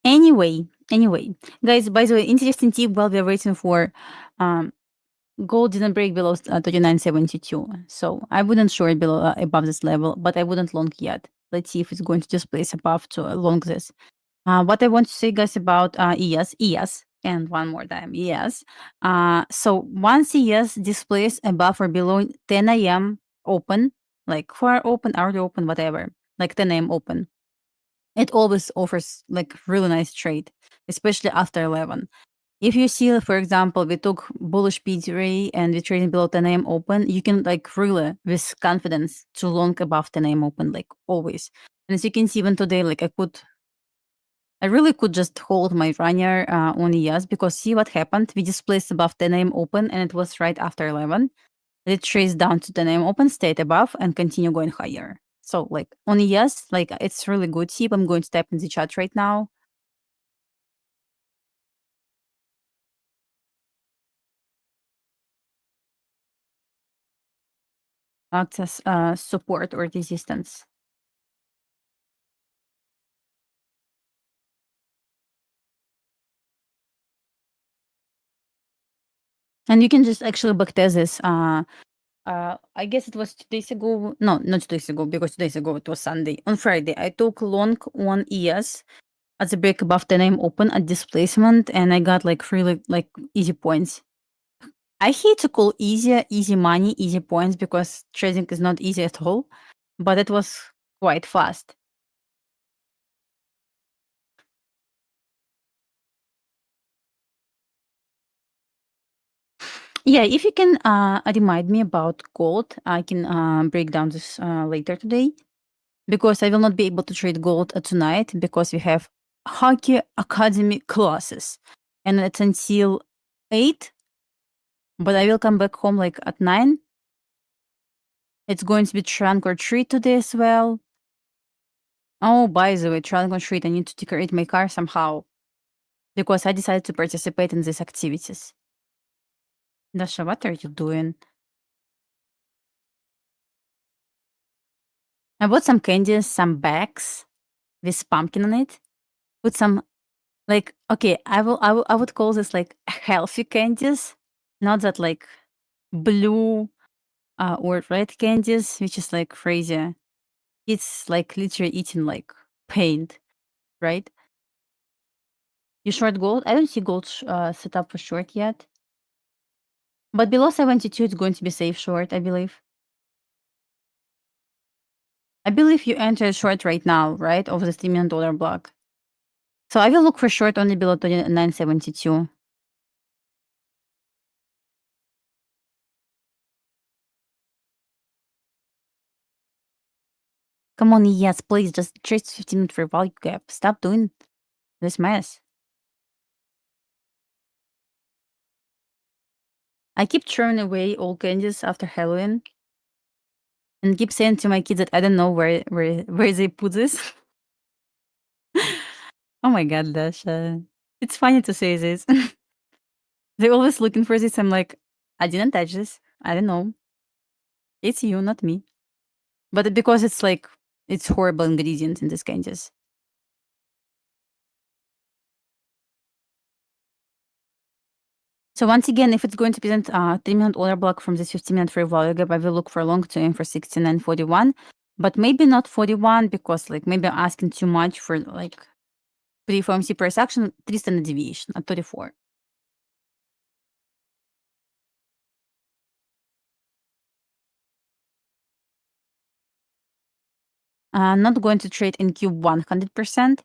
Anyway, guys, by the way, interesting tip while we're waiting for gold didn't break below 39.72. So I wouldn't short below above this level, but I wouldn't long yet. Let's see if it's going to displace above to long this. What I want to say, guys, about ES, and one more time, ES. So once ES displays above or below 10 a.m. open, like far open, early open, whatever, like 10 a.m. open, it always offers like really nice trade, especially after 11. If you see, for example, we took bullish PDRA and we're trading below 10 a.m. open, you can like really with confidence to long above 10 a.m. open, like always. And as you can see, even today, like I really could just hold my runner on ES because see what happened. We displaced above 10 a.m. open and it was right after 11. It traced down to 10 a.m. open, stayed above, and continue going higher. So like on ES, like it's really good tip. I'm going to type in the chat right now. Access support or resistance. And you can just actually backtest this. I guess it was 2 days ago. No, not 2 days ago, because 2 days ago it was Sunday. On Friday, I took long on ES at the break above 10 a.m. open at displacement, and I got like really like easy points. I hate to call easy money, easy points because trading is not easy at all, but it was quite fast. Yeah, if you can remind me about gold, I can break down this later today because I will not be able to trade gold tonight because we have Hockey Academy classes and it's until 8, but I will come back home like at 9. It's going to be trunk or treat today as well. Oh, by the way, trunk or treat, I need to decorate my car somehow because I decided to participate in these activities. Dasha, what are you doing? I bought some candies, some bags with pumpkin on it. Put some like okay, I would call this like healthy candies, not that like blue or red candies, which is like crazy. It's like literally eating like paint, right? You short gold? I don't see gold set up for short yet. But below 72, it's going to be safe short, I believe. I believe you entered short right now, right? Of the $3 million block. So I will look for short only below 29.72. Come on, yes, please, just trade 15 for value gap. Stop doing this mess. I keep throwing away all candies after Halloween and keep saying to my kids that I don't know where they put this. Oh my god, Dasha. It's funny to say this. They're always looking for this. I'm like, I didn't touch this. I don't know. It's you, not me. But because it's like, it's horrible ingredients in these candies. So once again, if it's going to present a 3-minute order block from this 15-minute free value gap, I will look for long to aim for 69.41, but maybe not 41 because like maybe I'm asking too much for like pre-FOMC price action, 3 standard deviation at 34. Not going to trade in Q 100%,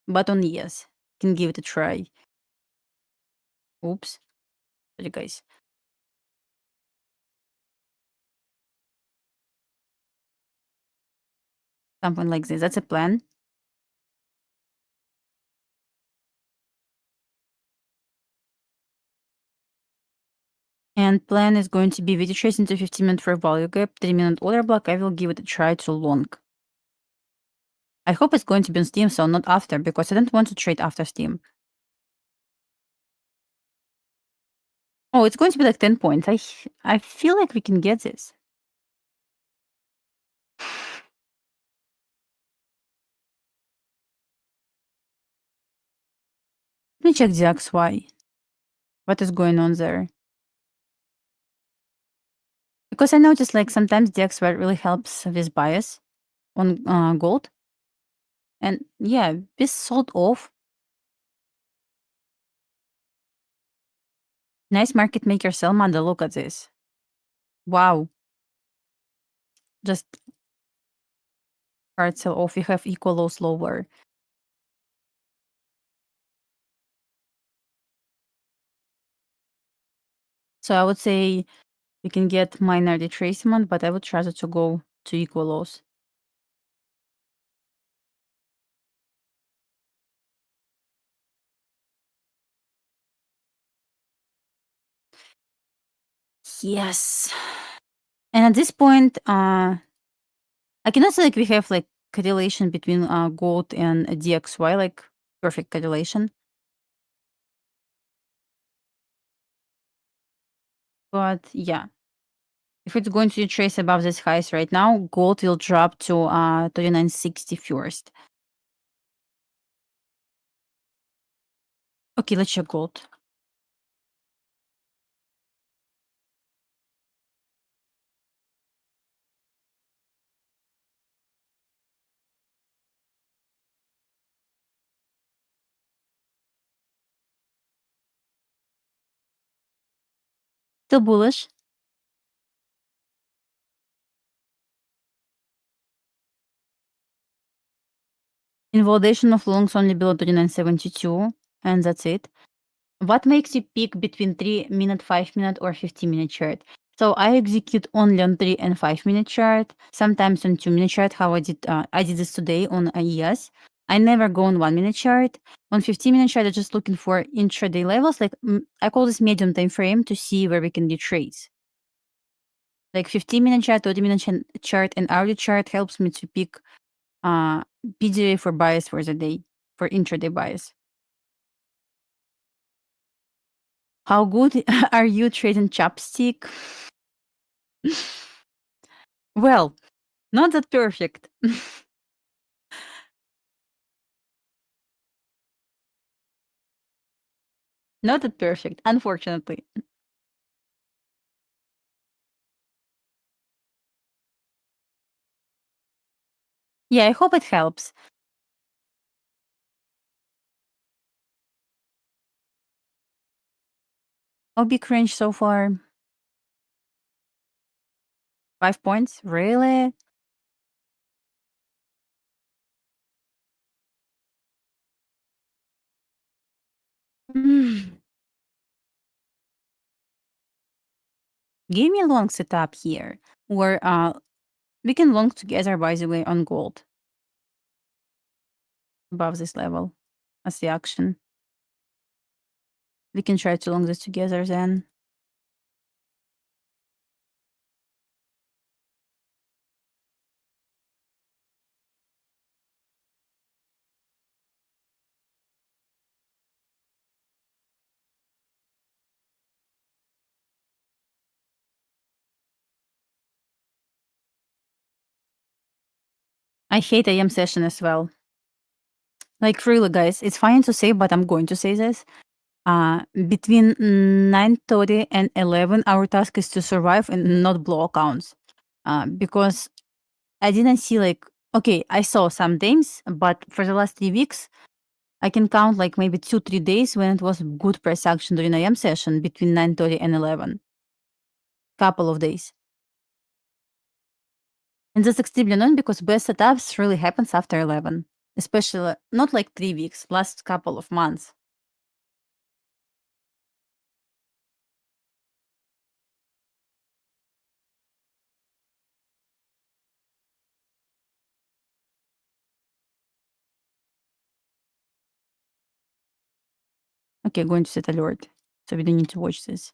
but on yes, can give it a try. Oops, sorry guys. Something like this. That's a plan. And plan is going to be video trace into 15-minute fair value gap, 3-minute order block. I will give it a try to long. I hope it's going to be on Steam, so not after, because I don't want to trade after Steam. Oh, it's going to be like 10 points. I feel like we can get this. Let me check the XY. What is going on there? Because I noticed like sometimes the XY really helps with bias on gold. And yeah, this sold off. Nice market maker sell model. Look at this. Wow. Just hard sell off. We have equal lows lower. So I would say you can get minor retracement, but I would try to go to equal lows. Yes. And at this point, I cannot say like we have like correlation between gold and DXY, like perfect correlation. But yeah, if it's going to trace above this highs right now, gold will drop to 39.60 first. Okay, let's check gold. Still bullish. Invalidation of longs only below 39.72, and that's it. What makes you pick between 3-minute, 5-minute, or 15-minute chart? So I execute only on 3 and 5-minute chart, sometimes on 2-minute chart. How I did this today on ES. I never go on 1-minute chart. On 15-minute chart, I'm just looking for intraday levels. Like I call this medium time frame to see where we can do trades. Like 15-minute chart, 30-minute chart, and hourly chart helps me to pick PDA for bias for the day, for intraday bias. How good are you trading chopstick? Well, not that perfect. Not that perfect, unfortunately. Yeah, I hope it helps. How big range so far? 5 points? Really? Give me a long setup here. Or we can long together, by the way, on gold. Above this level as the action. We can try to long this together then. I hate AM session as well. Like really, guys, it's fine to say, but I'm going to say this. Between 9:30 and 11, our task is to survive and not blow accounts. Because I didn't see like okay, I saw some days, but for the last 3 weeks, I can count like maybe 2-3 days when it was good price action during AM session between 9:30 and 11. Couple of days. And that's extremely annoying because best setups really happens after 11, especially not like 3 weeks, last couple of months. Okay, going to set alert, so we don't need to watch this.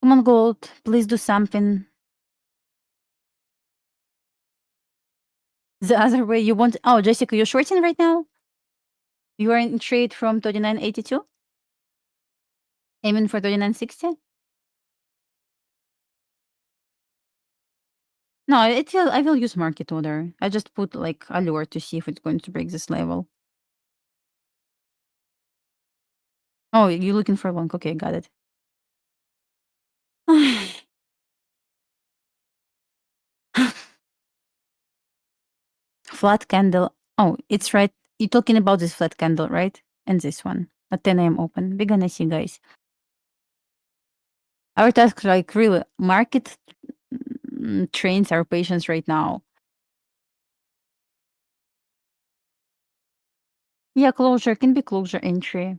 Come on, gold, please do something. The other way you want. Oh, Jessica, you're shorting right now? You are in trade from 39.82? Aiming for 39.60? No, I will use market order. I just put like alert to see if it's going to break this level. Oh, you're looking for long. Okay, got it. Flat candle. Oh, it's right. You're talking about this flat candle, right? And this one at 10 a.m. open. We're gonna see, guys. Our task, like really, market trains our patience right now. Yeah, closure can be closure entry.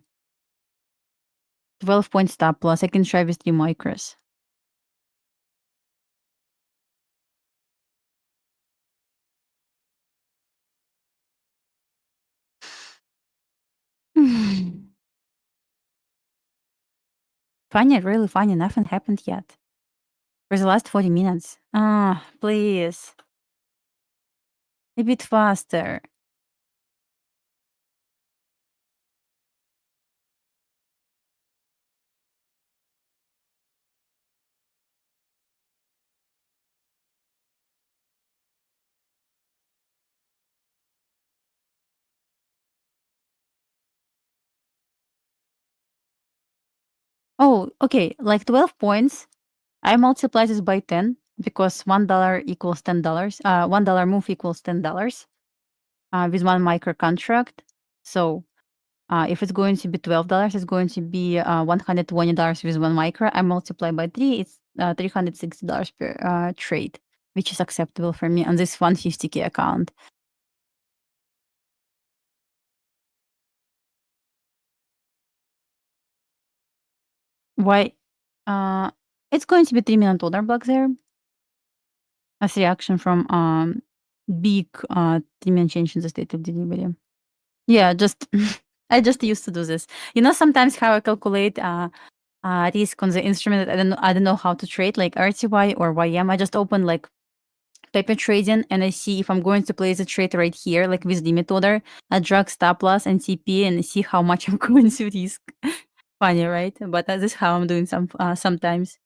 12-point stop loss. I can try with 3 micros. Funny, really funny. Nothing happened yet. For the last 40 minutes. Ah, please. A bit faster. Oh, okay. Like 12 points. I multiply this by 10 because $1 equals $10. $1 move equals $10 with 1 micro contract. So if it's going to be $12, it's going to be $120 with 1 micro. I multiply by 3, it's $360 per trade, which is acceptable for me on this 150K account. Why? It's going to be 3-minute order block there. As reaction from big 3-minute change in the state of delivery. Yeah, just I just used to do this. You know, sometimes how I calculate risk on the instrument, I don't know how to trade like RTY or YM. I just open like paper trading and I see if I'm going to place a trade right here, like with limit order, I drag stop loss and TP and see how much I'm going to risk. Funny, right? But this is how I'm doing sometimes.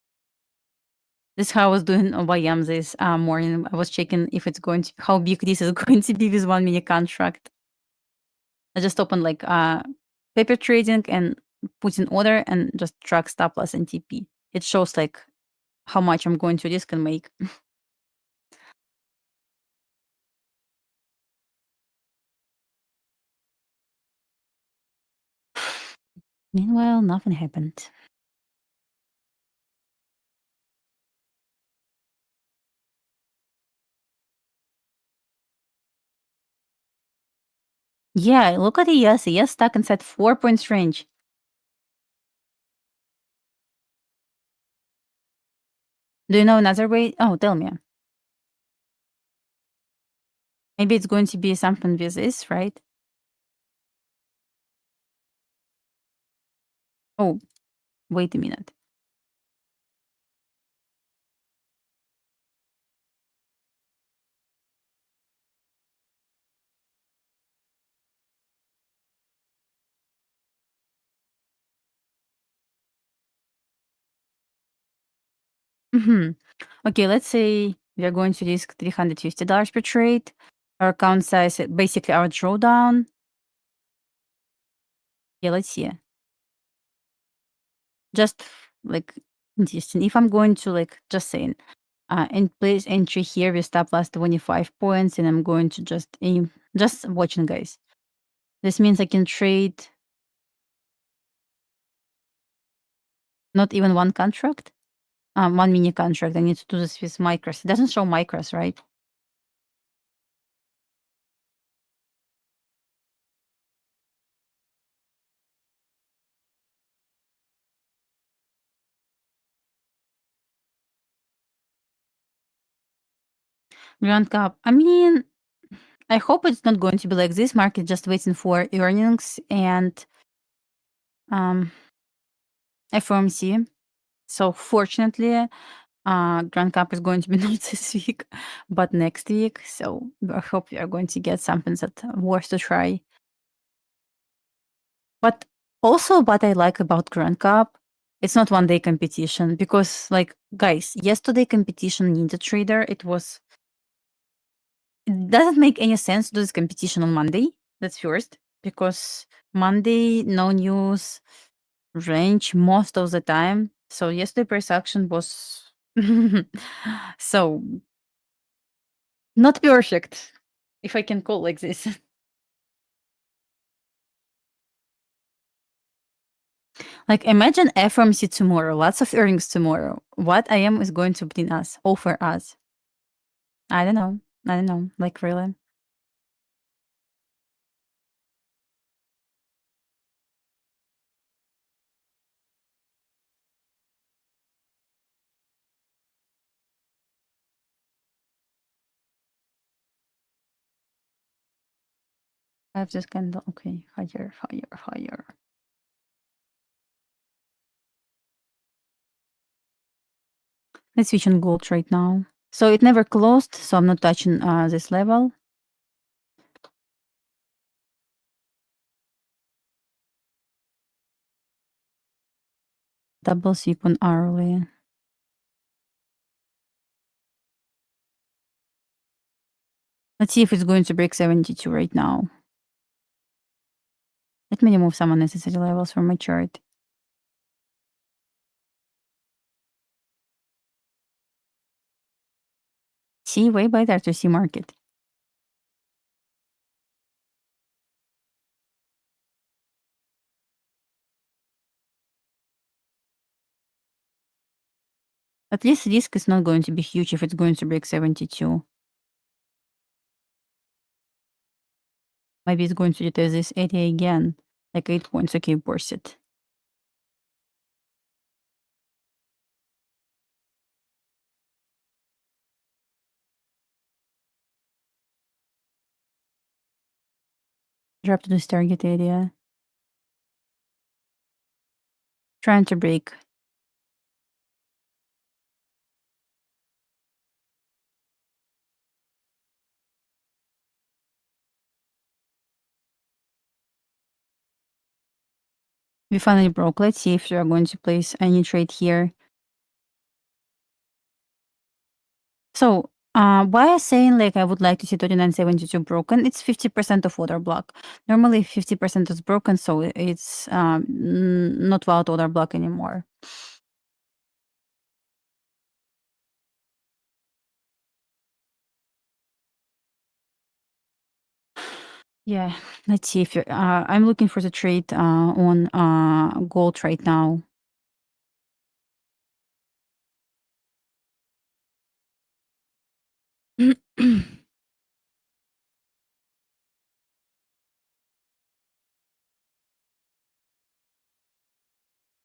This is how I was doing on YM this morning. I was checking if it's going to how big this is going to be with 1 minute contract. I just opened like paper trading and put in order and just track stop loss and TP. It shows like how much I'm going to risk and make. Meanwhile, nothing happened. Yeah, look at the yes. Yes stuck inside 4 points range. Do you know another way? Oh, tell me. Maybe it's going to be something with this, right? Oh, wait a minute. Okay, let's say we are going to risk $350 per trade. Our account size, basically our drawdown. Yeah, let's see. Just like interesting. If I'm going to just saying, and place entry here with stop loss 25 points, and I'm going to just aim, just watching, guys. This means I can trade not even one contract, one mini contract. I need to do this with micros. It doesn't show micros, right? Grand Cup. I mean, I hope it's not going to be like this. Market just waiting for earnings and FOMC. So fortunately, Grand Cup is going to be not this week, but next week. So I hope we are going to get something that worth to try. But also, what I like about Grand Cup, it's not one day competition because, guys, yesterday competition Ninja Trader, it doesn't make any sense to do this competition on Monday. That's first, because Monday, no news, range most of the time. So yesterday price action was so not perfect, if I can call like this. Imagine FOMC tomorrow, lots of earnings tomorrow. What IM is going to bring us, offer us? I don't know. Really. I have this candle. Okay, higher. Let's switch on gold right now. So it never closed, so I'm not touching this level. Double sweep on hourly. Let's see if it's going to break 72 right now. Let me remove some unnecessary levels from my chart. See, way better to see market. At least risk is not going to be huge if it's going to break 72. Maybe it's going to retest this area again. 8 points. Okay, burst it. Drop to this target area. Trying to break. We finally broke. Let's see if we are going to place any trade here. So, why I'm saying I would like to see 3972 broken, it's 50% of order block. Normally 50% is broken, so it's not valid order block anymore. Yeah, let's see if I'm looking for the trade on gold right now.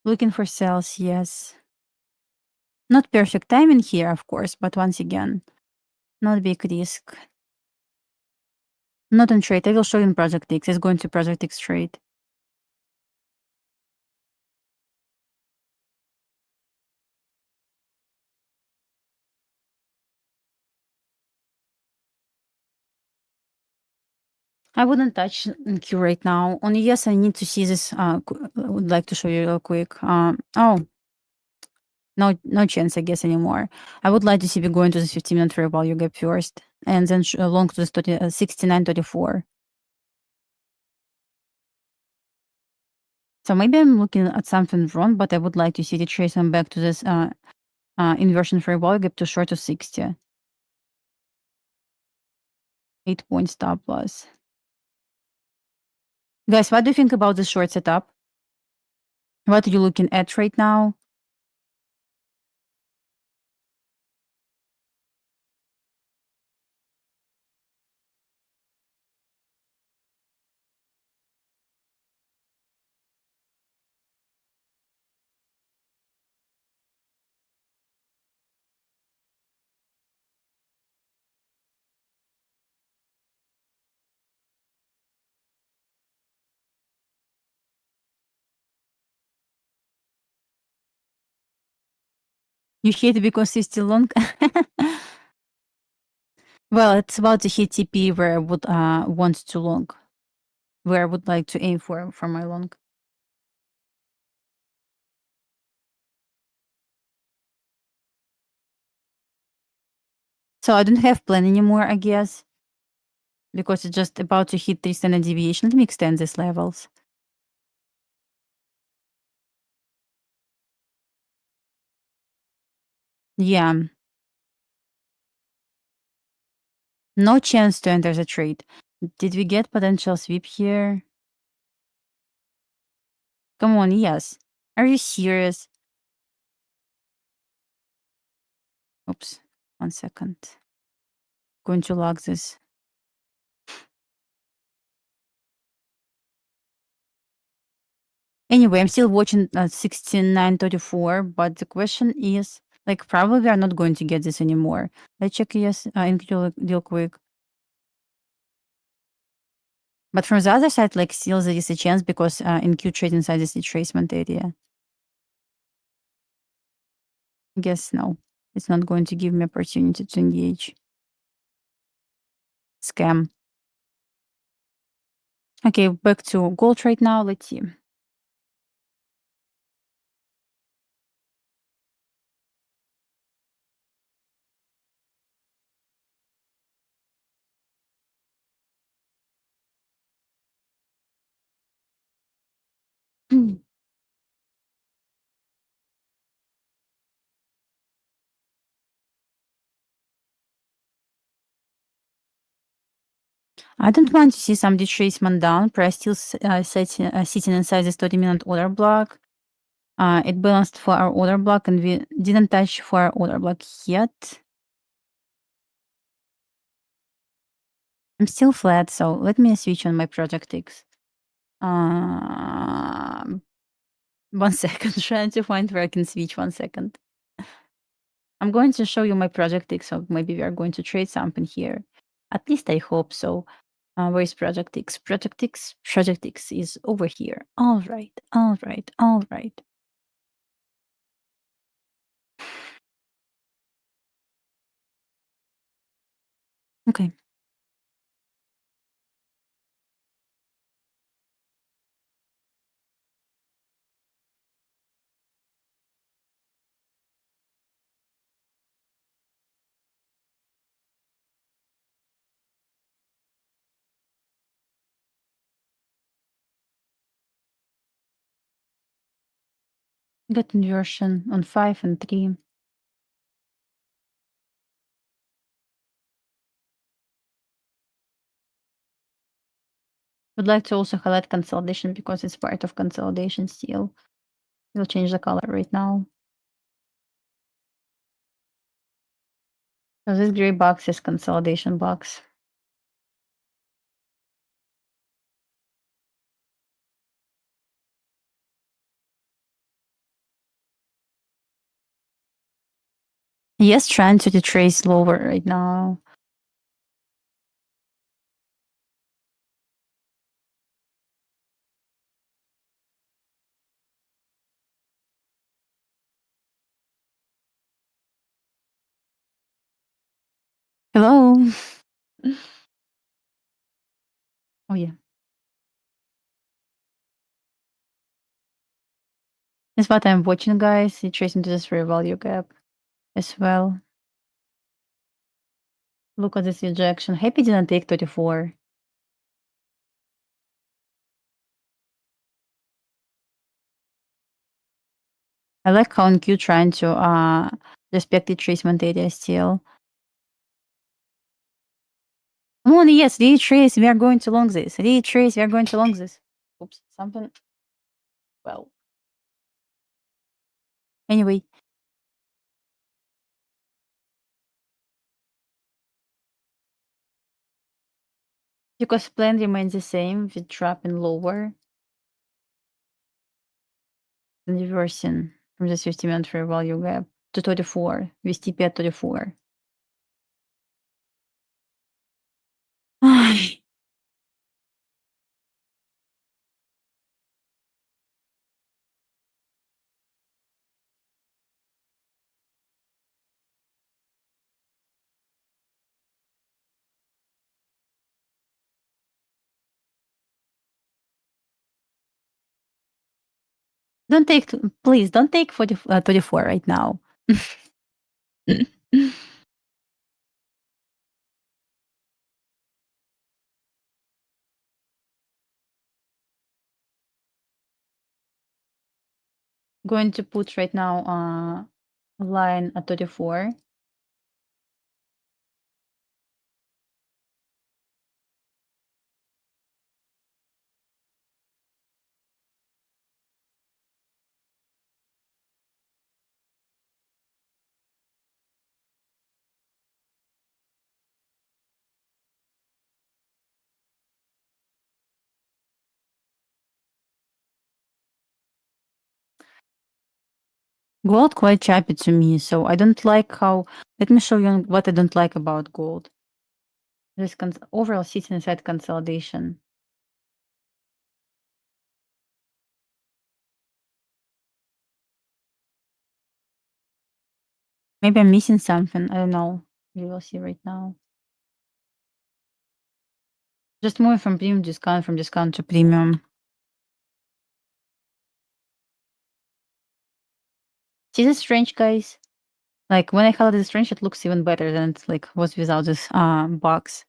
Looking for sales, yes. Not perfect timing here, of course, but once again, not big risk. Not on trade. I will show you in Project X. It's going to Project X trade. I wouldn't touch Q right now. Only yes, I need to see this. Would like to show you real quick. Oh, No chance, I guess, anymore. I would like to see we go into this 15-minute fair value gap first, and then long to this 69.34. So maybe I'm looking at something wrong, but I would like to see the tracing back to this inversion fair value gap to short of 60. 8-point stop loss. Guys, what do you think about the short setup? What are you looking at right now? You hate because it's still long? Well, it's about to hit TP where I would want to long. Where I would like to aim for my long. So I don't have plan anymore, I guess. Because it's just about to hit 3 standard deviation. Let me extend these levels. Yeah. No chance to enter the trade. Did we get potential sweep here? Come on, yes. Are you serious? Oops. 1 second. Going to log this. Anyway, I'm still watching 69.34, but the question is, like, probably we are not going to get this anymore. Let's check yes in deal quick. But from the other side, like, still there is a chance because in Q trade inside this retracement area. I guess no. It's not going to give me opportunity to engage. Scam. Okay, back to gold right now. Let's see. I don't want to see some retracement down. Price still sitting inside this 30-minute order block. It balanced for our order block and we didn't touch for our order block yet. I'm still flat, so let me switch on my Project X. 1 second, trying to find where I can switch. 1 second. I'm going to show you my Project X, so maybe we are going to trade something here. At least I hope so. Where is Project X? Project X? Project X is over here. All right, all right, all right. Okay. Got inversion on 5 and 3. Would like to also highlight consolidation because it's part of consolidation still. We'll change the color right now. So this gray box is consolidation box. Yes, trying to retrace lower right now. Hello. Oh yeah. That's what I'm watching, guys. It tracing to this fair value gap as well. Look at this rejection. Happy didn't take 34. I like how NQ trying to respect the tracement area still. Come on, yes, retrace, we are going to long this. Retrace, we are going to long this. Oops, something. Well. Anyway. Because plan remains the same with dropping lower. And reversing from this 50-minute fair value gap to 34 with TP at 34. Don't take, please, don't take 34 right now. Going to put right now line at 34. Gold quite choppy to me, so I don't like how. Let me show you what I don't like about gold. This overall sitting inside consolidation. Maybe I'm missing something. I don't know. We will see right now. Just moving from premium discount, from discount to premium. See this strange, guys? Like when I highlighted this range, it looks even better than it like was without this box.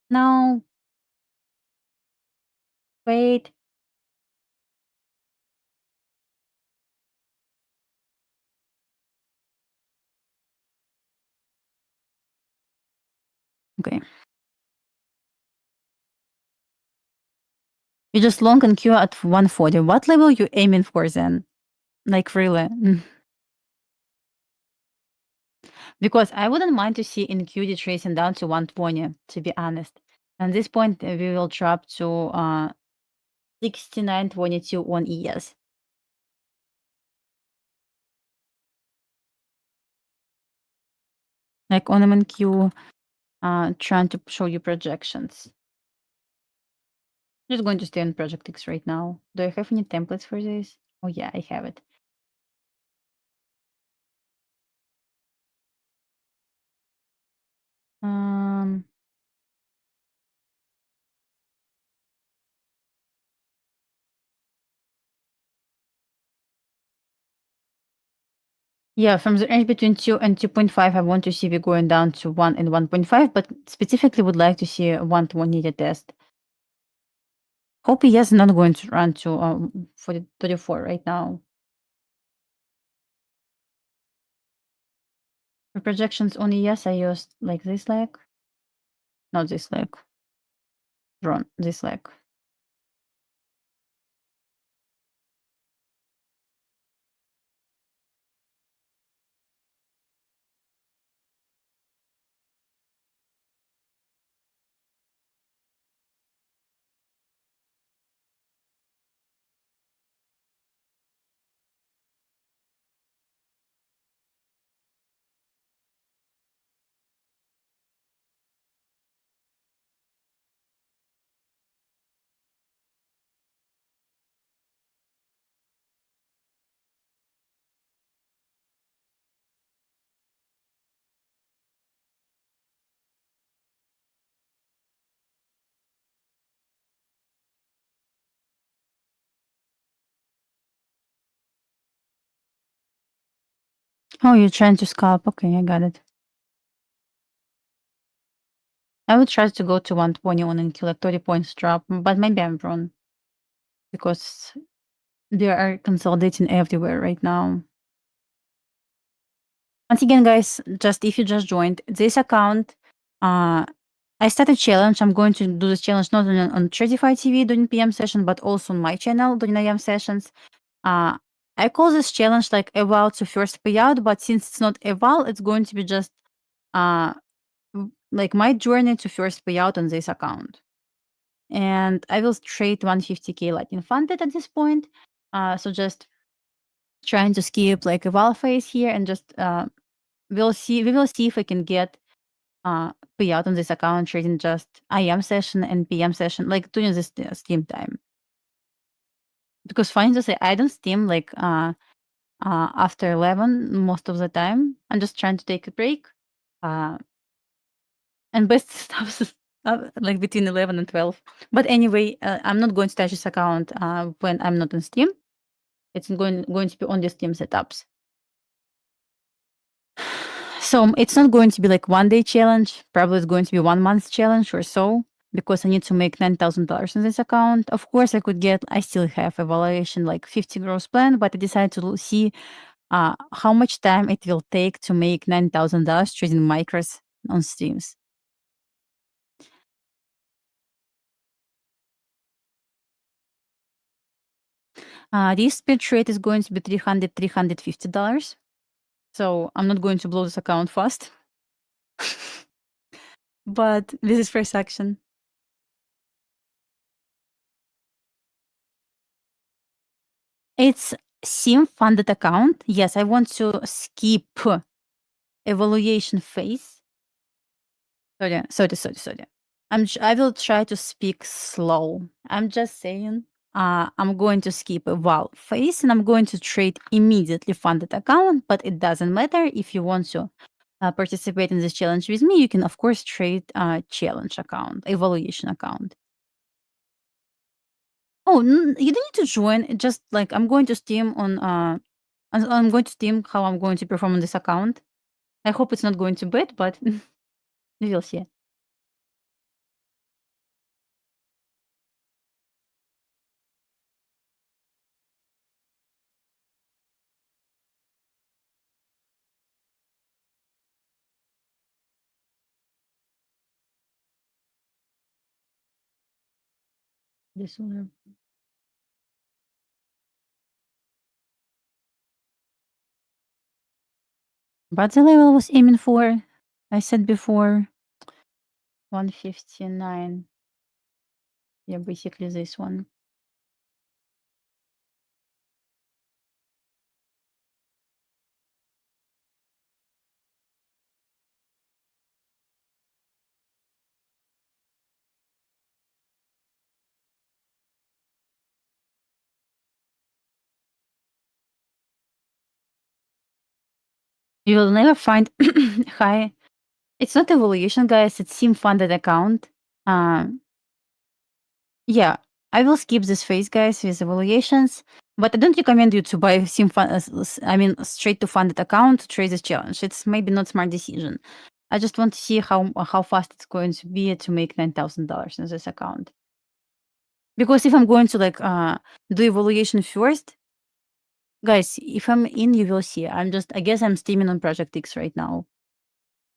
No. Wait. Okay. You just long and queue at 140. What level you aiming for then? Like really? Because I wouldn't mind to see NQ tracing down to 120, to be honest. At this point, we will drop to 69.22 on ES. Like on MNQ, trying to show you projections. Just going to stay on Project X right now. Do I have any templates for this? Oh yeah, I have it. Yeah, from the range between 2 and 2.5, I want to see we going down to 1 and 1.5, but specifically would like to see a 1 test. Hope ES is not going to run to 34 right now. For projections on ES, I used like this leg. Not this leg. Wrong, this leg. Oh, you're trying to scalp. Okay, I got it. I would try to go to 120 on and kill like 30 points drop, but maybe I'm wrong. Because they are consolidating everywhere right now. Once again, guys, just if you just joined this account, I started challenge. I'm going to do this challenge not only on Tradeify TV during PM session, but also on my channel during AM sessions. I call this challenge like eval to first payout, but since it's not eval, it's going to be just like my journey to first payout on this account. And I will trade 150k Lightning funded at this point. So just trying to skip like eval phase here and just we will see if I can get payout on this account trading just IM session and PM session, like during this steam time. Because funny to say, I don't steam like after 11 most of the time. I'm just trying to take a break. And best stuff is like between 11 and 12. But anyway, I'm not going to touch this account when I'm not on Steam. It's going to be on the Steam setups. So it's not going to be like 1 day challenge. Probably it's going to be 1 month challenge or so, because I need to make $9,000 in this account. Of course, I still have evaluation like 50 gross plan, but I decided to see how much time it will take to make $9,000 trading micros on streams. This speed trade is going to be $350. So I'm not going to blow this account fast. But this is first action. It's SIM funded account. Yes, I want to skip evaluation phase. Sorry. I will try to speak slow. I'm just saying I'm going to skip eval phase and I'm going to trade immediately funded account, but it doesn't matter. If you want to participate in this challenge with me, you can of course trade challenge account, evaluation account. Oh, you don't need to join. Just like I'm going to steam on I'm going to steam how I'm going to perform on this account. I hope it's not going to bad, but we will see. This one. But the level I was aiming for, I said before, 159. Yeah, basically this one. You will never find high. It's not evaluation, guys. It's sim funded account. Yeah, I will skip this phase, guys, with evaluations. But I don't recommend you to buy sim straight to funded account to trade this challenge. It's maybe not smart decision. I just want to see how fast it's going to be to make $9,000 in this account. Because if I'm going to like do evaluation first, guys, if I'm in, you will see. I guess I'm steaming on Project X right now.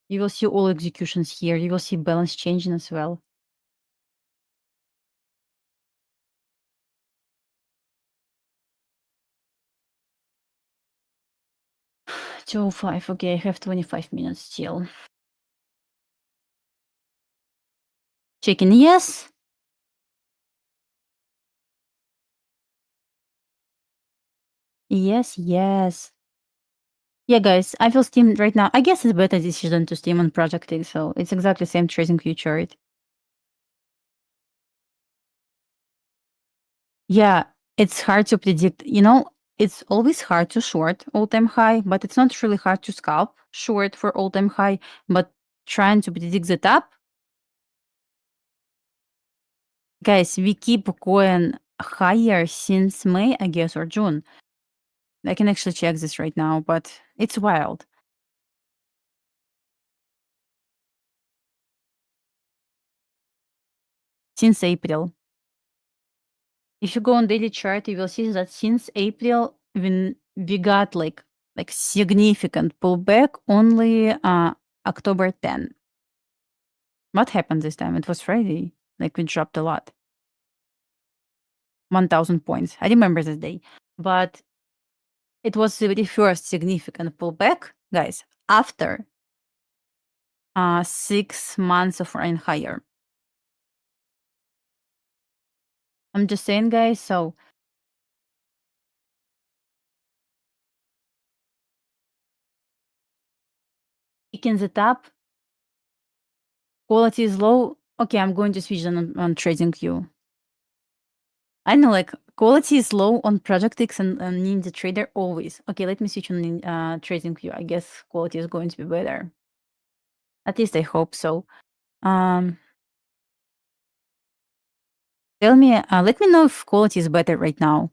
You will see all executions here. You will see balance changing as well. $205. Okay, I have 25 minutes still. Checking yes. Yes. Yeah, guys, I will steam right now. I guess it's better decision to steam on Project X, so it's exactly the same tracing view chart. Yeah, it's hard to predict. It's always hard to short all-time high, but it's not really hard to scalp short for all-time high. But trying to predict the top, guys, we keep going higher since May, I guess, or June. I can actually check this right now, but it's wild. Since April. If you go on daily chart, you will see that since April, when we got like significant pullback only October 10. What happened this time? It was Friday. Like we dropped a lot. 1,000 points. I remember this day. But it was the very first significant pullback, guys, after 6 months of running higher. I'm just saying, guys, so picking the top, quality is low. Okay, I'm going to switch on TradingView. I know, like, quality is low on Project X and Ninja Trader always. Okay, let me switch on TradingView. I guess quality is going to be better. At least I hope so. Tell me, let me know if quality is better right now.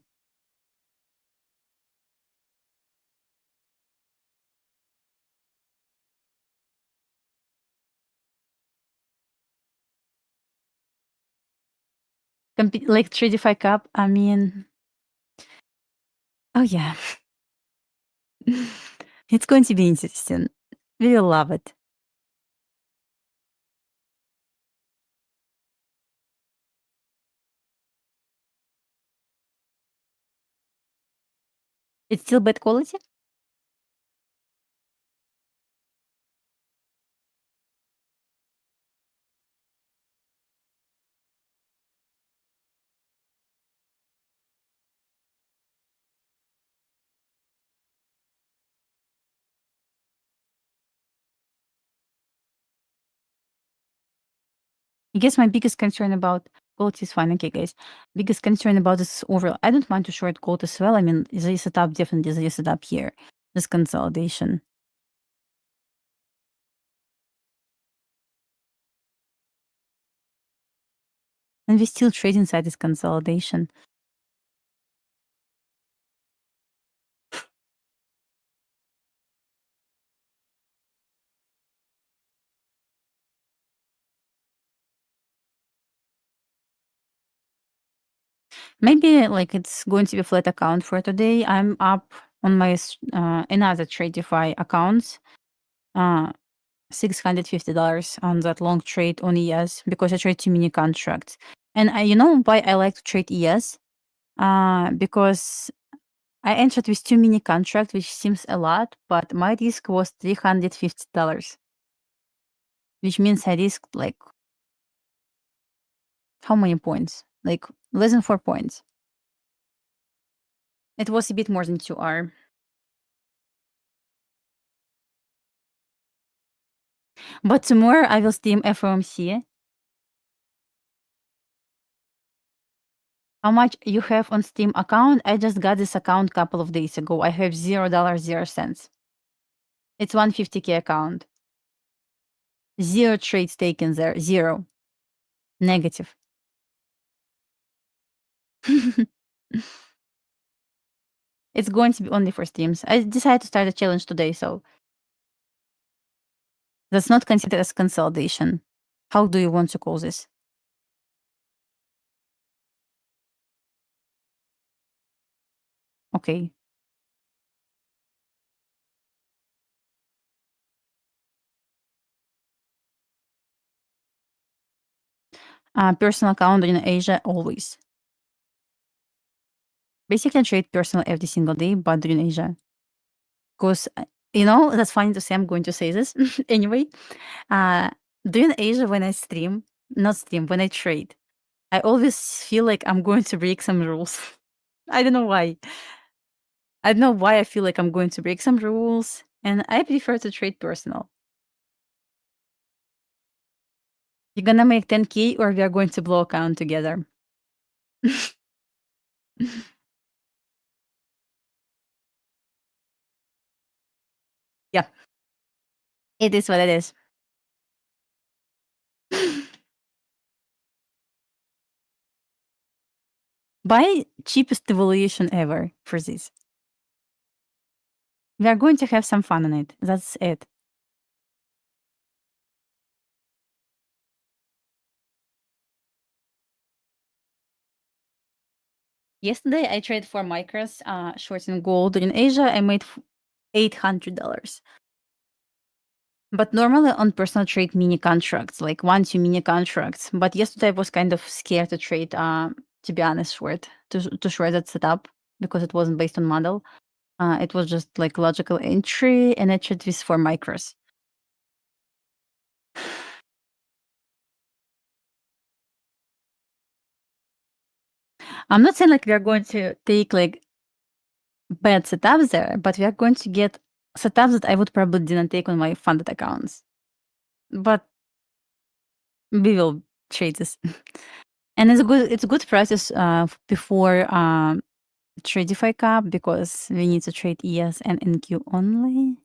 Like Tradeify Cup, I mean, oh yeah. It's going to be interesting. We will love it. It's still bad quality? I guess my biggest concern about gold is fine. Okay, guys. Biggest concern about this overall. I don't want to short gold as well. I mean, there is a setup, definitely there is a setup here. This consolidation. And we still trade inside this consolidation. Maybe like it's going to be a flat account for today. I'm up on my another Tradeify accounts. $650 on that long trade on ES because I trade too many contracts. And you know why I like to trade ES? Because I entered with too many contracts, which seems a lot, but my risk was $350, which means I risked like how many points? Like less than 4 points. It was a bit more than 2R. But tomorrow I will stream FOMC. How much you have on Steam account? I just got this account a couple of days ago. I have $0.00. It's 150K account. 0 trades taken there. 0. Negative. It's going to be only for Steams. I decided to start a challenge today, so that's not considered as consolidation. How do you want to call this? Okay. Personal account in Asia always. Basically, I trade personal every single day, but during Asia. Because, you know, that's funny to say. I'm going to say this anyway. During Asia, when I stream, not stream, when I trade, I always feel like I'm going to break some rules. I don't know why. I don't know why I feel like I'm going to break some rules, and I prefer to trade personal. You're gonna make 10K or we are going to blow account together. Yeah. It is what it is. Buy cheapest evaluation ever for this. We are going to have some fun on it. That's it. Yesterday, I traded 4 micros, short in gold in Asia. I made $800. But normally on personal trade mini contracts, like 1-2 mini contracts. But yesterday I was kind of scared to trade, to be honest, short, to short that setup because it wasn't based on model. It was just like logical entry, and I traded with 4 micros. I'm not saying like we are going to take like bad setups there, but we are going to get setups that I would probably didn't take on my funded accounts. But we will trade this. And it's a good process before Tradeify Cup because we need to trade ES and NQ only.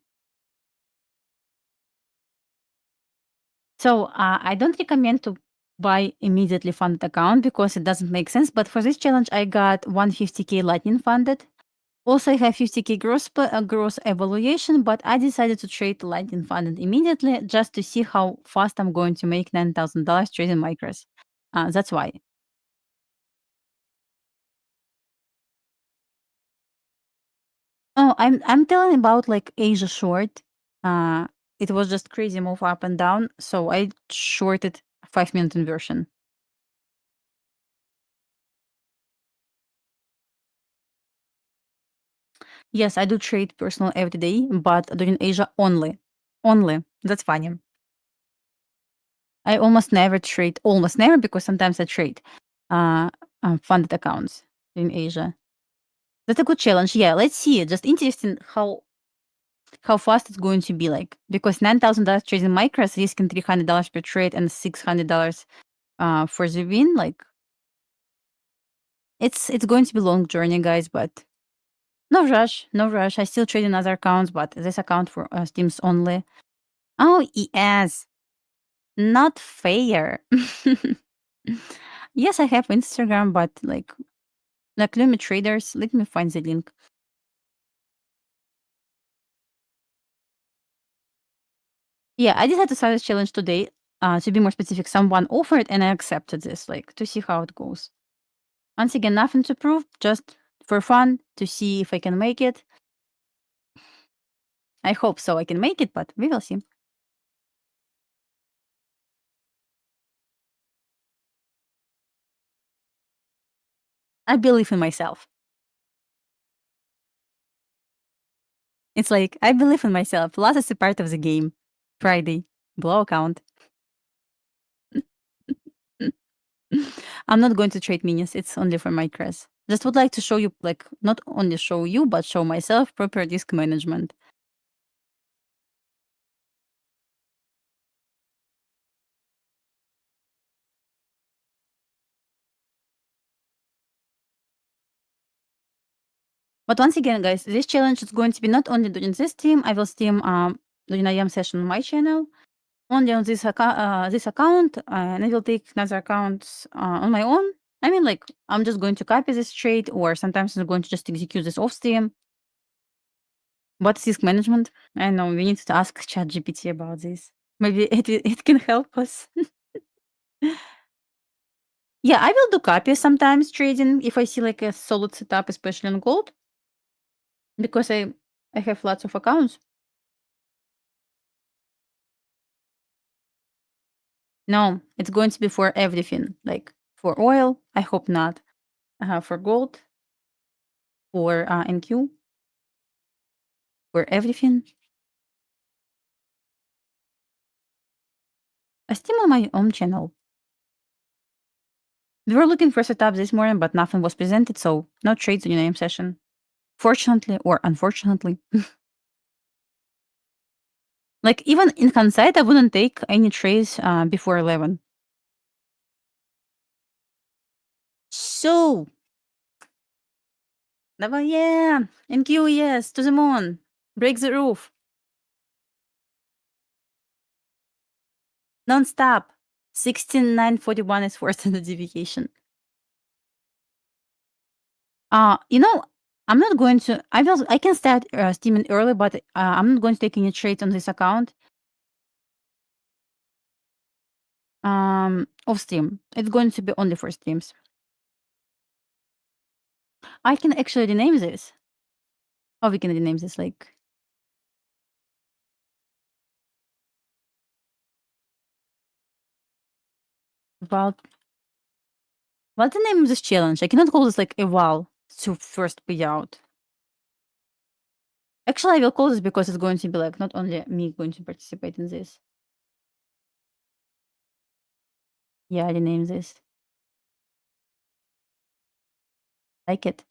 So I don't recommend to buy immediately funded account because it doesn't make sense. But for this challenge, I got 150k Lightning funded. Also, I have 50k gross evaluation, but I decided to trade Lightning funded immediately just to see how fast I'm going to make $9,000 trading micros. That's why. Oh, I'm telling about like Asia short. It was just crazy move up and down, so I shorted 5-minute inversion. Yes, I do trade personal every day, but during Asia only. Only. That's funny. I almost never because sometimes I trade funded accounts in Asia. That's a good challenge. Yeah, let's see. Just interesting how fast it's going to be like because $9,000 trading micros risking $300 per trade and $600 for the win. Like it's going to be long journey, guys, but no rush. I still trade in other accounts, but this account for Steam's only. Oh, yes. Not fair. Yes, I have Instagram, but like Lumi Traders. Let me find the link. Yeah, I decided to start this challenge today. To be more specific, someone offered and I accepted this, like to see how it goes. Once again, nothing to prove, just for fun to see if I can make it. I hope so I can make it, but we will see. I believe in myself. It's like, I believe in myself. Loss is a part of the game. Friday. Blow account. I'm not going to trade minis. It's only for my micros. Just would like to show you, like, not only show you, but show myself proper risk management. But once again, guys, this challenge is going to be not only during this stream. I will stream during IM session on my channel, only on this account, and I will take another accounts on my own. I mean, like, I'm just going to copy this trade, or sometimes I'm going to just execute this off stream. What's risk management? I know we need to ask ChatGPT about this. Maybe it can help us. Yeah, I will do copy sometimes trading if I see like a solid setup, especially on gold, because I have lots of accounts. No, it's going to be for everything. Like for oil, I hope not. For gold, for NQ, for everything. I stream on my own channel. We were looking for setup this morning, but nothing was presented, so no trades in the AM session. Fortunately or unfortunately. Like even in hindsight, I wouldn't take any trades before 11. So, yeah, NQ, yes, to the moon, break the roof, non-stop. 16,941 is worse than the deviation. You know, I'm not going to. I can start steaming early, but I'm not going to take any trades on this account. Of Steam. It's going to be only for streams. I can actually rename this. Oh, we can rename this like. About what's the name of this challenge? I cannot call this like eval to first payout. Actually, I will call this because it's going to be like not only me going to participate in this. Yeah, I rename this. Like it.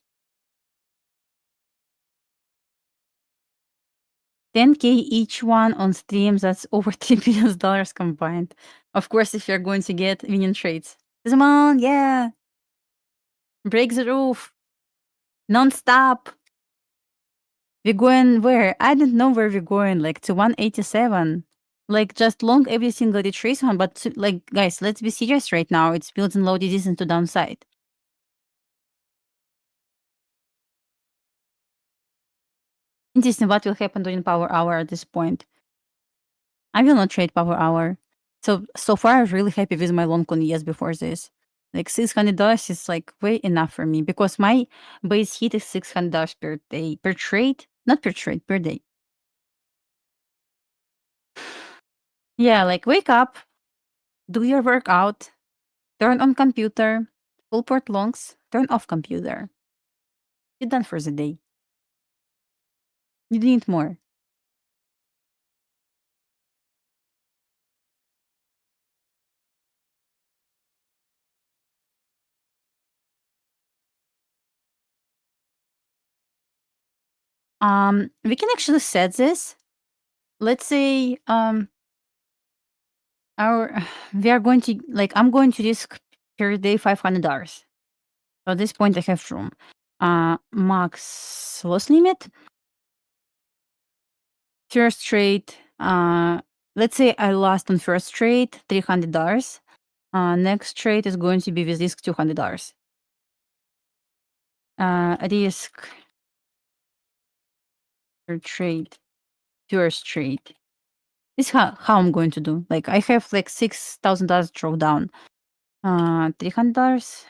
10K each one on streams. That's over $3 billion combined. Of course, if you're going to get winning trades. Come on, yeah. Break the roof. Non-stop. We're going where? I don't know where we're going. Like to 187. Like just long every single retrace one. But like, guys, let's be serious right now. It's building low disease into downside. Interesting what will happen during power hour at this point. I will not trade power hour. So far I'm really happy with my long on yes before this. Like $600 is like way enough for me because my base hit is $600 per day. Per trade? Not per trade, per day. Yeah, like wake up, do your workout, turn on computer, full port longs, turn off computer. You're done for the day. You need more. We can actually set this. Let's say we are going to like I'm going to risk per day $500. So at this point I have room. Max loss limit. First trade. Let's say I lost on first trade $300. Next trade is going to be with risk $200. Risk per trade. First trade. This is how I'm going to do. Like I have like $6,000 drawdown. $300.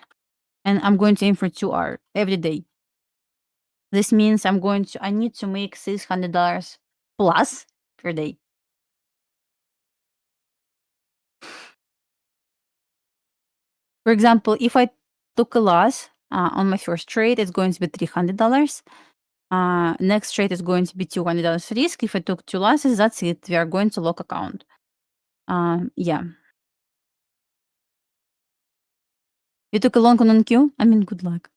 And I'm going to aim for 2R every day. This means I need to make $600 plus per day. For example, if I took a loss on my first trade, it's going to be $300. Next trade is going to be $200 risk. If I took 2 losses, that's it. We are going to lock account. Yeah. You took a long on Q? I mean, good luck.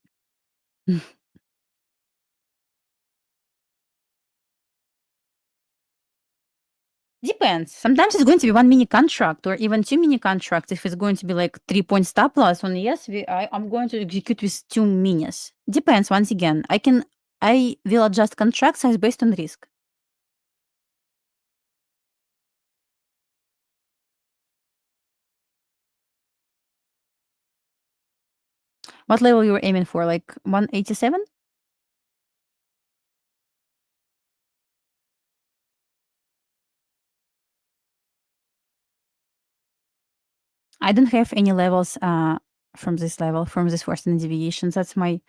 Depends. Sometimes it's going to be 1 mini contract or even 2 mini contracts. If it's going to be like 3-point stop loss on yes, I'm going to execute with 2 minis. Depends. Once again, I will adjust contract size based on risk. What level you were aiming for? Like 187? I don't have any levels from this level, from this first deviations. That's my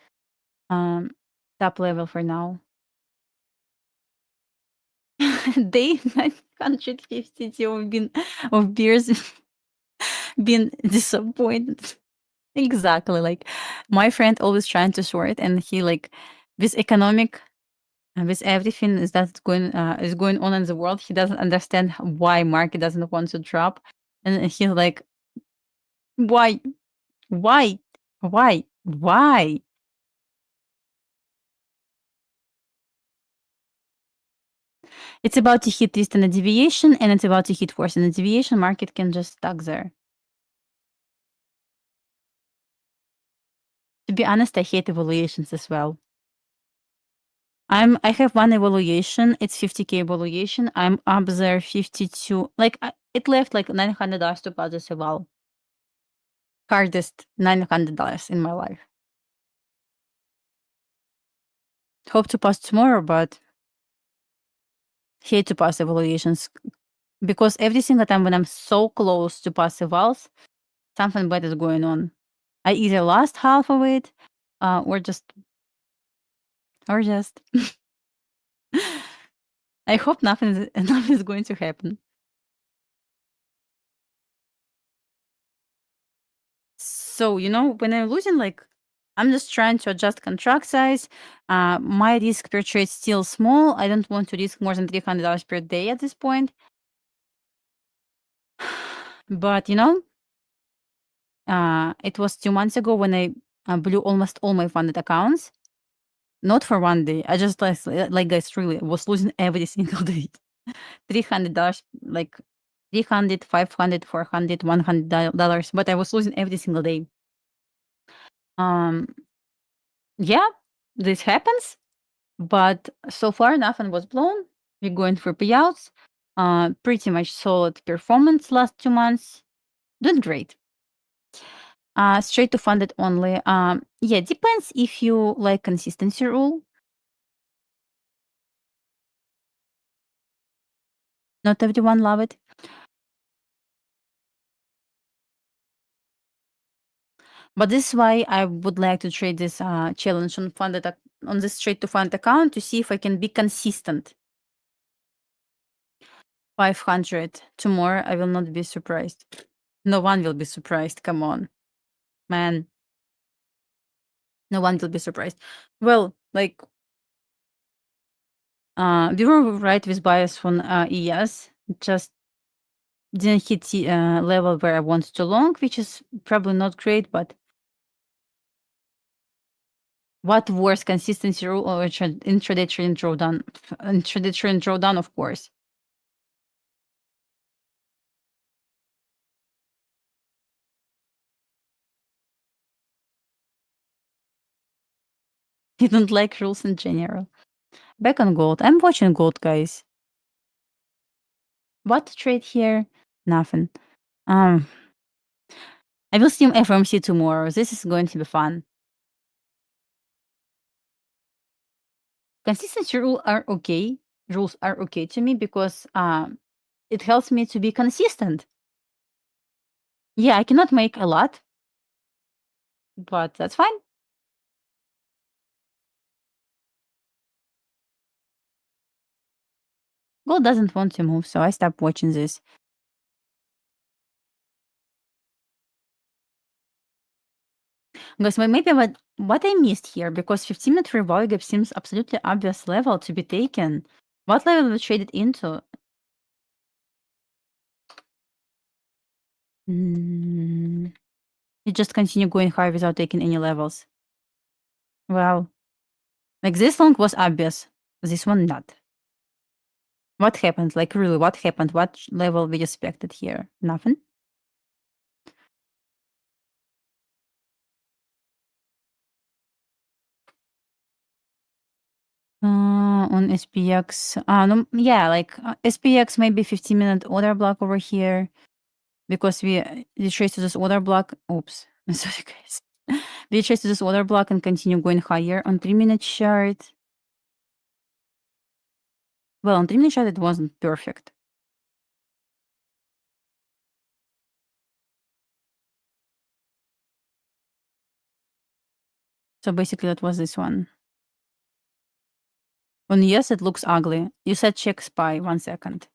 top level for now. Day 952 of beers been disappointed. Exactly. Like my friend always trying to short and he like this economic with everything is going on in the world, he doesn't understand why market doesn't want to drop. And he's like, why? It's about to hit this standard deviation and it's about to hit fourth standard deviation. Market can just stuck there. To be honest, I hate evaluations as well. I have one evaluation. It's 50K evaluation. I'm up there 52. Like it left like $900 to pass this eval. Hardest $900 in my life. Hope to pass tomorrow, but hate to pass evaluations because every single time when I'm so close to pass evals, something bad is going on. I either lost half of it, or just. I hope nothing is going to happen. So, when I'm losing, I'm just trying to adjust contract size. My risk per trade still small. I don't want to risk more than $300 per day at this point. But, it was 2 months ago when I blew almost all my funded accounts. Not for one day. I just, guys, really was losing every single day. $300, like 300, 500, 400, $100, but I was losing every single day. Yeah, this happens, but so far nothing was blown. We're going for payouts. Pretty much solid performance last 2 months. Doing great. Straight to funded only. Yeah, depends if you like consistency rule. Not everyone love it. But this is why I would like to trade this challenge on on this straight to fund account to see if I can be consistent. 500 tomorrow, I will not be surprised. No one will be surprised. Come on, man. No one will be surprised. Well, we were right with bias on ES. Just didn't hit the level where I wanted to long, which is probably not great, but what worse, consistency rule or intraday trend drawdown? Intraday trend drawdown, of course. You don't like rules in general. Back on gold. I'm watching gold, guys. What to trade here? Nothing. I will stream FOMC tomorrow. This is going to be fun. Consistency rules are okay. Rules are okay to me because it helps me to be consistent. Yeah, I cannot make a lot, but that's fine. Gold doesn't want to move, so I stopped watching this. Guys, maybe what I missed here, because 15-minute free value gap seems absolutely obvious level to be taken. What level we traded into? You just continue going high without taking any levels. Well, this long was obvious. This one not. What happened? Really, what happened? What level we expected here? Nothing. On SPX, no, yeah, SPX maybe 15-minute order block over here, because we retrace to this order block. Oops, I'm sorry, guys. We retrace to this order block and continue going higher on 3-minute chart. Well, on 3-minute chart it wasn't perfect. So basically that was this one. On yes, it looks ugly. You said check SPY. 1 second.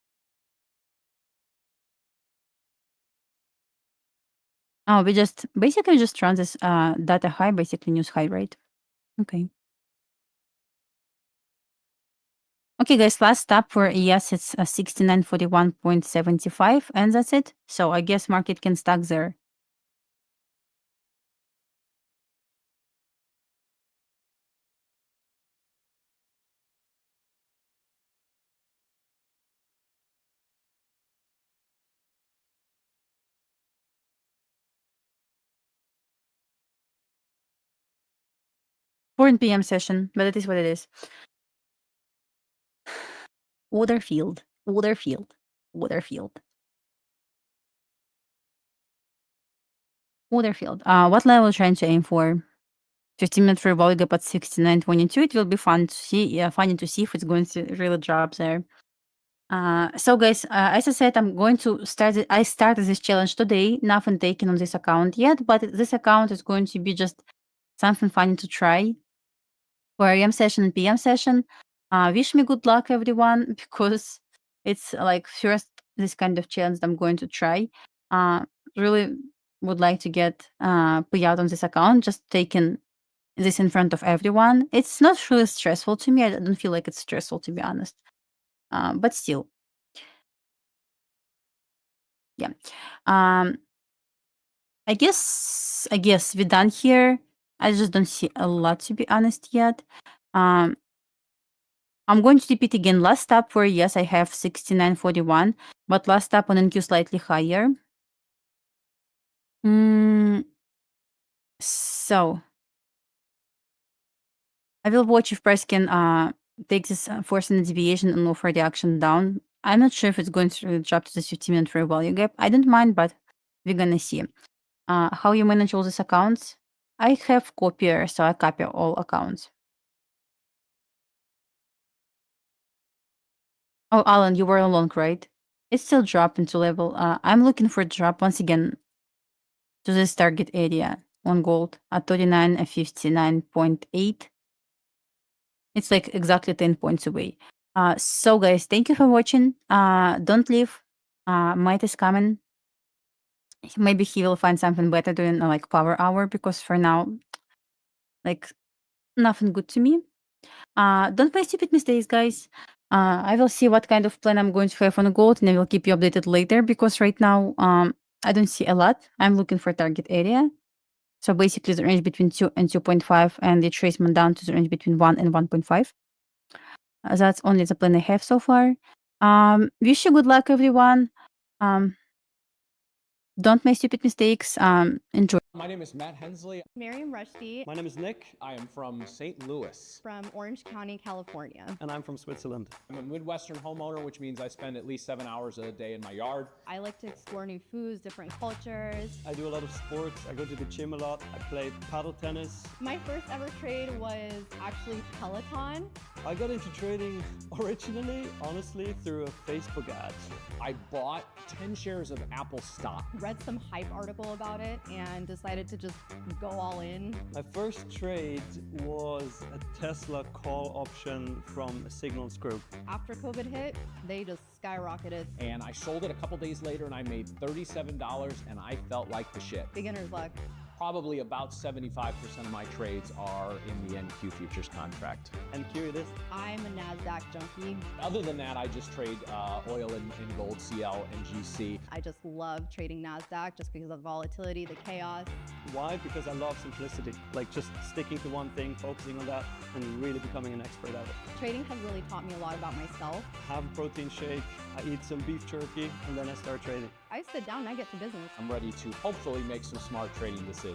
Oh, we just basically just run this data high, basically news high, right? Okay. Okay, guys, last stop for ES, it's 6941.75, and that's it. So I guess market can stack there. PM session, but it is what it is. Order field. What level are you trying to aim for? 15-minute fair value gap at 69.22. It will be fun to see. Yeah, funny to see if it's going to really drop there. So guys, as I said, I'm going to start. I started this challenge today. Nothing taken on this account yet, but this account is going to be just something funny to try for AM session and PM session. Wish me good luck, everyone, because it's like first this kind of challenge I'm going to try. Really would like to get payout on this account. Just taking this in front of everyone. It's not really stressful to me. I don't feel like it's stressful, to be honest. But still, yeah. I guess we're done here. I just don't see a lot, to be honest, yet. I'm going to repeat again last stop where yes, I have 69.41, but last stop on NQ slightly higher. So I will watch if price can take this forcing deviation and offer the action down. I'm not sure if it's going to drop to the 15-minute fair value gap. I don't mind, but we're gonna see. How you manage all these accounts? I have copier, so I copy all accounts. Oh, Alan, you were long, right? It's still dropping to level. I'm looking for a drop once again to this target area on gold at 39.59.8. It's like exactly 10 points away. So guys, thank you for watching. Don't leave. Might is coming. Maybe he will find something better during like power hour, because for now, like nothing good to me. Don't make stupid mistakes, guys. I will see what kind of plan I'm going to have on gold, and I will keep you updated later, because right now I don't see a lot. I'm looking for target area. So basically the range between 2 and 2.5, and the retracement down to the range between 1 and 1.5. That's only the plan I have so far. Wish you good luck, everyone. Don't make stupid mistakes. Enjoy. My name is Matt Hensley. Miriam Rushdie. My name is Nick. I am from St. Louis. From Orange County, California. And I'm from Switzerland. I'm a Midwestern homeowner, which means I spend at least 7 hours a day in my yard. I like to explore new foods, different cultures. I do a lot of sports. I go to the gym a lot. I play paddle tennis. My first ever trade was actually Peloton. I got into trading originally, honestly, through a Facebook ad. I bought 10 shares of Apple stock. Read some hype article about it and decided to just go all in. My first trade was a Tesla call option from Signals Group. After COVID hit, they just skyrocketed. And I sold it a couple days later and I made $37 and I felt like the shit. Beginner's luck. Probably about 75% of my trades are in the NQ futures contract. NQ it is? I'm a NASDAQ junkie. Other than that, I just trade oil and gold, CL and GC. I just love trading NASDAQ just because of the volatility, the chaos. Why? Because I love simplicity. Like just sticking to one thing, focusing on that, and really becoming an expert at it. Trading has really taught me a lot about myself. Have a protein shake, I eat some beef jerky, and then I start trading. I sit down and I get to business. I'm ready to hopefully make some smart trading decisions.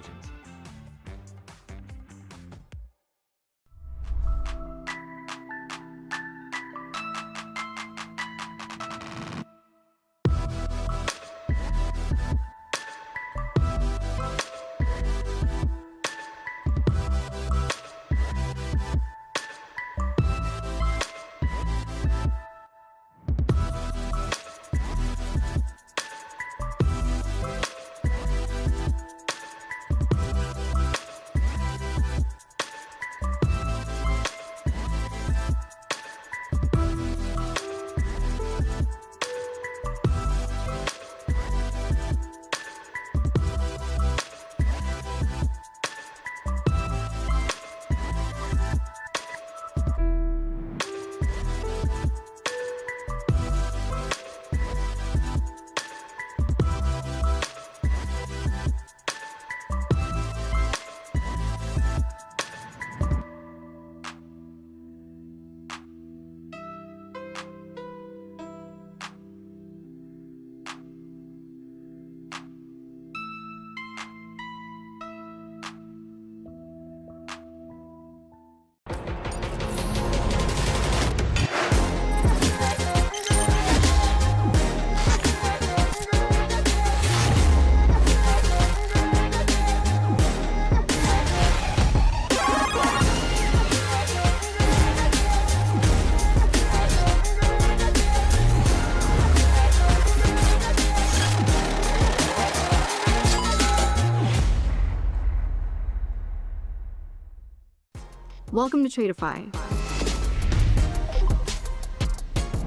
Welcome to Tradeify.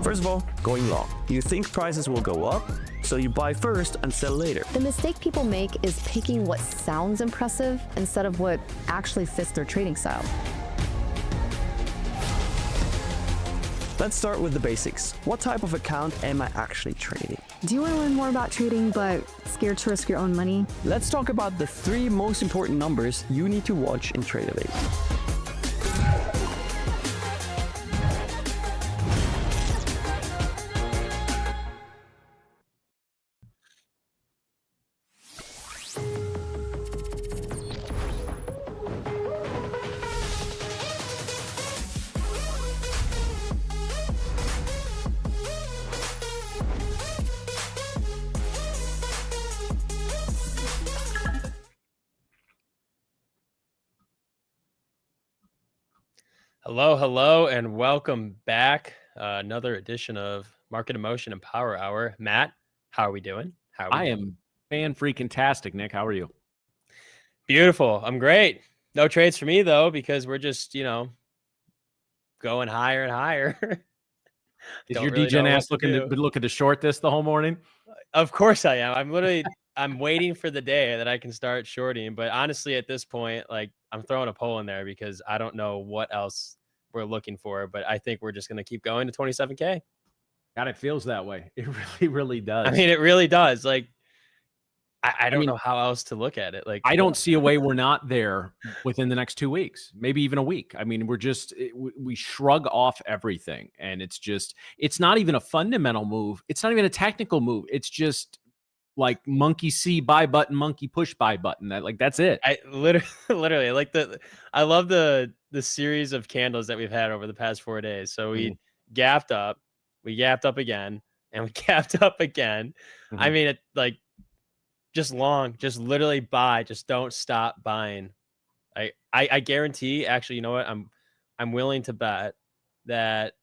First of all, going long. You think prices will go up, so you buy first and sell later. The mistake people make is picking what sounds impressive instead of what actually fits their trading style. Let's start with the basics. What type of account am I actually trading? Do you want to learn more about trading but scared to risk your own money? Let's talk about the 3 most important numbers you need to watch in Tradeify. Hello, and welcome back. Another edition of Market Emotion and Power Hour. Matt, how are we doing? I am fan-freaking-tastic, Nick. How are you? Beautiful. I'm great. No trades for me, though, because we're just, going higher and higher. Is your DGen ass looking to short this the whole morning? Of course I am. I'm waiting for the day that I can start shorting. But honestly, at this point, I'm throwing a poll in there because I don't know what else we're looking for. But I think we're just going to keep going to 27K. God, it feels that way. It really, really does. I mean, it really does. I don't know how else to look at it. I don't see a way we're not there within the next 2 weeks, maybe even a week. I mean, we shrug off everything, and it's not even a fundamental move. It's not even a technical move. It's just like monkey see buy button, monkey push buy button. That's it. I literally I love the series of candles that we've had over the past 4 days. So we gapped up again, and we gapped up again. I mean, just long, just literally buy, just don't stop buying. I guarantee, actually, you know what? I'm willing to bet that,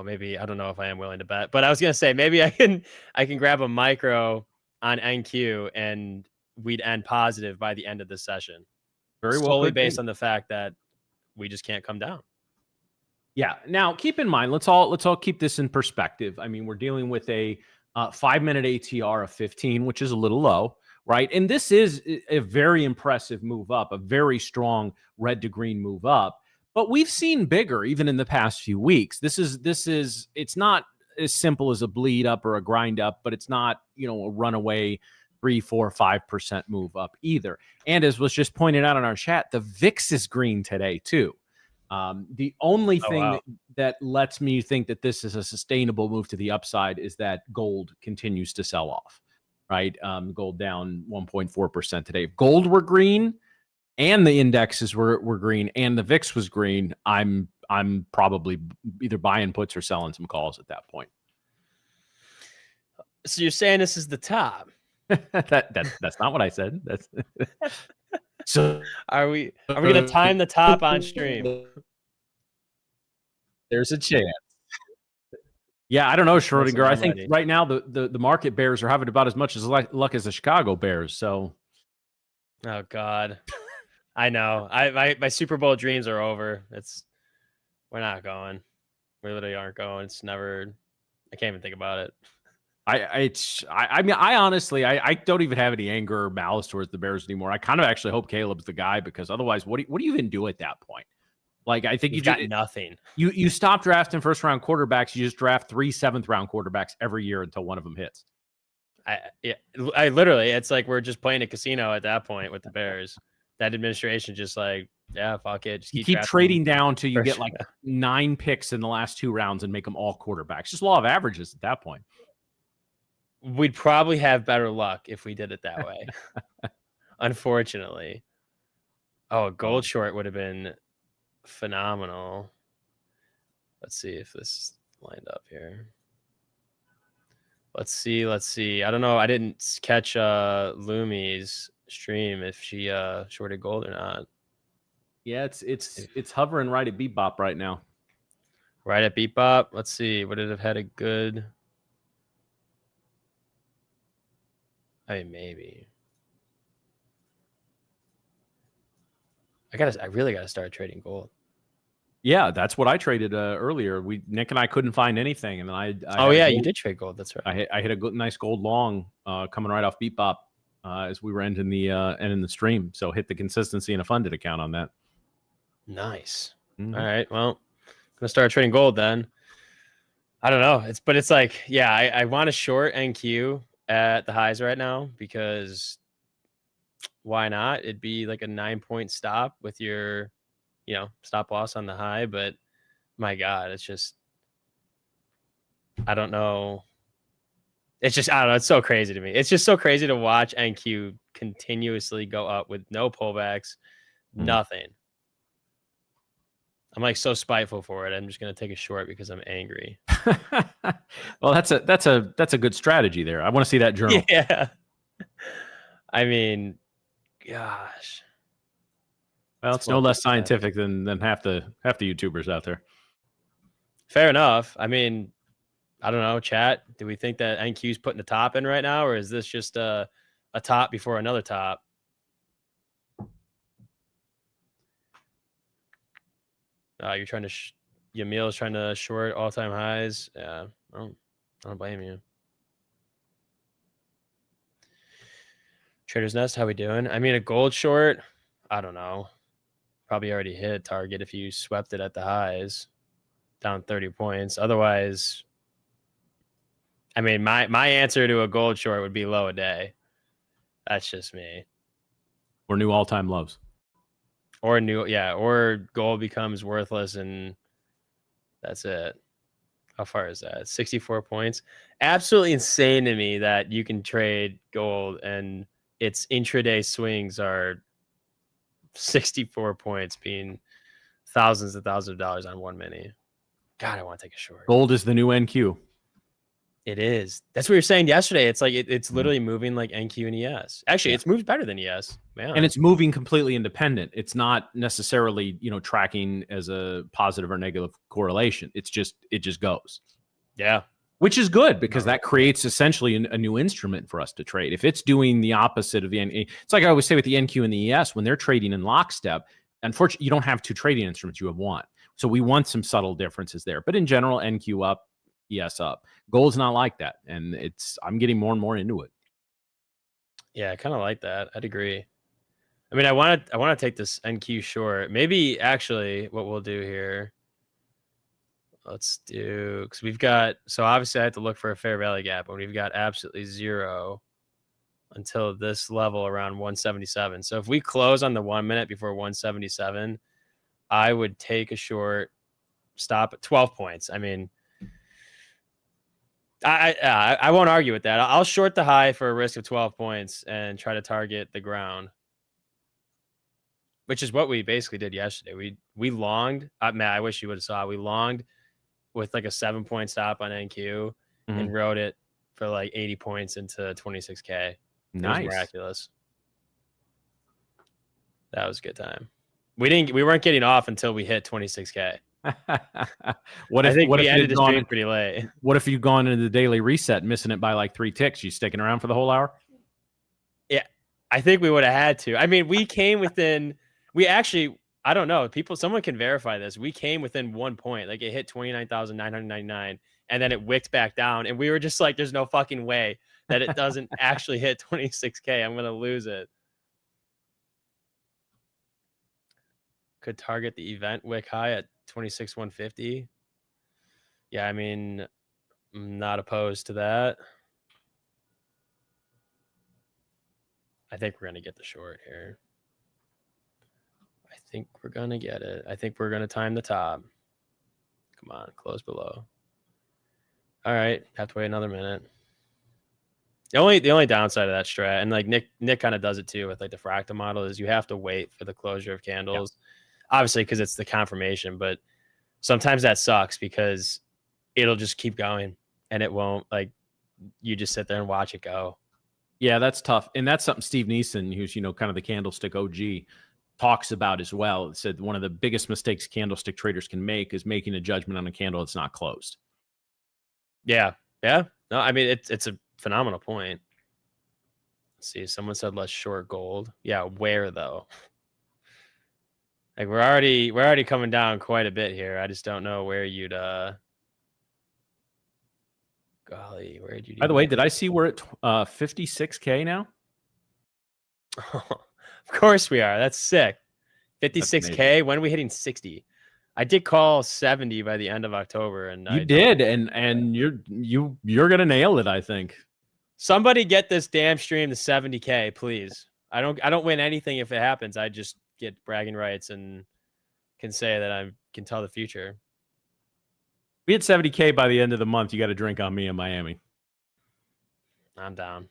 maybe, I don't know if I am willing to bet, but I was going to say, maybe I can grab a micro on NQ and we'd end positive by the end of this session. Very well, solely based on the fact that we just can't come down. Yeah. Now, keep in mind, let's all keep this in perspective. I mean, we're dealing with a 5-minute ATR of 15, which is a little low, right? And this is a very impressive move up, a very strong red to green move up. But we've seen bigger even in the past few weeks. It's not as simple as a bleed up or a grind up, but it's not, a runaway 3, 4, 5% move up either. And as was just pointed out in our chat, the VIX is green today too. The only thing that lets me think that this is a sustainable move to the upside is that gold continues to sell off, right? Gold down 1.4% today. If gold were green and the indexes were green and the VIX was green, I'm probably either buying puts or selling some calls at that point. So you're saying this is the top? That's not what I said. That's so. Are we going to time the top on stream? There's a chance. Yeah, I don't know, Schrodinger. I think right now the market bears are having about as much as luck as the Chicago Bears. So, oh God, I know. My Super Bowl dreams are over. We're not going. We literally aren't going. It's never. I can't even think about it. I mean, I honestly, I don't even have any anger or malice towards the Bears anymore. I kind of actually hope Caleb's the guy, because otherwise, what do you even do at that point? I think you got nothing. You stop drafting first round quarterbacks. You just draft 3 7th-round quarterbacks every year until one of them hits. I literally, it's like we're just playing a casino at that point with the Bears. That administration just yeah, fuck it. Just keep trading down till you get 9 picks in the last 2 rounds and make them all quarterbacks. Just law of averages at that point. We'd probably have better luck if we did it that way. Unfortunately. Oh, a gold short would have been phenomenal. Let's see if this lined up here. Let's see. I don't know. I didn't catch Lumi's stream if she shorted gold or not. Yeah, it's hovering right at Bebop right now. Right at Bebop. Let's see. Would it have had a good? I mean, maybe. I really gotta start trading gold. Yeah, that's what I traded earlier. Nick and I couldn't find anything, and then I oh yeah, you did trade gold. That's right. I hit a good, nice gold long coming right off Beat Bop as we were ending the stream. So hit the consistency in a funded account on that. Nice. Mhm. All right. Well, I'm gonna start trading gold then. I don't know. It's like, yeah, I want to short NQ at the highs right now because why not? It'd be like a 9-point stop with your, stop loss on the high. But my God, it's just, I don't know. It's just, I don't know. It's so crazy to me. It's just so crazy to watch NQ continuously go up with no pullbacks, nothing. I'm like so spiteful for it. I'm just gonna take a short because I'm angry. Well, that's a good strategy there. I want to see that journal. Yeah. I mean, gosh. Well, it's no less scientific than half the YouTubers out there. Fair enough. I mean, I don't know, chat. Do we think that NQ's putting the top in right now, or is this just a top before another top? You're trying to Yamil is trying to short all-time highs. Yeah, I don't blame you. Trader's Nest, how we doing? I mean, a gold short, I don't know. Probably already hit target if you swept it at the highs, down 30 points. Otherwise, I mean, my answer to a gold short would be low a day. That's just me. Or new all-time lows. Or gold becomes worthless and that's it. How far is that? 64 points. Absolutely insane to me that you can trade gold and its intraday swings are 64 points, being thousands and thousands of dollars on one mini. God, I want to take a short. Gold is the new NQ. It is. That's what you're saying yesterday. It's like it's literally moving like NQ and ES. Actually, it's moved better than ES. Man. And it's moving completely independent. It's not necessarily, tracking as a positive or negative correlation. It just goes. Yeah. Which is good because that creates essentially a new instrument for us to trade. If it's doing the opposite of the it's like I always say with the NQ and the ES, when they're trading in lockstep, unfortunately, you don't have two trading instruments, you have one. So we want some subtle differences there. But in general, NQ up, ES up. Gold's not like that. And I'm getting more and more into it. Yeah, I kind of like that. I'd agree. I mean, I want to take this NQ short. Maybe actually what we'll do here, let's do, because we've got, so obviously I have to look for a fair value gap, and we've got absolutely zero until this level around 177. So if we close on the 1 minute before 177, I would take a short, stop at 12 points. I mean, I won't argue with that. I'll short the high for a risk of 12 points and try to target the ground, which is what we basically did yesterday. We longed. Matt, I wish you would have saw. We longed with like a 7-point stop on NQ and rode it for like 80 points into 26K. Nice. It was miraculous. That was a good time. We weren't getting off until we hit 26K. What if we ended the stream pretty late? What if you've gone into the daily reset, missing it by like 3 ticks? You sticking around for the whole hour? Yeah, I think we would have had to. I mean, we came within. We actually, I don't know. Someone can verify this. We came within 1 point. Like it hit 29,999, and then it wicked back down, and we were just like, "There's no fucking way that it doesn't actually hit 26K. I'm gonna lose it." Could target the event wick high at 26,150. Yeah, I mean, I'm not opposed to that. I think we're gonna get the short here. I think we're gonna get it. I think we're gonna time the top. Come on, close below. All right, have to wait another minute. The only downside of that strat, and like Nick kind of does it too with like the fractal model, is you have to wait for the closure of candles. Yeah. Obviously, because it's the confirmation, but sometimes that sucks because it'll just keep going and it won't, like, you just sit there and watch it go. Yeah, that's tough. And that's something Steve Neeson, who's, kind of the candlestick OG, talks about as well. It said one of the biggest mistakes candlestick traders can make is making a judgment on a candle that's not closed. Yeah. Yeah. No, I mean, it's a phenomenal point. Let's see. Someone said let's short gold. Yeah. Where though? Like we're already coming down quite a bit here. I just don't know where you'd golly, where'd you? By the way, did I see we're at 56K now? Of course we are. That's sick. 56K. When are we hitting 60? I did call 70 by the end of October, and you did, and you're gonna nail it. I think. Somebody get this damn stream to 70K, please. I don't win anything if it happens. I just get bragging rights and can say that I can tell the future. We hit 70K by the end of the month. You got a drink on me in Miami. I'm down.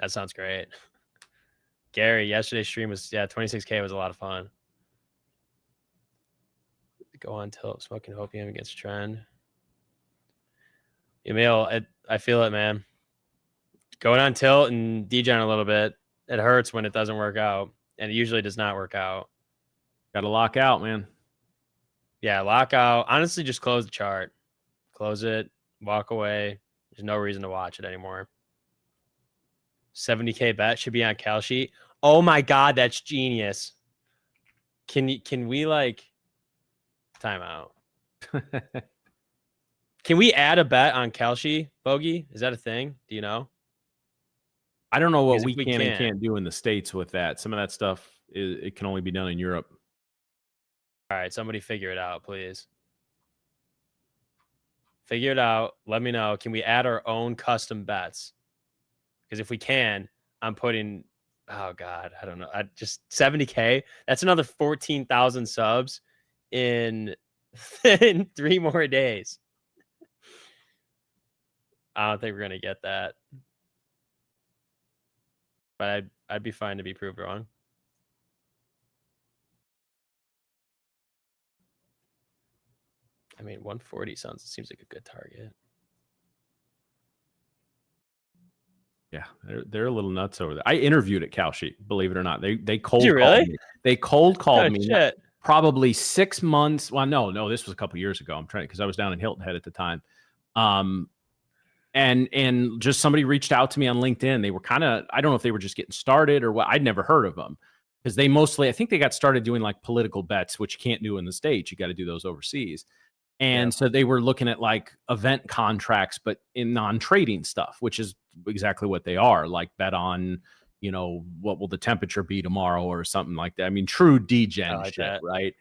That sounds great. Gary, yesterday's stream was 26K was a lot of fun. Go on tilt, smoking opium against trend. Emil, I feel it, man. Going on tilt and degen a little bit. It hurts when it doesn't work out, and it usually does not work out. Got to lock out, man. Yeah, lock out. Honestly, just close the chart. Close it. Walk away. There's no reason to watch it anymore. 70K bet should be on Kalshi. Oh my god, that's genius. Can we like time out? Can we add a bet on Kalshi, Bogey? Is that a thing? Do you know? I don't know what we can and can't do in the States with that. Some of that stuff it can only be done in Europe. All right, somebody figure it out, please. Figure it out. Let me know. Can we add our own custom bets? Because if we can, I'm putting, oh God, I don't know. I just 70K. That's another 14,000 subs in 3 more days. I don't think we're going to get that. But I'd be fine to be proved wrong. I mean, 140 seems like a good target. Yeah, they're a little nuts over there. I interviewed at Kalshi, believe it or not. They cold called called me. They cold called me shit. probably 6 months. Well, no, this was a couple years ago. I'm trying because I was down in Hilton Head at the time. And just somebody reached out to me on LinkedIn. They were kind of, I don't know if they were just getting started or what. I'd never heard of them because they mostly, I think they got started doing like political bets, which you can't do in the States. You got to do those overseas. And so they were looking at like event contracts, but in non-trading stuff, which is exactly what they are. Like bet on, what will the temperature be tomorrow or something like that. I mean, true degen shit, right?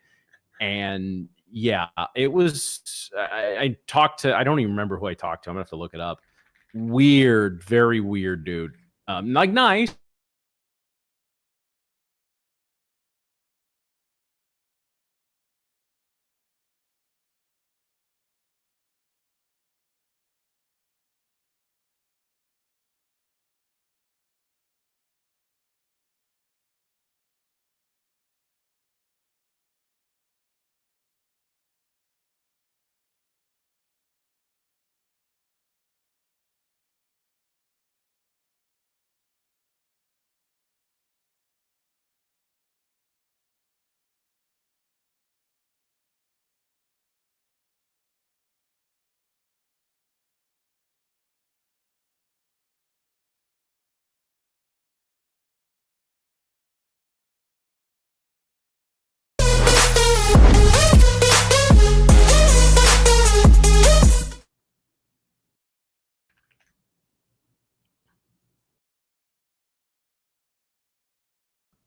And yeah, it was, I talked to, I don't even remember who I talked to. I'm gonna have to look it up. Weird, very weird dude. Like nice.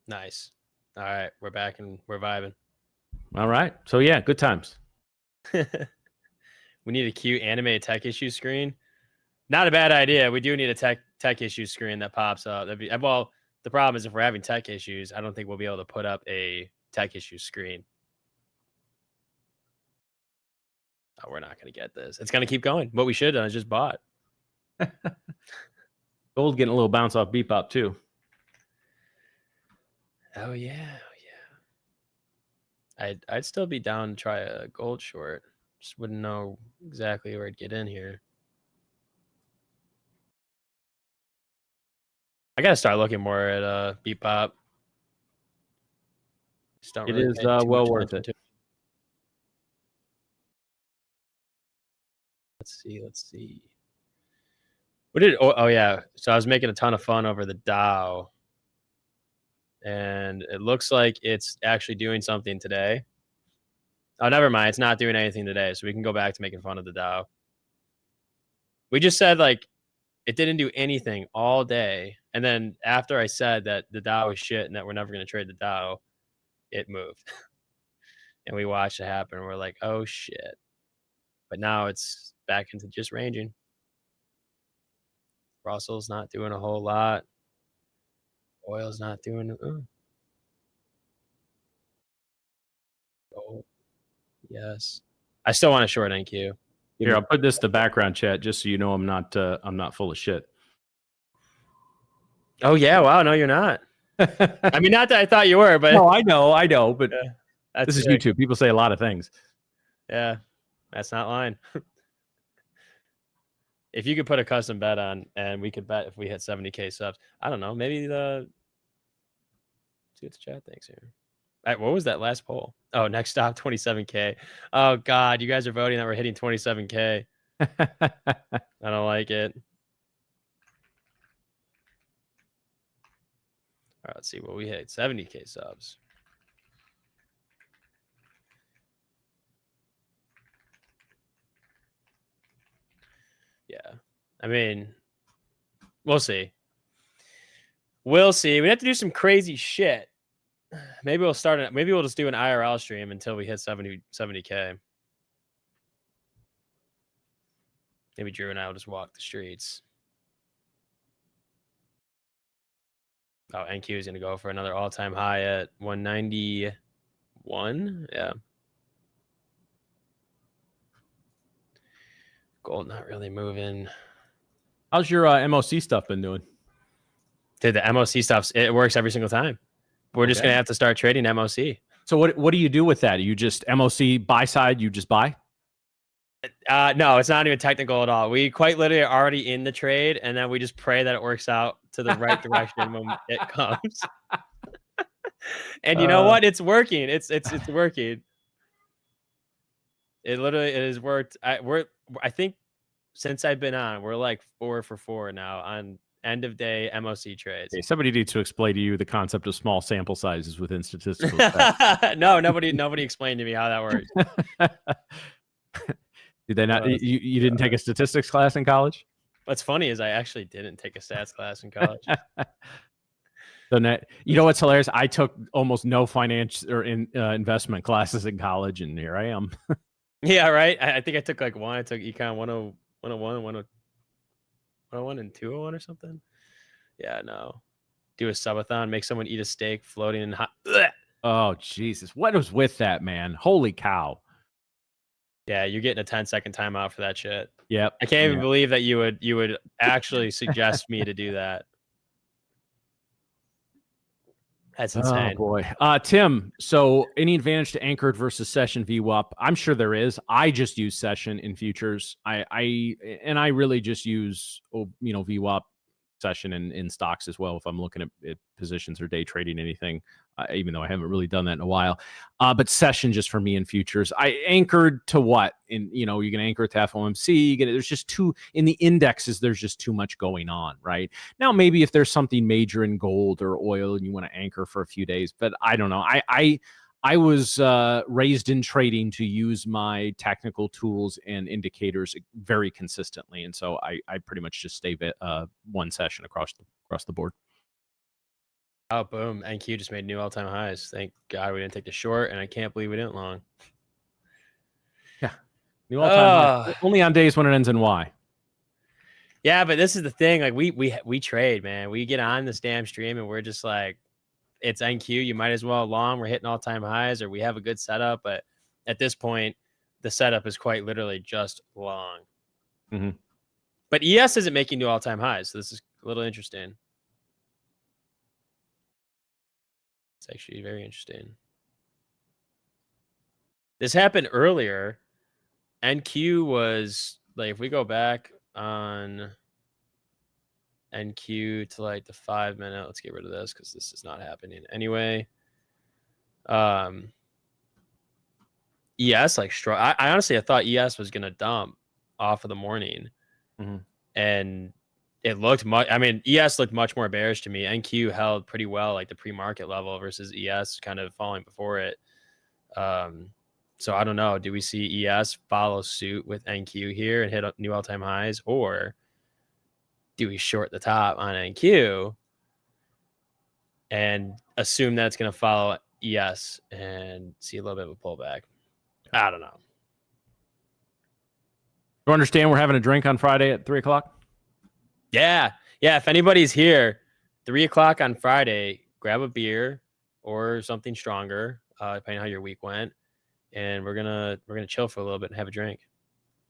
Nice. All right, we're back and we're vibing. All right. So yeah, good times. We need a cute animated tech issue screen. Not a bad idea. We do need a tech issue screen that pops up. Well, the problem is if we're having tech issues, I don't think we'll be able to put up a tech issue screen. Oh, we're not going to get this. It's going to keep going. What we should have done is just bought. Gold getting a little bounce off Bebop too. Oh yeah. I'd still be down to try a gold short. Just wouldn't know exactly where I'd get in here. I gotta start looking more at Bebop. It is well worth it. Let's see. What did? Oh yeah. So I was making a ton of fun over the Dow. and it looks like it's actually doing something today. Oh, never mind. It's not doing anything today, so we can go back to making fun of the Dow. We just said like it didn't do anything all day, and then after I said that the Dow is shit and that we're never going to trade the Dow, it moved. And we watched it happen, and we're like, oh shit. But now it's back into just ranging. Russell's not doing a whole lot. Oil's not doing Oh, yes. I still want to short NQ. Here, I'll put this to background chat just so you know I'm not full of shit. Oh yeah, wow, no, you're not. I mean, not that I thought you were, but no, I know, but this is sick. YouTube. People say a lot of things. Yeah, that's not lying. If you could put a custom bet on, and we could bet if we hit 70K subs, I don't know, maybe see what the chat thinks here. What was that last poll? Oh, next stop 27K. Oh God, you guys are voting that we're hitting 27K. I don't like it. All right, let's see what we hit. 70K subs. Yeah. I mean, we'll see. We'll see. We have to do some crazy shit. Maybe we'll just do an IRL stream until we hit 70K. Maybe Drew and I will just walk the streets. Oh, NQ is going to go for another all-time high at 191. Yeah. Gold not really moving. How's your MOC stuff been doing? Dude, the MOC stuff, it works every single time. We're just going to have to start trading MOC. So what do you do with that? You just MOC buy side, you just buy? No, it's not even technical at all. We quite literally are already in the trade, and then we just pray that it works out to the right direction when it comes. And you know what? It's working. It's working. It has worked. I think since I've been on, we're like 4 for 4 now on end of day MOC trades. Okay, somebody needs to explain to you the concept of small sample sizes within statistical. No, nobody explained to me how that works. Did they not? You didn't take a statistics class in college? What's funny is I actually didn't take a stats class in college. So you know what's hilarious? I took almost no finance or investment classes in college, and here I am. Yeah, right. I think I took like one. I took econ 101, 101, and 201 or something. Yeah, no. Do a subathon, make someone eat a steak floating in hot. Ugh. Oh Jesus! What was with that, man? Holy cow! Yeah, you're getting a 10-second timeout for that shit. Yep. I can't even believe that you would actually suggest me to do that. That's insane. Oh boy. Tim, so any advantage to anchored versus session VWAP? I'm sure there is. I just use session in futures. I really just use VWAP session in stocks as well if I'm looking at positions or day trading anything, even though I haven't really done that in a while. But session just for me in futures. I anchored to what? You can anchor to FOMC. There's just in the indexes, there's just too much going on, right? Now, maybe if there's something major in gold or oil and you want to anchor for a few days, but I don't know. I was raised in trading to use my technical tools and indicators very consistently, and so I pretty much just stay one session across the board. Oh, boom! NQ just made new all-time highs. Thank God we didn't take the short, and I can't believe we didn't long. Yeah, new all-time high. Only on days when it ends in Y. Yeah, but this is the thing. Like we trade, man. We get on this damn stream, and we're just like, it's NQ. You might as well long. We're hitting all-time highs, or we have a good setup. But at this point, the setup is quite literally just long. Mm-hmm. But ES isn't making new all-time highs, so this is a little interesting. It's actually very interesting. This happened earlier. NQ was like, if we go back on NQ to like the 5 minute, let's get rid of this because this is not happening anyway. ES like strong. I honestly thought ES was gonna dump off of the morning, mm-hmm. and It looked much. I mean, ES looked much more bearish to me. NQ held pretty well, like the pre-market level versus ES kind of falling before it. So I don't know. Do we see ES follow suit with NQ here and hit new all-time highs, or do we short the top on NQ and assume that it's going to follow ES and see a little bit of a pullback? I don't know. You understand we're having a drink on Friday at 3 o'clock? Yeah. If anybody's here, 3 o'clock on Friday, grab a beer or something stronger, depending on how your week went, and we're gonna chill for a little bit and have a drink.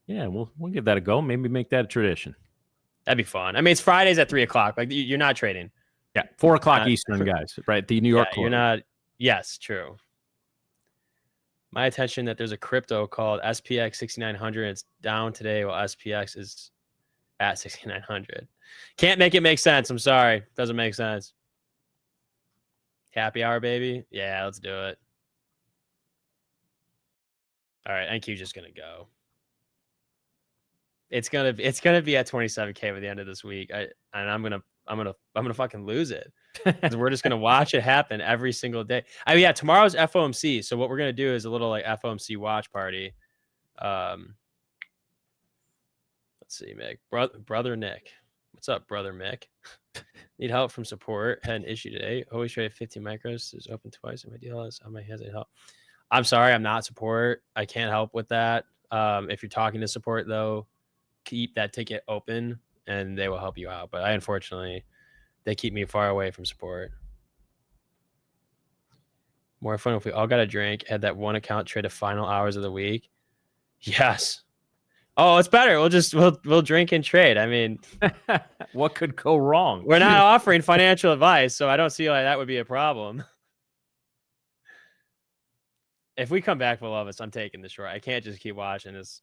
Yeah, we'll give that a go. Maybe make that a tradition. That'd be fun. I mean, it's Fridays at 3 o'clock. Like, you're not trading. Yeah, 4 o'clock Eastern, guys. Right, the New York. You're not. Yes, true. My attention that there's a crypto called SPX 6900. It's down today while SPX is at 6900. Can't make it make sense. I'm sorry. Doesn't make sense. Happy hour, baby. Yeah, let's do it. All right, NQ just gonna go. It's gonna be at 27K by the end of this week. I'm gonna fucking lose it. Because we're just gonna watch it happen every single day. Yeah, tomorrow's FOMC. So what we're gonna do is a little like FOMC watch party. Let's see, Mick. Brother Nick. What's up, brother Mick? Need help from support. Had an issue today. Always trade 15 micros. Is open twice. And my deal is on my hands. I help. I'm sorry, I'm not support. I can't help with that. If you're talking to support though, keep that ticket open and they will help you out. But unfortunately, they keep me far away from support. More fun if we all got a drink, had that one account trade the final hours of the week. Yes. Oh, it's better. We'll drink and trade. I mean, what could go wrong? We're not offering financial advice, so I don't see why that would be a problem. If we come back below us, I'm taking the short. I can't just keep watching this.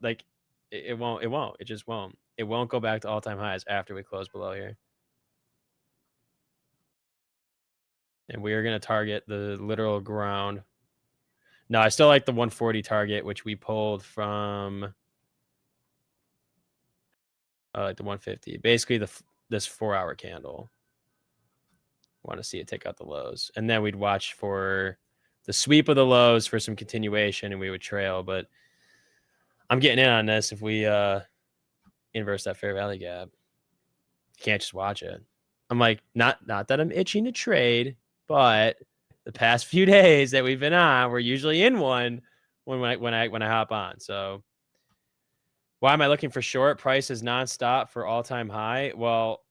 Like, it won't. It just won't. It won't go back to all-time highs after we close below here. And we are going to target the literal ground. No, I still like the 140 target, which we pulled from like the 150. Basically, this 4-hour candle. Want to see it take out the lows. And then we'd watch for the sweep of the lows for some continuation, and we would trail. But I'm getting in on this if we inverse that fair value gap. You can't just watch it. I'm like, not that I'm itching to trade, but the past few days that we've been on, we're usually in one when I hop on. So why am I looking for short? Price is nonstop for all-time high. Well,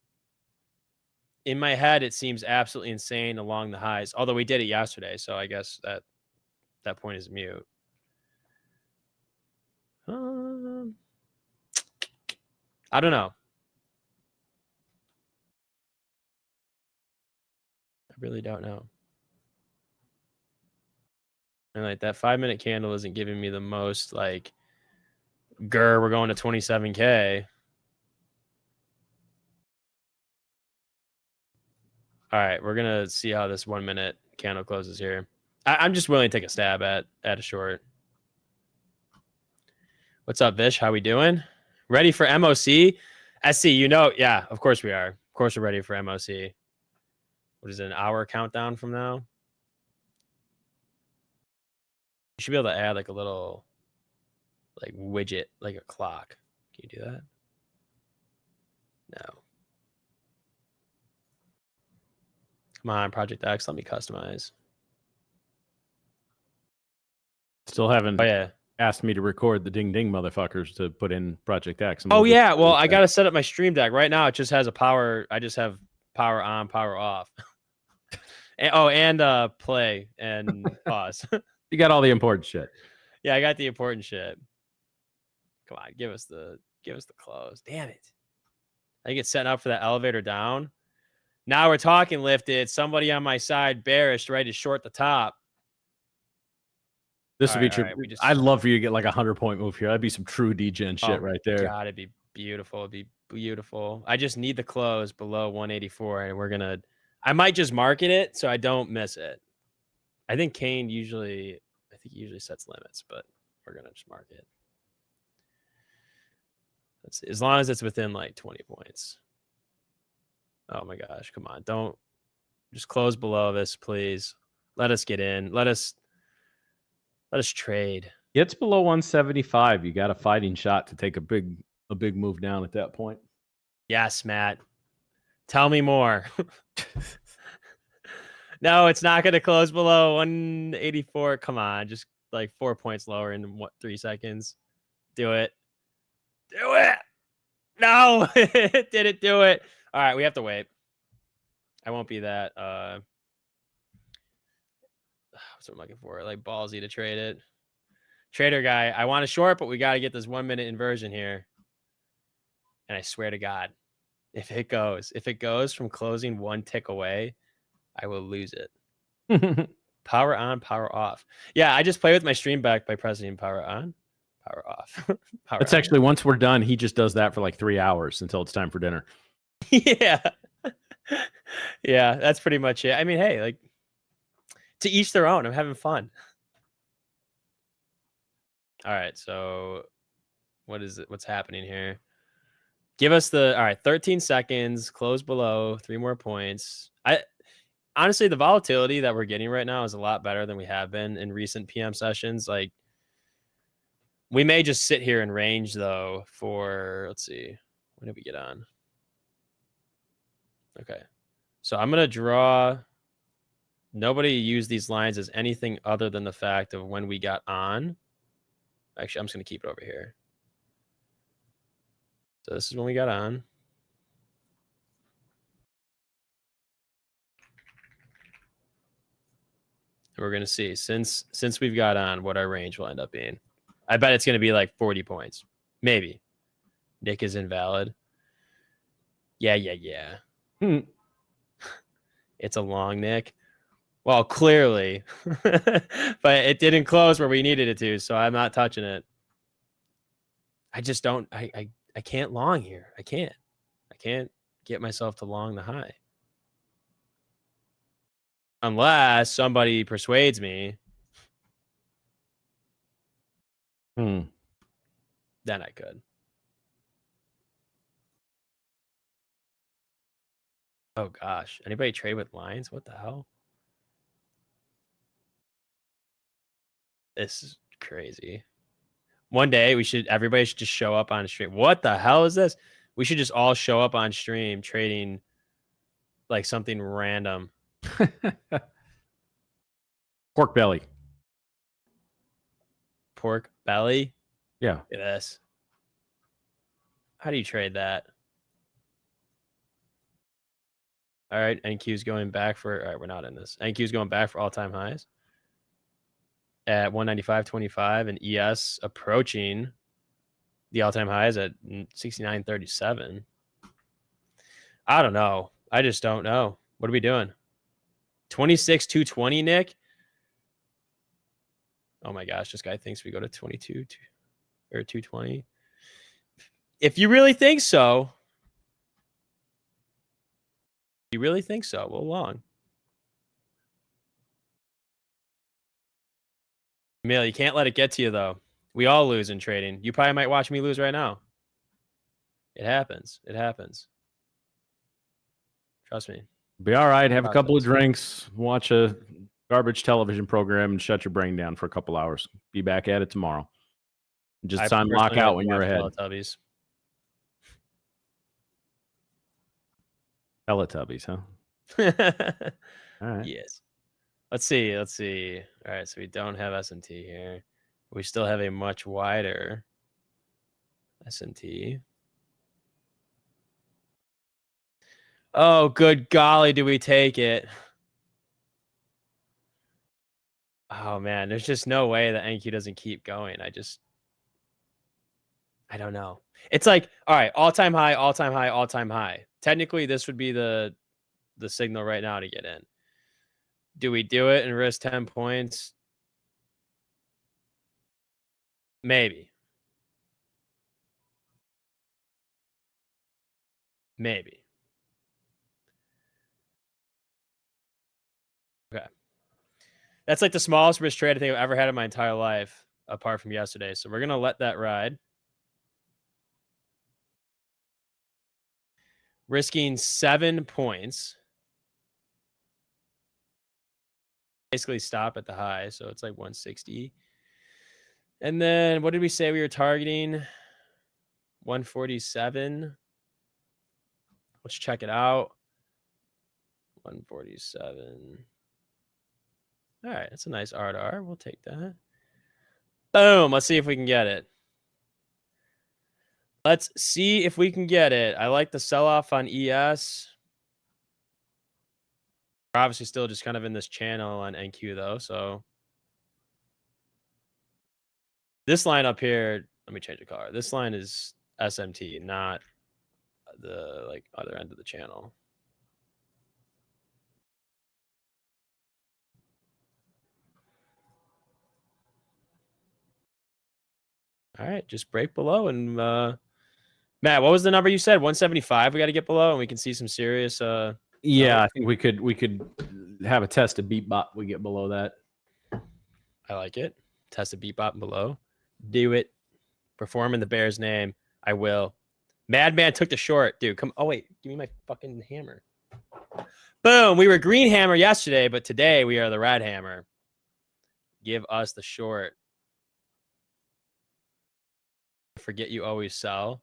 in my head, it seems absolutely insane along the highs. Although we did it yesterday, so I guess that point is mute. I don't know. I really don't know. And like that 5-minute candle isn't giving me the most like we're going to 27K. All right, we're gonna see how this 1-minute candle closes here. I'm just willing to take a stab at a short. What's up, Vish? How we doing? Ready for MOC? SC, yeah, of course we are. Of course we're ready for MOC. What is it, an hour countdown from now? You should be able to add like a little like widget, like a clock. Can you do that? No. Come on, Project X, let me customize. Still haven't asked me to record the ding ding motherfuckers to put in Project X. Oh yeah, well I gotta set up my stream deck right now. It just has a power. I just have power on, power off. and play and pause. You got all the important shit. Yeah, I got the important shit. Come on, give us the close. Damn it! I get set up for that elevator down. Now we're talking lifted. Somebody on my side bearish, ready to short the top. This would be true. I'd love for you to get like 100-point move here. That'd be some true degen shit right there. God, it'd be beautiful. It'd be beautiful. I just need the close below 184, and I might just market it so I don't miss it. I think Kane usually sets limits, but we're gonna just mark it. Let's see. As long as it's within like 20 points. Oh my gosh, come on. Don't just close below this, please. Let us get in. Let us trade. Gets below 175. You got a fighting shot to take a big move down at that point. Yes, Matt. Tell me more. No, it's not going to close below 184. Come on, just like 4 points lower in what 3 seconds. Do it. Do it. No, it didn't do it. All right, we have to wait. I won't be that what's what I'm looking for? Like ballsy to trade it. Trader guy, I want a short, but we got to get this 1 minute inversion here. And I swear to God, if it goes from closing 1 tick away, I will lose it. Power on, power off. Yeah, I just play with my stream back by pressing power on, power off. That's actually, once we're done, he just does that for like 3 hours until it's time for dinner. Yeah. Yeah, that's pretty much it. I mean, hey, like, to each their own. I'm having fun. All right, so what is it? What's happening here? Give us all right, 13 seconds, close below, 3 more points. Honestly, the volatility that we're getting right now is a lot better than we have been in recent PM sessions. Like, we may just sit here in range though for, let's see, when did we get on? Okay. So I'm going to draw. Nobody used these lines as anything other than the fact of when we got on. Actually, I'm just going to keep it over here. So this is when we got on. And we're going to see, since we've got on, what our range will end up being. I bet it's going to be like 40 points. Maybe. Nick is invalid. Yeah. It's a long Nick. Well, clearly. But it didn't close where we needed it to, so I'm not touching it. I just don't. I can't long here. I can't get myself to long the high. Unless somebody persuades me. Then I could. Oh gosh. Anybody trade with lines? What the hell? This is crazy. One day everybody should just show up on stream. What the hell is this? We should just all show up on stream trading like something random. Pork belly. Pork belly? Yeah. Look at this. How do you trade that? All right, NQ's going back for, all right, we're not in this. NQ's going back for all-time highs at 195.25, and ES approaching the all-time highs at 69.37. I don't know. I just don't know. What are we doing? 26.220, Nick? Oh my gosh, this guy thinks we go to 22 or 220. If you really think so, we'll long. Emil, you can't let it get to you, though. We all lose in trading. You probably might watch me lose right now. It happens. It happens. Trust me. Be all right. Have a couple of drinks. Watch a garbage television program and shut your brain down for a couple hours. Be back at it tomorrow. Just time lock out when you're ahead. Teletubbies. Teletubbies, huh? All right. Yes. Let's see. All right, so we don't have S&T here. We still have a much wider S&T. Oh, good golly, do we take it? Oh, man, there's just no way that NQ doesn't keep going. I don't know. It's like, all right, all-time high, all-time high, all-time high. Technically, this would be the signal right now to get in. Do we do it and risk 10 points? Maybe. Okay. That's like the smallest risk trade I think I've ever had in my entire life, apart from yesterday. So we're going to let that ride. risking 7 points. Basically stop at the high, so it's like 160. And then what did we say we were targeting? 147. Let's check it out. 147. All right, that's a nice R to R. We'll take that. Boom. Let's see if we can get it. Let's see if we can get it. I like the sell-off on ES. We're obviously still just kind of in this channel on NQ, though, so. This line up here, let me change the color. This line is SMT, not the like other end of the channel. All right, just break below and Matt, what was the number you said? 175. We got to get below, and we can see some serious. Yeah, I think we could have a test of beat bot. We get below that. I like it. Test a beat bot below. Do it. Perform in the Bears' name. I will. Madman took the short, dude. Come. Oh wait, give me my fucking hammer. Boom. We were green hammer yesterday, but today we are the red hammer. Give us the short. Forget you always sell.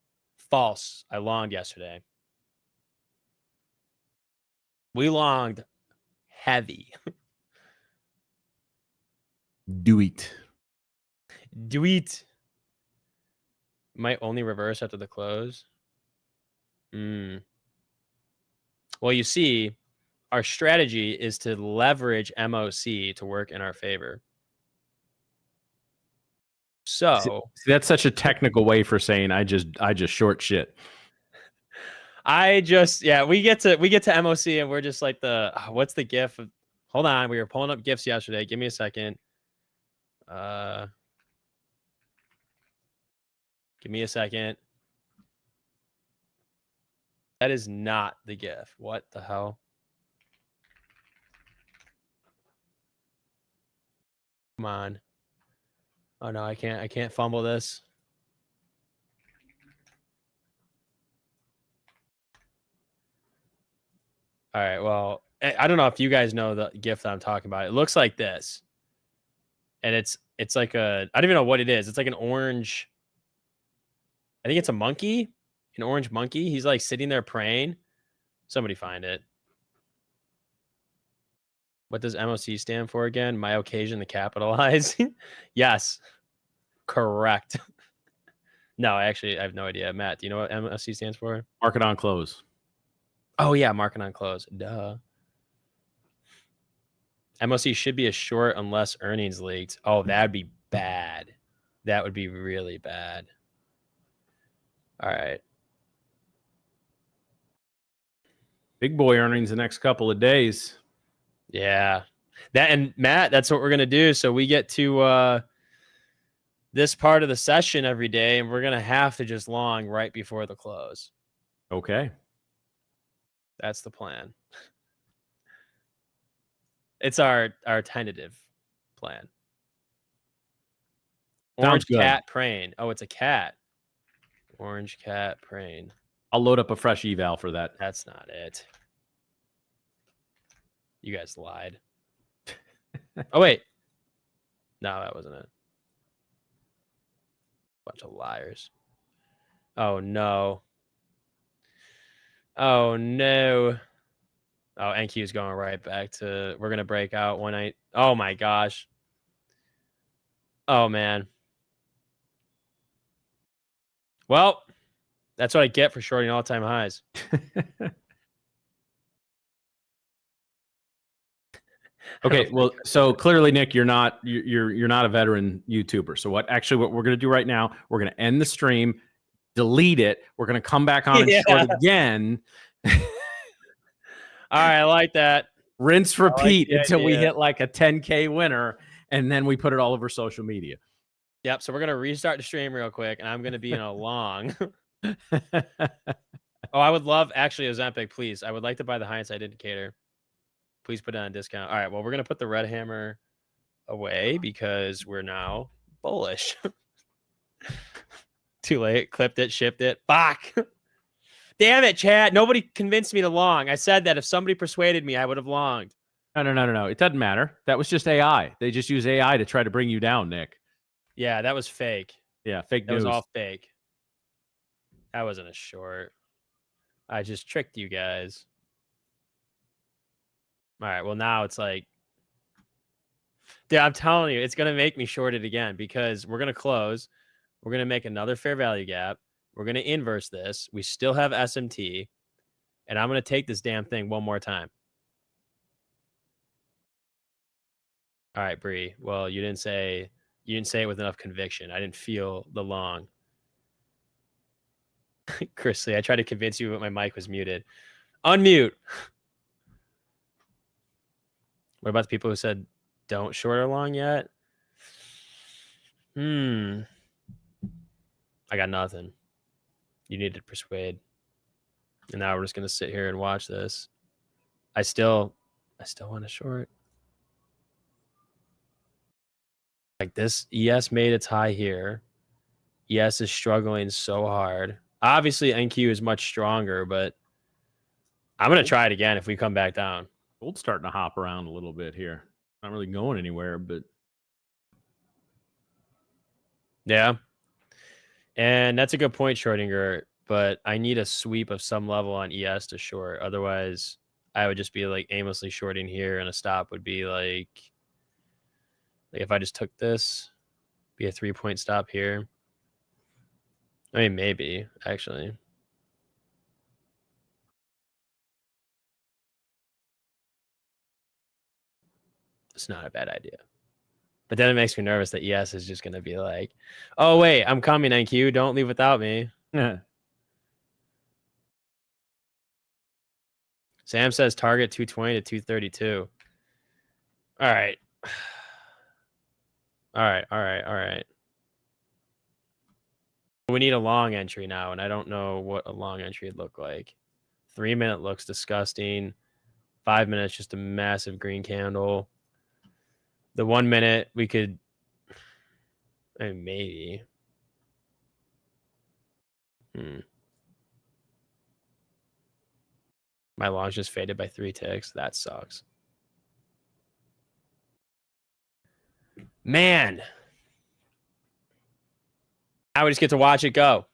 False. I longed yesterday. We longed heavy. Do it. Do it. Might only reverse after the close. Well, you see, our strategy is to leverage MOC to work in our favor. So see, that's such a technical way for saying I just short shit. We get to MOC and we're just like what's the GIF? Hold on, we were pulling up GIFs yesterday. Give me a second. Give me a second. That is not the GIF. What the hell? Come on. Oh no, I can't fumble this. All right, well, I don't know if you guys know the GIF that I'm talking about. It looks like this. And it's like I don't even know what it is. It's like an orange. I think it's a monkey, an orange monkey. He's like sitting there praying. Somebody find it. What does MOC stand for again? My occasion to capitalize. Yes, correct. No, I have no idea. Matt, do you know what MOC stands for? Market on close. Oh yeah, market on close. Duh. MOC should be a short unless earnings leaked. Oh, that'd be bad. That would be really bad. All right. Big boy earnings the next couple of days. Yeah. And Matt, that's what we're going to do. So we get to this part of the session every day, and we're going to have to just long right before the close. Okay. That's the plan. It's our tentative plan. Orange cat praying. Oh, it's a cat. Orange cat praying. I'll load up a fresh eval for that. That's not it. You guys lied. Oh, wait. No, that wasn't it. Bunch of liars. Oh, no. Oh, no. Oh, NQ is going right back to... We're going to break out 1-8. Oh, my gosh. Oh, man. Well, that's what I get for shorting all-time highs. Okay, well, so clearly, Nick, you're not a veteran YouTuber. So what we're going to do right now, we're going to end the stream, delete it. We're going to come back on and short again. All right, I like that. Rinse, repeat until we hit like a 10K winner, and then we put it all over social media. Yep, so we're going to restart the stream real quick, and I'm going to be in a long... Oh, I would love, actually, Ozempic, please. I would like to buy the hindsight indicator. Please put it on discount. All right, well, we're going to put the red hammer away because we're now bullish. Too late. Clipped it, shipped it. Fuck. Damn it, chat. Nobody convinced me to long. I said that if somebody persuaded me, I would have longed. No. It doesn't matter. That was just AI. They just use AI to try to bring you down, Nick. Yeah, that was fake. Yeah, fake That news. was all fake. That wasn't a short. I just tricked you guys. All right, well, now it's like... Dude, I'm telling you, it's going to make me short it again because we're going to close. We're going to make another fair value gap. We're going to inverse this. We still have SMT. And I'm going to take this damn thing one more time. All right, Bree. Well, you didn't say it with enough conviction. I didn't feel the long. Chrisley, I tried to convince you, but my mic was muted. Unmute. What about the people who said don't short or long yet? I got nothing. You need to persuade. And now we're just gonna sit here and watch this. I still want to short. Like this, ES made its high here. ES is struggling so hard. Obviously, NQ is much stronger, but I'm gonna try it again if we come back down. Gold's starting to hop around a little bit here. Not really going anywhere, but yeah. And that's a good point, Schrodinger. But I need a sweep of some level on ES to short. Otherwise, I would just be like aimlessly shorting here, and a stop would be like if I just took this, be a 3-point stop here. I mean, maybe actually. It's not a bad idea. But then it makes me nervous that ES is just going to be like, oh, wait, I'm coming, NQ. Don't leave without me. Sam says target 220 to 232. All right. All right. We need a long entry now, and I don't know what a long entry would look like. 3 minute looks disgusting. 5 minutes, just a massive green candle. The 1 minute, we could... I mean, maybe. My longs just faded by 3 ticks. That sucks. Man. Now we just get to watch it go.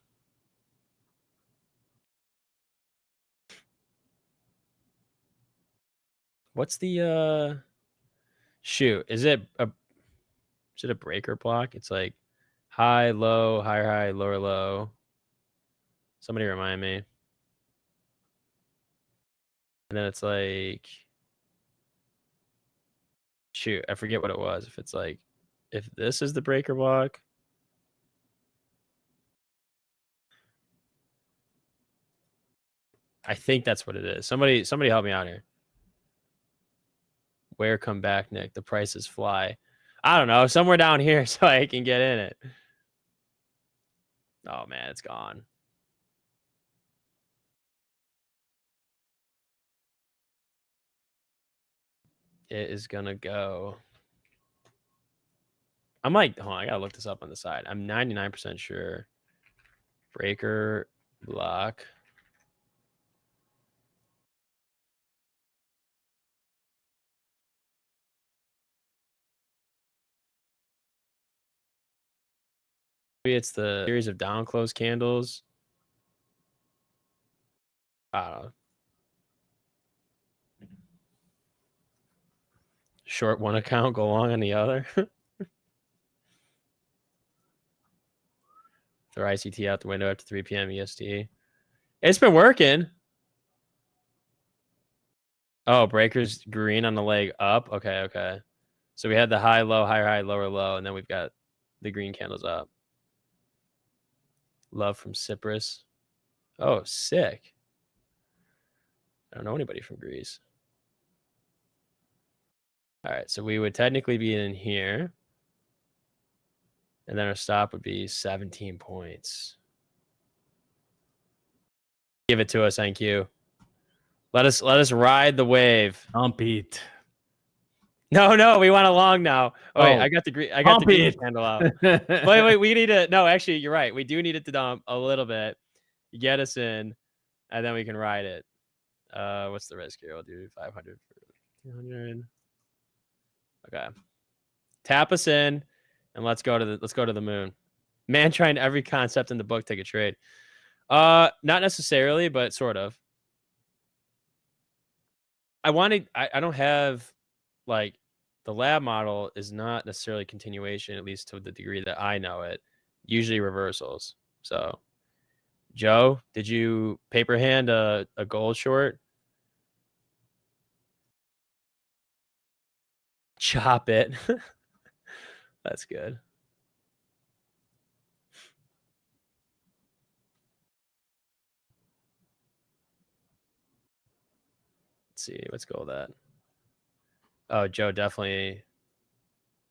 What's the shoot? Is it a breaker block? It's like high, low, higher, high, lower, low. Somebody remind me. And then it's like, shoot, I forget what it was. If it's like, if this is the breaker block. I think that's what it is. Somebody help me out here. Where come back, Nick? The prices fly. I don't know. Somewhere down here so I can get in it. Oh, man, it's gone. It is going to go. I'm like, hold on, I got to look this up on the side. I'm 99% sure. Breaker block. Maybe it's the series of down close candles. I don't know. Short one account, go long on the other. Throw ICT out the window after 3 p.m. EST. It's been working. Oh, breakers green on the leg up. Okay. So we had the high, low, higher, high, lower, low, and then we've got the green candles up. Love from Cyprus. Oh, sick. I don't know anybody from Greece. All right, so we would technically be in here. And then our stop would be 17 points. Give it to us, NQ. Let us ride the wave. Compete. No, we want a long now. Oh, wait, I got the green candle out. wait, we need to. No, actually, you're right. We do need it to dump a little bit. Get us in. and then we can ride it. What's the risk here? We'll do 500 for 200. Okay. Tap us in, and let's go to the moon. Man trying every concept in the book, take a trade. Not necessarily, but sort of. I don't have, like, the lab model is not necessarily continuation, at least to the degree that I know it. Usually reversals. So, Joe, did you paper hand a gold short? Chop it. That's good. Let's see. Let's go with that. Oh, Joe definitely.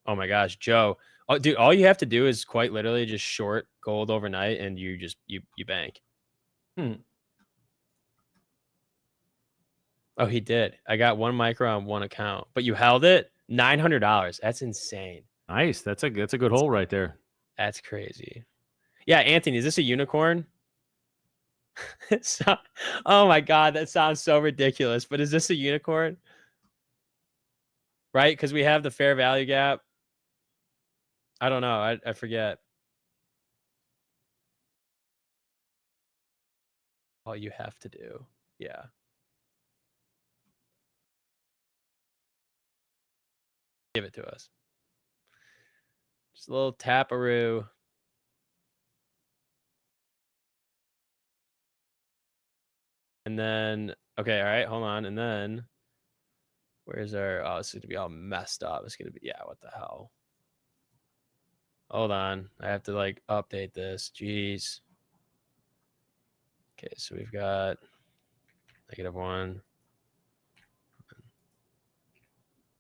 Oh my gosh, Joe. Oh, dude, all you have to do is quite literally just short gold overnight, and you bank. Oh, he did. I got 1 micro on 1 account, but you held it. $900. That's insane. Nice. That's a good hole right there. That's crazy. Yeah, Anthony, is this a unicorn? Oh my God, that sounds so ridiculous. But is this a unicorn? Right? Because we have the fair value gap. I don't know. I forget. All you have to do. Yeah. Give it to us. Just a little taparoo. And then, okay, all right, hold on. And then, where's our, oh, it's going to be all messed up. It's going to be, yeah, what the hell? Hold on. I have to, like, update this. Jeez. Okay, so we've got -1.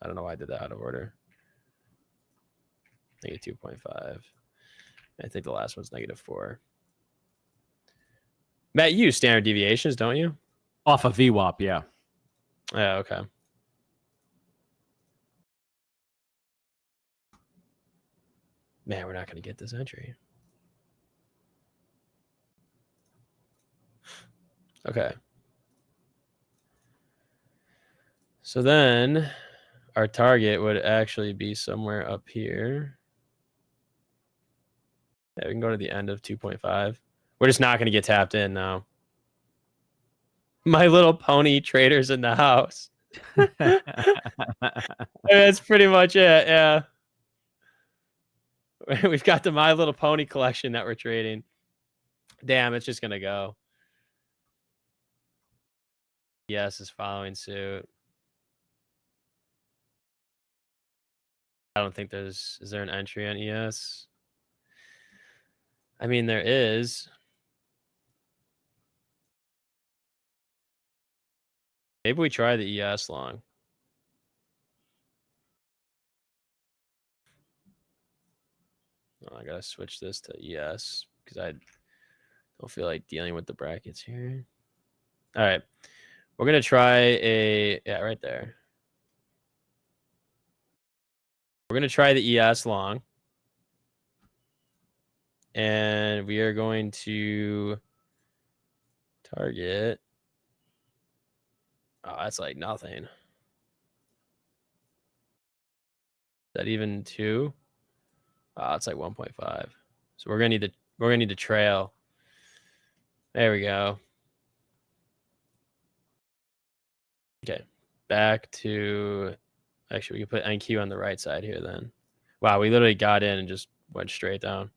I don't know why I did that out of order. -2.5. I think the last one's -4. Matt, you use standard deviations, don't you? Off of VWAP, yeah. Yeah, okay. Man, we're not going to get this entry. Okay. So then our target would actually be somewhere up here. Yeah, we can go to the end of 2.5. We're just not going to get tapped in now. My Little Pony traders in the house. That's pretty much it. Yeah. We've got the My Little Pony collection that we're trading. Damn, it's just going to go. Yes is following suit. I don't think is there an entry on ES? I mean, there is. Maybe we try the ES long. Oh, I gotta switch this to ES because I don't feel like dealing with the brackets here. All right. We're gonna try yeah, right there. We're gonna try the ES long. And we are going to target. Oh, that's like nothing. Is that even 2? Oh, it's like 1.5. So we're gonna need to trail. There we go. Okay, back to, actually we can put NQ on the right side here then. Wow, we literally got in and just went straight down.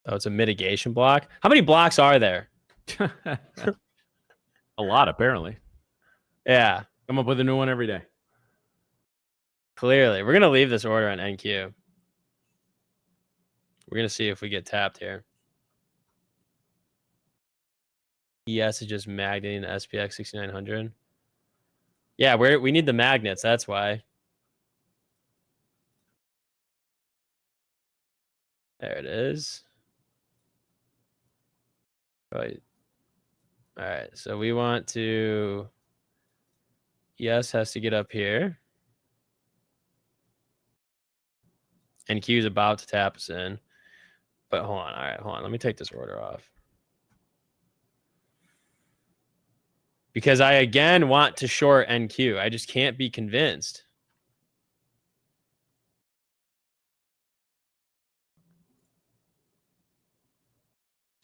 Oh, it's a mitigation block. How many blocks are there? A lot, apparently. Yeah. Come up with a new one every day. Clearly. We're going to leave this order on NQ. We're going to see if we get tapped here. ES is just magneting SPX 6900. Yeah, we need the magnets. That's why. There it is. Right. All right. So we want to. ES has to get up here. NQ is about to tap us in. But hold on. All right, hold on. Let me take this order off. Because I, again, want to short NQ. I just can't be convinced.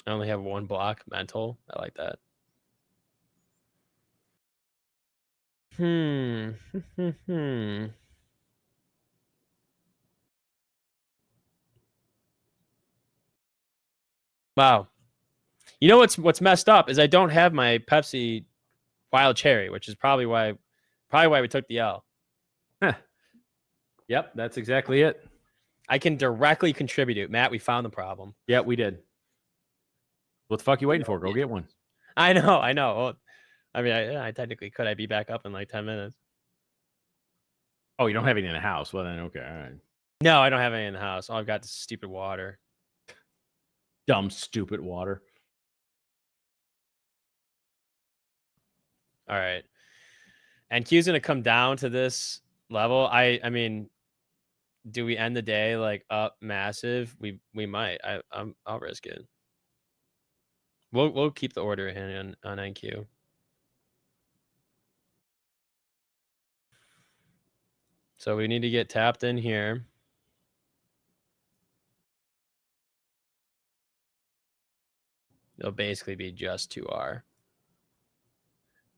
I only have one block. Mental. I like that. Wow. You know what's messed up is I don't have my Pepsi Wild Cherry, which is probably why we took the L. Yep, that's exactly it. I can directly contribute it. Matt, we found the problem. Yeah, we did. What the fuck you waiting for? Go get one. I know. Well, I mean, I technically could. I'd be back up in like 10 minutes. Oh, you don't have any in the house? Well, then, okay, all right. No, I don't have any in the house. All I've got is stupid water. Dumb, stupid water. All right. And Q's going to come down to this level. I mean, do we end the day like up massive? We might. I'll risk it. We'll keep the order in on NQ. So we need to get tapped in here. It'll basically be just 2R.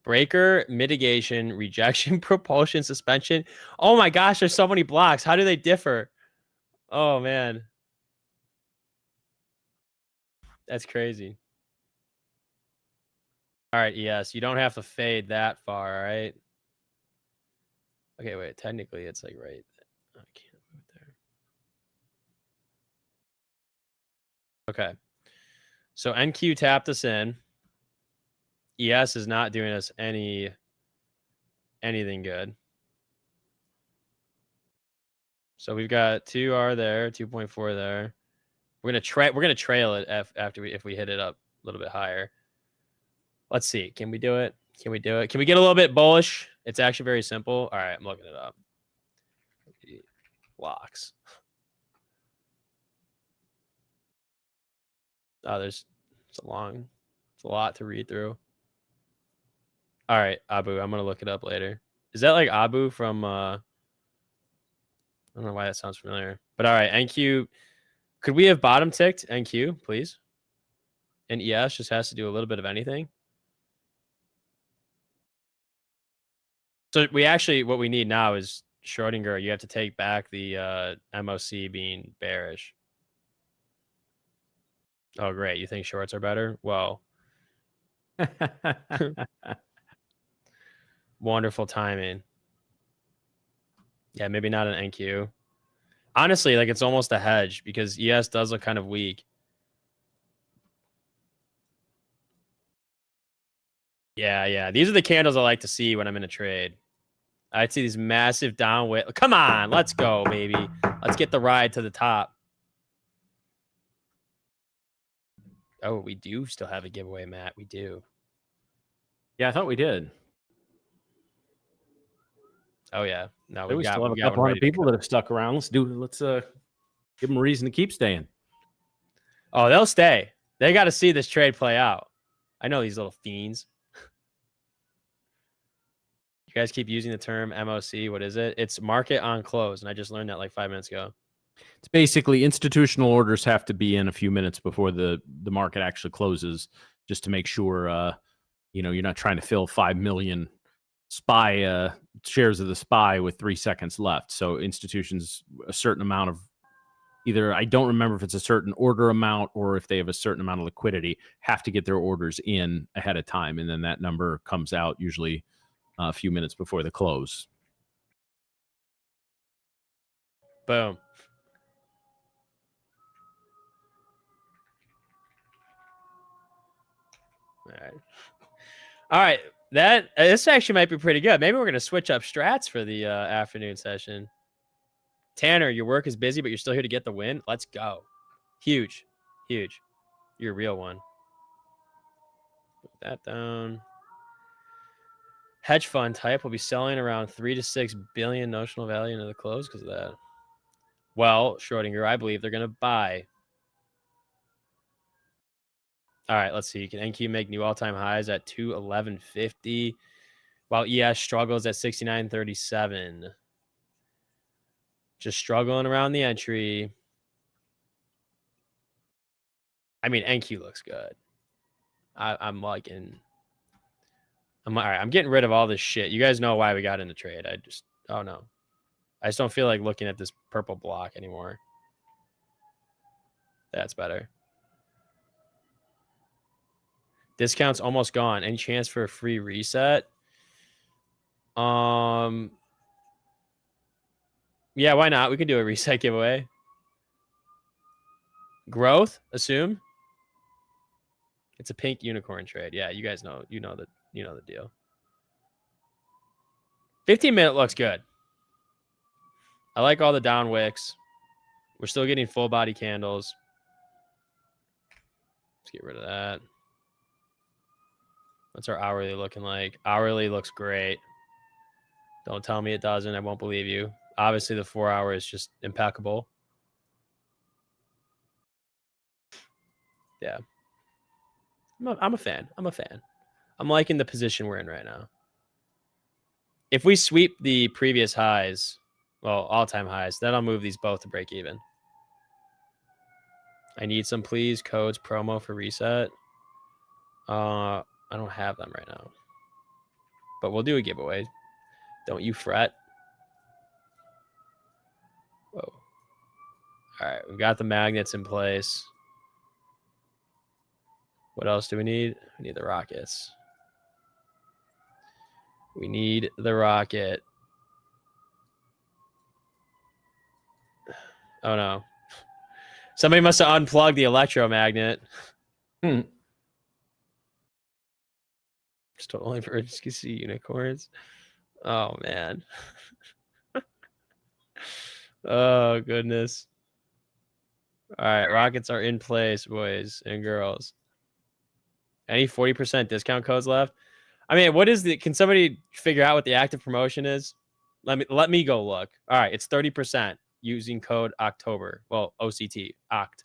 Breaker, mitigation, rejection, propulsion, suspension. Oh my gosh, there's so many blocks. How do they differ? Oh man. That's crazy. All right, yes, you don't have to fade that far, all right? Okay, wait, technically it's like right. I can't move it there. Okay. So NQ tapped us in. ES is not doing us anything good. So we've got 2R there, 2.4 there. We're gonna trail it if we hit it up a little bit higher. Let's see. Can we do it? Can we do it? Can we get a little bit bullish? It's actually very simple. All right, I'm looking it up. Locks. Oh, it's a lot to read through. All right, Abu. I'm gonna look it up later. Is that like Abu from? I don't know why that sounds familiar. But all right, NQ. Could we have bottom ticked NQ, please? And ES just has to do a little bit of anything. So what we need now is Schrodinger. You have to take back the MOC being bearish. Oh, great. You think shorts are better? Well, wonderful timing. Yeah, maybe not an NQ. Honestly, like it's almost a hedge because ES does look kind of weak. Yeah. These are the candles I like to see when I'm in a trade. I'd see these massive downwind. Come on, let's go, baby. Let's get the ride to the top. Oh, we do still have a giveaway, Matt. We do. Yeah, I thought we did. Oh yeah. No, we still have a couple hundred people that have stuck around. Let's give them a reason to keep staying. Oh, they'll stay. They got to see this trade play out. I know these little fiends. You guys keep using the term MOC. What is it? It's market on close, and I just learned that like 5 minutes ago. It's basically institutional orders have to be in a few minutes before the market actually closes, just to make sure you're not trying to fill 5 million SPY shares of the SPY with 3 seconds left. So institutions, a certain amount of either, I don't remember if it's a certain order amount or if they have a certain amount of liquidity, have to get their orders in ahead of time, and then that number comes out usually a few minutes before the close. Boom. All right. This actually might be pretty good. Maybe we're going to switch up strats for the afternoon session. Tanner, your work is busy, but you're still here to get the win. Let's go. Huge. You're a real one. Put that down. Hedge fund type will be selling around 3 to 6 billion notional value into the close because of that. Well, Schrodinger, I believe they're going to buy. All right, let's see. Can NQ make new all-time highs at 211.50 while ES struggles at 69.37? Just struggling around the entry. I mean, NQ looks good. I'm liking. All right. I'm getting rid of all this shit. You guys know why we got in the trade. Oh no. I just don't feel like looking at this purple block anymore. That's better. Discount's almost gone. Any chance for a free reset? Yeah, why not? We can do a reset giveaway. Growth, assume. It's a pink unicorn trade. Yeah, you guys know, you know the deal. 15-minute looks good. I like all the down wicks. We're still getting full body candles. Let's get rid of that. What's our hourly looking like? Hourly looks great. Don't tell me it doesn't. I won't believe you. Obviously, the 4 hour is just impeccable. Yeah. I'm a fan. I'm liking the position we're in right now. If we sweep the previous highs, well, all-time highs, then I'll move these both to break even. I need some, please. Codes, promo for reset. I don't have them right now. But we'll do a giveaway. Don't you fret. Whoa. All right, we've got the magnets in place. What else do we need? We need the rockets. We need the rocket. Oh, no. Somebody must have unplugged the electromagnet. Just only for emergency unicorns. Oh, man. Oh, goodness. All right, rockets are in place, boys and girls. Any 40% discount codes left? I mean, what is the? Can somebody figure out what the active promotion is? Let me go look. All right, it's 30% using code October. Well, OCT Oct.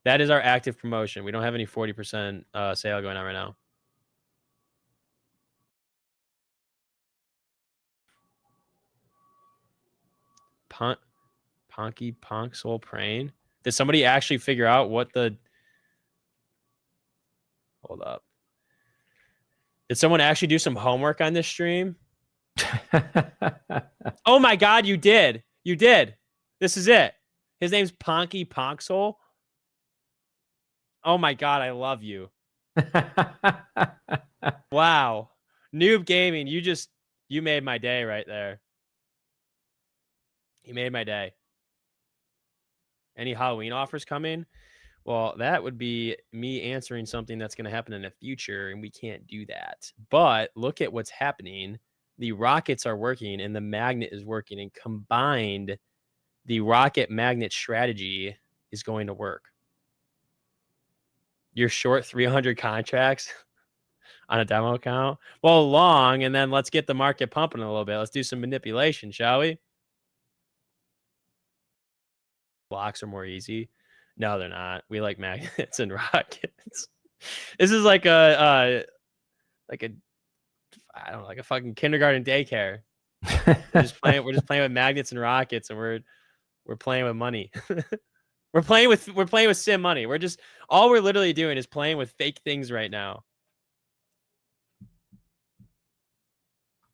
That is our active promotion. We don't have any 40% sale going on right now. Ponky Ponk Soul Praying. Did somebody actually figure out what the? Hold up. Did someone actually do some homework on this stream? Oh my God, you did. You did. This is it. His name's Ponky Ponksole. Oh my God, I love you. Wow. Noob Gaming, you made my day right there. You made my day. Any Halloween offers coming? Well, that would be me answering something that's going to happen in the future, and we can't do that. But look at what's happening. The rockets are working, and the magnet is working, and combined, the rocket magnet strategy is going to work. You're short 300 contracts on a demo account? Well, long, and then let's get the market pumping a little bit. Let's do some manipulation, shall we? Blocks are more easy. No, they're not. We like magnets and rockets. This is like a I don't know, like a fucking kindergarten daycare. We're just playing with magnets and rockets, and we're playing with money. we're playing with sim money. All we're literally doing is playing with fake things right now.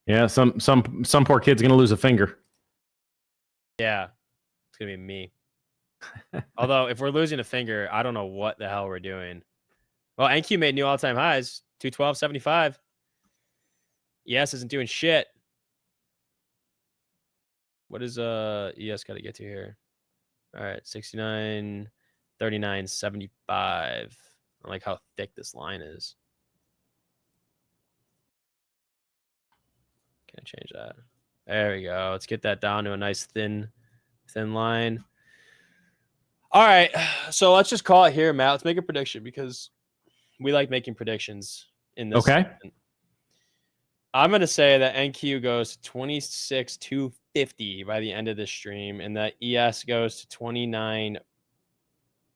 Yeah, some poor kid's gonna lose a finger. Yeah, it's gonna be me. Although, if we're losing a finger, I don't know what the hell we're doing. Well, NQ made new all-time highs, 212.75. ES isn't doing shit. What is ES got to get to here? All right, 69.39.75. I like how thick this line is. Can I change that? There we go. Let's get that down to a nice thin line. All right, so let's just call it here, Matt. Let's make a prediction because we like making predictions in this. Okay. Segment. I'm going to say that NQ goes 26.2 21.50 by the end of this stream, and that ES goes to 29,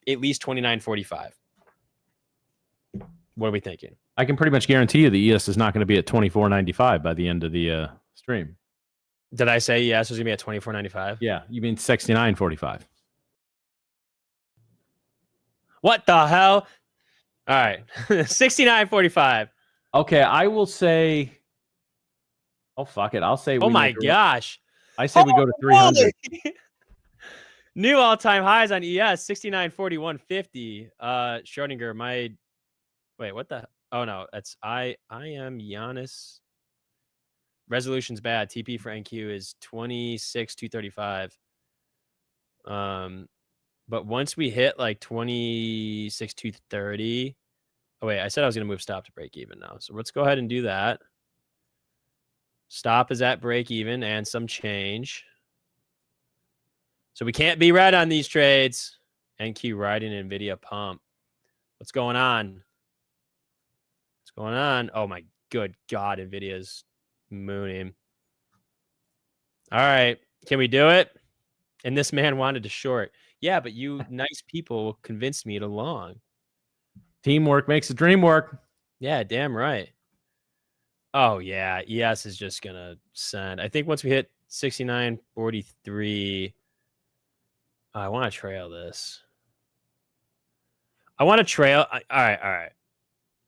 at least 29.45. What are we thinking? I can pretty much guarantee you the ES is not going to be at 24.95 by the end of the stream. Did I say ES was going to be at 24.95? Yeah, you mean 69.45. What the hell? All right. 69.45. Okay, I will say... Oh, fuck it. I'll say... Oh, my gosh. I say we go to 300. New all-time highs on ES, 69.41.50. Schrodinger, my... Wait, what the... Oh, no. That's... I am Giannis. Resolution's bad. TP for NQ is 26.235. But once we hit like 26.230... Oh, wait. I said I was going to move stop to break even now. So let's go ahead and do that. Stop is at break even and some change. So we can't be red on these trades. NQ riding NVIDIA pump. What's going on? What's going on? Oh my good God, NVIDIA's mooning. All right. Can we do it? And this man wanted to short. Yeah, but you nice people convinced me to long. Teamwork makes the dream work. Yeah, damn right. Oh, yeah. ES is just going to send. I think once we hit 69.43, I want to trail this. I want to trail. All right.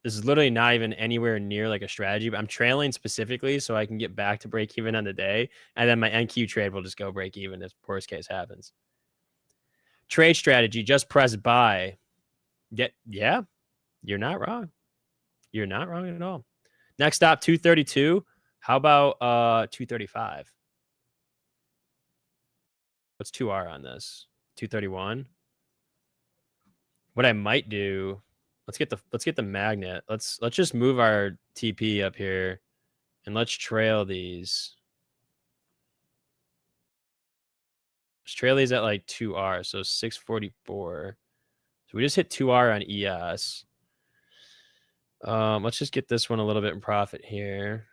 This is literally not even anywhere near like a strategy, but I'm trailing specifically so I can get back to break even on the day. And then my NQ trade will just go break even if worst case happens. Trade strategy, just press buy. Yeah, you're not wrong. You're not wrong at all. Next stop, 232. How about 235? What's 2R on this? 231. What I might do, let's get the magnet. Let's just move our TP up here and let's trail these. Let's trail these at like 2R, so 644. So we just hit 2R on ES. Let's just get this one a little bit in profit here.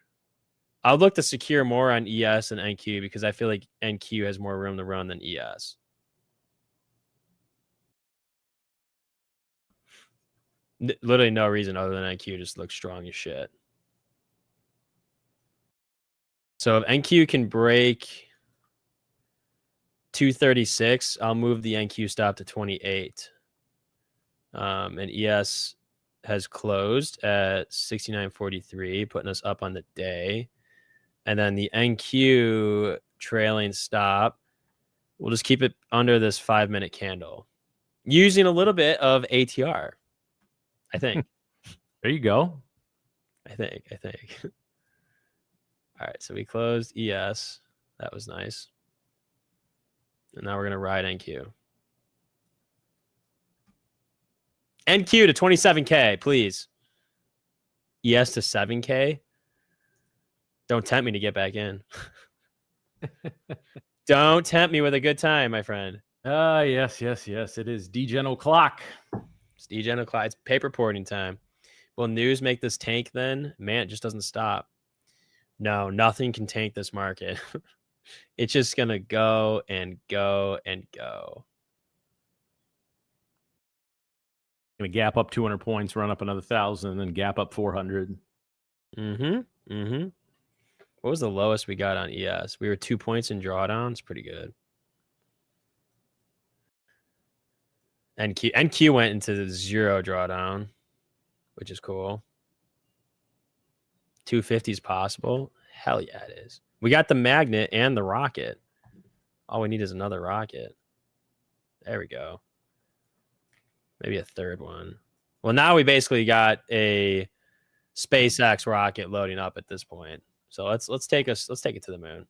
I'll look to secure more on ES and NQ because I feel like NQ has more room to run than ES. Literally no reason other than NQ just looks strong as shit. So if NQ can break 236, I'll move the NQ stop to 28. And ES has closed at 69.43, putting us up on the day. And then the NQ trailing stop, we'll just keep it under this 5-minute candle using a little bit of ATR, I think. There you go. I think. All right, so we closed ES. That was nice. And now we're going to ride NQ. NQ to 27K, please. ES to 7K. Don't tempt me to get back in. Don't tempt me with a good time, my friend. Yes. It is DGen o'clock. It's DGen o'clock. It's paper porting time. Will news make this tank then? Man, it just doesn't stop. No, nothing can tank this market. It's just going to go and go and go. Going to gap up 200 points, run up another 1,000, and then gap up 400. What was the lowest we got on ES? We were 2 points in drawdown. It's pretty good. NQ went into the 0 drawdown, which is cool. 250 is possible. Hell yeah, it is. We got the magnet and the rocket. All we need is another rocket. There we go. Maybe a third one. Well, now we basically got a SpaceX rocket loading up at this point. So let's take it to the moon.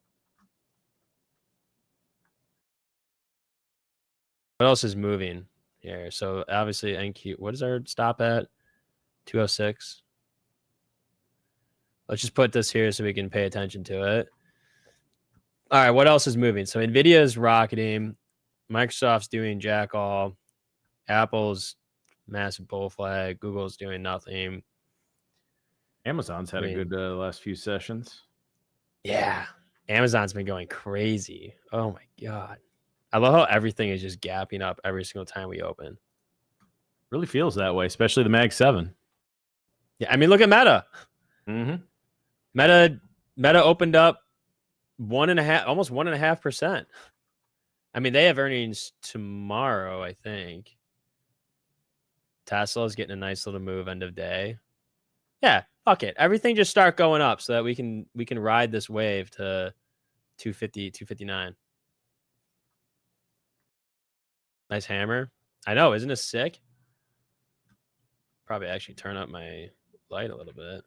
What else is moving here? So obviously NQ. What is our stop at? 206. Let's just put this here so we can pay attention to it. All right, what else is moving? So NVIDIA is rocketing. Microsoft's doing jack all. Apple's massive bull flag. Google's doing nothing. Amazon's had a good last few sessions. Yeah. Amazon's been going crazy. Oh my God. I love how everything is just gapping up every single time we open. Really feels that way, especially the Mag 7. Yeah, I mean, look at Meta. Mm-hmm. Meta opened up 1.5, almost 1.5%. I mean, they have earnings tomorrow, I think. Tesla is getting a nice little move end of day. Yeah, fuck it. Everything just start going up so that we can ride this wave to 250, 259. Nice hammer. I know, isn't it sick? Probably actually turn up my light a little bit.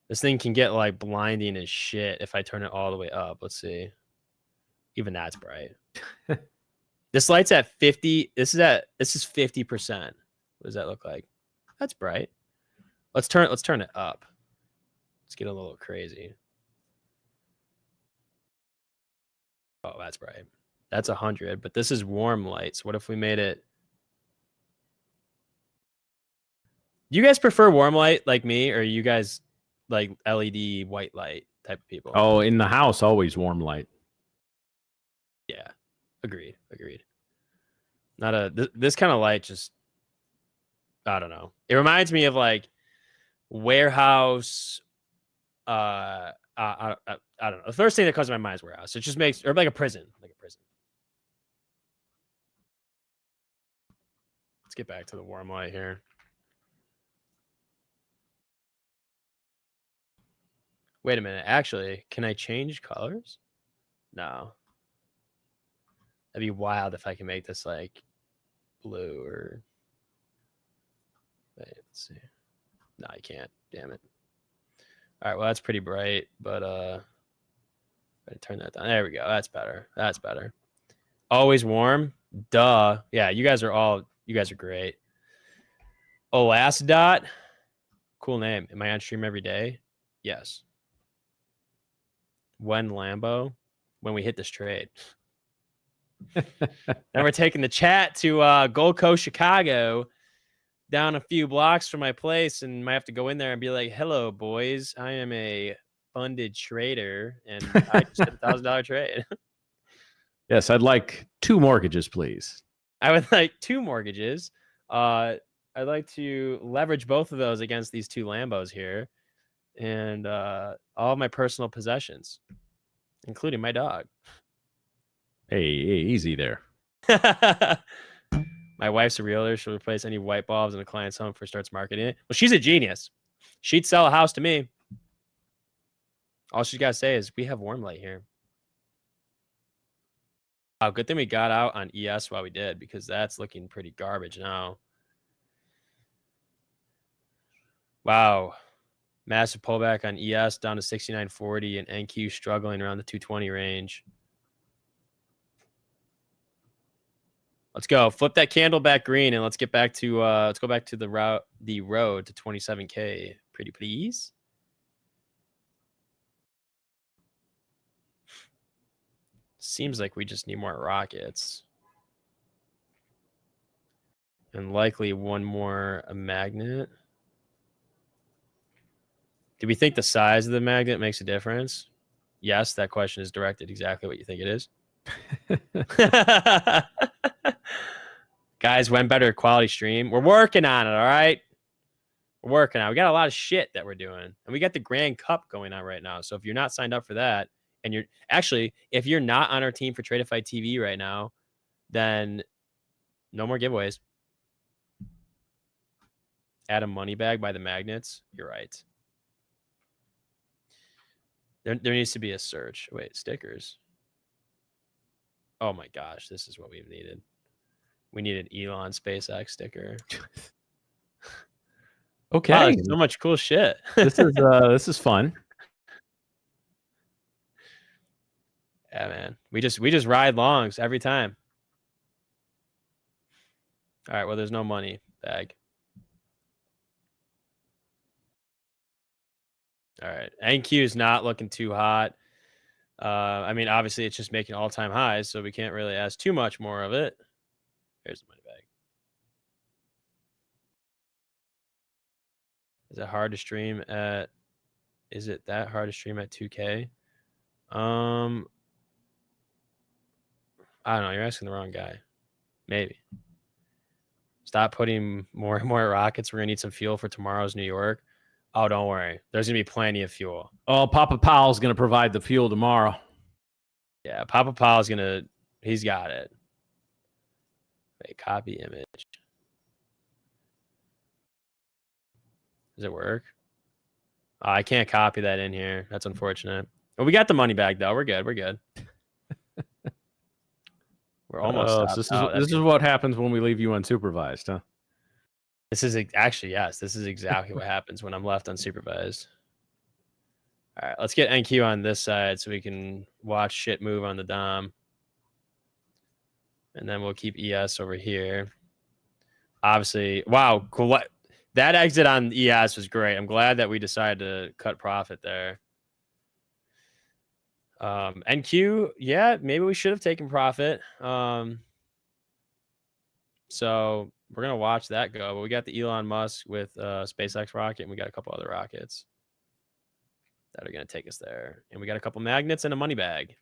This thing can get like blinding as shit if I turn it all the way up. Let's see. Even that's bright. This light's at 50. This is 50%. What does that look like? That's bright. Let's turn it up. Let's get a little crazy. Oh, that's bright. That's 100, but this is warm light. So what if we made it? Do you guys prefer warm light like me, or you guys like LED white light type of people? Oh, in the house, always warm light. Yeah, agreed. Not this kind of light. Just I don't know. It reminds me of like warehouse. I don't know. The first thing that comes to my mind is warehouse. It just makes, or like a prison, Let's get back to the warm light here. Wait a minute. Actually, can I change colors? No. That'd be wild if I can make this like blue or. Wait, let's see. No, I can't. Damn it. All right. Well, that's pretty bright, but turn that down. There we go. That's better. Always warm. Duh. Yeah, you guys are great. Oh, last dot. Cool name. Am I on stream every day? Yes. When Lambo? When we hit this trade. Then we're taking the chat to Gold Coast, Chicago, down a few blocks from my place, and might have to go in there and be like, "Hello, boys. I am a funded trader, and I just did $1,000 trade." Yes, I'd like 2 mortgages, please. I would like 2 mortgages. I'd like to leverage both of those against these 2 Lambos here, and all of my personal possessions, including my dog. Hey, easy there. My wife's a realtor. She'll replace any white bulbs in a client's home before starts marketing it. Well, she's a genius. She'd sell a house to me. All she's got to say is, we have warm light here. Wow, good thing we got out on ES while we did, because that's looking pretty garbage now. Wow. Massive pullback on ES down to 69.40 and NQ struggling around the 220 range. Let's go. Flip that candle back green and let's get back to let's go back to the road to 27K. Pretty please. Seems like we just need more rockets. And likely one more magnet. Do we think the size of the magnet makes a difference? Yes, that question is directed exactly what you think it is. Guys, when better quality stream? We're working on it, all right? We're working on it. We got a lot of shit that we're doing. And we got the Grand Cup going on right now. So if you're not signed up for that, and you're actually, if you're not on our team for Tradeify TV right now, then no more giveaways. Add a money bag by the magnets. You're right. There needs to be a search. Wait, stickers. Oh my gosh, this is what we've needed. We need an Elon SpaceX sticker. Okay. Wow, so much cool shit. This is fun. Yeah, man. We just ride longs every time. All right, well, there's no money bag. All right. NQ is not looking too hot. I mean, obviously, it's just making all-time highs, so we can't really ask too much more of it. Here's the money bag. Is it hard to stream at? Is it that hard to stream at 2K? I don't know. You're asking the wrong guy. Maybe. Stop putting more and more rockets. We're gonna need some fuel for tomorrow's New York. Oh, don't worry. There's gonna be plenty of fuel. Oh, Papa Powell's going to provide the fuel tomorrow. Yeah, Papa Powell's gonna. He's got it. Wait, copy image. Does it work? Oh, I can't copy that in here. That's unfortunate. Well, we got the money back though. We're good. We're good. We're almost. So this is what happens when we leave you unsupervised, huh? This is actually, yes. This is exactly what happens when I'm left unsupervised. All right, let's get NQ on this side so we can watch shit move on the Dom. And then we'll keep ES over here. Obviously, wow, cool. That exit on ES was great. I'm glad that we decided to cut profit there. NQ, yeah, maybe we should have taken profit. So we're going to watch that go. But we got the Elon Musk with SpaceX rocket, and we got a couple other rockets that are going to take us there. And we got a couple magnets and a money bag.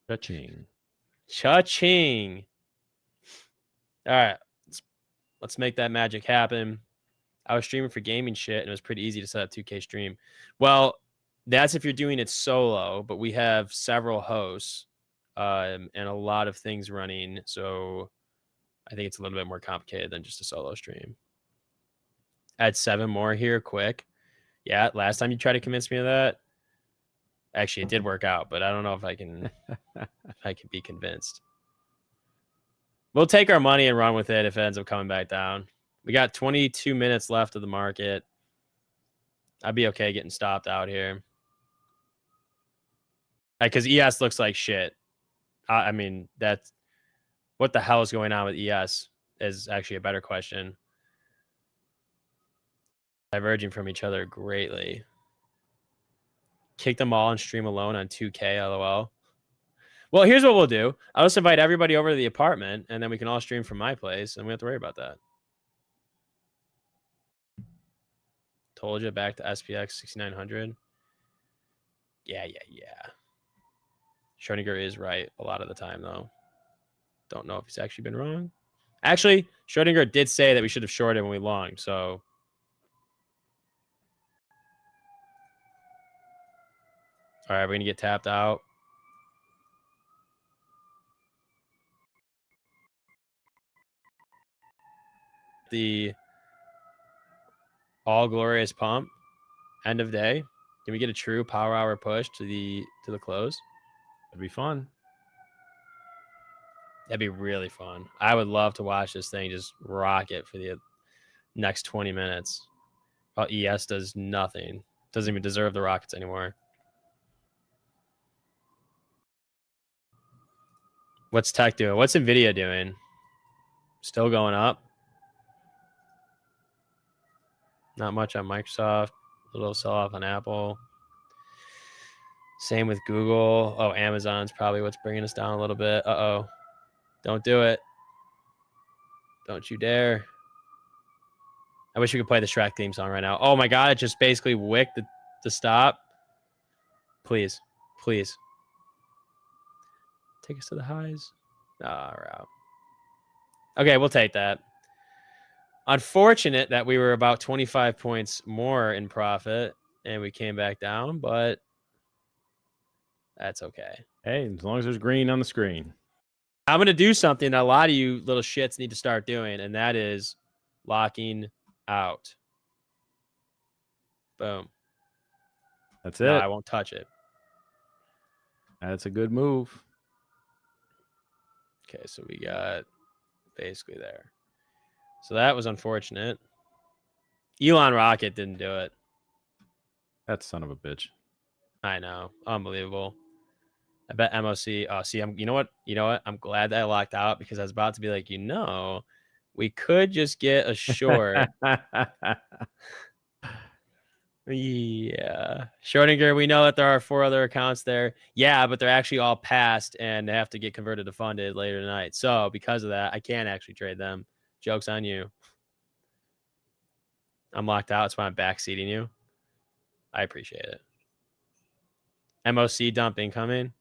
Cha-ching. Cha-ching. All right. Let's make that magic happen. I was streaming for gaming shit, and it was pretty easy to set up 2K stream. Well, that's if you're doing it solo, but we have several hosts and a lot of things running. So I think it's a little bit more complicated than just a solo stream. Add 7 more here quick. Yeah, last time you tried to convince me of that. Actually, it did work out, but I don't know if I can if I can be convinced. We'll take our money and run with it if it ends up coming back down. We got 22 minutes left of the market. I'd be okay getting stopped out here. Because ES looks like shit. I mean, that's what the hell is going on with ES is actually a better question. Diverging from each other greatly. Kick them all and stream alone on 2K, LOL. Well, here's what we'll do. I'll just invite everybody over to the apartment, and then we can all stream from my place, and we don't have to worry about that. Told you, back to SPX 6900. Yeah. Schrodinger is right a lot of the time, though. Don't know if he's actually been wrong. Actually, Schrodinger did say that we should have shorted when we longed, so... All right, we're going to get tapped out. The all glorious pump, end of day. Can we get a true power hour push to the close? That'd be fun. That'd be really fun. I would love to watch this thing just rocket for the next 20 minutes. While ES does nothing. Doesn't even deserve the rockets anymore. What's tech doing? What's NVIDIA doing? Still going up. Not much on Microsoft. A little sell-off on Apple. Same with Google. Oh, Amazon's probably what's bringing us down a little bit. Uh-oh. Don't do it. Don't you dare. I wish we could play the Shrek theme song right now. Oh, my God. It just basically wicked the stop. Please. Please. Take us to the highs. Ah, we're out. Okay, we'll take that. Unfortunate that we were about 25 points more in profit and we came back down, but that's okay. Hey, as long as there's green on the screen. I'm going to do something that a lot of you little shits need to start doing, and that is locking out. Boom. That's it. No, I won't touch it. That's a good move. Okay, so we got basically there. So that was unfortunate. Elon Rocket didn't do it. That son of a bitch. I know. Unbelievable. I bet MOC. Oh, see, you know what? I'm glad that I locked out because I was about to be like, we could just get a short. Yeah. Schrodinger, we know that there are 4 other accounts there. Yeah, but they're actually all passed and they have to get converted to funded later tonight. So because of that, I can't actually trade them. Joke's on you. I'm locked out. That's why I'm backseating you. I appreciate it. MOC dump incoming.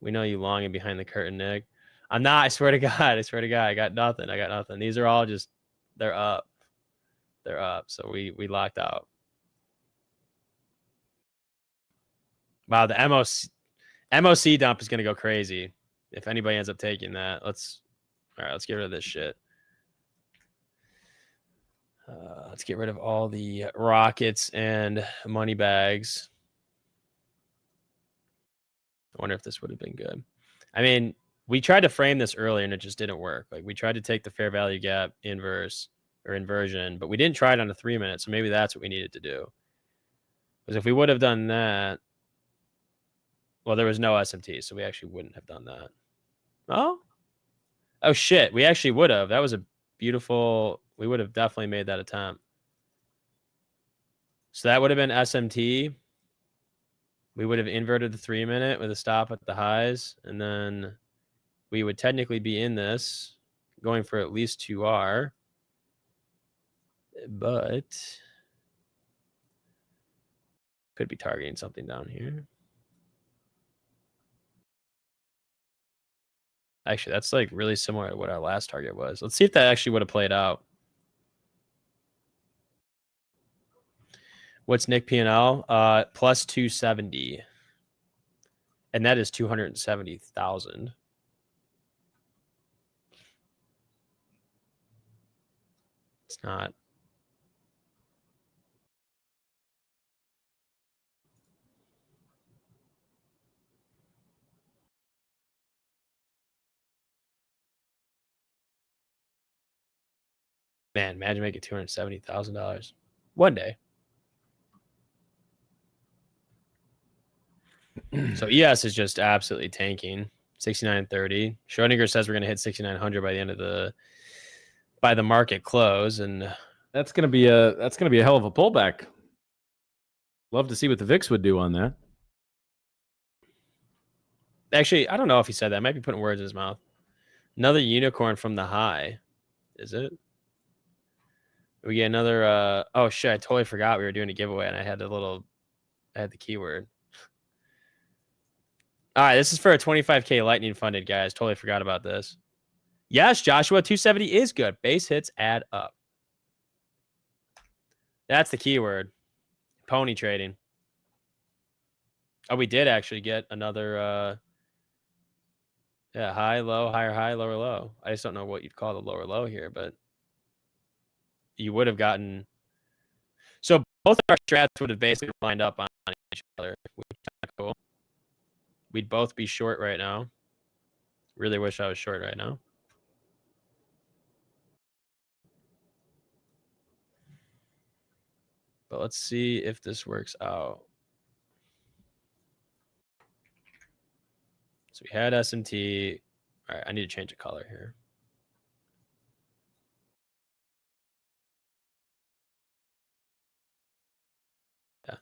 We know you long and behind the curtain, Nick. I'm not. I swear to God. I swear to God. I got nothing. These are all just, they're up. They're up. So we locked out. Wow, the MOC dump is going to go crazy if anybody ends up taking that. All right, let's get rid of this shit. Let's get rid of all the rockets and money bags. I wonder if this would have been good. I mean, we tried to frame this earlier and it just didn't work. Like, we tried to take the fair value gap inversion, but we didn't try it on a 3-minute. So maybe that's what we needed to do. Because if we would have done that, well, there was no SMT, so we actually wouldn't have done that. Oh shit, we actually would have. That was a beautiful. We would have definitely made that attempt. So that would have been SMT. We would have inverted the 3-minute with a stop at the highs, and then we would technically be in this, going for at least 2R. But could be targeting something down here. Actually, that's like really similar to what our last target was. Let's see if that actually would have played out. What's Nick P&L? Plus 270. And that is 270,000. It's not. Man, imagine making $270,000 one day. So ES is just absolutely tanking. 69.30. Schrodinger says we're going to hit 6,900 by the end of by the market close, and that's going to be a hell of a pullback. Love to see what the VIX would do on that. Actually, I don't know if he said that. I might be putting words in his mouth. Another unicorn from the high. Is it? We get another oh shit, I totally forgot we were doing a giveaway and I had the keyword. All right, this is for a 25K lightning funded, guys. Totally forgot about this. Yes, Joshua, 270 is good. Base hits add up. That's the keyword. Pony trading. Oh, we did actually get another yeah, high, low, higher, high, lower, low. I just don't know what you'd call the lower low here, but you would have gotten. So both of our strats would have basically lined up on each other. Which is kind of cool. We'd both be short right now. Really wish I was short right now. But let's see if this works out. So we had SMT. All right, I need to change the color here. Yeah.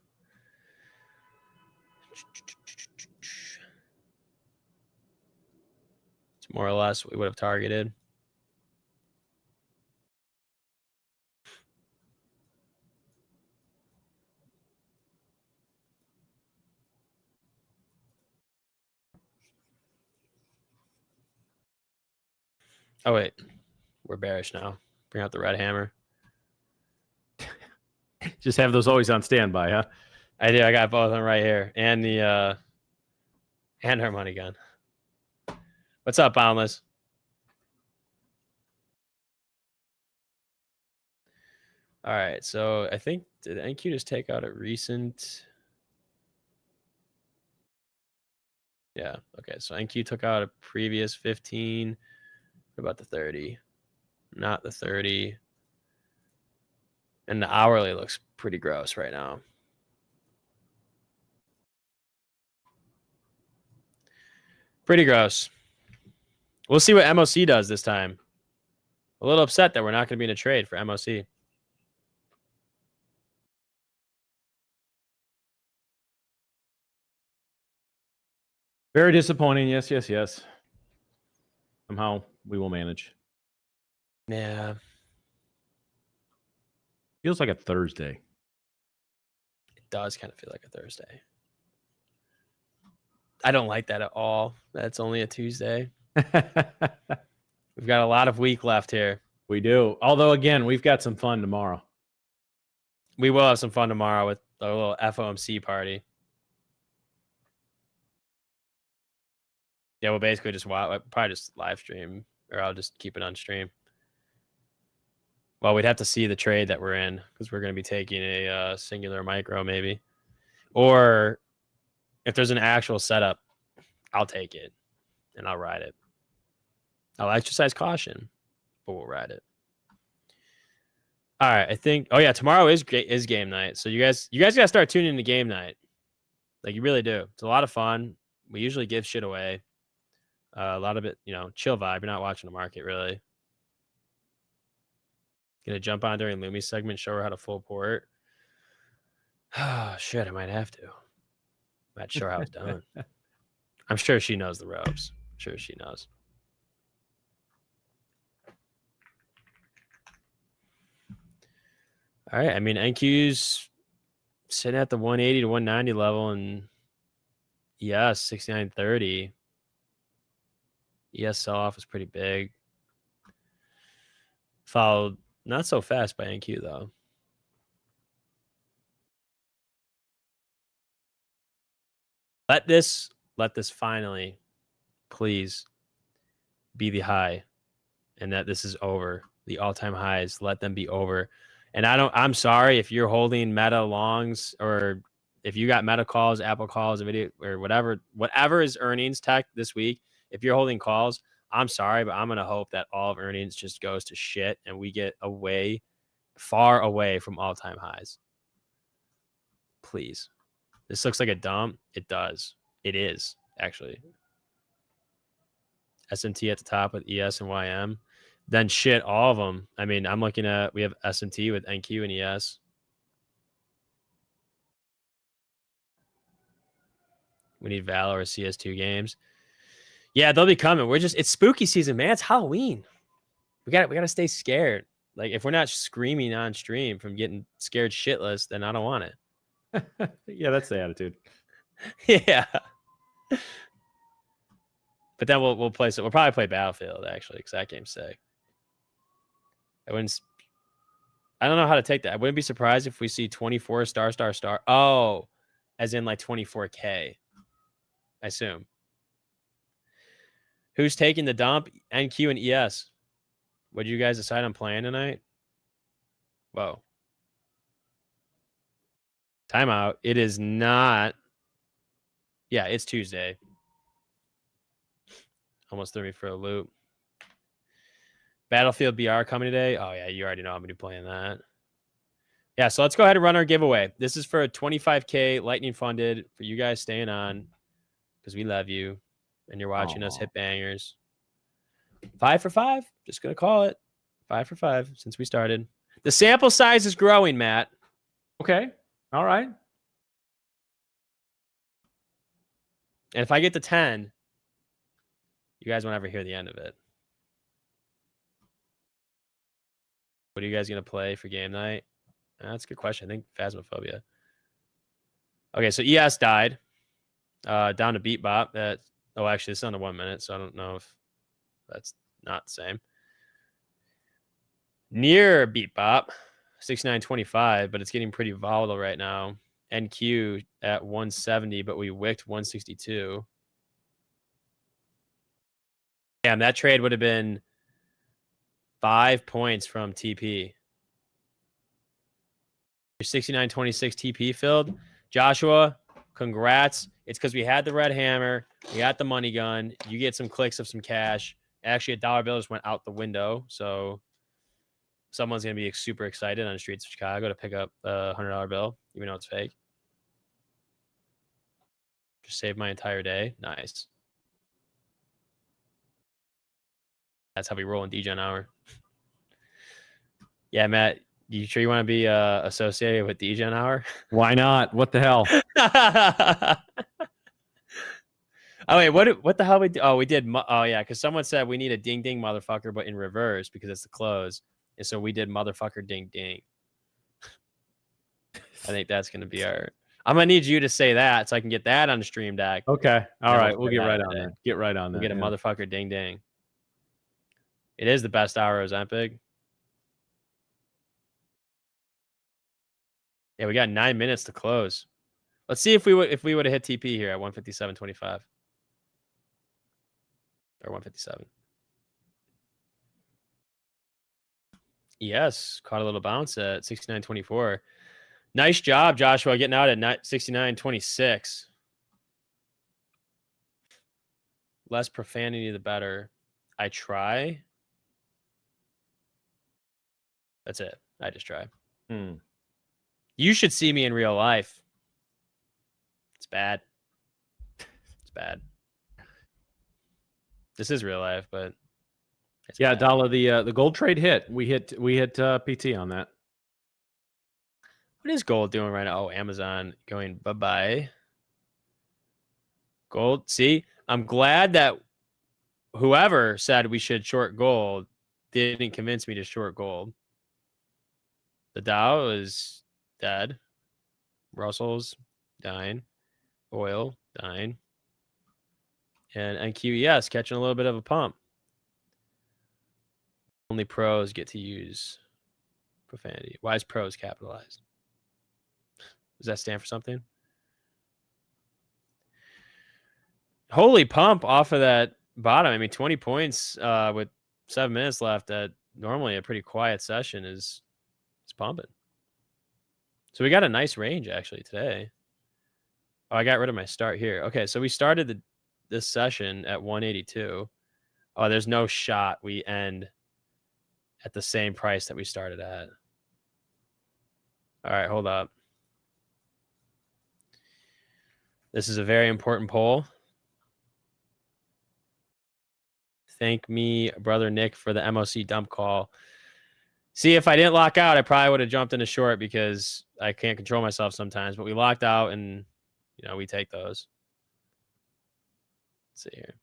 It's more or less what we would have targeted. Oh, wait. We're bearish now. Bring out the red hammer. Just have those always on standby, huh? I do. I got both of them right here. And the and our money gun. What's up, Boundless? All right. So I think, did NQ just take out a recent? Yeah. Okay. So NQ took out a previous 15. What about the 30? Not the 30. And the hourly looks pretty gross right now. Pretty gross. We'll see what MOC does this time. A little upset that we're not going to be in a trade for MOC. Very disappointing. Yes, yes, yes. Somehow we will manage. Yeah. Feels like a Thursday. It does kind of feel like a Thursday. I don't like that at all. That's only a Tuesday. We've got a lot of week left here. We do. Although, again, we've got some fun tomorrow. We will have some fun tomorrow with a little FOMC party. Yeah, we'll basically just probably just live stream, or I'll just keep it on stream. Well, we'd have to see the trade that we're in because we're going to be taking a singular micro maybe. Or if there's an actual setup, I'll take it and I'll ride it. I'll exercise caution, but we'll ride it. All right, I think. Oh yeah, tomorrow is game night. So you guys gotta start tuning into game night. Like you really do. It's a lot of fun. We usually give shit away. A lot of it, chill vibe. You're not watching the market really. Gonna jump on during Lumi's segment, show her how to full port. Oh shit, I might have to. Not sure how it's done. I'm sure she knows the ropes. I'm sure she knows. All right. I mean, NQ's sitting at the 180 to 190 level, and ES 69.30. ES sell-off was pretty big. Followed not so fast by NQ, though. Let this finally, please, be the high, and that this is over. The all-time highs, let them be over. And I'm sorry if you're holding Meta longs, or if you got Meta calls, Apple calls, Nvidia, or whatever is earnings tech this week. If you're holding calls, I'm sorry, but I'm going to hope that all of earnings just goes to shit and we get far away from all-time highs. Please. This looks like a dump. It does. It is, actually. S&T at the top with ES and YM. Then shit, all of them. I mean, I'm looking at, we have S&T with NQ and ES. We need Valor or CS2 games. Yeah, they'll be coming. It's spooky season, man. It's Halloween. We got to stay scared. Like, if we're not screaming on stream from getting scared shitless, then I don't want it. Yeah, that's the attitude. Yeah. But then we'll play. So we'll probably play Battlefield actually, because that game's sick. I don't know how to take that. I wouldn't be surprised if we see 24 star. Oh, as in like 24K. I assume. Who's taking the dump? NQ and ES. What did you guys decide on playing tonight? Whoa. Timeout. It is not. Yeah, it's Tuesday. Almost threw me for a loop. Battlefield BR coming today. Oh, yeah, you already know I'm going to be playing that. Yeah, so let's go ahead and run our giveaway. This is for a 25K Lightning funded for you guys staying on because we love you and you're watching us hit bangers. 5 for 5. Just going to call it 5 for 5 since we started. The sample size is growing, Matt. Okay. All right. And if I get to 10, you guys won't ever hear the end of it. What are you guys going to play for game night? That's a good question. I think Phasmophobia. Okay, so ES died. Down to Beat Bop. Actually, it's under 1 minute, so I don't know if that's not the same. Near Beat Bop, 69.25, but it's getting pretty volatile right now. NQ at 170, but we wicked 162. Damn, that trade would have been 5 points from TP. Your 69.26 TP filled. Joshua, congrats. It's because we had the red hammer. We got the money gun. You get some clicks of some cash. Actually, a dollar bill just went out the window. So someone's going to be super excited on the streets of Chicago to pick up a $100 bill, even though it's fake. Just saved my entire day. Nice. That's how we roll in DGen Hour. Yeah, Matt, you sure you want to be associated with DGen Hour? Why not? What the hell? Oh, wait, what the hell we do? Oh, we did. Oh, yeah, because someone said we need a ding ding motherfucker, but in reverse because it's the close. And so we did motherfucker ding ding. I think that's going to be our. I'm gonna need you to say that so I can get that on the stream deck. Okay. All Then right. We'll play get that right on today. that. Get right on that. We'll get a yeah. motherfucker ding ding. It is the best hour of Ozempic. Yeah, we got 9 minutes to close. Let's see if we would have hit TP here at 157.25 or 157. Yes, caught a little bounce at 69.24. Nice job, Joshua, getting out at 69.26. Less profanity, the better. I try. That's it. I just try. You should see me in real life. It's bad. It's bad. This is real life, but it's Yeah, bad. Dala, the gold trade hit. We hit PT on that. What is gold doing right now? Oh, Amazon going bye-bye. Gold. See, I'm glad that whoever said we should short gold didn't convince me to short gold. The Dow is dead. Russell's dying. Oil dying. And NQES catching a little bit of a pump. Only pros get to use profanity. Why is pros capitalized? Does that stand for something? Holy pump off of that bottom. I mean, 20 points with 7 minutes left at normally a pretty quiet session is pumping. So we got a nice range actually today. Oh, I got rid of my start here. Okay, so we started this session at 182. Oh, there's no shot we end at the same price that we started at. All right, hold up. This is a very important poll. Thank me, brother Nick, for the MOC dump call. See, if I didn't lock out, I probably would have jumped into short because I can't control myself sometimes. But we locked out, and we take those. Let's see here.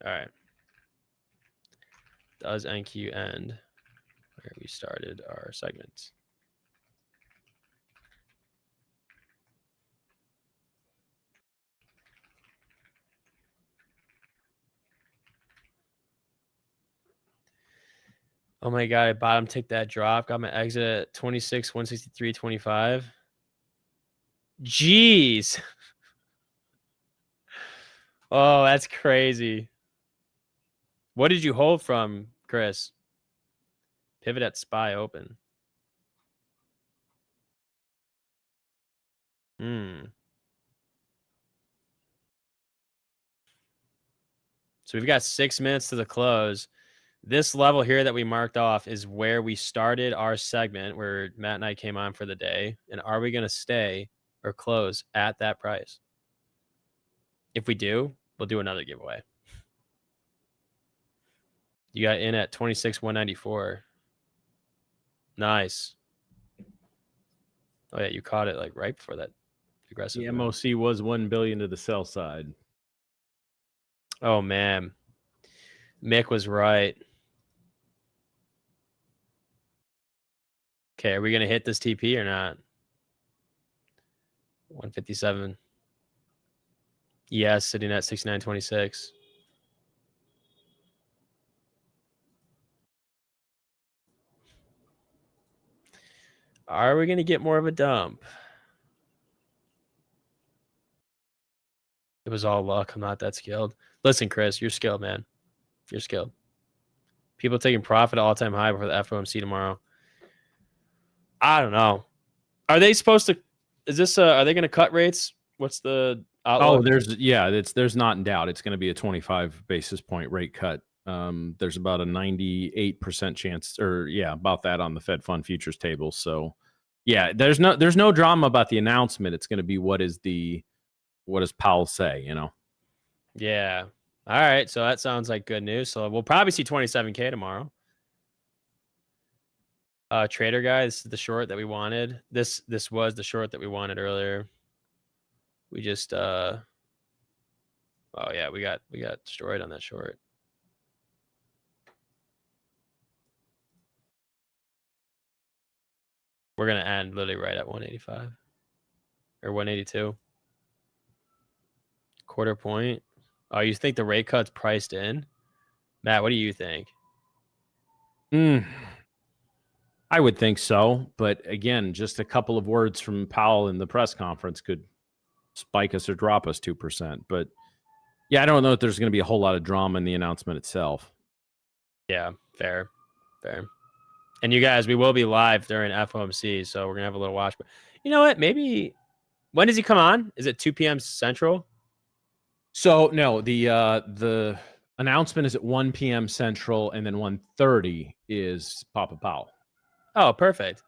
All right. Does NQ end where we started our segments? Oh my God, I bottom ticked that drop. Got my exit at 26, 163.25. Jeez. Oh, that's crazy. What did you hold from, Chris? Pivot at SPY open. So we've got 6 minutes to the close. This level here that we marked off is where we started our segment where Matt and I came on for the day. And are we going to stay or close at that price? If we do, we'll do another giveaway. You got in at 26,194. Nice. Oh yeah, you caught it like right before that aggressive. The MOC was 1 billion to the sell side. Oh man, Mick was right. Okay, are we gonna hit this TP or not? 157. Yes, sitting at 69.26. Are we gonna get more of a dump? It was all luck. I'm not that skilled. Listen, Chris, you're skilled, man. You're skilled. People taking profit all-time high before the FOMC tomorrow. I don't know. Are they supposed to? Is this? Are they going to cut rates? What's the outlook? Oh, there's not in doubt. It's going to be a 25 basis point rate cut. There's about a 98% chance, or about that on the Fed Fund futures table. So, yeah, there's no drama about the announcement. It's going to be what does Powell say? Yeah. All right. So that sounds like good news. So we'll probably see 27K tomorrow. Trader guy, this is the short that we wanted. This was the short that we wanted earlier. We just oh yeah, we got destroyed on that short. We're gonna end literally right at 185. or 182. Quarter point. Oh, you think the rate cut's priced in? Matt, what do you think? I would think so. But again, just a couple of words from Powell in the press conference could spike us or drop us 2%. But yeah, I don't know if there's going to be a whole lot of drama in the announcement itself. Yeah, fair. And you guys, we will be live during FOMC, so we're going to have a little watch. But you know what? Maybe, when does he come on? Is it 2 p.m. Central? So, no, the announcement is at 1 p.m. Central, and then 1:30 is Papa Powell. Oh, perfect.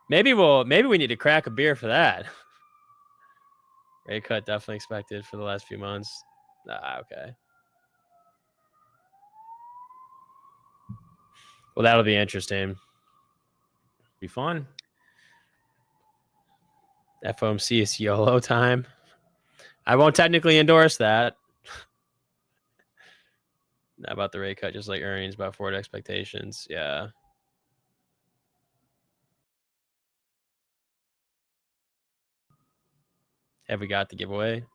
Maybe we need to crack a beer for that. Rate cut definitely expected for the last few months. Okay. Well, that'll be interesting. Be fun. FOMC is YOLO time. I won't technically endorse that. Not about the rate cut, just like earnings, about forward expectations. Yeah. Have we got the giveaway?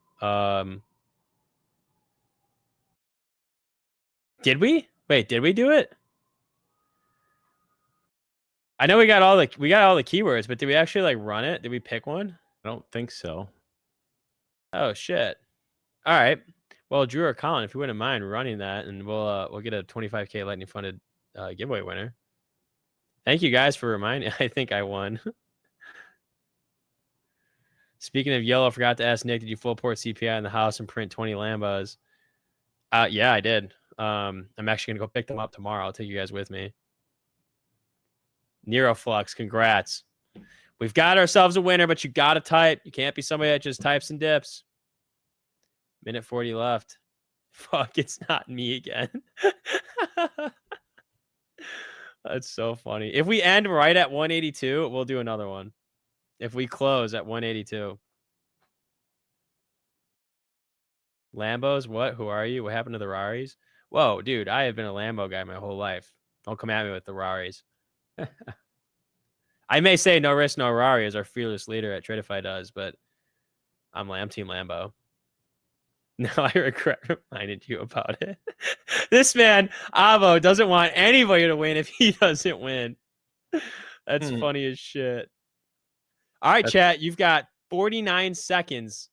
Did we? Wait, did we do it? I know we got all the keywords, but did we actually like run it? Did we pick one? I don't think so. Oh shit. All right. Well, Drew or Colin, if you wouldn't mind running that, and we'll get a 25K lightning funded giveaway winner. Thank you guys for reminding. I think I won. Speaking of yellow, I forgot to ask Nick, did you full port CPI in the house and print 20 Lambos? Yeah, I did. I'm actually gonna go pick them up tomorrow. I'll take you guys with me. Neuroflux, congrats. We've got ourselves a winner, but you gotta type. You can't be somebody that just types and dips. Minute 40 left. Fuck, it's not me again. That's so funny. If we end right at 182, we'll do another one. If we close at 182. Lambos, what? Who are you? What happened to the Raris? Whoa, dude, I have been a Lambo guy my whole life. Don't come at me with the Raris. I may say no risk, no Rari, as our fearless leader at Tradeify does, but I'm Team Lambo. Now I regret reminded you about it. This man, Avo, doesn't want anybody to win if he doesn't win. That's funny as shit. All right, chat, you've got 49 seconds.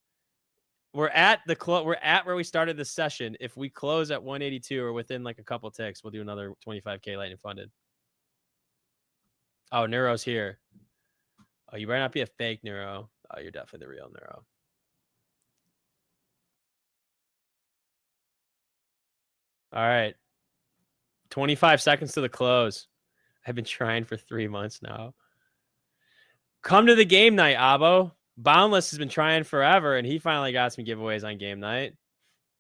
We're at where we started the session. If we close at 182 or within like a couple ticks, we'll do another 25K lightning funded. Oh, Neuro's here. Oh, you better not be a fake Neuro. Oh, you're definitely the real Neuro. All right. 25 seconds to the close. I've been trying for 3 months now. Come to the game night, Abo. Boundless has been trying forever, and he finally got some giveaways on game night.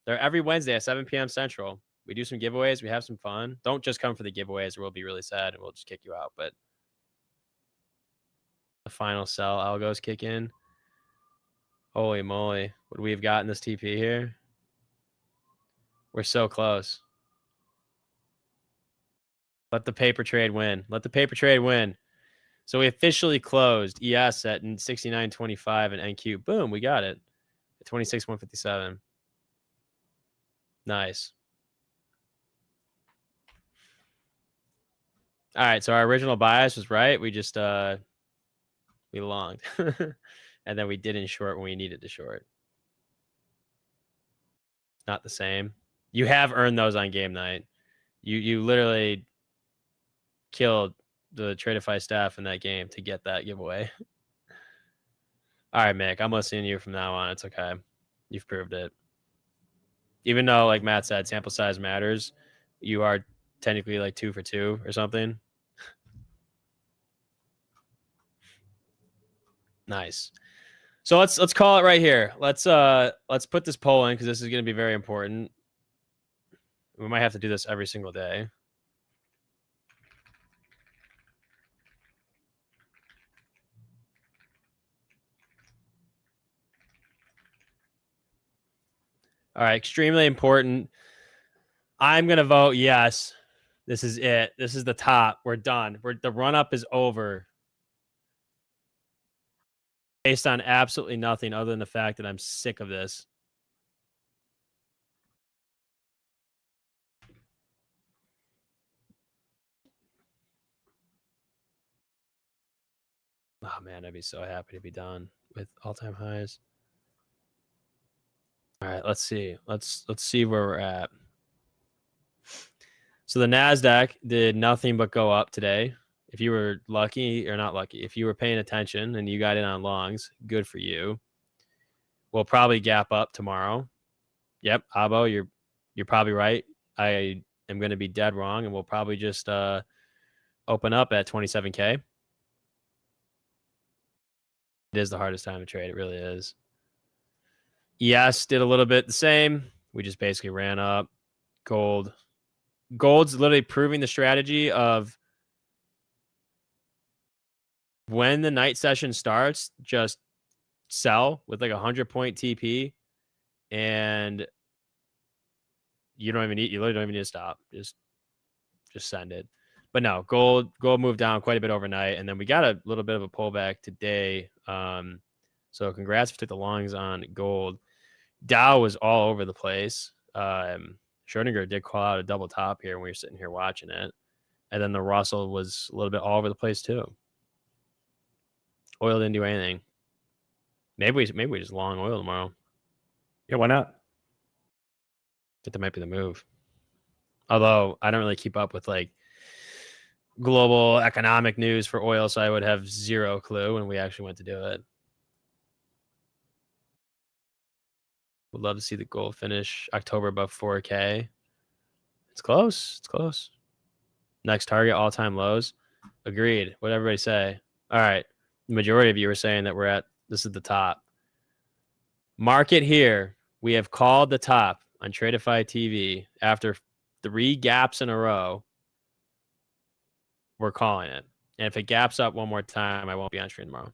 They're every Wednesday at 7 p.m. Central. We do some giveaways. We have some fun. Don't just come for the giveaways, or we'll be really sad, and we'll just kick you out. But the final sell algos kick in. Holy moly. Would we have gotten this TP here? We're so close. Let the paper trade win. Let the paper trade win. So we officially closed ES at 69.25 and NQ. Boom, we got it. At 26.157. Nice. All right, so our original bias was right. We just we longed. And then we didn't short when we needed to short. Not the same. You have earned those on game night. You literally killed the Tradeify staff in that game to get that giveaway. All right, Mick, I'm listening to you from now on. It's okay. You've proved it. Even though, like Matt said, sample size matters, you are technically like 2 for 2 or something. Nice. So let's call it right here. Let's put this poll in because this is going to be very important. We might have to do this every single day. All right, extremely important. I'm going to vote yes. This is it. This is the top. We're done. The run-up is over. based on absolutely nothing other than the fact that I'm sick of this. Oh man, I'd be so happy to be done with all-time highs. All right, let's see. Let's see where we're at. So the Nasdaq did nothing but go up today. If you were lucky or not lucky, if you were paying attention and you got in on longs, good for you. We'll probably gap up tomorrow. Yep, Abo, you're probably right. I am going to be dead wrong, and we'll probably just open up at 27K. It is the hardest time to trade. It really is. ES did a little bit the same. We just basically ran up. Gold's literally proving the strategy of when the night session starts, just sell with like 100-point TP, and you literally don't even need to stop. Just send it. But no, gold moved down quite a bit overnight, and then we got a little bit of a pullback today. So congrats if you took the longs on gold. Dow was all over the place. Schrodinger did call out a double top here when we were sitting here watching it. And then the Russell was a little bit all over the place too. Oil didn't do anything. Maybe we just long oil tomorrow. Yeah, why not? I think that might be the move. Although I don't really keep up with like global economic news for oil, so I would have zero clue when we actually went to do it. Would love to see the gold finish October above 4K. It's close. It's close. Next target, all-time lows. Agreed. What did everybody say? All right. The majority of you were saying that this is the top. Market here. We have called the top on Tradeify TV after 3 gaps in a row. We're calling it. And if it gaps up one more time, I won't be on stream tomorrow.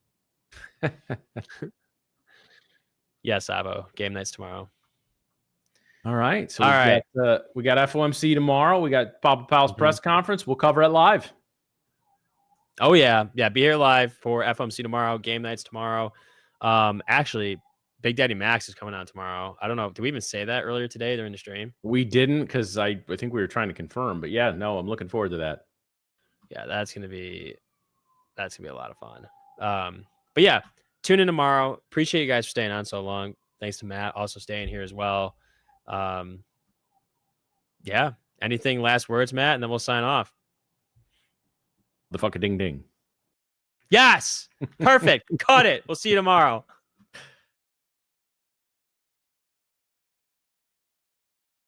Yes, Avo. Game nights tomorrow. All right. So we got FOMC tomorrow. We got Papa Powell's press conference. We'll cover it live. Oh, yeah. Yeah, be here live for FOMC tomorrow. Game nights tomorrow. Actually, Big Daddy Max is coming on tomorrow. I don't know. Did we even say that earlier today during the stream? We didn't, because I think we were trying to confirm. But yeah, no, I'm looking forward to that. Yeah, that's gonna be a lot of fun. But yeah, tune in tomorrow. Appreciate you guys for staying on so long. Thanks to Matt also staying here as well. Yeah. Anything last words, Matt, and then we'll sign off. The fuck a ding ding. Yes. Perfect. Cut it. We'll see you tomorrow.